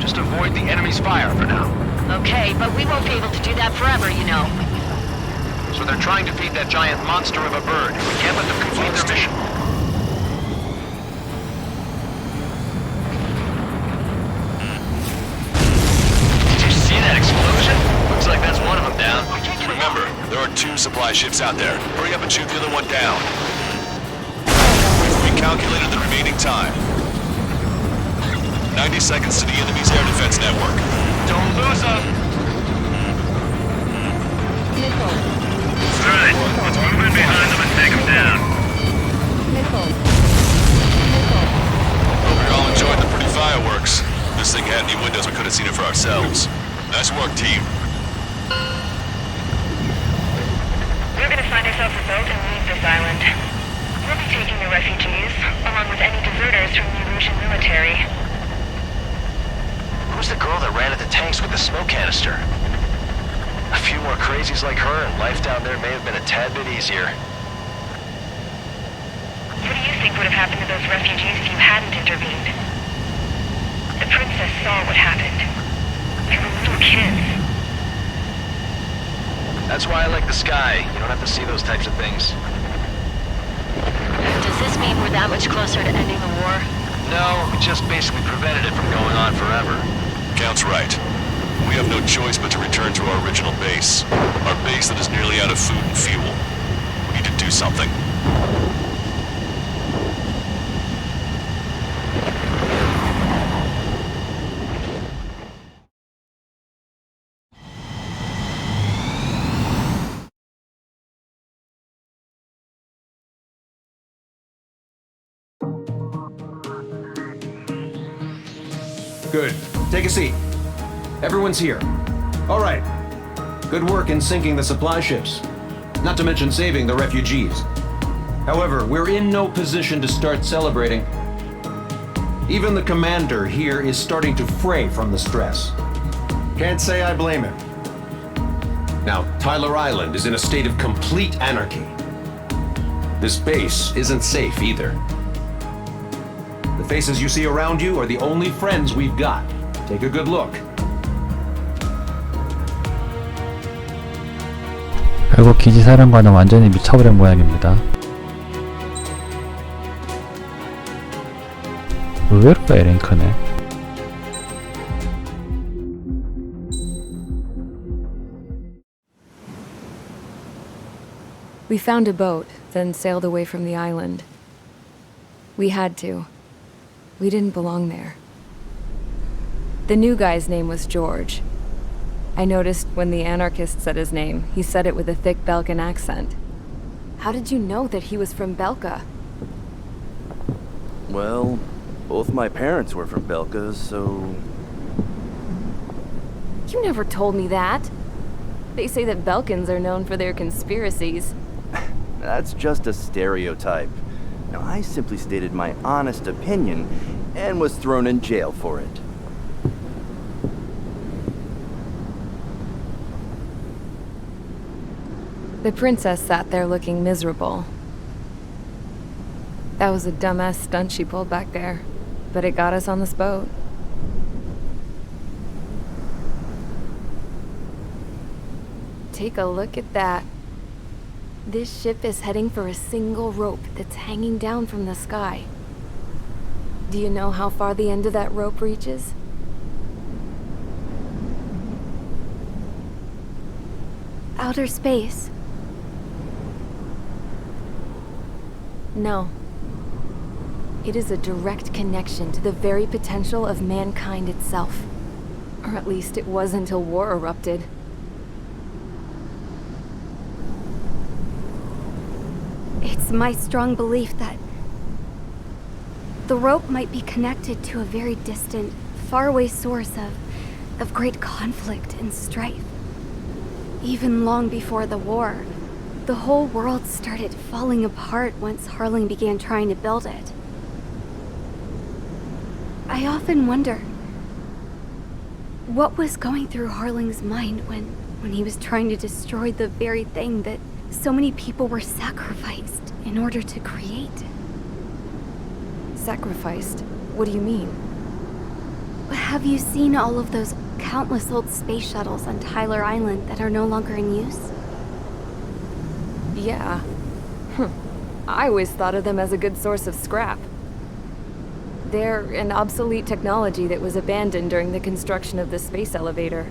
Just avoid the enemy's fire for now. Okay, but we won't be able to do that forever, you know. So they're trying to feed that giant monster of a bird. We can't let them complete their mission. Did you see that explosion? Looks like that's one of them down. Remember, there are 2 supply ships out there. Hurry up and shoot the other one down. We calculated the remaining time. 90 seconds to the enemy's air defense network. Don't lose them! Right, let's move in behind them and take them down. Hope you're all enjoying the pretty fireworks. This thing had any windows, we could have seen it for ourselves. Nice work, team. We're gonna find ourselves a boat and leave this island. We'll be taking the refugees, along with any deserters from the Erusian military. Who's the girl that ran at the tanks with the smoke canister? A few more crazies like her, and life down there may have been a tad bit easier. What do you think would have happened to those refugees if you hadn't intervened? The princess saw what happened. They were little kids. That's why I like the sky. You don't have to see those types of things. Does this mean we're that much closer to ending the war? No, we just basically prevented it from going on forever. Count's right. We have no choice but to return to our original base. Our base that is nearly out of food and fuel. We need to do something. Good. Take a seat. Everyone's here. All right. Good work in sinking the supply ships. Not to mention saving the refugees. However, we're in no position to start celebrating. Even the commander here is starting to fray from the stress. Can't say I blame him. Now, Tyler Island is in a state of complete anarchy. This base isn't safe either. The faces you see around you are the only friends we've got. Take a good look. 결국 기지사령관은 완전히 미쳐버린 모양입니다. 의외로 A랭크네. We found a boat, then sailed away from the island. We had to. We didn't belong there. The new guy's name was George. I noticed when the anarchist said his name, he said it with a thick Balkan accent. How did you know that he was from Belka? Well, both my parents were from Belka, so... You never told me that. They say that Belkans are known for their conspiracies. That's just a stereotype. Now, I simply stated my honest opinion and was thrown in jail for it. The princess sat there looking miserable. That was a dumbass stunt she pulled back there, but it got us on this boat. Take a look at that. This ship is heading for a single rope that's hanging down from the sky. Do you know how far the end of that rope reaches? Outer space. No. It is a direct connection to the very potential of mankind itself. Or at least it was until war erupted. It's my strong belief that the rope might be connected to a very distant, faraway source of great conflict and strife. Even long before the war, the whole world started falling apart once Harling began trying to build it. I often wonder what was going through Harling's mind when he was trying to destroy the very thing that so many people were sacrificed in order to create. Sacrificed? What do you mean? Have you seen all of those countless old space shuttles on Tyler Island that are no longer in use? Yeah. I always thought of them as a good source of scrap. They're an obsolete technology that was abandoned during the construction of the space elevator.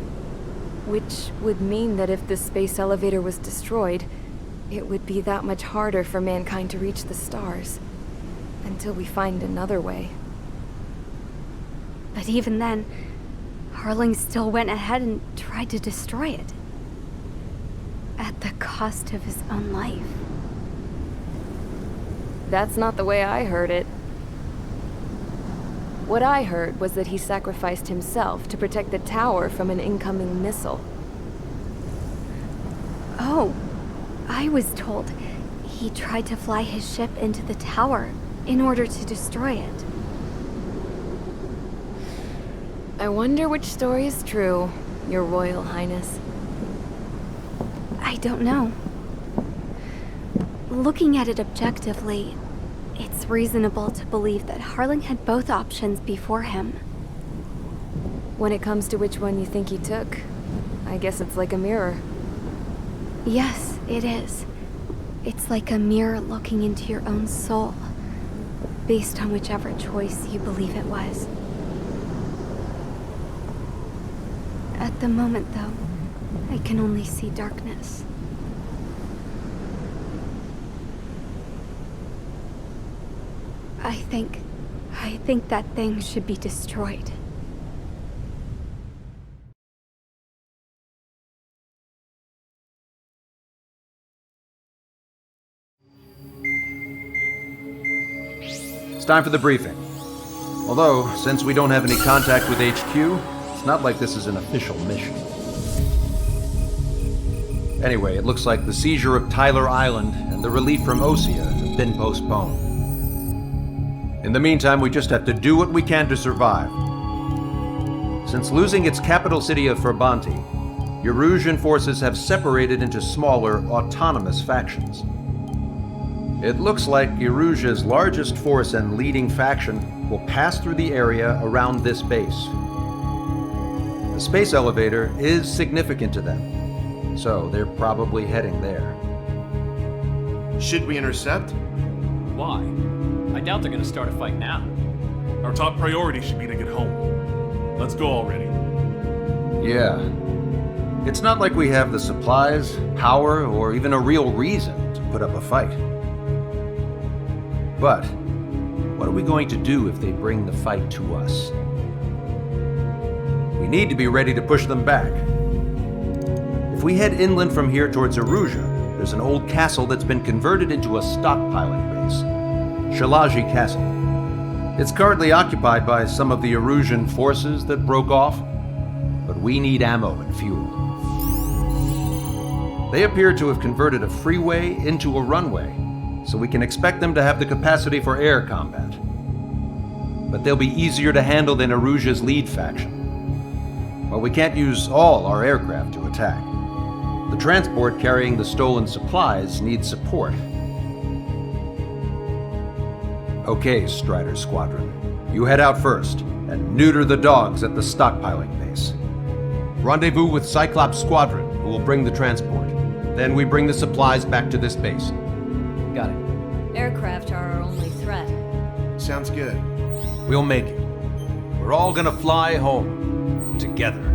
Which would mean that if the space elevator was destroyed, it would be that much harder for mankind to reach the stars. Until we find another way. But even then, Harling still went ahead and tried to destroy it. At the cost of his own life. That's not the way I heard it. What I heard was that he sacrificed himself to protect the tower from an incoming missile. Oh, I was told he tried to fly his ship into the tower in order to destroy it. I wonder which story is true, Your Royal Highness. I don't know. Looking at it objectively, it's reasonable to believe that Harling had both options before him. When it comes to which one you think he took, I guess it's like a mirror. Yes, it is. It's like a mirror looking into your own soul, based on whichever choice you believe it was. At the moment, though, I can only see darkness. I think that thing should be destroyed. It's time for the briefing. Although, since we don't have any contact with HQ, it's not like this is an official mission. Anyway, it looks like the seizure of Tyler Island and the relief from Osea have been postponed. In the meantime, we just have to do what we can to survive. Since losing its capital city of Ferbanti, Erusian forces have separated into smaller, autonomous factions. It looks like Erusia's largest force and leading faction will pass through the area around this base. The space elevator is significant to them, so they're probably heading there. Should we intercept? Why? I doubt they're gonna start a fight now. Our top priority should be to get home. Let's go already. Yeah. It's not like we have the supplies, power, or even a real reason to put up a fight. But what are we going to do if they bring the fight to us? We need to be ready to push them back. If we head inland from here towards Erusia, there's an old castle that's been converted into a stockpiling base. Shalaji Castle. It's currently occupied by some of the Erusian forces that broke off, but we need ammo and fuel. They appear to have converted a freeway into a runway, so we can expect them to have the capacity for air combat. But they'll be easier to handle than Erusia's lead faction. While we can't use all our aircraft to attack. The transport carrying the stolen supplies needs support. Okay, Strider Squadron. You head out first and neuter the dogs at the stockpiling base. Rendezvous with Cyclops Squadron, who will bring the transport. Then we bring the supplies back to this base. Got it. Aircraft are our only threat. Sounds good. We'll make it. We're all gonna fly home. Together.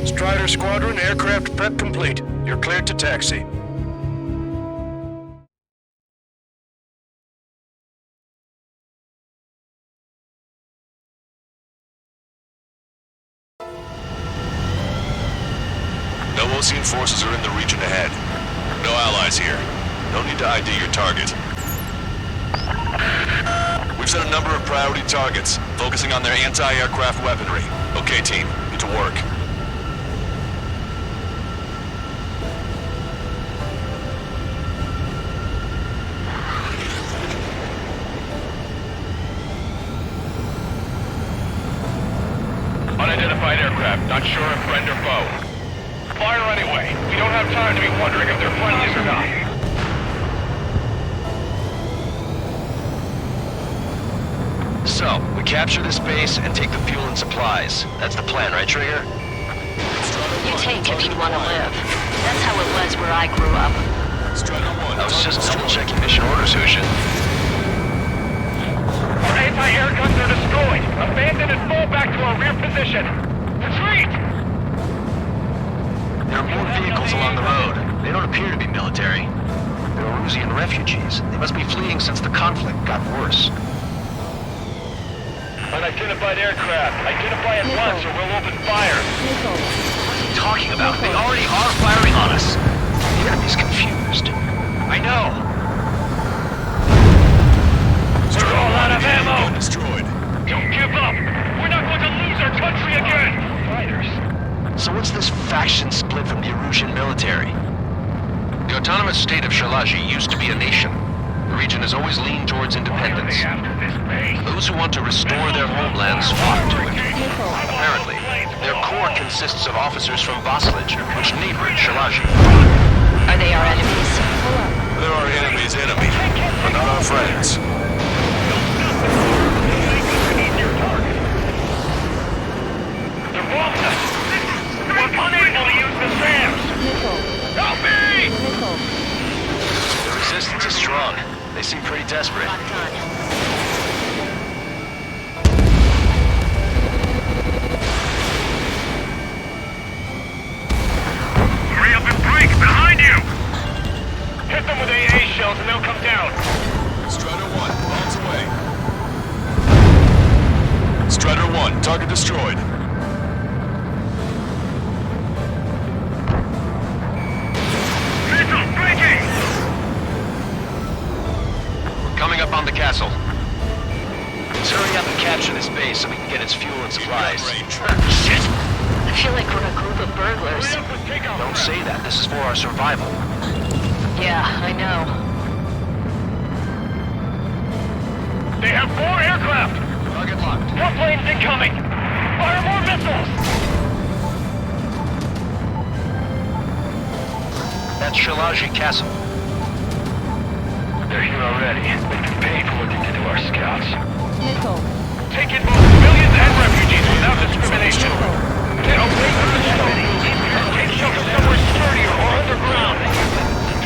Strider Squadron, aircraft prep complete. You're cleared to taxi. No Ocean forces are in the region ahead. No allies here. No need to ID your target. We've set a number of priority targets, focusing on their anti-aircraft weaponry. Okay, team, get to work. Unidentified aircraft, not sure if friend or foe. Fire anyway. We don't have time to be wondering if they're friendlies or not. So, we capture this base and take the fuel and supplies. That's the plan, right, Trigger? You take if you want to live. That's how it was where I grew up. I was just double-checking mission orders, Hushin. Our anti-air guns are destroyed. Abandon and fall back to our rear position. Retreat! vehicles along the road. They don't appear to be military. They're Erusian refugees. They must be fleeing since the conflict got worse. Unidentified aircraft. Identify at once or we'll open fire. What are you talking about? They already are firing on us. The enemy's confused. I know. We're all out of ammo. Destroyed. Don't give up. We're not going to lose our country again. Fighters. So what's this faction split from the Erusian military? The autonomous state of Shalaji used to be a nation. The region has always leaned towards independence. Those who want to restore their homelands flock to it. Apparently, their core consists of officers from Vaslij, which neighbor Shalaji. Are they our enemies? They're our enemy's enemy, but not our friends. They're bombing us. We're unable to use the SAMs. Help me! The resistance is strong. They seem pretty desperate. Hurry up and break! Behind you! Hit them with AA shells and they'll come down. Strider 1, bombs away. Strider 1, target destroyed. Missile breaking! We're coming up on the castle. Let's hurry up and capture this base so we can get its fuel and supplies. Shit! I feel like we're a group of burglars. Don't say that. This is for our survival. Yeah, I know. They have 4 aircraft! Target locked. More planes incoming! Fire more missiles! That's Shalaji Castle. They're here already. They've been paid for looking into our scouts. Missile. Take in both civilians and refugees without discrimination. Then away from the city. Take shelter somewhere sturdier or underground.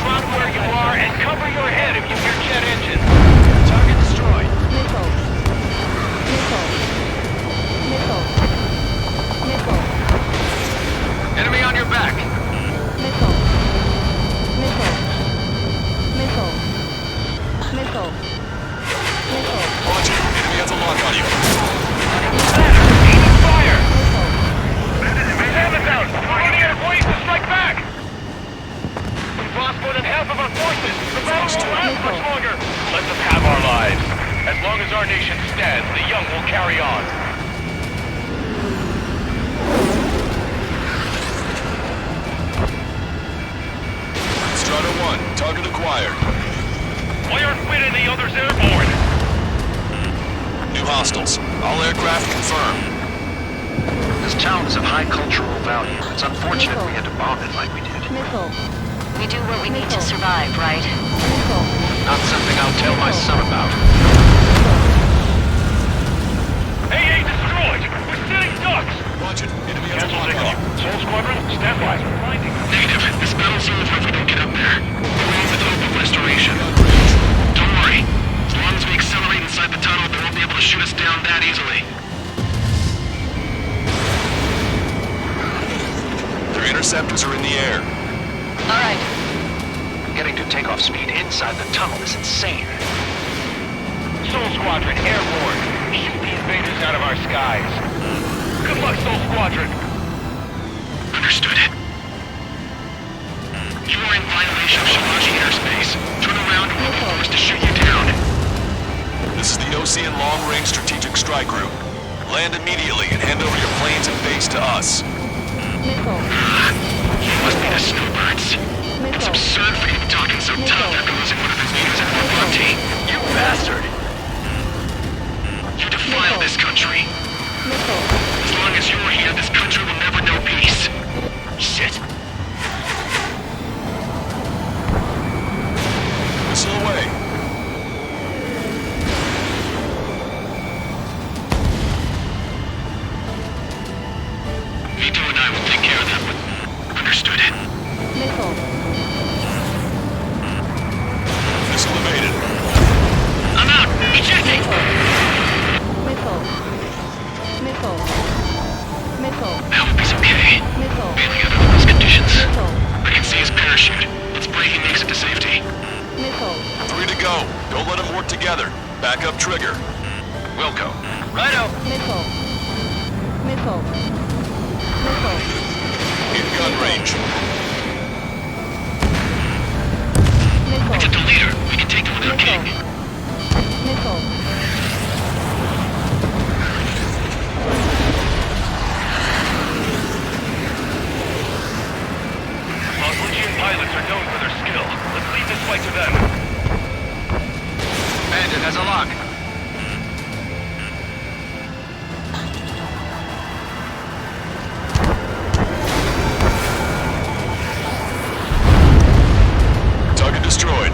Drop where you are and cover your head if you hear jet engines. Target destroyed. Missile. Missile. Missile. Missile. Enemy on your back. Missile. Missile. Missile. Missile. Missile. Roger, enemy has a lock on you. Aiming fire! Sam is out! We're running out of ways to strike back! We've lost more than half of our forces! The battle won't last much longer! Let them have our lives. As long as our nation stands, the young will carry on. Strider 1, target acquired. Why aren't Witt and the others airborne? New hostiles. All aircraft confirmed. This town is of high cultural value. It's unfortunate we had to bomb it like we did. Missile. We do what we need to survive, right? Missile. Not something I'll tell my son about. AA destroyed! We're sitting ducks! Roger, enemy has a Cancel lock on takeoff. you. Soul Squadron, stand by. Negative. This battle's over if we don't get up there. We're on with hope of restoration. Don't worry. As long as we accelerate inside the tunnel, they won't be able to shoot us down that easily. Their interceptors are in the air. All right. Getting to takeoff speed inside the tunnel is insane. Soul Squadron, airborne. Shoot the invaders out of our skies. Good luck, Soul Squadron. Understood. You are in violation of Shalaji airspace. Turn around and we'll be forced to shoot you down. This is the Ocean Long Range Strategic Strike Group. Land immediately and hand over your planes and base to us. Missile. You must be the snowbirds. It's absurd for you to be talking so tough after losing one of the leaders of the front team. You bastard! You defile this country. Missile. As long as you're here, this country will never know peace. Shit. Missile away. Vito and I will take care of that one. Understood. Missile. go. Don't let them work together. Back up trigger. Wilco. Righto. Nickel. Nickel. Nickel. In gun range. Nickel. Get the leader. We can take him without King. Nickel. Legion pilots are known for their skill. Let's leave this fight to them. Bandit has a lock. Target destroyed.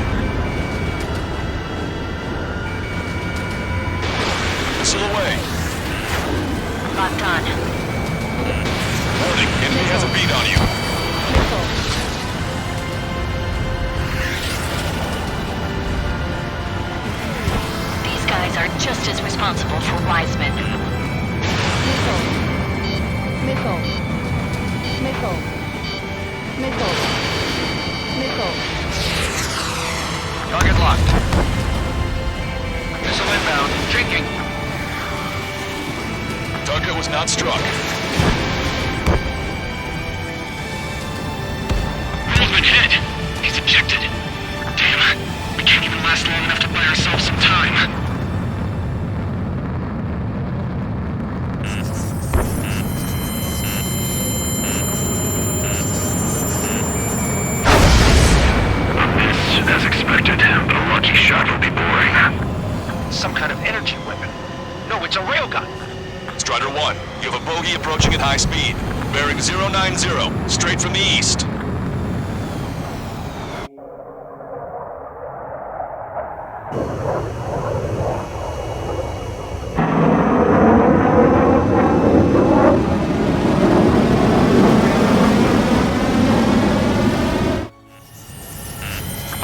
Missile away. Locked on. Warning, enemy has a beat on you. These guys are just as responsible for Wiseman. Nickel. Nickel. Nickel. Nickel. Nickel. Target locked. Missile inbound. Shaking. Target was not struck. Roseman hit. He's ejected. Damn. We can't even last long enough to buy ourselves some time. As expected, but a lucky shot will be boring. Some kind of energy weapon. No, it's a railgun. Strider 1, you have a bogey approaching at high speed. Bearing 090, straight from the east.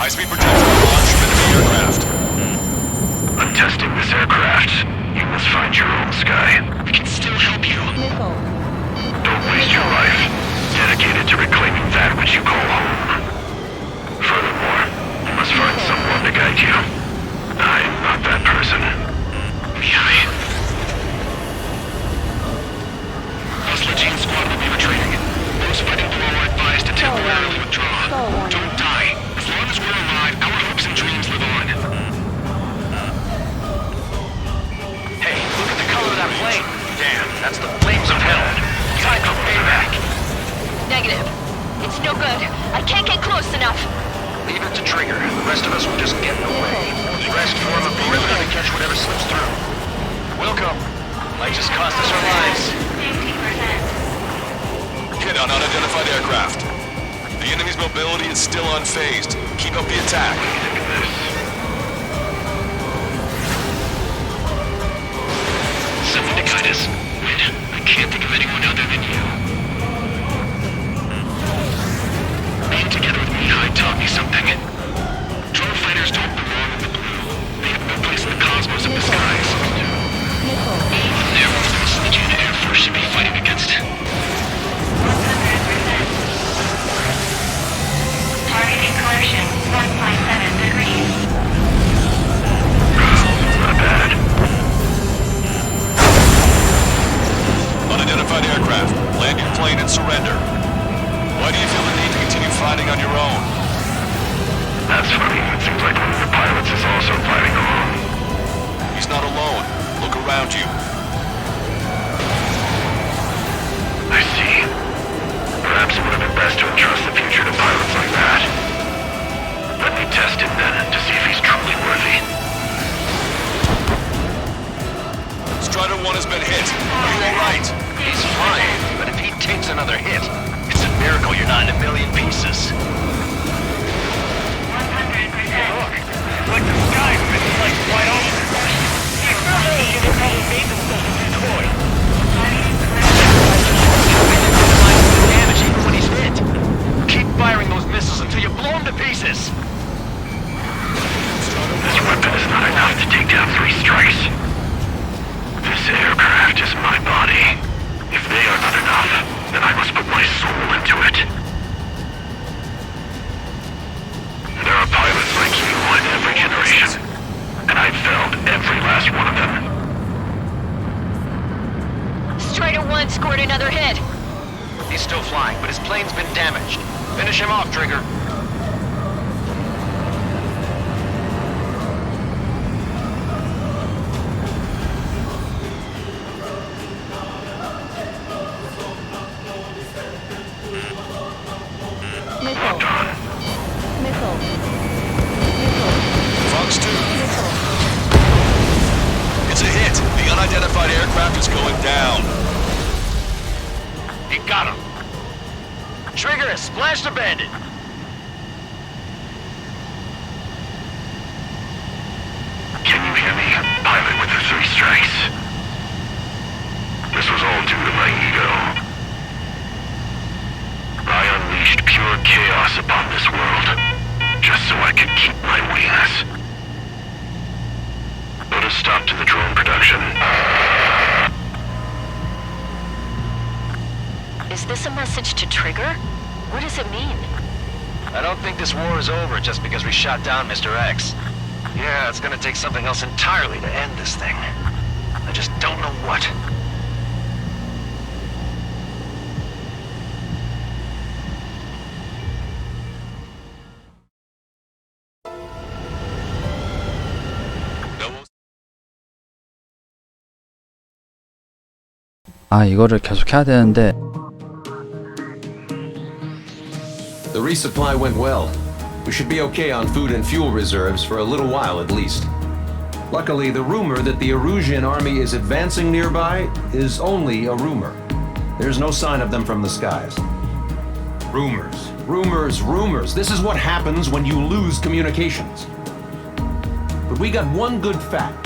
High-speed protection launch from enemy aircraft. I'm testing this aircraft. You must find your own sky. We can still help you. Nickel. Don't waste your life. Dedicated to reclaiming that which you call home. Furthermore, you must find someone to guide you. I am not that person. Us Legion squad will be retreating. Those fighting below are advised to temporarily withdraw. Don't die. As long as we're alive, our hopes and dreams live on. Hey, look at the color of that plane. Damn, that's the flames of hell. Time for payback. Negative. It's no good. I can't get close enough. Leave it to trigger. The rest of us will just get in the way. The rest form a perimeter to catch whatever slips through. Welcome. Might just cost us our lives. Hit on unidentified aircraft. The enemy's mobility is still unfazed. Keep up the attack. Someone to guide us. Wait, I can't think of anyone other than you. Being together with Mihai taught me something. Drone fighters don't belong in the blue. They have no place in the cosmos of the skies. They're what the Legion Air Force should be fighting against. 100%. Targeting collision, 1.7 degrees. Not bad. Unidentified aircraft. Land your plane and surrender. Why do you feel the need to continue fighting on your own? That's funny. It seems like one of the pilots is also fighting alone. He's not alone. Look around you. I see. Perhaps it would have been best to entrust the future to pilots like that. Let me test him then, to see if he's truly worthy. Strider 1 has been hit. Are you alright? He's flying, but if he takes another hit, it's a miracle you're not in a million pieces. 100%. Look, it's like the sky is like wide open. You probably made themselves a toy. Damage even when he's hit. Keep firing those missiles until you blow him to pieces. This weapon is not enough to take down 3 strikes. This aircraft is my body. If they are not enough, then I must put my soul into it. There are pilots like you in every generation. Finish him off, Trigger. Fox 2. It's a hit. The unidentified aircraft is going down. You got him. Trigger has splashed a bandit. Can you hear me? Pilot with the 3 strikes. This was all due to my ego. I unleashed pure chaos upon this world, just so I could keep my wings. Put a stop to the drone production. Is this a message to Trigger? What does it mean? I don't think this war is over just because we shot down Mr. X. Yeah, it's gonna take something else entirely to end this thing. I just don't know what. 아, 이거를 계속 해야 되는데. The resupply went well. We should be okay on food and fuel reserves for a little while at least. Luckily, the rumor that the Erusian army is advancing nearby is only a rumor. There's no sign of them from the skies. Rumors, rumors, rumors. This is what happens when you lose communications. But we got one good fact.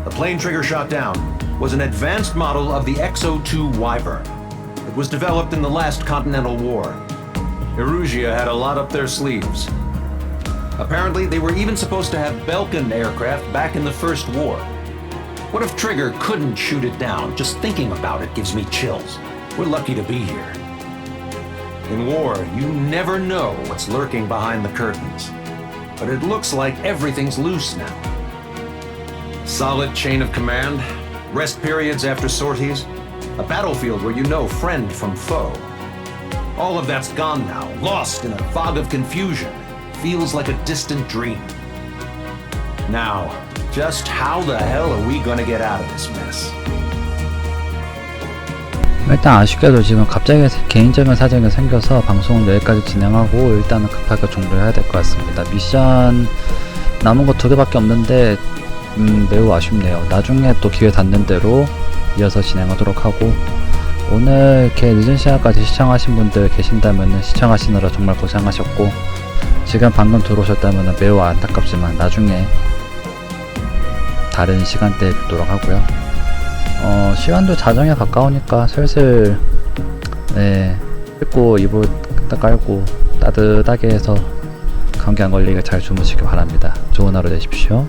The plane Trigger shot down was an advanced model of the XO-2 Wyvern. It was developed in the last Continental War. Erusia had a lot up their sleeves. Apparently, they were even supposed to have Belkin aircraft back in the First War. What if Trigger couldn't shoot it down? Just thinking about it gives me chills. We're lucky to be here. In war, you never know what's lurking behind the curtains. But it looks like everything's loose now. Solid chain of command, rest periods after sorties, a battlefield where you know friend from foe. All of that's gone now, lost in a fog of confusion. Feels like a distant dream. Now, just how the hell are we gonna get out of this mess? 일단 아쉽게도 지금 갑자기 개인적인 사정이 생겨서 방송을 여기까지 진행하고 일단은 급하게 종료를 해야 될 것 같습니다. 미션 남은 거 2개밖에 없는데 매우 아쉽네요. 나중에 또 기회 닿는 대로 이어서 진행하도록 하고, 오늘 이렇게 늦은 시간까지 시청하신 분들 계신다면 시청하시느라 정말 고생하셨고, 지금 방금 들어오셨다면 매우 안타깝지만 나중에 다른 시간대에 뵙도록 하고요. 시간도 자정에 가까우니까 슬슬 씻고 이불 딱 깔고 따뜻하게 해서 감기 안 걸리게 잘 주무시기 바랍니다. 좋은 하루 되십시오.